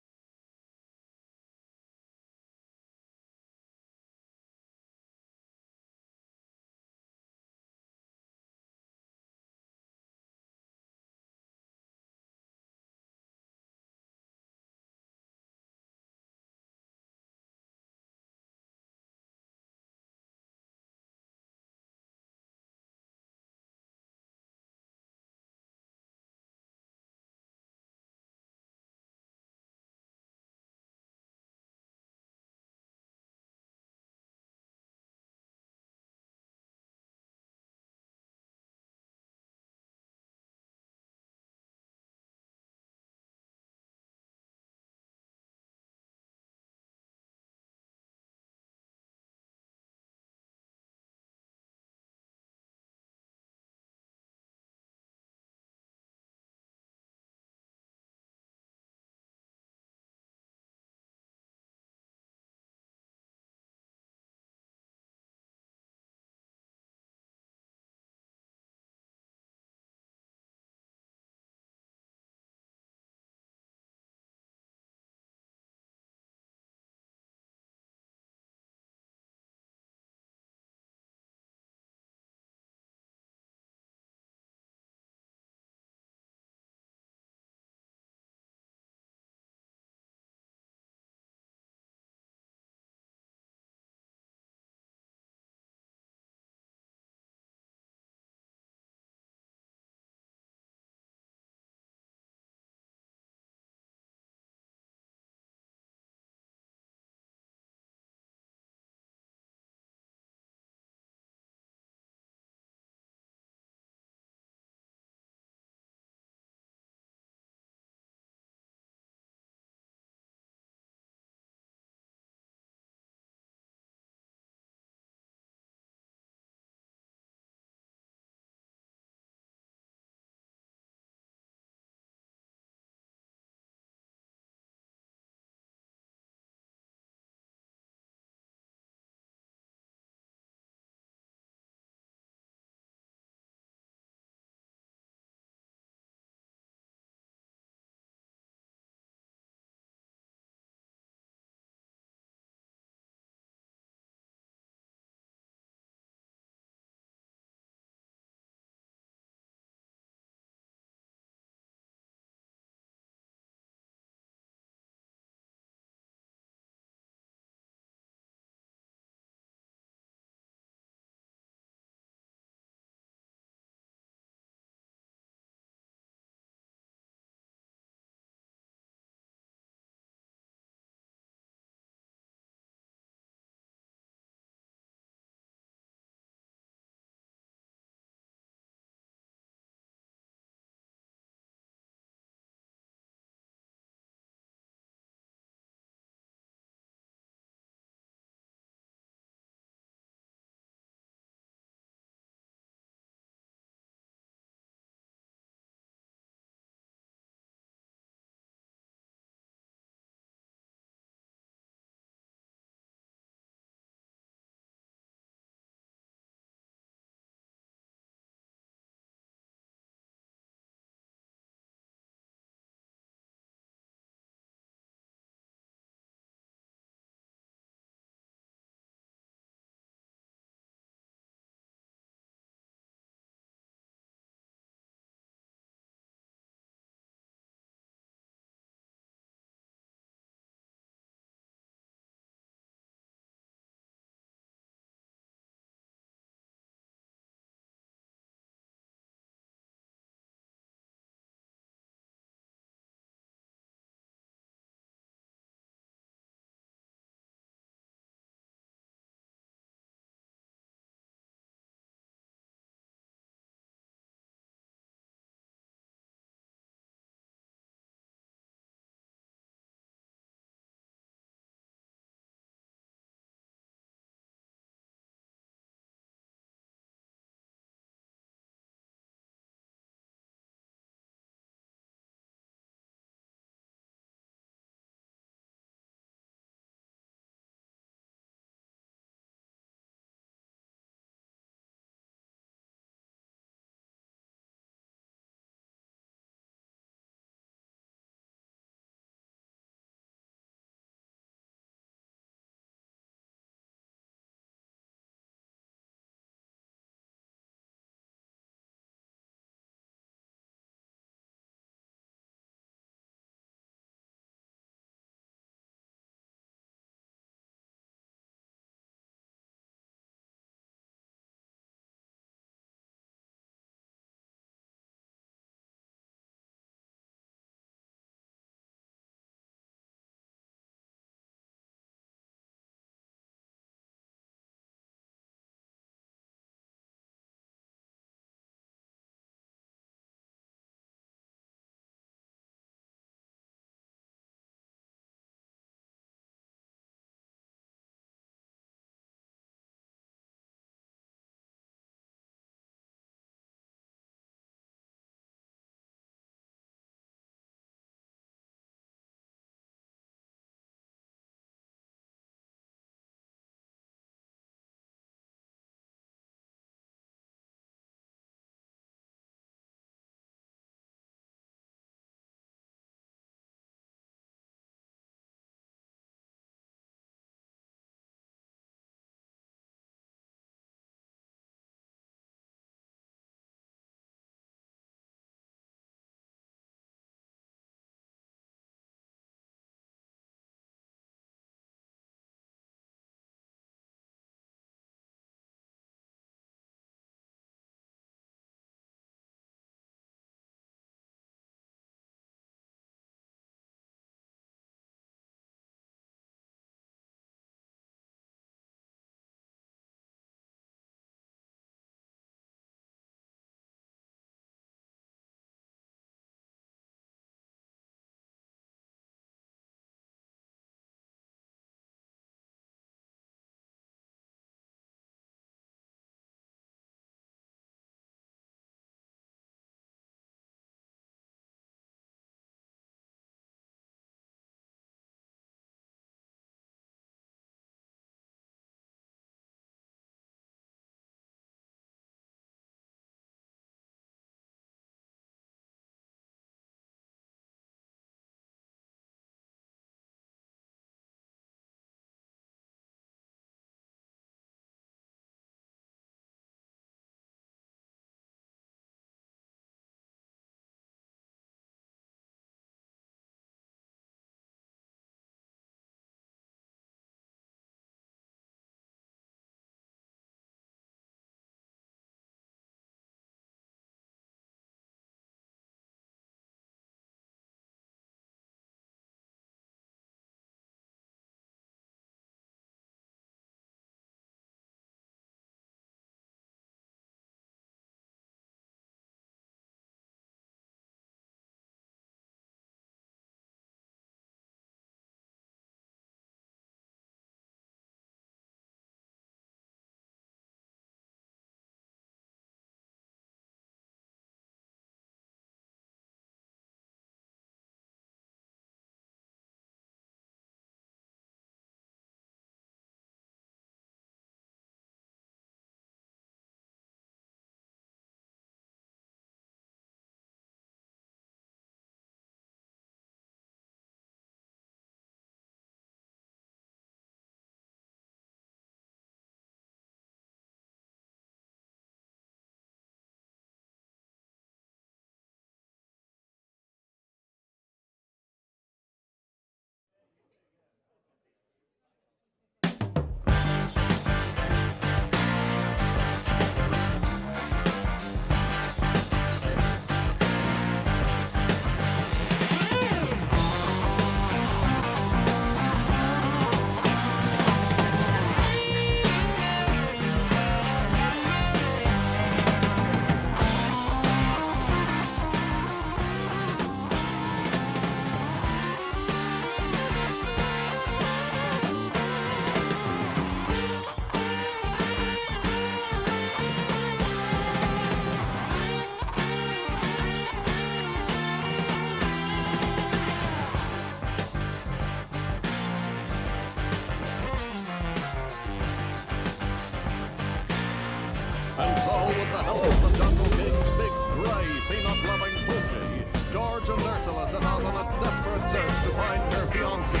And so, with the help of the Jungle King's big, grey, peanut-loving Pookie, George and Ursula set out on a desperate search to find their fiancé.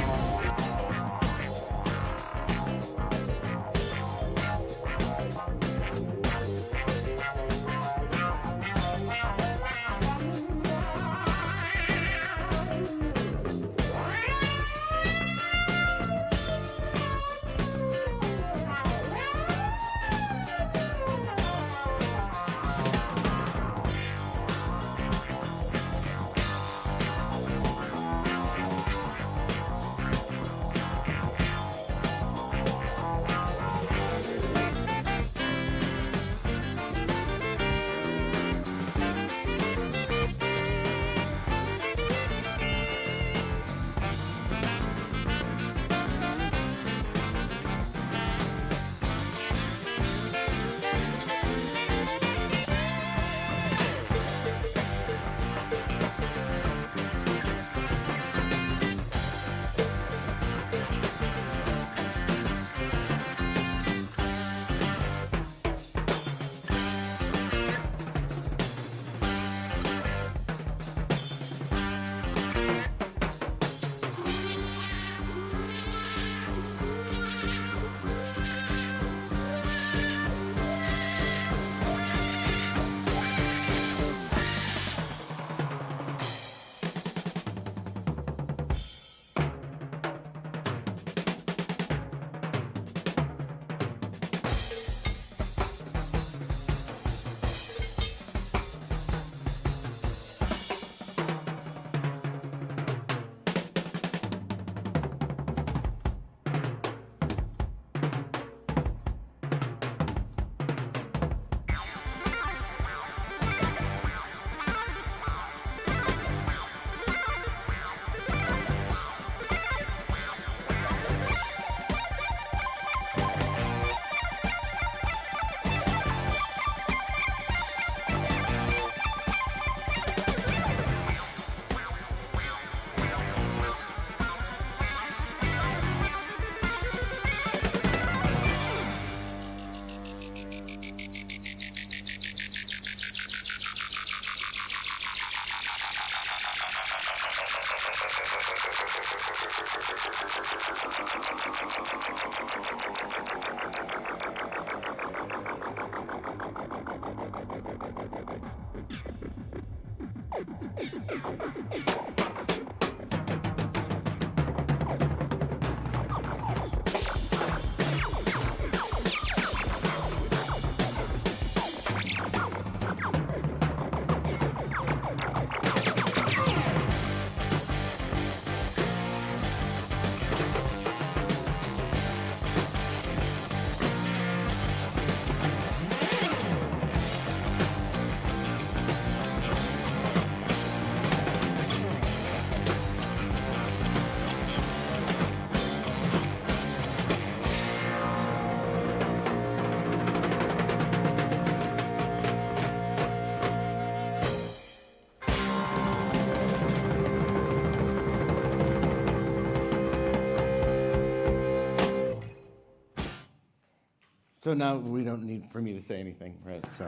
So now we don't need for me to say anything, right? So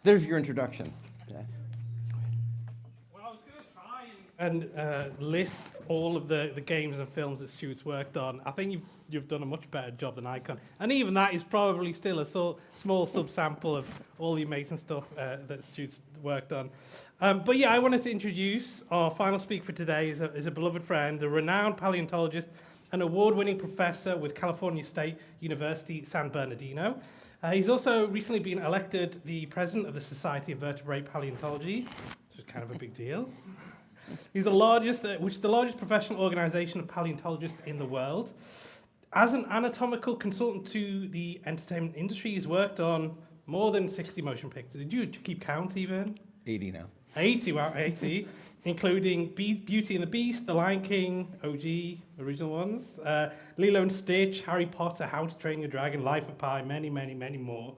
there's your introduction.
Well, I was going to try and list all of the games and films that Stuart's worked on. I think you've done a much better job than I can. And even that is probably still a small subsample of all the amazing stuff that Stuart's worked on. But yeah, I wanted to introduce our final speaker for today is a beloved friend, a renowned paleontologist, an award-winning professor with California State University, San Bernardino. He's also recently been elected the president of the Society of Vertebrate Paleontology, which is kind of a big deal. He's the largest, which is the largest professional organization of paleontologists in the world. As an anatomical consultant to the entertainment industry, he's worked on more than 60 motion pictures. Did you keep count even?
80 now.
80, wow, 80. Including Beauty and the Beast, The Lion King, OG, original ones, Lilo and Stitch, Harry Potter, How to Train Your Dragon, Life of Pi, many, many, many more.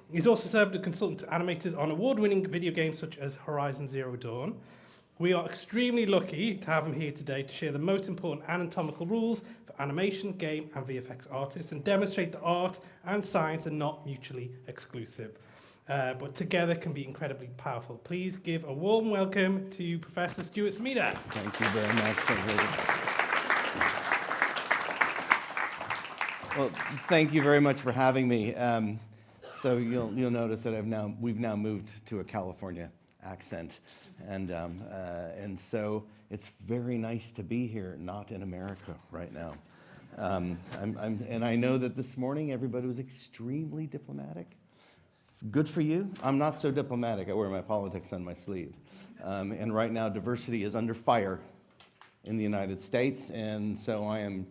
He's also served as a consultant to animators on award-winning video games such as Horizon Zero Dawn. We are extremely lucky to have him here today to share the most important anatomical rules for animation, game, and VFX artists and demonstrate that art and science are not mutually exclusive, but together can be incredibly powerful. Please give a warm welcome to Professor Stuart Smeda.
Thank you very much. Well, thank you very much for having me. So you'll notice that we've now moved to a California accent, and so it's very nice to be here, not in America right now. And I know that this morning everybody was extremely diplomatic. Good for you. I'm not so diplomatic. I wear my politics on my sleeve. And right now, diversity is under fire in the United States, and so I am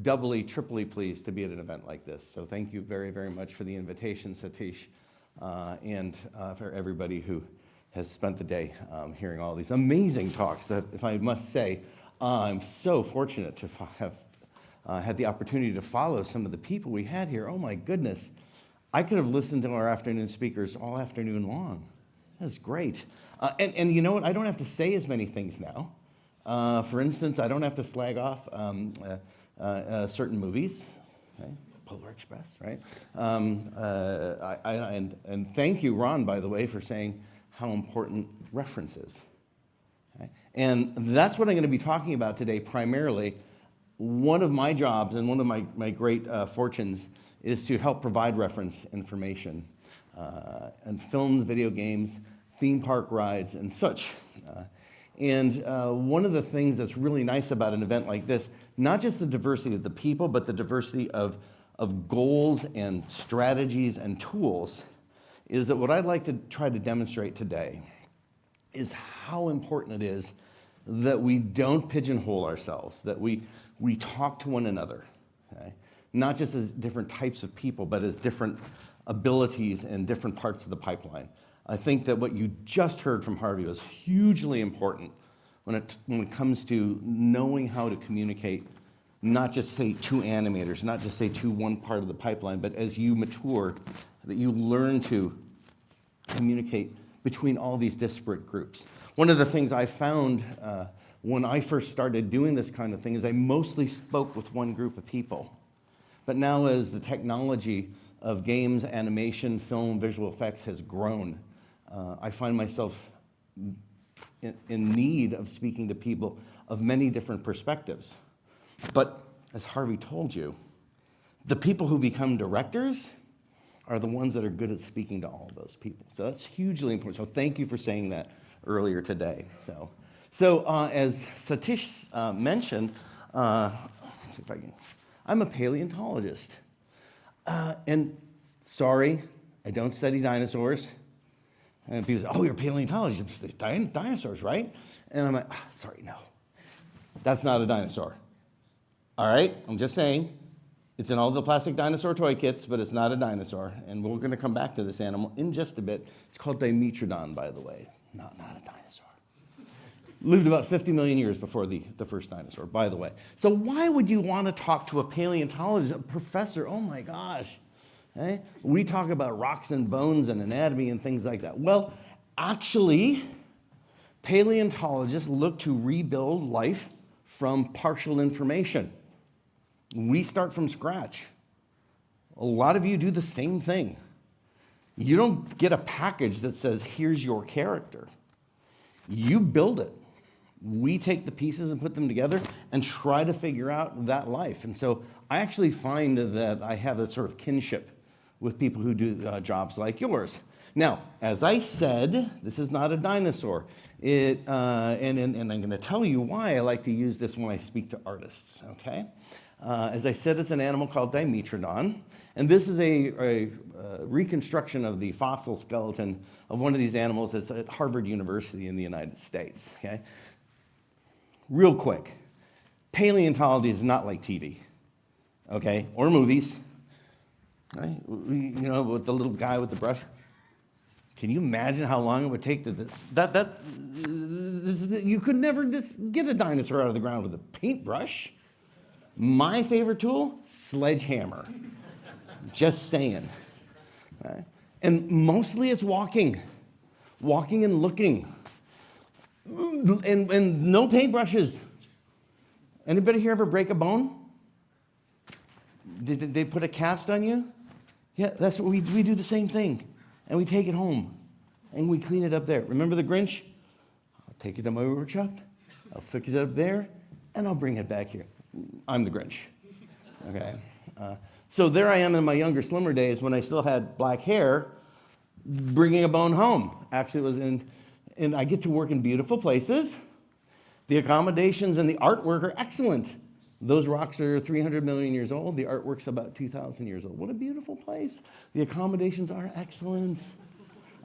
doubly, triply pleased to be at an event like this. So thank you very, very much for the invitation, Satish, and for everybody who has spent the day hearing all these amazing talks that, if I must say, I'm so fortunate to have had the opportunity to follow some of the people we had here. Oh my goodness. I could have listened to our afternoon speakers all afternoon long. That's great. And you know what? I don't have to say as many things now. For instance, I don't have to slag off certain movies, okay? Polar Express, right? And thank you, Ron, by the way, for saying how important reference is. Okay? And that's what I'm going to be talking about today primarily. One of my jobs and one of my great fortunes is to help provide reference information and films, video games, theme park rides, and such. And one of the things that's really nice about an event like this, not just the diversity of the people, but the diversity of goals and strategies and tools, is that what I'd like to try to demonstrate today is how important it is that we don't pigeonhole ourselves, that we talk to one another, okay? Not just as different types of people, but as different abilities and different parts of the pipeline. I think that what you just heard from Harvey was hugely important when it comes to knowing how to communicate, not just say to animators, not just say to one part of the pipeline, but as you mature, that you learn to communicate between all these disparate groups. One of the things I found when I first started doing this kind of thing is I mostly spoke with one group of people. But now as the technology of games, animation, film, visual effects has grown, I find myself in need of speaking to people of many different perspectives. But as Harvey told you, the people who become directors are the ones that are good at speaking to all of those people. So that's hugely important. So thank you for saying that earlier today. So as Satish mentioned, let's see if I can. I'm a paleontologist. And sorry, I don't study dinosaurs. And people say, oh, you're a paleontologist, you study dinosaurs, right? And I'm like, sorry, no. That's not a dinosaur. All right, I'm just saying, it's in all the plastic dinosaur toy kits, but it's not a dinosaur. And we're gonna come back to this animal in just a bit. It's called Dimetrodon, by the way, not a dinosaur. Lived about 50 million years before the first dinosaur, by the way. So why would you want to talk to a paleontologist, a professor? Oh my gosh. Okay? We talk about rocks and bones and anatomy and things like that. Well, actually, paleontologists look to rebuild life from partial information. We start from scratch. A lot of you do the same thing. You don't get a package that says, here's your character. You build it. We take the pieces and put them together and try to figure out that life. And so I actually find that I have a sort of kinship with people who do jobs like yours. Now, as I said, this is not a dinosaur. And I'm going to tell you why I like to use this when I speak to artists, okay? As I said, it's an animal called Dimetrodon. And this is a reconstruction of the fossil skeleton of one of these animals that's at Harvard University in the United States, okay? Real quick, paleontology is not like TV, okay, or movies, right? You know, with the little guy with the brush. Can you imagine how long it would take to you could never just get a dinosaur out of the ground with a paintbrush. My favorite tool, sledgehammer. Just saying. Right? And mostly it's walking and looking. And no paintbrushes. Anybody here ever break a bone? Did they put a cast on you? Yeah, that's what we do the same thing. And we take it home and we clean it up there. Remember the Grinch? I'll take it to my workshop, I'll fix it up there, and I'll bring it back here. I'm the Grinch. Okay. So there I am in my younger, slimmer days when I still had black hair, bringing a bone home. Actually, it was and I get to work in beautiful places. The accommodations and the artwork are excellent. Those rocks are 300 million years old. The artwork's about 2,000 years old. What a beautiful place. The accommodations are excellent.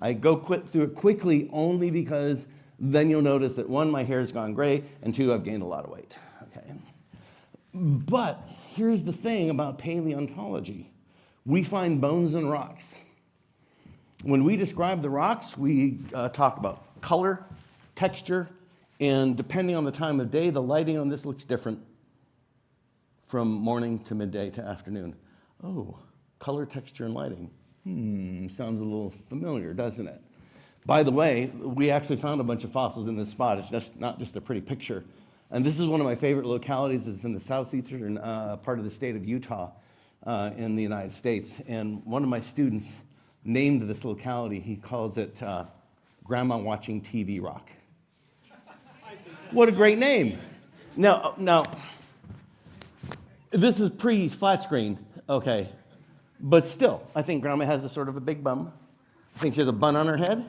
I go through it quickly only because then you'll notice that one, my hair's gone gray, and two, I've gained a lot of weight. Okay. But here's the thing about paleontology. We find bones in rocks. When we describe the rocks, we talk about color, texture, and depending on the time of day, the lighting on this looks different from morning to midday to afternoon. Oh, color, texture, and lighting. Sounds a little familiar, doesn't it? By the way, we actually found a bunch of fossils in this spot. It's just not just a pretty picture. And this is one of my favorite localities. It's in the southeastern part of the state of Utah in the United States. And one of my students named this locality, he calls it Grandma Watching TV Rock. What a great name. Now, this is pre-flat screen, okay. But still, I think Grandma has a sort of a big bum. I think she has a bun on her head.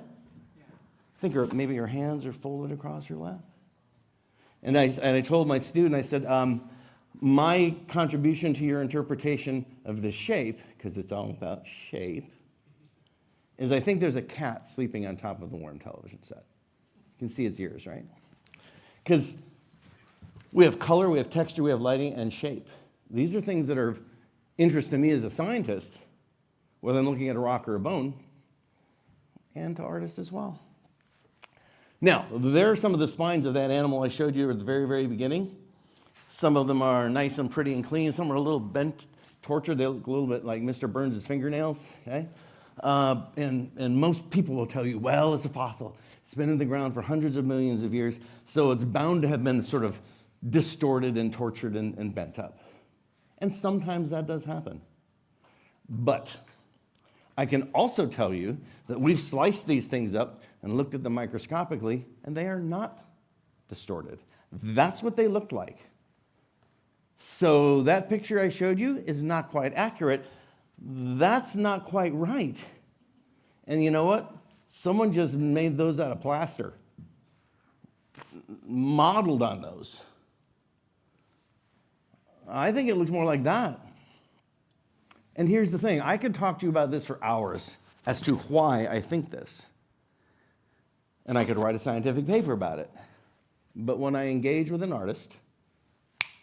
I think maybe her hands are folded across her lap. And I told my student, I said, my contribution to your interpretation of the shape, because it's all about shape, is I think there's a cat sleeping on top of the warm television set. You can see its ears, right? Because we have color, we have texture, we have lighting, and shape. These are things that are of interest to me as a scientist, whether I'm looking at a rock or a bone, and to artists as well. Now, there are some of the spines of that animal I showed you at the very, very beginning. Some of them are nice and pretty and clean. Some are a little bent, tortured. They look a little bit like Mr. Burns' fingernails, okay? And most people will tell you, well, it's a fossil. It's been in the ground for hundreds of millions of years, so it's bound to have been sort of distorted and tortured and bent up. And sometimes that does happen. But I can also tell you that we've sliced these things up and looked at them microscopically, and they are not distorted. That's what they looked like. So that picture I showed you is not quite accurate. That's not quite right. And you know what? Someone just made those out of plaster, modeled on those. I think it looks more like that. And here's the thing. I could talk to you about this for hours as to why I think this. And I could write a scientific paper about it. But when I engage with an artist,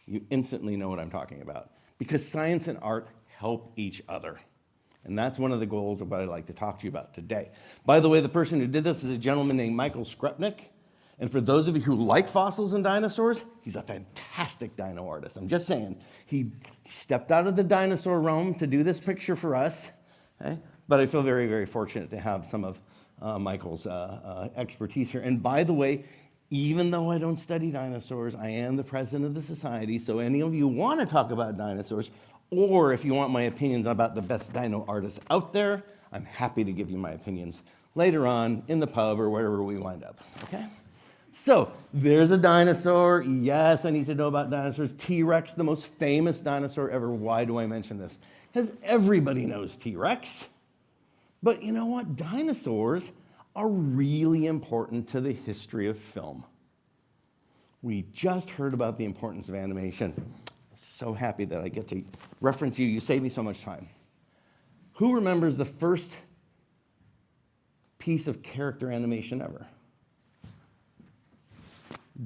you instantly know what I'm talking about. Because science and art help each other. And that's one of the goals of what I'd like to talk to you about today. By the way, the person who did this is a gentleman named Michael Skrupnik. And for those of you who like fossils and dinosaurs, he's a fantastic dino artist. I'm just saying, he stepped out of the dinosaur realm to do this picture for us. Okay? But I feel very, very fortunate to have some of Michael's expertise here. And by the way, even though I don't study dinosaurs, I am the president of the society. So any of you want to talk about dinosaurs, or if you want my opinions about the best dino artists out there, I'm happy to give you my opinions later on in the pub or wherever we wind up, okay? So there's a dinosaur. Yes, I need to know about dinosaurs. T-Rex, the most famous dinosaur ever. Why do I mention this? Because everybody knows T-Rex. But you know what? Dinosaurs are really important to the history of film. We just heard about the importance of animation. So happy that I get to reference you. You save me so much time. Who remembers the first piece of character animation ever?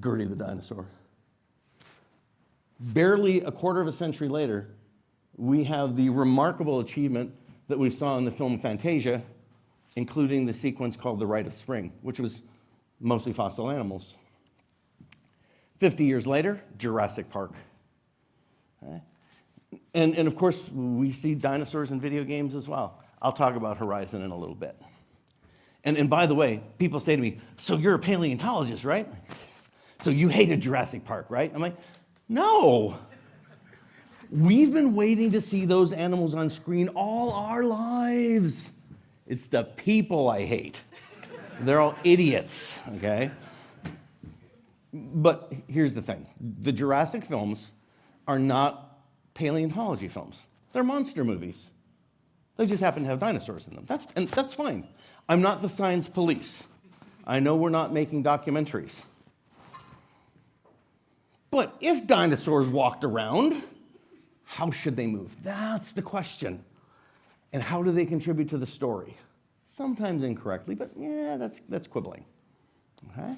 Gertie the dinosaur. Barely a quarter of a century later, we have the remarkable achievement that we saw in the film Fantasia, including the sequence called The Rite of Spring, which was mostly fossil animals. 50 years later, Jurassic Park. Okay. And of course, we see dinosaurs in video games as well. I'll talk about Horizon in a little bit. And by the way, people say to me, so you're a paleontologist, right? So you hated Jurassic Park, right? I'm like, no. We've been waiting to see those animals on screen all our lives. It's the people I hate. They're all idiots, okay? But here's the thing. The Jurassic films are not paleontology films. They're monster movies. They just happen to have dinosaurs in them. And that's fine. I'm not the science police. I know we're not making documentaries. But if dinosaurs walked around, how should they move? That's the question. And how do they contribute to the story? Sometimes incorrectly, but yeah, that's quibbling. Okay?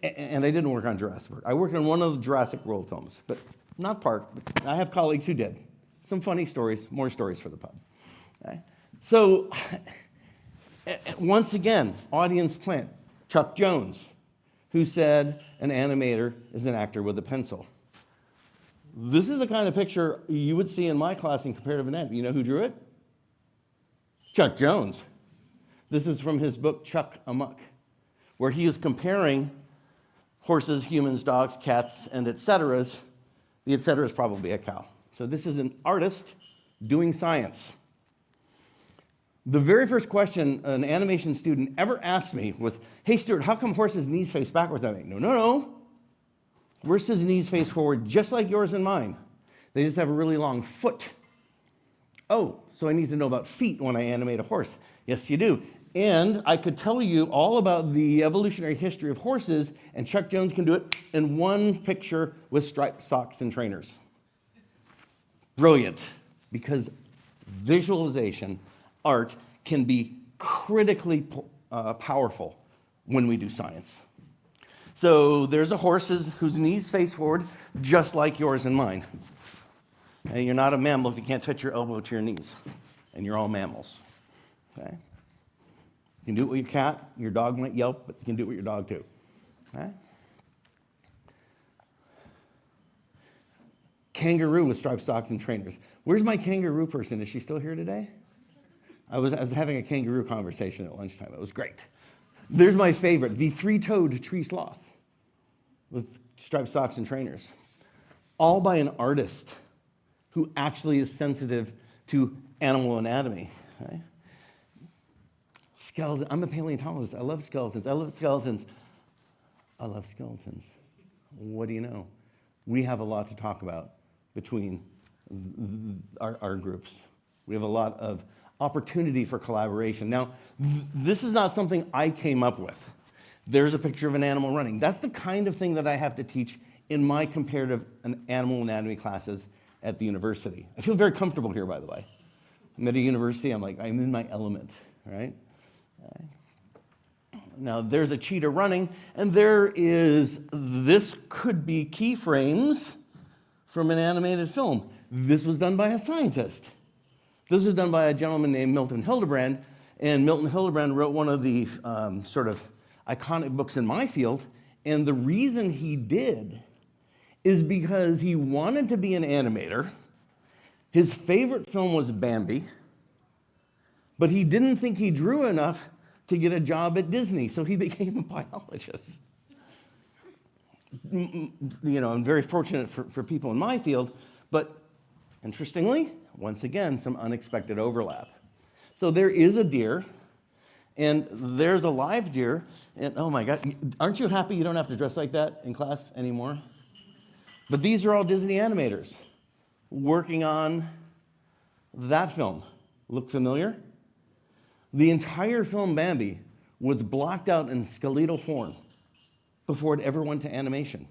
And I didn't work on Jurassic Park. I worked on one of the Jurassic World films, but not Park. But I have colleagues who did. Some funny stories, more stories for the pub. Okay? So, once again, audience plant, Chuck Jones, who said an animator is an actor with a pencil. This is the kind of picture you would see in my class in comparative anatomy. You know who drew it? Chuck Jones. This is from his book, Chuck Amok, where he is comparing horses, humans, dogs, cats, and et ceteras. The et cetera is probably a cow. So this is an artist doing science. The very first question an animation student ever asked me was, hey, Stuart, how come horses' knees face backwards? I'm like, no. Horses' knees face forward just like yours and mine. They just have a really long foot. Oh, so I need to know about feet when I animate a horse. Yes, you do. And I could tell you all about the evolutionary history of horses, and Chuck Jones can do it in one picture with striped socks and trainers. Brilliant, because visualization, art, can be critically powerful when we do science. So there's a horse whose knees face forward, just like yours and mine. And you're not a mammal if you can't touch your elbow to your knees. And you're all mammals. Okay? You can do it with your cat. Your dog might yelp, but you can do it with your dog too. Okay? Kangaroo with striped socks and trainers. Where's my kangaroo person? Is she still here today? I was having a kangaroo conversation at lunchtime. It was great. There's my favorite, the three-toed tree sloth with striped socks and trainers. All by an artist who actually is sensitive to animal anatomy. Okay? Skeleton. I'm a paleontologist. I love skeletons. I love skeletons. What do you know? We have a lot to talk about between our groups. We have a lot of opportunity for collaboration. Now, this is not something I came up with. There's a picture of an animal running. That's the kind of thing that I have to teach in my comparative animal anatomy classes at the university. I feel very comfortable here, by the way. I'm at a university, I'm in my element, right? Now, there's a cheetah running, and this could be keyframes from an animated film. This was done by a scientist. This was done by a gentleman named Milton Hildebrand, and Milton Hildebrand wrote one of the sort of iconic books in my field, and the reason he did is because he wanted to be an animator. His favorite film was Bambi, but he didn't think he drew enough to get a job at Disney, so he became a biologist. I'm very fortunate for people in my field, but interestingly, once again, some unexpected overlap. So there is a deer, and there's a live deer, and oh my God, aren't you happy you don't have to dress like that in class anymore? But these are all Disney animators working on that film. Look familiar? The entire film Bambi was blocked out in skeletal form before it ever went to animation.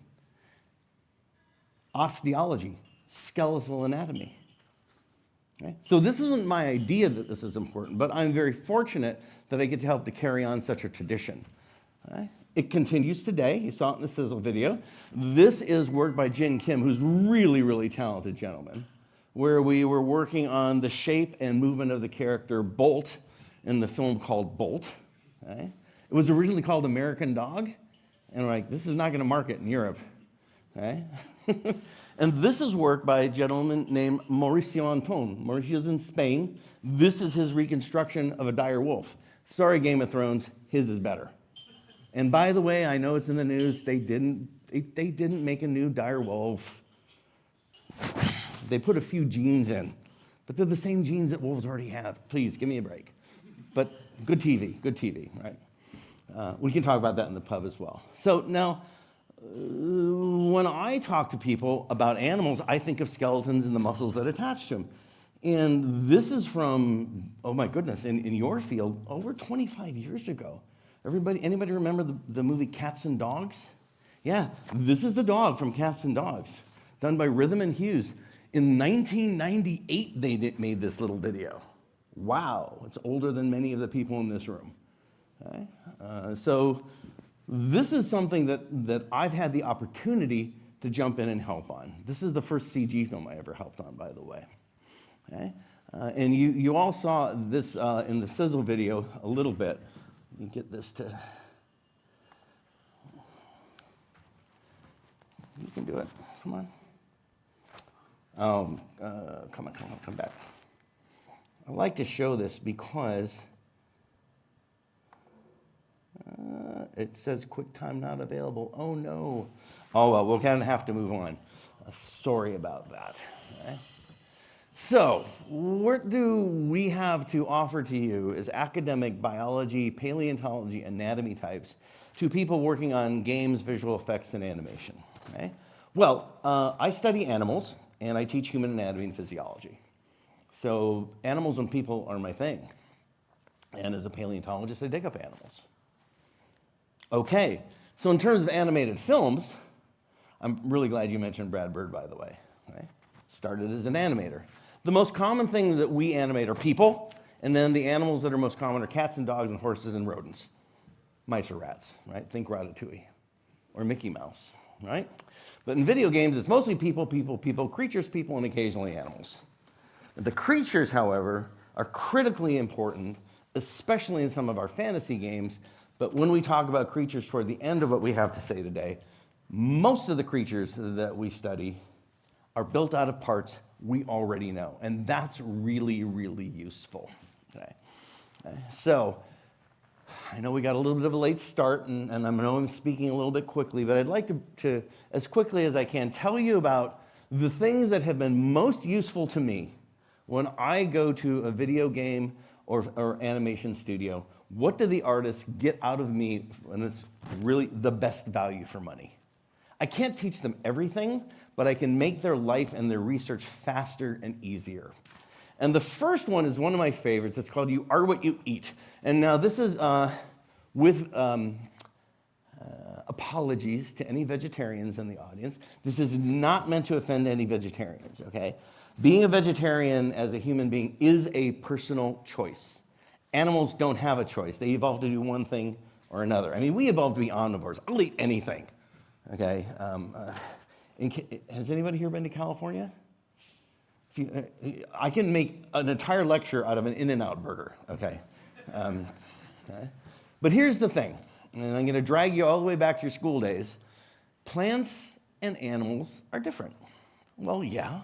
Osteology, skeletal anatomy. Okay? So this isn't my idea that this is important, but I'm very fortunate that I get to help to carry on such a tradition. Okay? It continues today. You saw it in the sizzle video. This is work by Jin Kim, who's really, really talented gentleman, where we were working on the shape and movement of the character Bolt in the film called Bolt. Okay? It was originally called American Dog, and we're like, this is not going to market in Europe. Okay? And this is work by a gentleman named Mauricio Anton. Mauricio's in Spain. This is his reconstruction of a dire wolf. Sorry, Game of Thrones, his is better. And by the way, I know it's in the news, they didn't make a new dire wolf. They put a few genes in, but they're the same genes that wolves already have. Please, give me a break. But good TV, right? We can talk about that in the pub as well. So now, when I talk to people about animals, I think of skeletons and the muscles that attach to them. And this is from, oh my goodness, in your field, over 25 years ago. Anybody remember the movie Cats and Dogs? Yeah, this is the dog from Cats and Dogs, done by Rhythm and Hughes. In 1998, they made this little video. Wow, it's older than many of the people in this room. Okay? So this is something that I've had the opportunity to jump in and help on. This is the first CG film I ever helped on, by the way. Okay? And you all saw this in the sizzle video a little bit. Let me get this to... You can do it. Come on. Come back. I like to show this because it says QuickTime not available. Oh no. Oh well, we'll kind of have to move on. Sorry about that. Okay. So, what do we have to offer to you as academic biology, paleontology, anatomy types to people working on games, visual effects, and animation? Okay. Well, I study animals, and I teach human anatomy and physiology. So animals and people are my thing. And as a paleontologist, I dig up animals. Okay, so in terms of animated films, I'm really glad you mentioned Brad Bird, by the way. Right? Started as an animator. The most common things that we animate are people, and then the animals that are most common are cats and dogs and horses and rodents. Mice or rats, right? Think Ratatouille or Mickey Mouse, right? But in video games, it's mostly people, creatures, people, and occasionally animals. The creatures, however, are critically important, especially in some of our fantasy games. But when we talk about creatures toward the end of what we have to say today, most of the creatures that we study are built out of parts we already know. And that's really, really useful. Okay. So, I know we got a little bit of a late start, and I know I'm speaking a little bit quickly, but I'd like to, as quickly as I can, tell you about the things that have been most useful to me when I go to a video game or animation studio. What do the artists get out of me when it's really the best value for money? I can't teach them everything, but I can make their life and their research faster and easier. And the first one is one of my favorites. It's called You Are What You Eat. And now this is with apologies to any vegetarians in the audience. This is not meant to offend any vegetarians, okay? Being a vegetarian as a human being is a personal choice. Animals don't have a choice. They evolved to do one thing or another. I mean, we evolved to be omnivores. I'll eat anything, okay? Has anybody here been to California? I can make an entire lecture out of an In-N-Out burger, okay? Okay? But here's the thing, and I'm gonna drag you all the way back to your school days. Plants and animals are different. Well, yeah.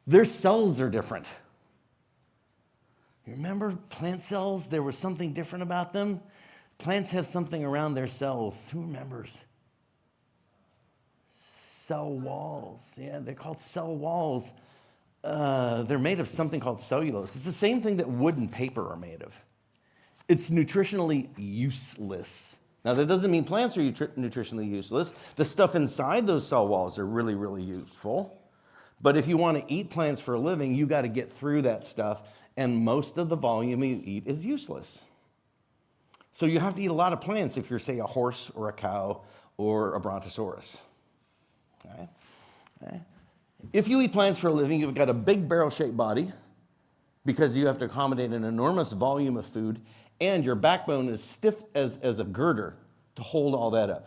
Their cells are different. You remember plant cells? There was something different about them. Plants have something around their cells. Who remembers? Cell walls. Yeah, they're called cell walls. They're made of something called cellulose. It's the same thing that wood and paper are made of. It's nutritionally useless. Now, that doesn't mean plants are nutritionally useless. The stuff inside those cell walls are really, really useful. But if you want to eat plants for a living, you got to get through that stuff, and most of the volume you eat is useless. So you have to eat a lot of plants if you're, say, a horse or a cow or a brontosaurus. Okay? Okay? If you eat plants for a living, you've got a big barrel-shaped body because you have to accommodate an enormous volume of food, and your backbone is stiff as a girder to hold all that up.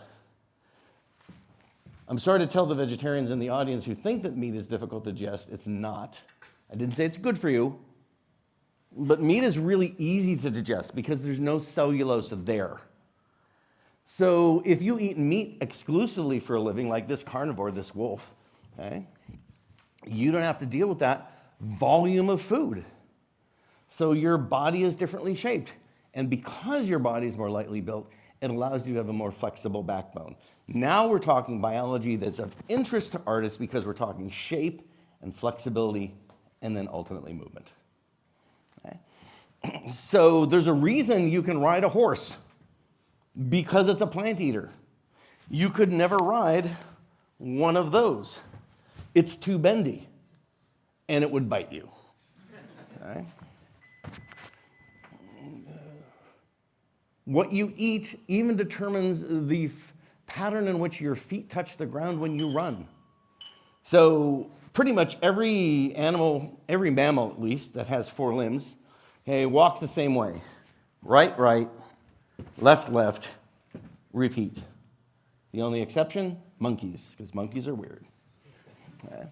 I'm sorry to tell the vegetarians in the audience who think that meat is difficult to digest, it's not. I didn't say it's good for you, but meat is really easy to digest because there's no cellulose there. So if you eat meat exclusively for a living, like this carnivore, this wolf, okay, you don't have to deal with that volume of food. So your body is differently shaped. And because your body is more lightly built, it allows you to have a more flexible backbone. Now we're talking biology that's of interest to artists because we're talking shape and flexibility and then ultimately movement. Okay? So there's a reason you can ride a horse, because it's a plant eater. You could never ride one of those. It's too bendy, and it would bite you. Okay? What you eat even determines the pattern in which your feet touch the ground when you run. So pretty much every animal, every mammal at least, that has 4 limbs, okay, walks the same way. Right, right, left, left, repeat. The only exception, monkeys, because monkeys are weird. Okay.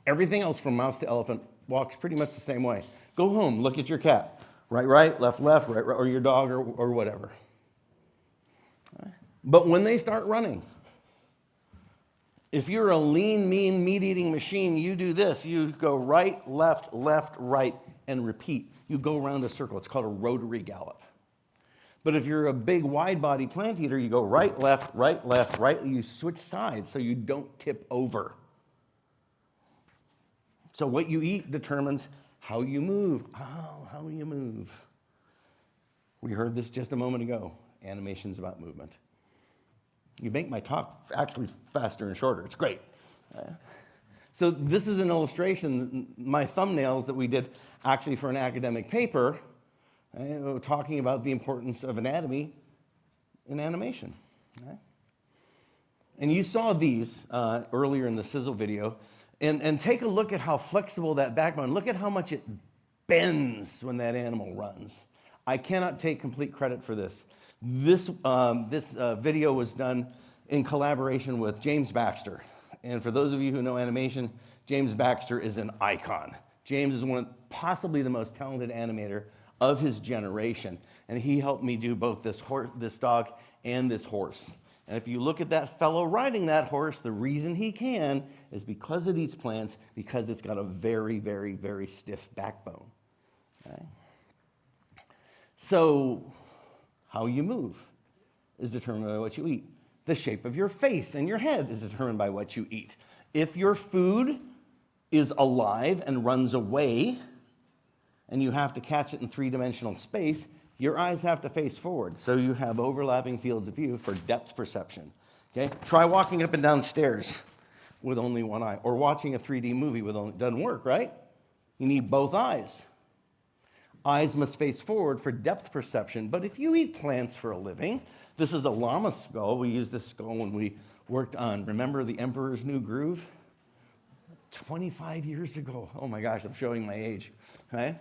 Everything else from mouse to elephant walks pretty much the same way. Go home, look at your cat. Right, right, left, left, right, right, or your dog or whatever. Okay. But when they start running, if you're a lean, mean, meat-eating machine, you do this. You go right, left, right, and repeat. You go around a circle. It's called a rotary gallop. But if you're a big, wide-body plant eater, you go right, left, right. You switch sides so you don't tip over. So what you eat determines how you move. Oh, how you move. We heard this just a moment ago. Animation's about movement. You make my talk actually faster and shorter. It's great. So this is an illustration, my thumbnails that we did actually for an academic paper, talking about the importance of anatomy in animation. Okay? And you saw these earlier in the sizzle video. And take a look at how flexible that backbone, look at how much it bends when that animal runs. I cannot take complete credit for this. This video was done in collaboration with James Baxter. And for those of you who know animation, James Baxter is an icon. James is possibly the most talented animator of his generation. And he helped me do both this dog and this horse. And if you look at that fellow riding that horse, the reason he can is because it eats plants, because it's got a very, very, very stiff backbone. Okay? So how you move is determined by what you eat. The shape of your face and your head is determined by what you eat. If your food is alive and runs away, and you have to catch it in 3-dimensional space, your eyes have to face forward, so you have overlapping fields of view for depth perception. Okay? Try walking up and down stairs with only one eye, or watching a 3D movie with only, doesn't work, right? You need both eyes. Eyes must face forward for depth perception, but if you eat plants for a living, this is a llama skull. We used this skull when we worked on, remember The Emperor's New Groove? 25 years ago. Oh my gosh, I'm showing my age. Okay?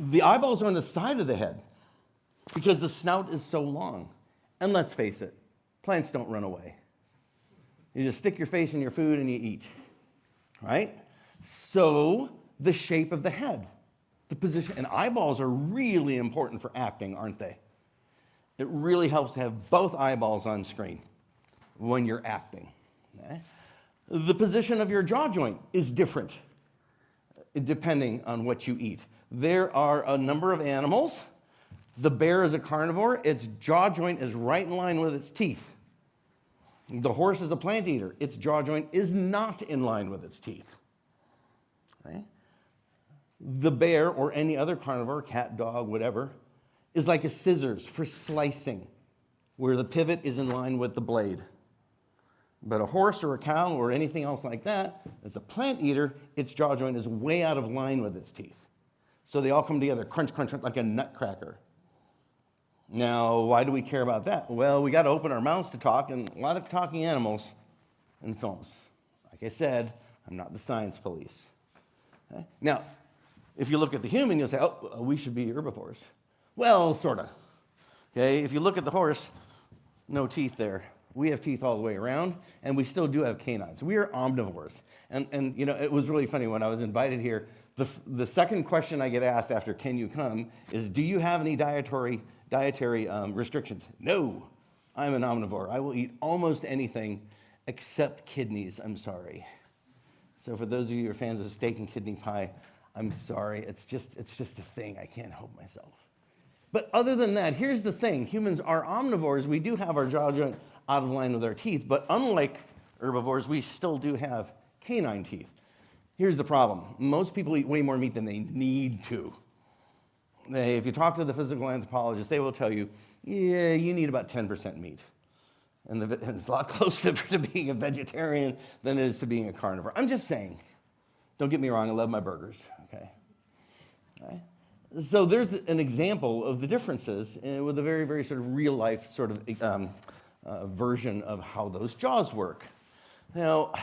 The eyeballs are on the side of the head, because the snout is so long. And let's face it, plants don't run away. You just stick your face in your food and you eat, right? So the shape of the head, the position, and eyeballs are really important for acting, aren't they? It really helps to have both eyeballs on screen when you're acting. Okay? The position of your jaw joint is different depending on what you eat. There are a number of animals. The bear is a carnivore. Its jaw joint is right in line with its teeth. The horse is a plant eater. Its jaw joint is not in line with its teeth. Right? The bear, or any other carnivore, cat, dog, whatever, is like a scissors for slicing, where the pivot is in line with the blade. But a horse or a cow or anything else like that, as a plant eater, its jaw joint is way out of line with its teeth. So they all come together, crunch, crunch, crunch, like a nutcracker. Now, why do we care about that? Well, we got to open our mouths to talk, and a lot of talking animals in films. Like I said, I'm not the science police. Okay? Now, if you look at the human, you'll say, oh, we should be herbivores. Well, sort of. Okay? If you look at the horse, no teeth there. We have teeth all the way around, and we still do have canines. We are omnivores. And you know, it was really funny when I was invited here. The second question I get asked after "Can you come?" is, "Do you have any dietary restrictions?" No, I'm an omnivore. I will eat almost anything except kidneys. I'm sorry. So for those of you who are fans of steak and kidney pie, I'm sorry. It's just a thing. I can't help myself. But other than that, here's the thing. Humans are omnivores. We do have our jaw joint out of line with our teeth, but unlike herbivores, we still do have canine teeth. Here's the problem. Most people eat way more meat than they need to. If you talk to the physical anthropologist, they will tell you, yeah, you need about 10% meat. And it's a lot closer to being a vegetarian than it is to being a carnivore. I'm just saying. Don't get me wrong, I love my burgers, okay? Right? So there's an example of the differences with a very, very sort of real-life sort of version of how those jaws work. Now,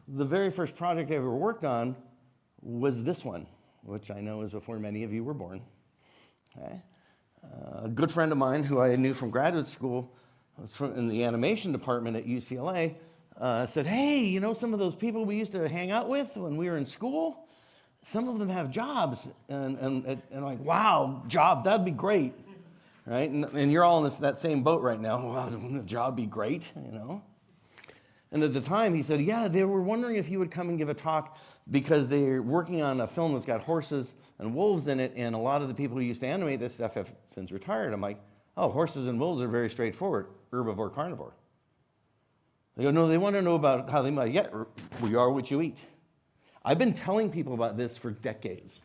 the very first project I ever worked on was this one, which I know is before many of you were born. Okay? A good friend of mine who I knew from graduate school, was in the animation department at UCLA, said, hey, you know some of those people we used to hang out with when we were in school? Some of them have jobs. And like, wow, job, that'd be great. Right? And you're all in that same boat right now. Wow, wouldn't a job be great, you know? And at the time, he said, yeah, they were wondering if you would come and give a talk because they're working on a film that's got horses and wolves in it, and a lot of the people who used to animate this stuff have since retired. I'm like, oh, horses and wolves are very straightforward, herbivore, carnivore. They go, no, they want to know about how they might get, we are what you eat. I've been telling people about this for decades,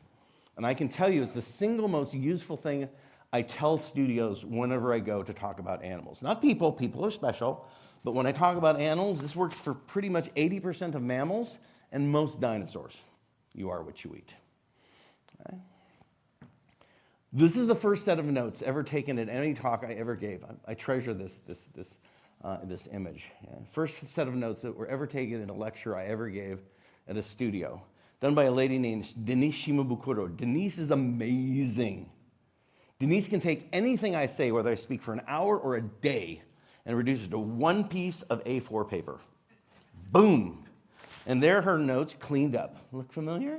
and I can tell you it's the single most useful thing I tell studios whenever I go to talk about animals. Not people, people are special, but when I talk about animals, this works for pretty much 80% of mammals and most dinosaurs. You are what you eat. Okay? This is the first set of notes ever taken at any talk I ever gave. I treasure this image. Yeah. First set of notes that were ever taken in a lecture I ever gave at a studio, done by a lady named Denise Shimabukuro. Denise is amazing. Denise can take anything I say, whether I speak for an hour or a day, and reduce it to one piece of A4 paper. Boom. And there are her notes cleaned up. Look familiar?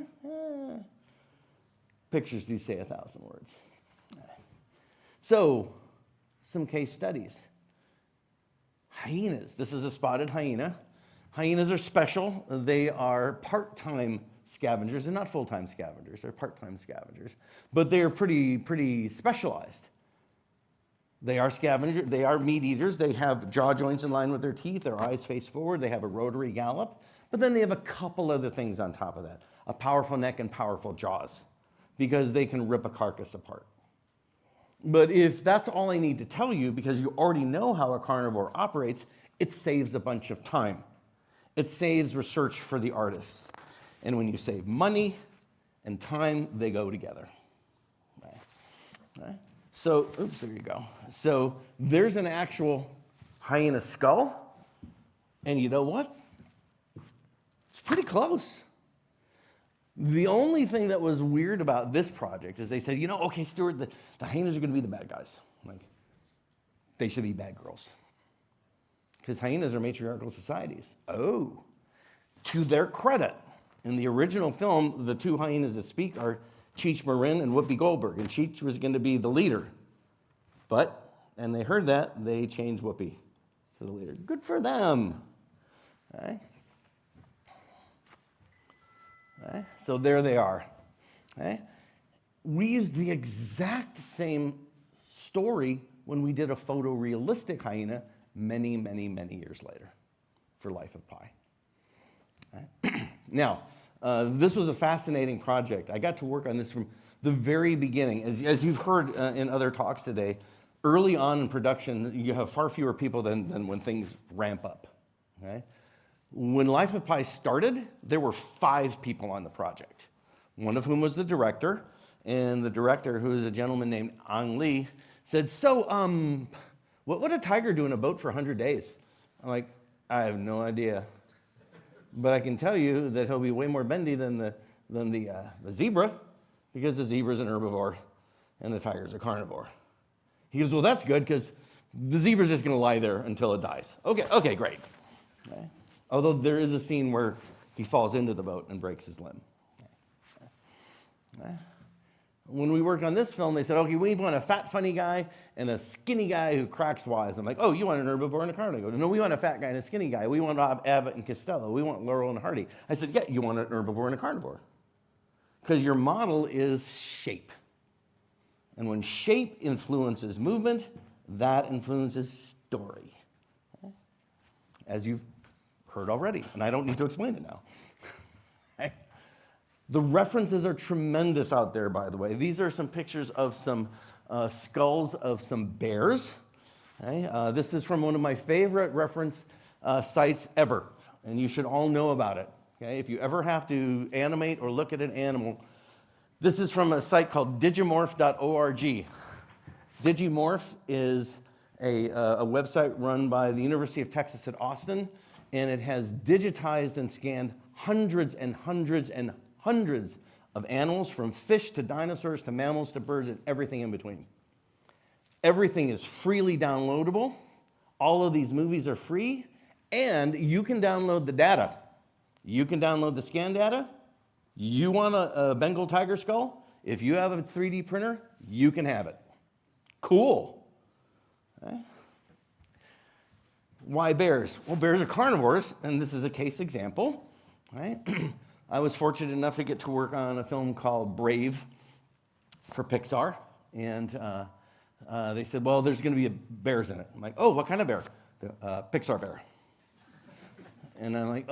Pictures do say 1,000 words. So, some case studies. Hyenas. This is a spotted hyena. Hyenas are special. They are part-time scavengers. They're not full-time scavengers. They're part-time scavengers. But they are pretty specialized. They are scavengers. They are meat eaters. They have jaw joints in line with their teeth. Their eyes face forward. They have a rotary gallop. But then they have a couple other things on top of that. A powerful neck and powerful jaws, because they can rip a carcass apart. But if that's all I need to tell you, because you already know how a carnivore operates, it saves a bunch of time. It saves research for the artists. And when you save money and time, they go together. Okay. So, oops, there you go. So there's an actual hyena skull. And you know what? It's pretty close. The only thing that was weird about this project is they said, you know, okay, Stuart, the hyenas are going to be the bad guys. Like, they should be bad girls. Because hyenas are matriarchal societies. Oh, to their credit, in the original film, the two hyenas that speak are Cheech Marin and Whoopi Goldberg, and Cheech was going to be the leader. But, and they heard that, they changed Whoopi to the leader. Good for them. All right. Okay, so there they are. Okay. We used the exact same story when we did a photorealistic hyena many, many, many years later for Life of Pi. Okay. Now, this was a fascinating project. I got to work on this from the very beginning. As you've heard in other talks today, early on in production, you have far fewer people than when things ramp up. Okay? When Life of Pi started, there were 5 people on the project, one of whom was the director, and the director, who is a gentleman named Ang Lee, said, so, what would a tiger do in a boat for 100 days? I'm like, I have no idea. But I can tell you that he'll be way more bendy than the zebra, because the zebra is an herbivore and the tiger is a carnivore. He goes, well, that's good, because the zebra's just going to lie there until it dies. Okay, great. Okay. Although there is a scene where he falls into the boat and breaks his limb. Okay. When we worked on this film, they said, okay, we want a fat, funny guy and a skinny guy who cracks wise. I'm like, oh, you want an herbivore and a carnivore? No, we want a fat guy and a skinny guy. We want Abbott and Costello. We want Laurel and Hardy. I said, yeah, you want an herbivore and a carnivore. Because your model is shape. And when shape influences movement, that influences story. Okay? As you've heard already, and I don't need to explain it now. Okay? The references are tremendous out there, by the way. These are some pictures of some skulls of some bears. Okay? This is from one of my favorite reference sites ever, and you should all know about it. Okay? If you ever have to animate or look at an animal, this is from a site called digimorph.org. Digimorph is a website run by the University of Texas at Austin, and it has digitized and scanned hundreds and hundreds and hundreds of animals, from fish to dinosaurs to mammals to birds and everything in between. Everything is freely downloadable. All of these movies are free, and you can download the data. You can download the scan data. You want a Bengal tiger skull? If you have a 3D printer, you can have it. Cool. Okay. Why bears? Well, bears are carnivores, and this is a case example. Right? I was fortunate enough to get to work on a film called Brave for Pixar, and they said, well, there's going to be bears in it. I'm like, oh, what kind of bear? Pixar bear. And I'm like,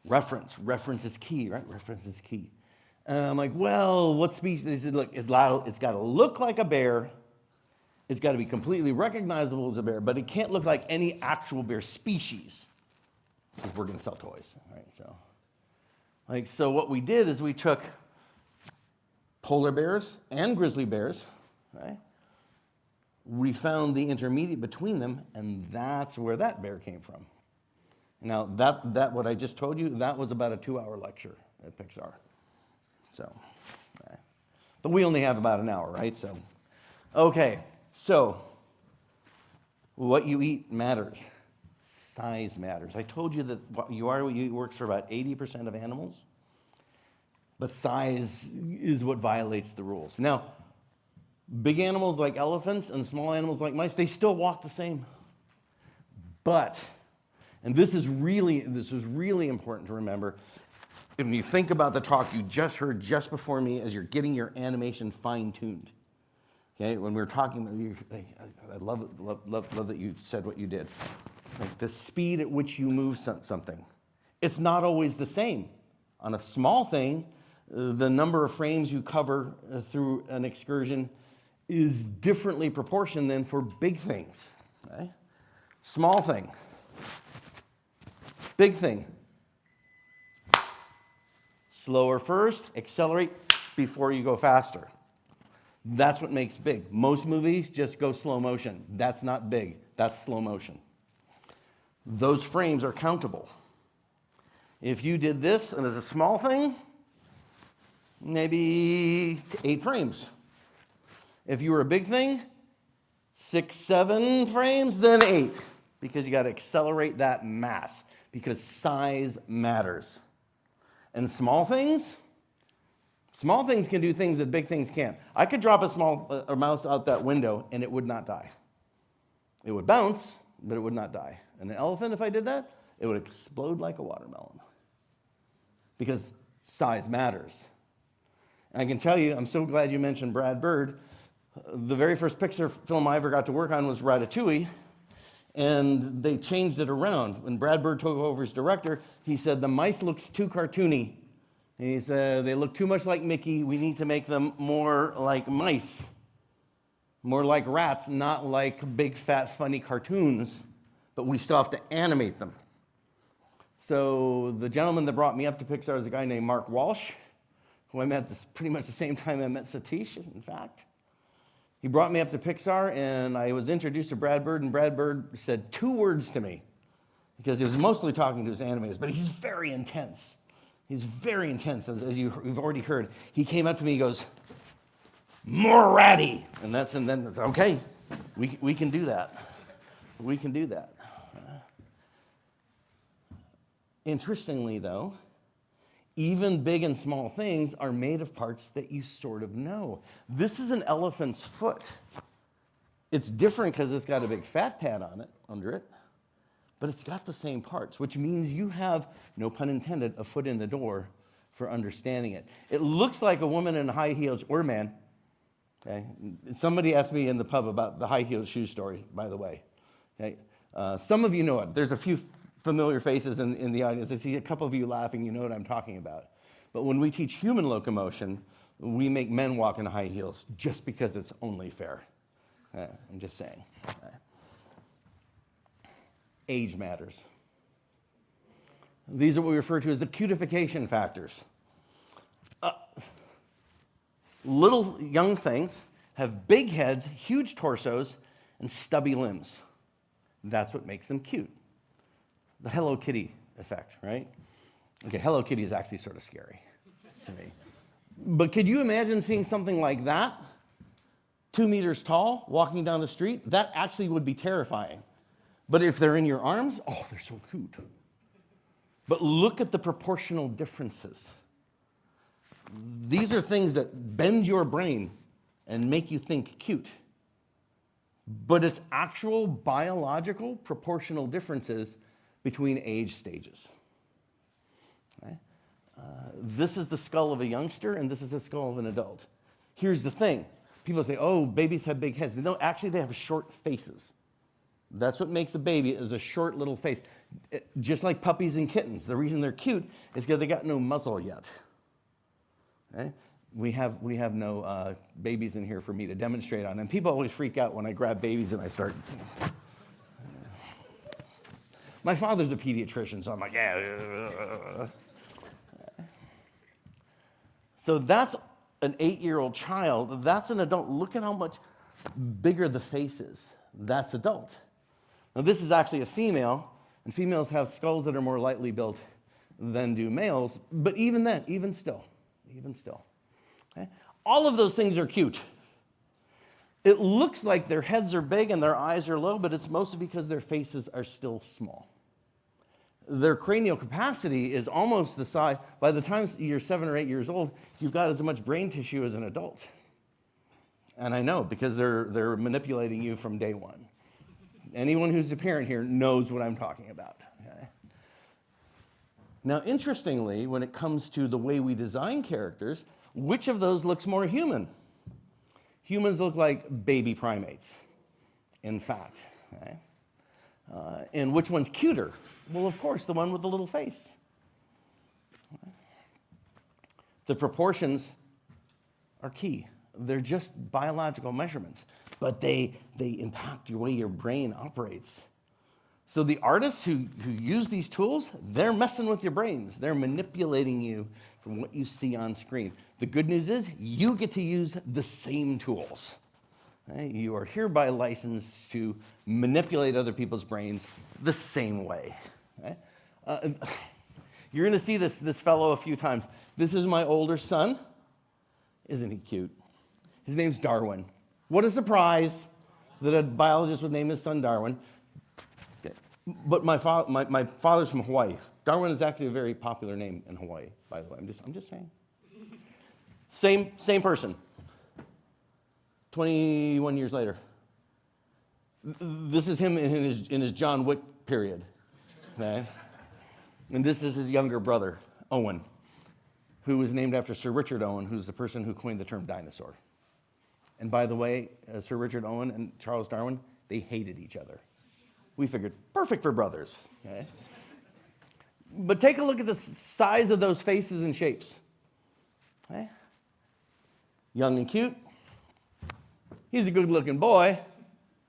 reference is key, right? Reference is key. And I'm like, well, what species? They said, look, it's got to look like a bear. It's got to be completely recognizable as a bear, but it can't look like any actual bear species, because we're going to sell toys, right? So what we did is we took polar bears and grizzly bears, right? We found the intermediate between them, and that's where that bear came from. Now, that what I just told you, that was about a 2-hour lecture at Pixar. So, right. But we only have about an hour, right? So, okay. So, what you eat matters. Size matters. I told you that what you eat works for about 80% of animals, but size is what violates the rules. Now, big animals like elephants and small animals like mice, they still walk the same. But, and this is really important to remember, when you think about the talk you just heard just before me as you're getting your animation fine-tuned. Okay, when we were talking about you, I love that you said what you did. Like the speed at which you move something. It's not always the same. On a small thing, the number of frames you cover through an excursion is differently proportioned than for big things. Okay? Small thing. Big thing. Slower first, accelerate before you go faster. That's what makes big. Most movies just go slow motion. That's not big, that's slow motion. Those frames are countable. If you did this and as a small thing, maybe 8 frames. If you were a big thing, 6, 7 frames, then 8, because you got to accelerate that mass, because size matters. And small things can do things that big things can't. I could drop a mouse out that window and it would not die. It would bounce, but it would not die. And an elephant, if I did that, it would explode like a watermelon. Because size matters. And I can tell you, I'm so glad you mentioned Brad Bird. The very first Pixar film I ever got to work on was Ratatouille, and they changed it around. When Brad Bird took over as director, he said the mice looked too cartoony. And he said, they look too much like Mickey, we need to make them more like mice. More like rats, not like big, fat, funny cartoons, but we still have to animate them. So the gentleman that brought me up to Pixar is a guy named Mark Walsh, who I met pretty much the same time I met Satish, in fact. He brought me up to Pixar, and I was introduced to Brad Bird, and Brad Bird said 2 words to me, because he was mostly talking to his animators, but he's very intense. He's very intense, as you've already heard. He came up to me, he goes, "More ratty." And then it's okay, we can do that. We can do that. Interestingly, though, even big and small things are made of parts that you sort of know. This is an elephant's foot. It's different because it's got a big fat pad on it, under it, but it's got the same parts, which means you have, no pun intended, a foot in the door for understanding it. It looks like a woman in high heels, or man, Okay? Somebody asked me in the pub about the high-heeled shoe story, by the way. Okay? Some of you know it. There's a few familiar faces in the audience. I see a couple of you laughing. You know what I'm talking about. But when we teach human locomotion, we make men walk in high heels just because it's only fair. I'm just saying. Age matters. These are what we refer to as the cutification factors. Little young things have big heads, huge torsos, and stubby limbs. That's what makes them cute. The Hello Kitty effect, right? Okay, Hello Kitty is actually sort of scary to me. But could you imagine seeing something like that, 2 meters tall, walking down the street? That actually would be terrifying. But if they're in your arms, oh, they're so cute. But look at the proportional differences. These are things that bend your brain and make you think cute. But it's actual biological proportional differences between age stages. Okay? This is the skull of a youngster, and this is the skull of an adult. Here's the thing. People say, oh, babies have big heads. No, actually, they have short faces. That's what makes a baby, is a short little face. Just like puppies and kittens. The reason they're cute is because they got no muzzle yet. Okay? We have no babies in here for me to demonstrate on. And people always freak out when I grab babies and I start. My father's a pediatrician, so I'm like, yeah. So that's an 8-year-old child. That's an adult. Look at how much bigger the face is. That's adult. Now, this is actually a female, and females have skulls that are more lightly built than do males. But even then, even still. Okay? All of those things are cute. It looks like their heads are big and their eyes are low, but it's mostly because their faces are still small. Their cranial capacity is almost the size. By the time you're 7 or 8 years old, you've got as much brain tissue as an adult. And I know, because they're manipulating you from day one. Anyone who's a parent here knows what I'm talking about. Okay? Now, interestingly, when it comes to the way we design characters, which of those looks more human? Humans look like baby primates, in fact. Okay? And which one's cuter? Well, of course, the one with the little face. Okay? The proportions are key. They're just biological measurements, but they impact the way your brain operates. So the artists who use these tools, they're messing with your brains. They're manipulating you from what you see on screen. The good news is you get to use the same tools. Okay? You are hereby licensed to manipulate other people's brains the same way. Okay? You're going to see this fellow a few times. This is my older son. Isn't he cute? His name's Darwin. What a surprise that a biologist would name his son Darwin. Okay. But my father's from Hawaii. Darwin is actually a very popular name in Hawaii, by the way. I'm just saying. Same person. 21 years later. This is him in his John Wick period. Okay? And this is his younger brother, Owen, who was named after Sir Richard Owen, who's the person who coined the term dinosaur. And by the way, Sir Richard Owen and Charles Darwin, they hated each other. We figured, perfect for brothers. Okay? But take a look at the size of those faces and shapes. Okay? Young and cute. He's a good-looking boy,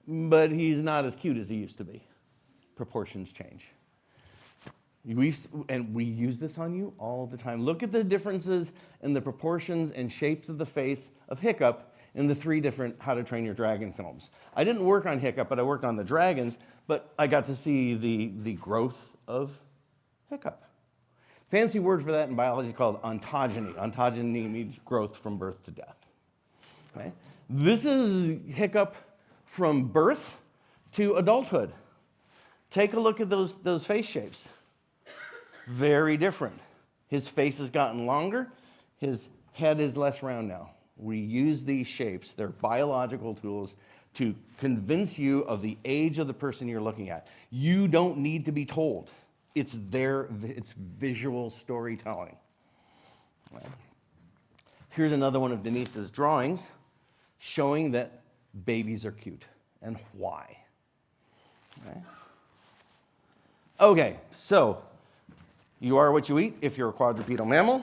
but he's not as cute as he used to be. Proportions change. And we use this on you all the time. Look at the differences in the proportions and shapes of the face of Hiccup in the 3 different How to Train Your Dragon films. I didn't work on Hiccup, but I worked on the dragons, but I got to see the growth of Hiccup. Fancy word for that in biology called ontogeny. Ontogeny means growth from birth to death. Okay? This is Hiccup from birth to adulthood. Take a look at those face shapes. Very different. His face has gotten longer. His head is less round now. We use these shapes. They're biological tools to convince you of the age of the person you're looking at. You don't need to be told. It's visual storytelling. Here's another one of Denise's drawings. showing that babies are cute and why. Okay, so you are what you eat if you're a quadrupedal mammal.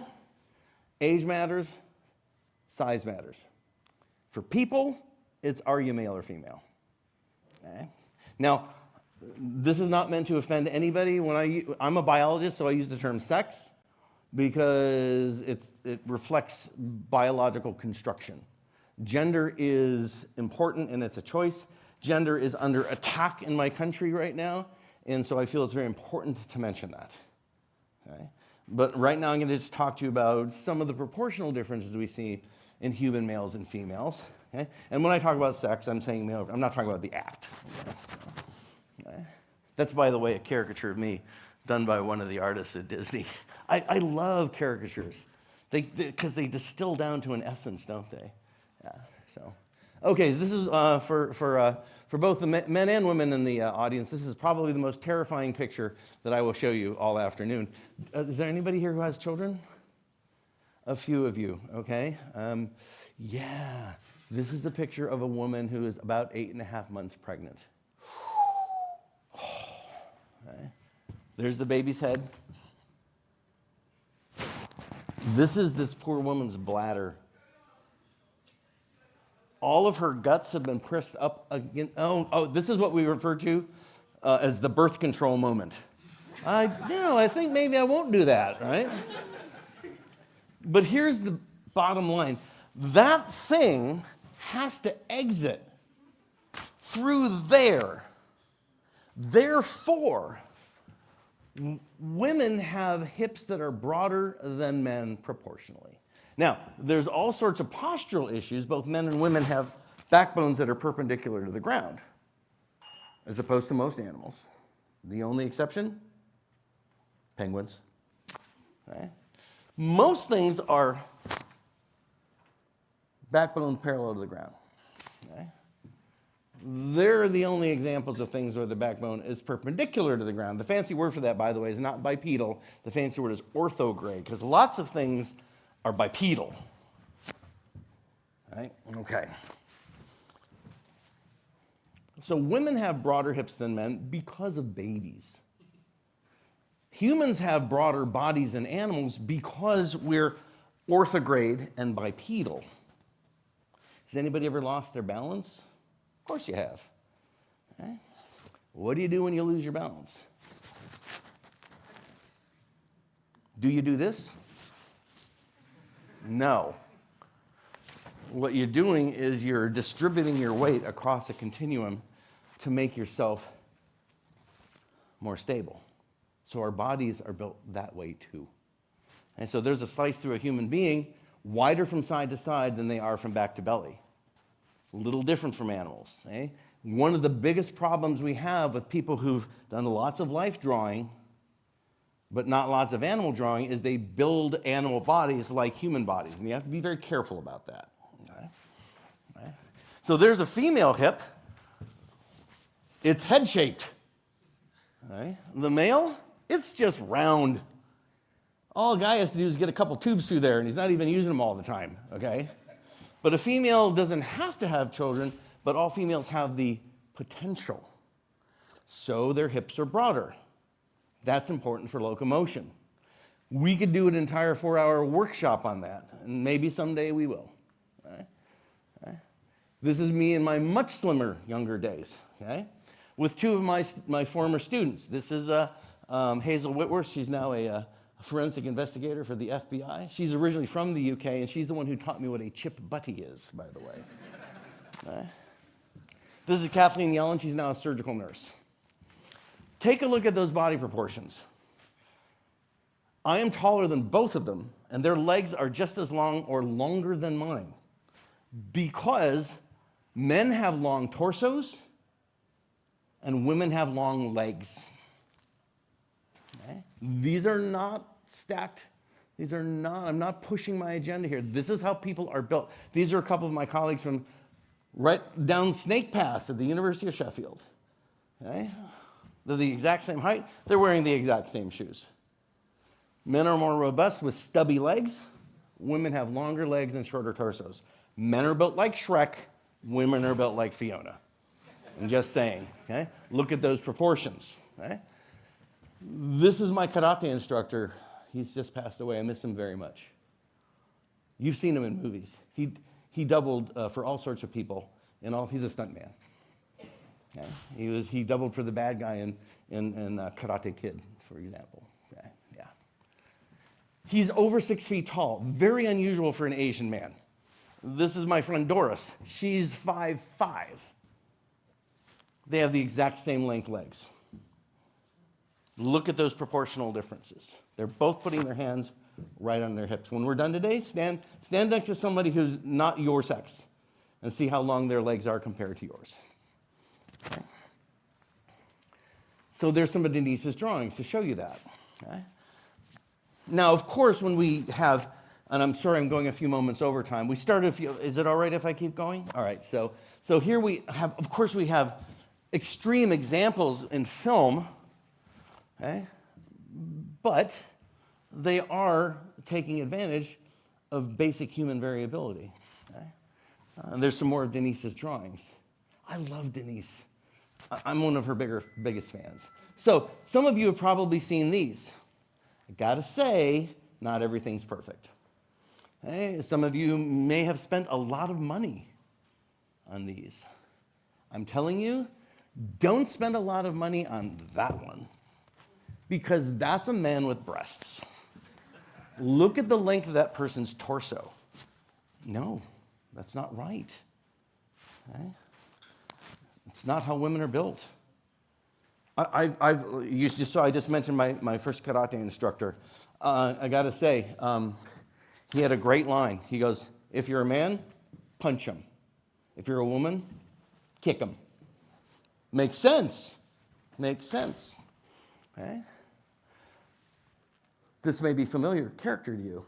Age matters, size matters. For people, it's are you male or female? Okay. Now, this is not meant to offend anybody. I'm a biologist, so I use the term sex because it reflects biological construction. Gender is important and it's a choice. Gender is under attack in my country right now, and so I feel it's very important to mention that. Okay? But right now I'm going to just talk to you about some of the proportional differences we see in human males and females. Okay? And when I talk about sex, I'm saying male. I'm not talking about the act. Okay? That's, by the way, a caricature of me done by one of the artists at Disney. I love caricatures because they distill down to an essence, don't they? Yeah. So, okay, this is for both the men and women in the audience. This is probably the most terrifying picture that I will show you all afternoon. Is there anybody here who has children? A few of you, okay? Yeah, this is the picture of a woman who is about 8.5 months pregnant. Okay. There's the baby's head. This is this poor woman's bladder. All of her guts have been pressed up again. Oh, this is what we refer to as the birth control moment. I think maybe I won't do that, right? But here's the bottom line. That thing has to exit through there. Therefore, women have hips that are broader than men proportionally. Now, there's all sorts of postural issues. Both men and women have backbones that are perpendicular to the ground, as opposed to most animals. The only exception? Penguins. Okay? Most things are backbone parallel to the ground. Okay? They're the only examples of things where the backbone is perpendicular to the ground. The fancy word for that, by the way, is not bipedal. The fancy word is orthograde, because lots of things are bipedal. Right? Okay. So women have broader hips than men because of babies. Humans have broader bodies than animals because we're orthograde and bipedal. Has anybody ever lost their balance? Of course you have. Okay. What do you do when you lose your balance? Do you do this? No. What you're doing is you're distributing your weight across a continuum to make yourself more stable. So our bodies are built that way too. And so there's a slice through a human being wider from side to side than they are from back to belly. A little different from animals. Eh? One of the biggest problems we have with people who've done lots of life drawing but not lots of animal drawing is they build animal bodies like human bodies, and you have to be very careful about that. Okay? Okay. So there's a female hip. It's head-shaped. Okay? The male, it's just round. All a guy has to do is get a couple tubes through there, and he's not even using them all the time. Okay? But a female doesn't have to have children, but all females have the potential. So their hips are broader. That's important for locomotion. We could do an entire 4-hour workshop on that, and maybe someday we will. Okay? Okay? This is me in my much slimmer younger days, okay? With two of my former students. This is Hazel Whitworth. She's now a forensic investigator for the FBI. She's originally from the UK, and she's the one who taught me what a chip butty is, by the way. Okay? This is Kathleen Yellen. She's now a surgical nurse. Take a look at those body proportions. I am taller than both of them, and their legs are just as long or longer than mine because men have long torsos and women have long legs. Okay? These are not stacked. These are not, I'm not pushing my agenda here. This is how people are built. These are a couple of my colleagues from right down Snake Pass at the University of Sheffield. Okay? They're the exact same height. They're wearing the exact same shoes. Men are more robust with stubby legs. Women have longer legs and shorter torsos. Men are built like Shrek, women are built like Fiona. I'm just saying, okay? Look at those proportions, okay? This is my karate instructor. He's just passed away. I miss him very much. You've seen him in movies. He doubled for all sorts of people. He's a stuntman. Okay? He doubled for the bad guy in Karate Kid, for example. Okay? Yeah. He's over 6 feet tall. Very unusual for an Asian man. This is my friend Doris. She's 5'5". They have the exact same length legs. Look at those proportional differences. They're both putting their hands right on their hips. When we're done today, stand next to somebody who's not your sex and see how long their legs are compared to yours. Okay. So there's some of Denise's drawings to show you that. Okay. Now, of course, when we have, and I'm sorry I'm going a few moments over time, we started is it all right if I keep going? All right, so here we have, of course, we have extreme examples in film, okay? But they are taking advantage of basic human variability. Okay? And there's some more of Denise's drawings. I love Denise. I'm one of her biggest fans. So some of you have probably seen these. I gotta say, not everything's perfect. Okay? Some of you may have spent a lot of money on these. I'm telling you, don't spend a lot of money on that one, because that's a man with breasts. Look at the length of that person's torso. No, that's not right. Okay? It's not how women are built. I just mentioned my first karate instructor. I got to say, he had a great line. He goes, if you're a man, punch him. If you're a woman, kick him. Makes sense. Makes sense. Okay? This may be familiar character to you.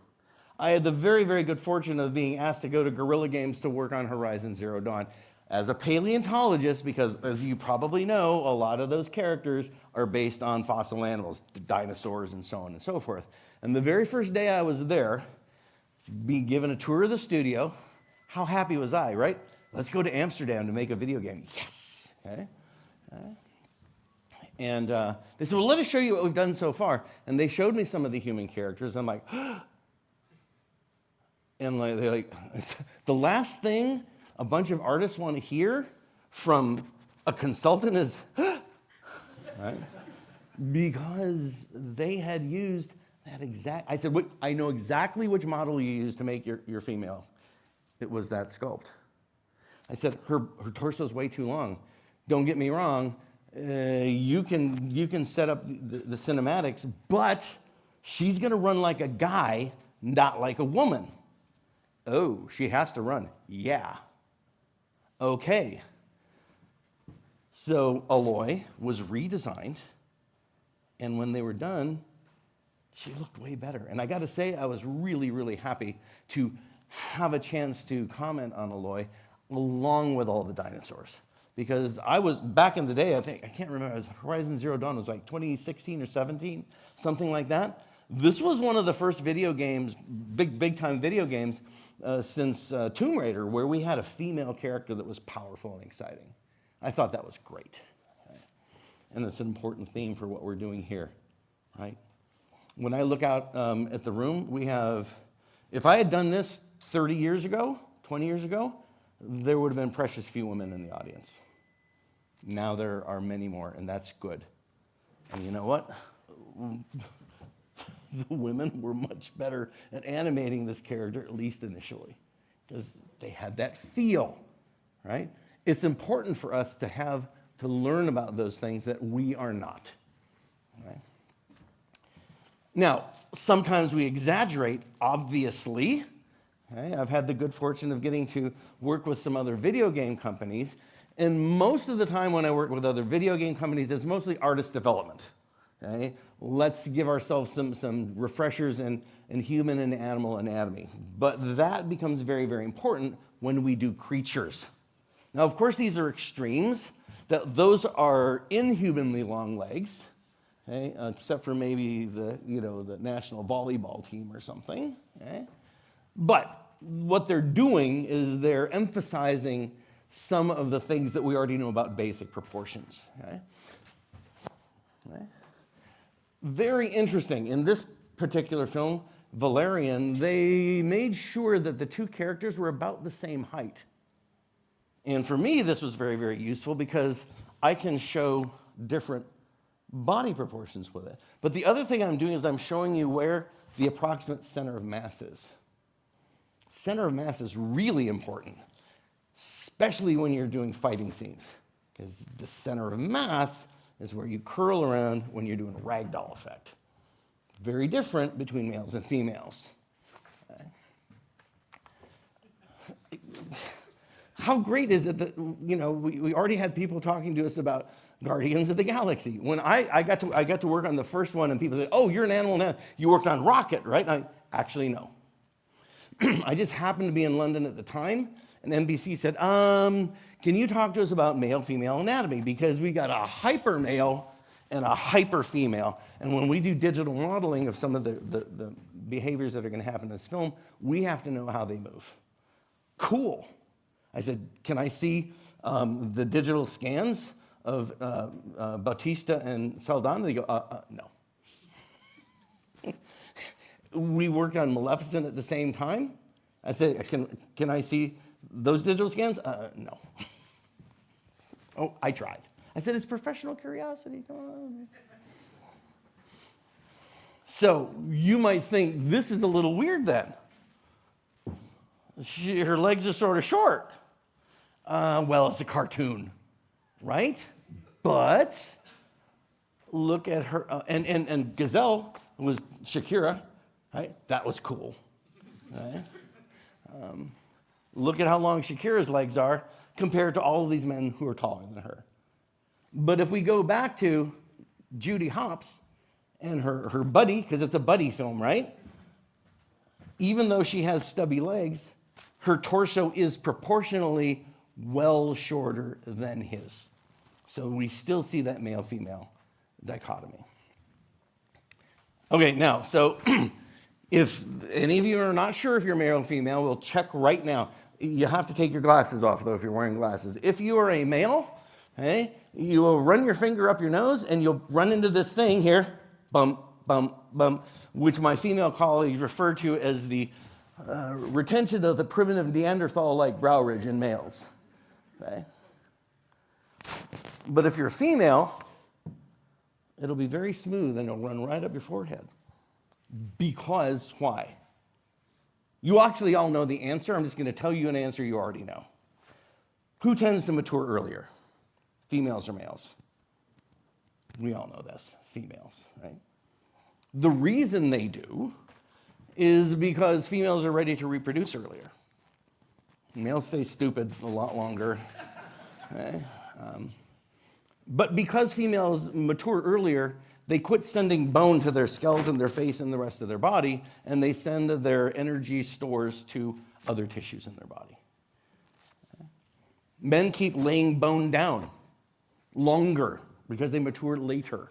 I had the very, very good fortune of being asked to go to Guerrilla Games to work on Horizon Zero Dawn as a paleontologist, because as you probably know, a lot of those characters are based on fossil animals, dinosaurs and so on and so forth. And the very first day I was there, being given a tour of the studio, how happy was I, right? Let's go to Amsterdam to make a video game. Yes! Okay? And they said, well, let us show you what we've done so far. And they showed me some of the human characters. I'm like, and they're like, the last thing a bunch of artists want to hear from a consultant is, right? Because they had used that exact, I said, I know exactly which model you used to make your female. It was that sculpt. I said, her torso's way too long. Don't get me wrong, you can set up the cinematics, but she's gonna run like a guy, not like a woman. Oh, she has to run. Yeah. Okay. So Aloy was redesigned, and when they were done, she looked way better. And I gotta say, I was really, really happy to have a chance to comment on Aloy along with all the dinosaurs. Because I was, back in the day, I can't remember, Horizon Zero Dawn was like 2016 or 17, something like that. This was one of the first video games, big time video games, since Tomb Raider, where we had a female character that was powerful and exciting. I thought that was great. Okay? And it's an important theme for what we're doing here, right? When I look out at the room, we have, if I had done this 30 years ago, 20 years ago, there would have been precious few women in the audience. Now there are many more, and that's good. And you know what? The women were much better at animating this character, at least initially, because they had that feel, right? It's important for us to learn about those things that we are not, right? Now, sometimes we exaggerate, obviously. Okay? I've had the good fortune of getting to work with some other video game companies, and most of the time when I work with other video game companies, it's mostly artist development. Okay? Let's give ourselves some refreshers in human and animal anatomy. But that becomes very, very important when we do creatures. Now, of course, these are extremes. Those are inhumanly long legs, okay? Except for maybe the national volleyball team or something. Okay? But what they're doing is they're emphasizing some of the things that we already know about basic proportions. Okay? Okay. Very interesting. In this particular film, Valerian, they made sure that the two characters were about the same height. And for me, this was very, very useful because I can show different body proportions with it. But the other thing I'm doing is I'm showing you where the approximate center of mass is. Center of mass is really important, especially when you're doing fighting scenes, because the center of mass is where you curl around when you're doing a ragdoll effect. Very different between males and females. Okay. How great is it that, you know, we already had people talking to us about Guardians of the Galaxy. When I got to work on the first one and people said, oh, you're an animal now. You worked on Rocket, right? And actually, no. I just happened to be in London at the time, and NBC said, can you talk to us about male-female anatomy? Because we got a hyper male and a hyper female. And when we do digital modeling of some of the behaviors that are going to happen in this film, we have to know how they move. Cool. I said, can I see the digital scans of Bautista and Saldana? They go, no. We worked on Maleficent at the same time. I said, can I see those digital scans? No. Oh, I tried. I said, it's professional curiosity. Come on. So you might think this is a little weird then. Her legs are sort of short. Well, it's a cartoon, right? But look at her, and Gazelle was Shakira, right? That was cool, right? Look at how long Shakira's legs are compared to all of these men who are taller than her. But if we go back to Judy Hopps and her buddy, because it's a buddy film, right? Even though she has stubby legs, her torso is proportionally well shorter than his. So we still see that male-female dichotomy. Okay, now, so if any of you are not sure if you're male or female, we'll check right now. You have to take your glasses off, though, if you're wearing glasses. If you are a male, okay, you will run your finger up your nose, and you'll run into this thing here, bump, bump, bump, which my female colleagues refer to as the retention of the primitive Neanderthal-like brow ridge in males. Okay? But if you're a female, it'll be very smooth, and it'll run right up your forehead. Because why? You actually all know the answer. I'm just going to tell you an answer you already know. Who tends to mature earlier? Females or males? We all know this. Females, right? The reason they do is because females are ready to reproduce earlier. Males stay stupid a lot longer. Okay? But because females mature earlier, they quit sending bone to their skeleton, their face, and the rest of their body, and they send their energy stores to other tissues in their body. Okay? Men keep laying bone down longer because they mature later.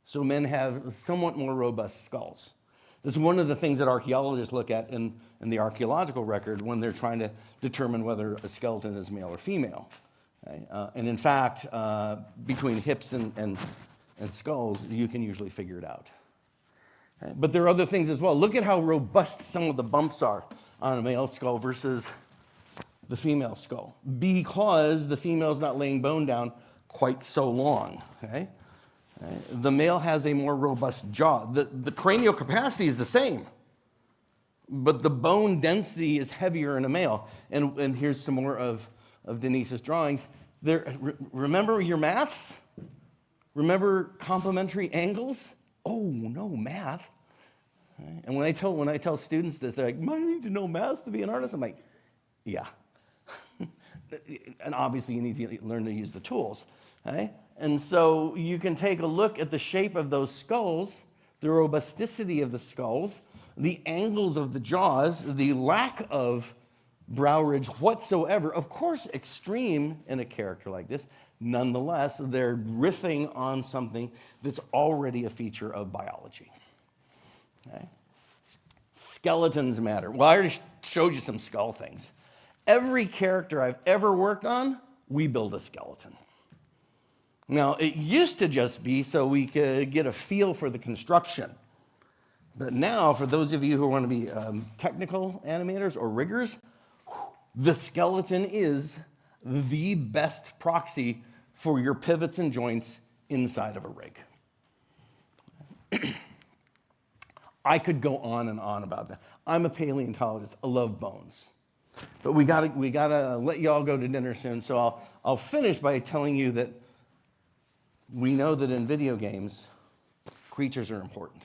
So men have somewhat more robust skulls. This is one of the things that archaeologists look at in the archaeological record when they're trying to determine whether a skeleton is male or female. Okay? And in fact, between hips and skulls, you can usually figure it out. Okay? But there are other things as well. Look at how robust some of the bumps are on a male skull versus the female skull, because the female's not laying bone down quite so long. Okay? The male has a more robust jaw. The cranial capacity is the same, but the bone density is heavier in a male. And here's some more of Denise's drawings. Remember your maths? Remember complementary angles? Oh, no, math. Right? And when I tell students this, they're like, I need to know math to be an artist. I'm like, yeah. And obviously you need to learn to use the tools. Okay? And so you can take a look at the shape of those skulls, the robusticity of the skulls, the angles of the jaws, the lack of brow ridge whatsoever. Of course, extreme in a character like this. Nonetheless, they're riffing on something that's already a feature of biology. Okay? Skeletons matter. Well, I already showed you some skull things. Every character I've ever worked on, we build a skeleton. Now, it used to just be so we could get a feel for the construction. But now, for those of you who want to be technical animators or riggers, the skeleton is the best proxy for your pivots and joints inside of a rig. I could go on and on about that. I'm a paleontologist. I love bones. But we gotta let you all go to dinner soon, so I'll finish by telling you that we know that in video games, creatures are important.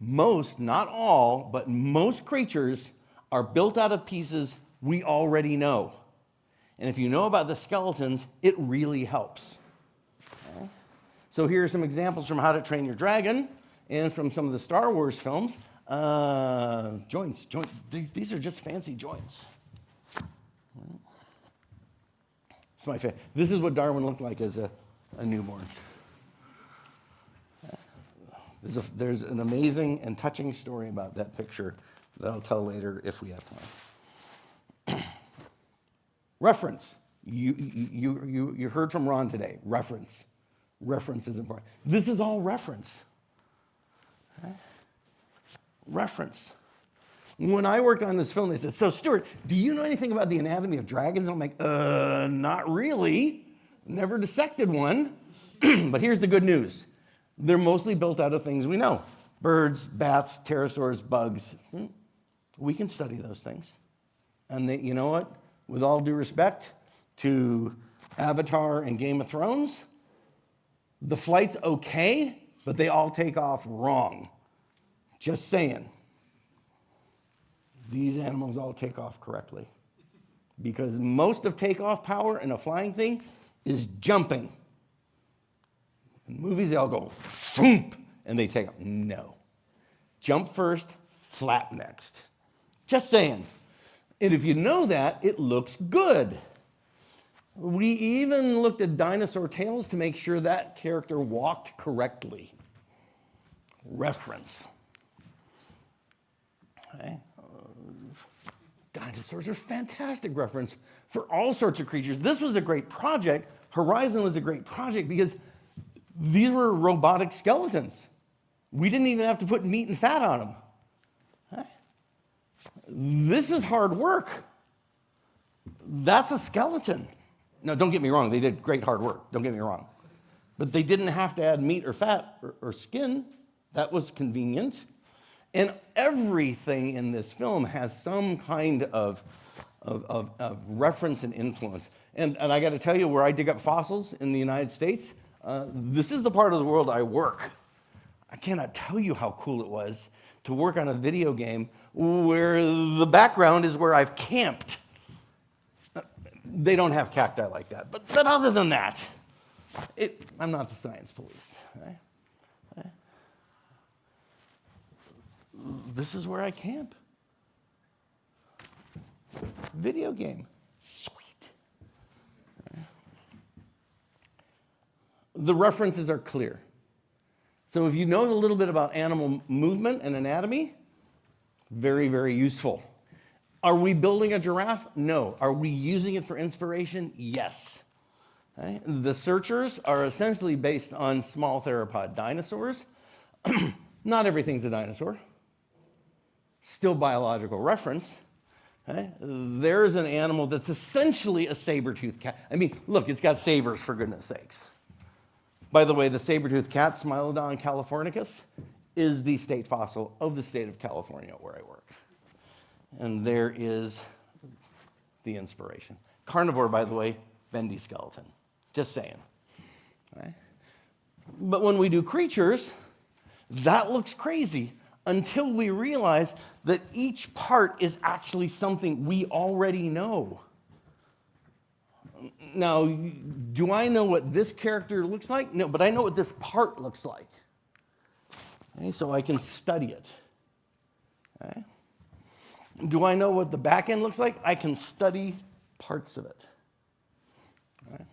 Most, not all, but most creatures are built out of pieces we already know. And if you know about the skeletons, it really helps. Okay? So here are some examples from How to Train Your Dragon and from some of the Star Wars films. Joints. These are just fancy joints. It's my favorite. This is what Darwin looked like as a newborn. There's an amazing and touching story about that picture that I'll tell later if we have time. Reference. You heard from Ron today. Reference. Reference is important. This is all reference. Okay? Reference. When I worked on this film, they said, so Stuart, do you know anything about the anatomy of dragons? I'm like, not really. Never dissected one. But here's the good news. They're mostly built out of things we know. Birds, bats, pterosaurs, bugs. We can study those things. And you know what? With all due respect to Avatar and Game of Thrones, the flight's okay, but they all take off wrong. Just saying. These animals all take off correctly. Because most of takeoff power in a flying thing is jumping. In movies, they all go, thump, and they take off. No. Jump first, flap next. Just saying. And if you know that, it looks good. We even looked at dinosaur tails to make sure that character walked correctly. Reference. Okay. Dinosaurs are fantastic reference for all sorts of creatures. This was a great project. Horizon was a great project because these were robotic skeletons. We didn't even have to put meat and fat on them. Okay. This is hard work. That's a skeleton. Now, don't get me wrong. They did great hard work. Don't get me wrong. But they didn't have to add meat or fat or skin. That was convenient. And everything in this film has some kind of reference and influence. And I got to tell you, where I dig up fossils in the United States, this is the part of the world I work. I cannot tell you how cool it was to work on a video game where the background is where I've camped. They don't have cacti like that. But other than that, I'm not the science police. Right? This is where I camp. Video game. Sweet. The references are clear. So if you know a little bit about animal movement and anatomy, very, very useful. Are we building a giraffe? No. Are we using it for inspiration? Yes. Okay? The searchers are essentially based on small theropod dinosaurs. Not everything's a dinosaur. Still biological reference. Okay? There's an animal that's essentially a saber-toothed cat. I mean, look, it's got sabers, for goodness sakes. By the way, the saber-toothed cat, Smilodon californicus, is the state fossil of the state of California where I work. And there is the inspiration. Carnivore, by the way, bendy skeleton. Just saying. Right? But when we do creatures, that looks crazy until we realize that each part is actually something we already know. Now, do I know what this character looks like? No, but I know what this part looks like. Okay, so I can study it. Okay? Do I know what the back end looks like? I can study parts of it. Okay?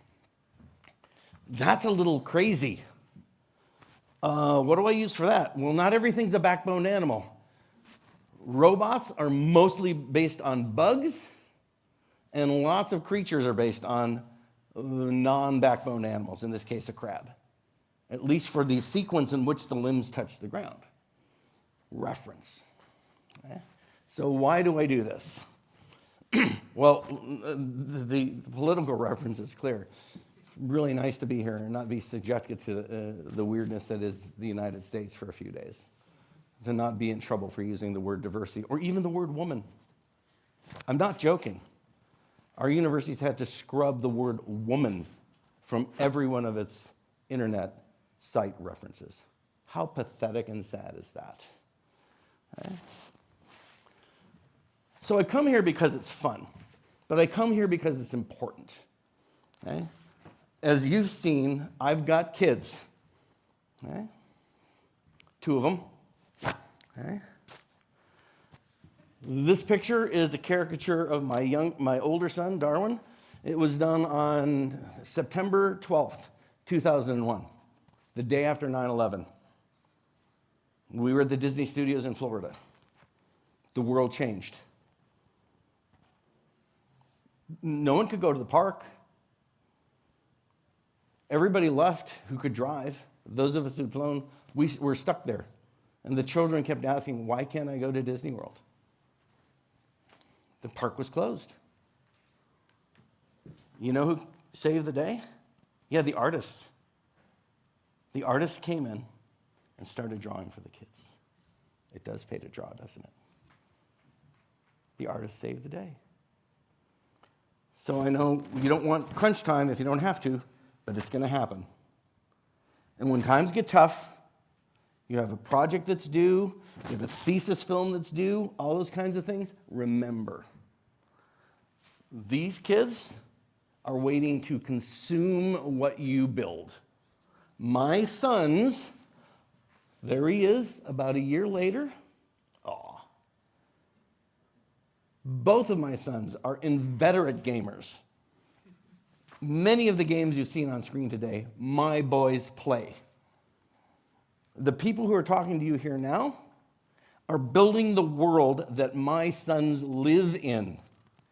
That's a little crazy. What do I use for that? Well, not everything's a backbone animal. Robots are mostly based on bugs, and lots of creatures are based on non-backbone animals, in this case a crab, at least for the sequence in which the limbs touch the ground. Reference. Okay? So why do I do this? Well, the political reference is clear. It's really nice to be here and not be subjected to the weirdness that is the United States for a few days. To not be in trouble for using the word diversity or even the word woman. I'm not joking. Our universities had to scrub the word woman from every one of its internet site references. How pathetic and sad is that? Okay. So I come here because it's fun, but I come here because it's important. Okay? As you've seen, I've got kids. Okay? 2 of them. Okay? This picture is a caricature of my older son, Darwin. It was done on September 12th, 2001, the day after 9/11. We were at the Disney Studios in Florida. The world changed. No one could go to the park. Everybody left who could drive. Those of us who'd flown, we were stuck there. And the children kept asking, why can't I go to Disney World? The park was closed. You know who saved the day? Yeah, the artists. The artists came in and started drawing for the kids. It does pay to draw, doesn't it? The artists saved the day. So I know you don't want crunch time if you don't have to, but it's going to happen. And when times get tough, you have a project that's due, you have a thesis film that's due, all those kinds of things, remember, these kids are waiting to consume what you build. My sons, there he is, about a year later. Aw. Both of my sons are inveterate gamers. Many of the games you've seen on screen today, my boys play. The people who are talking to you here now are building the world that my sons live in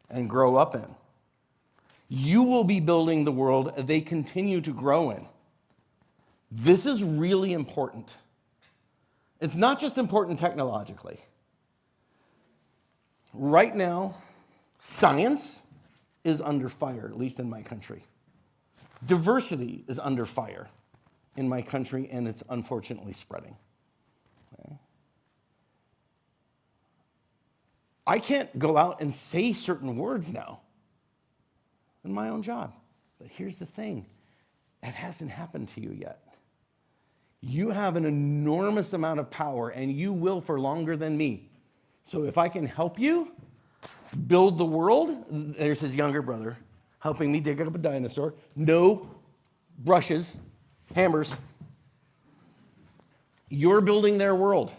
and grow up in. You will be building the world they continue to grow in. This is really important. It's not just important technologically. Right now, science is under fire, at least in my country. Diversity is under fire in my country, and it's unfortunately spreading. Okay? I can't go out and say certain words now in my own job. But here's the thing, that hasn't happened to you yet. You have an enormous amount of power, and you will for longer than me. So if I can help you build the world, there's his younger brother helping me dig up a dinosaur. No brushes, hammers. You're building their world,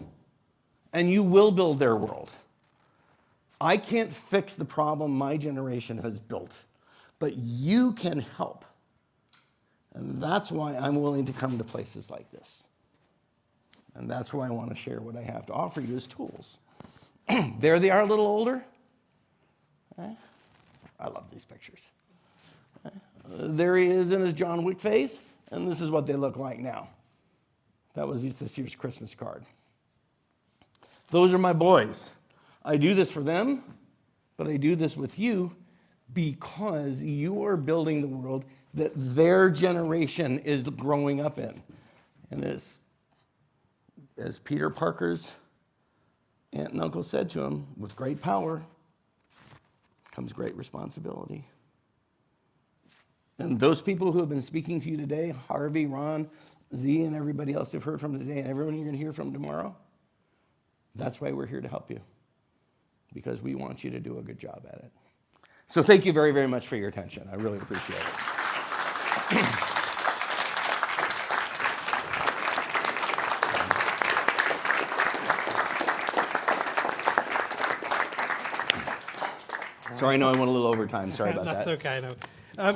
and you will build their world. I can't fix the problem my generation has built, but you can help. And that's why I'm willing to come to places like this. And that's why I want to share what I have to offer you as tools. There they are, a little older. Okay. I love these pictures. Okay. There he is in his John Wick phase, and this is what they look like now. That was this year's Christmas card. Those are my boys. I do this for them, but I do this with you because you are building the world that their generation is growing up in. And as Peter Parker's aunt and uncle said to him, with great power comes great responsibility. And those people who have been speaking to you today, Harvey, Ron, Z, and everybody else you've heard from today, and everyone you're going to hear from tomorrow, that's why we're here to help you, because we want you to do a good job at it. So thank you very, very much for your attention. I really appreciate it. Sorry, I know I went a little over time. Sorry about
That's
that.
okay,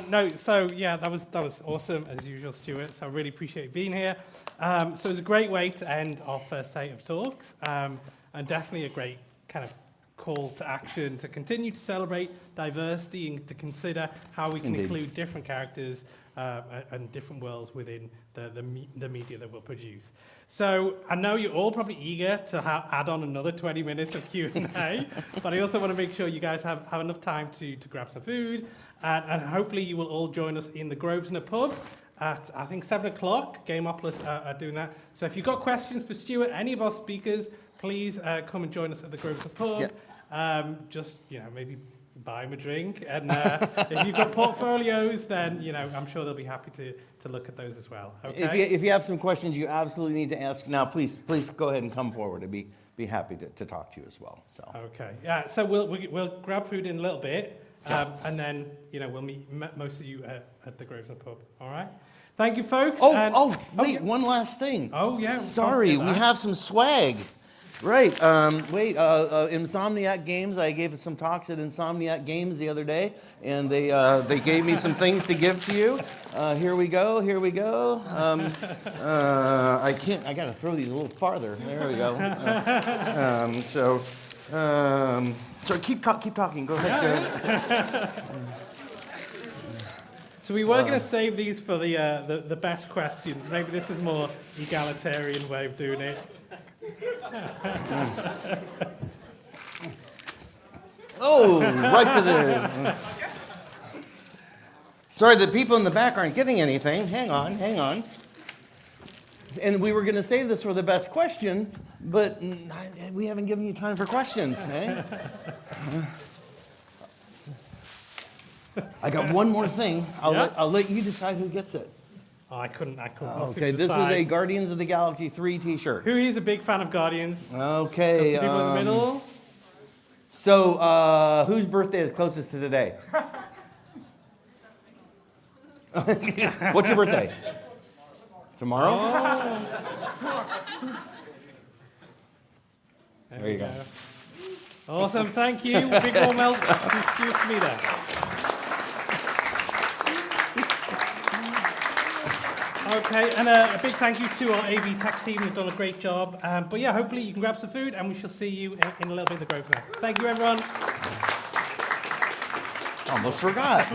no. So yeah, that was awesome as usual, Stuart. So I really appreciate you being here. So it was a great way to end our first day of talks, and definitely a great kind of call to action to continue to celebrate diversity and to consider how we can
Indeed.
include different characters and different worlds within the media that we'll produce. So I know you're all probably eager to add on another 20 minutes of Q&A, but I also want to make sure you guys have enough time to grab some food, and hopefully you will all join us in the Grosvenor pub at, I think, 7 o'clock. Gameopolis are doing that. So if you've got questions for Stuart, any of our speakers, please come and join us at the Grosvenor pub.
Yeah.
Just, maybe buy them a drink. And if you've got portfolios, then, I'm sure they'll be happy to look at those as well. Okay?
If you have some questions you absolutely need to ask now, please go ahead and come forward. I'd be happy to talk to you as well. So.
Okay. Yeah. So we'll grab food in a little bit, and then we'll meet most of you at the Grosvenor pub. All right. Thank you, folks.
Wait, one last thing.
Oh yeah.
Sorry, we have some swag. Right. Insomniac Games. I gave some talks at Insomniac Games the other day, and they gave me some things to give to you. Here we go. I can't. I got to throw these a little farther. There we go. So keep talking. Go ahead.
So we were going to save these for the best questions. Maybe this is more egalitarian way of doing it.
Right to the... Sorry, the people in the back aren't getting anything. Hang on. And we were going to save this for the best question, but we haven't given you time for questions. Eh? I got one more thing. I'll let you decide who gets it.
Oh, I couldn't
Okay, this is a Guardians of the Galaxy 3 t-shirt.
Who is a big fan of Guardians?
Okay.
People in the middle?
So, whose birthday is closest to today? What's your birthday? Tomorrow? There you go.
Awesome, thank you. Big warm welcome to Stuart Smeeder. Okay, and a big thank you to our AV Tech team who've done a great job. But yeah, hopefully you can grab some food and we shall see you in a little bit in the Grosvenor. Thank you, everyone.
Almost forgot.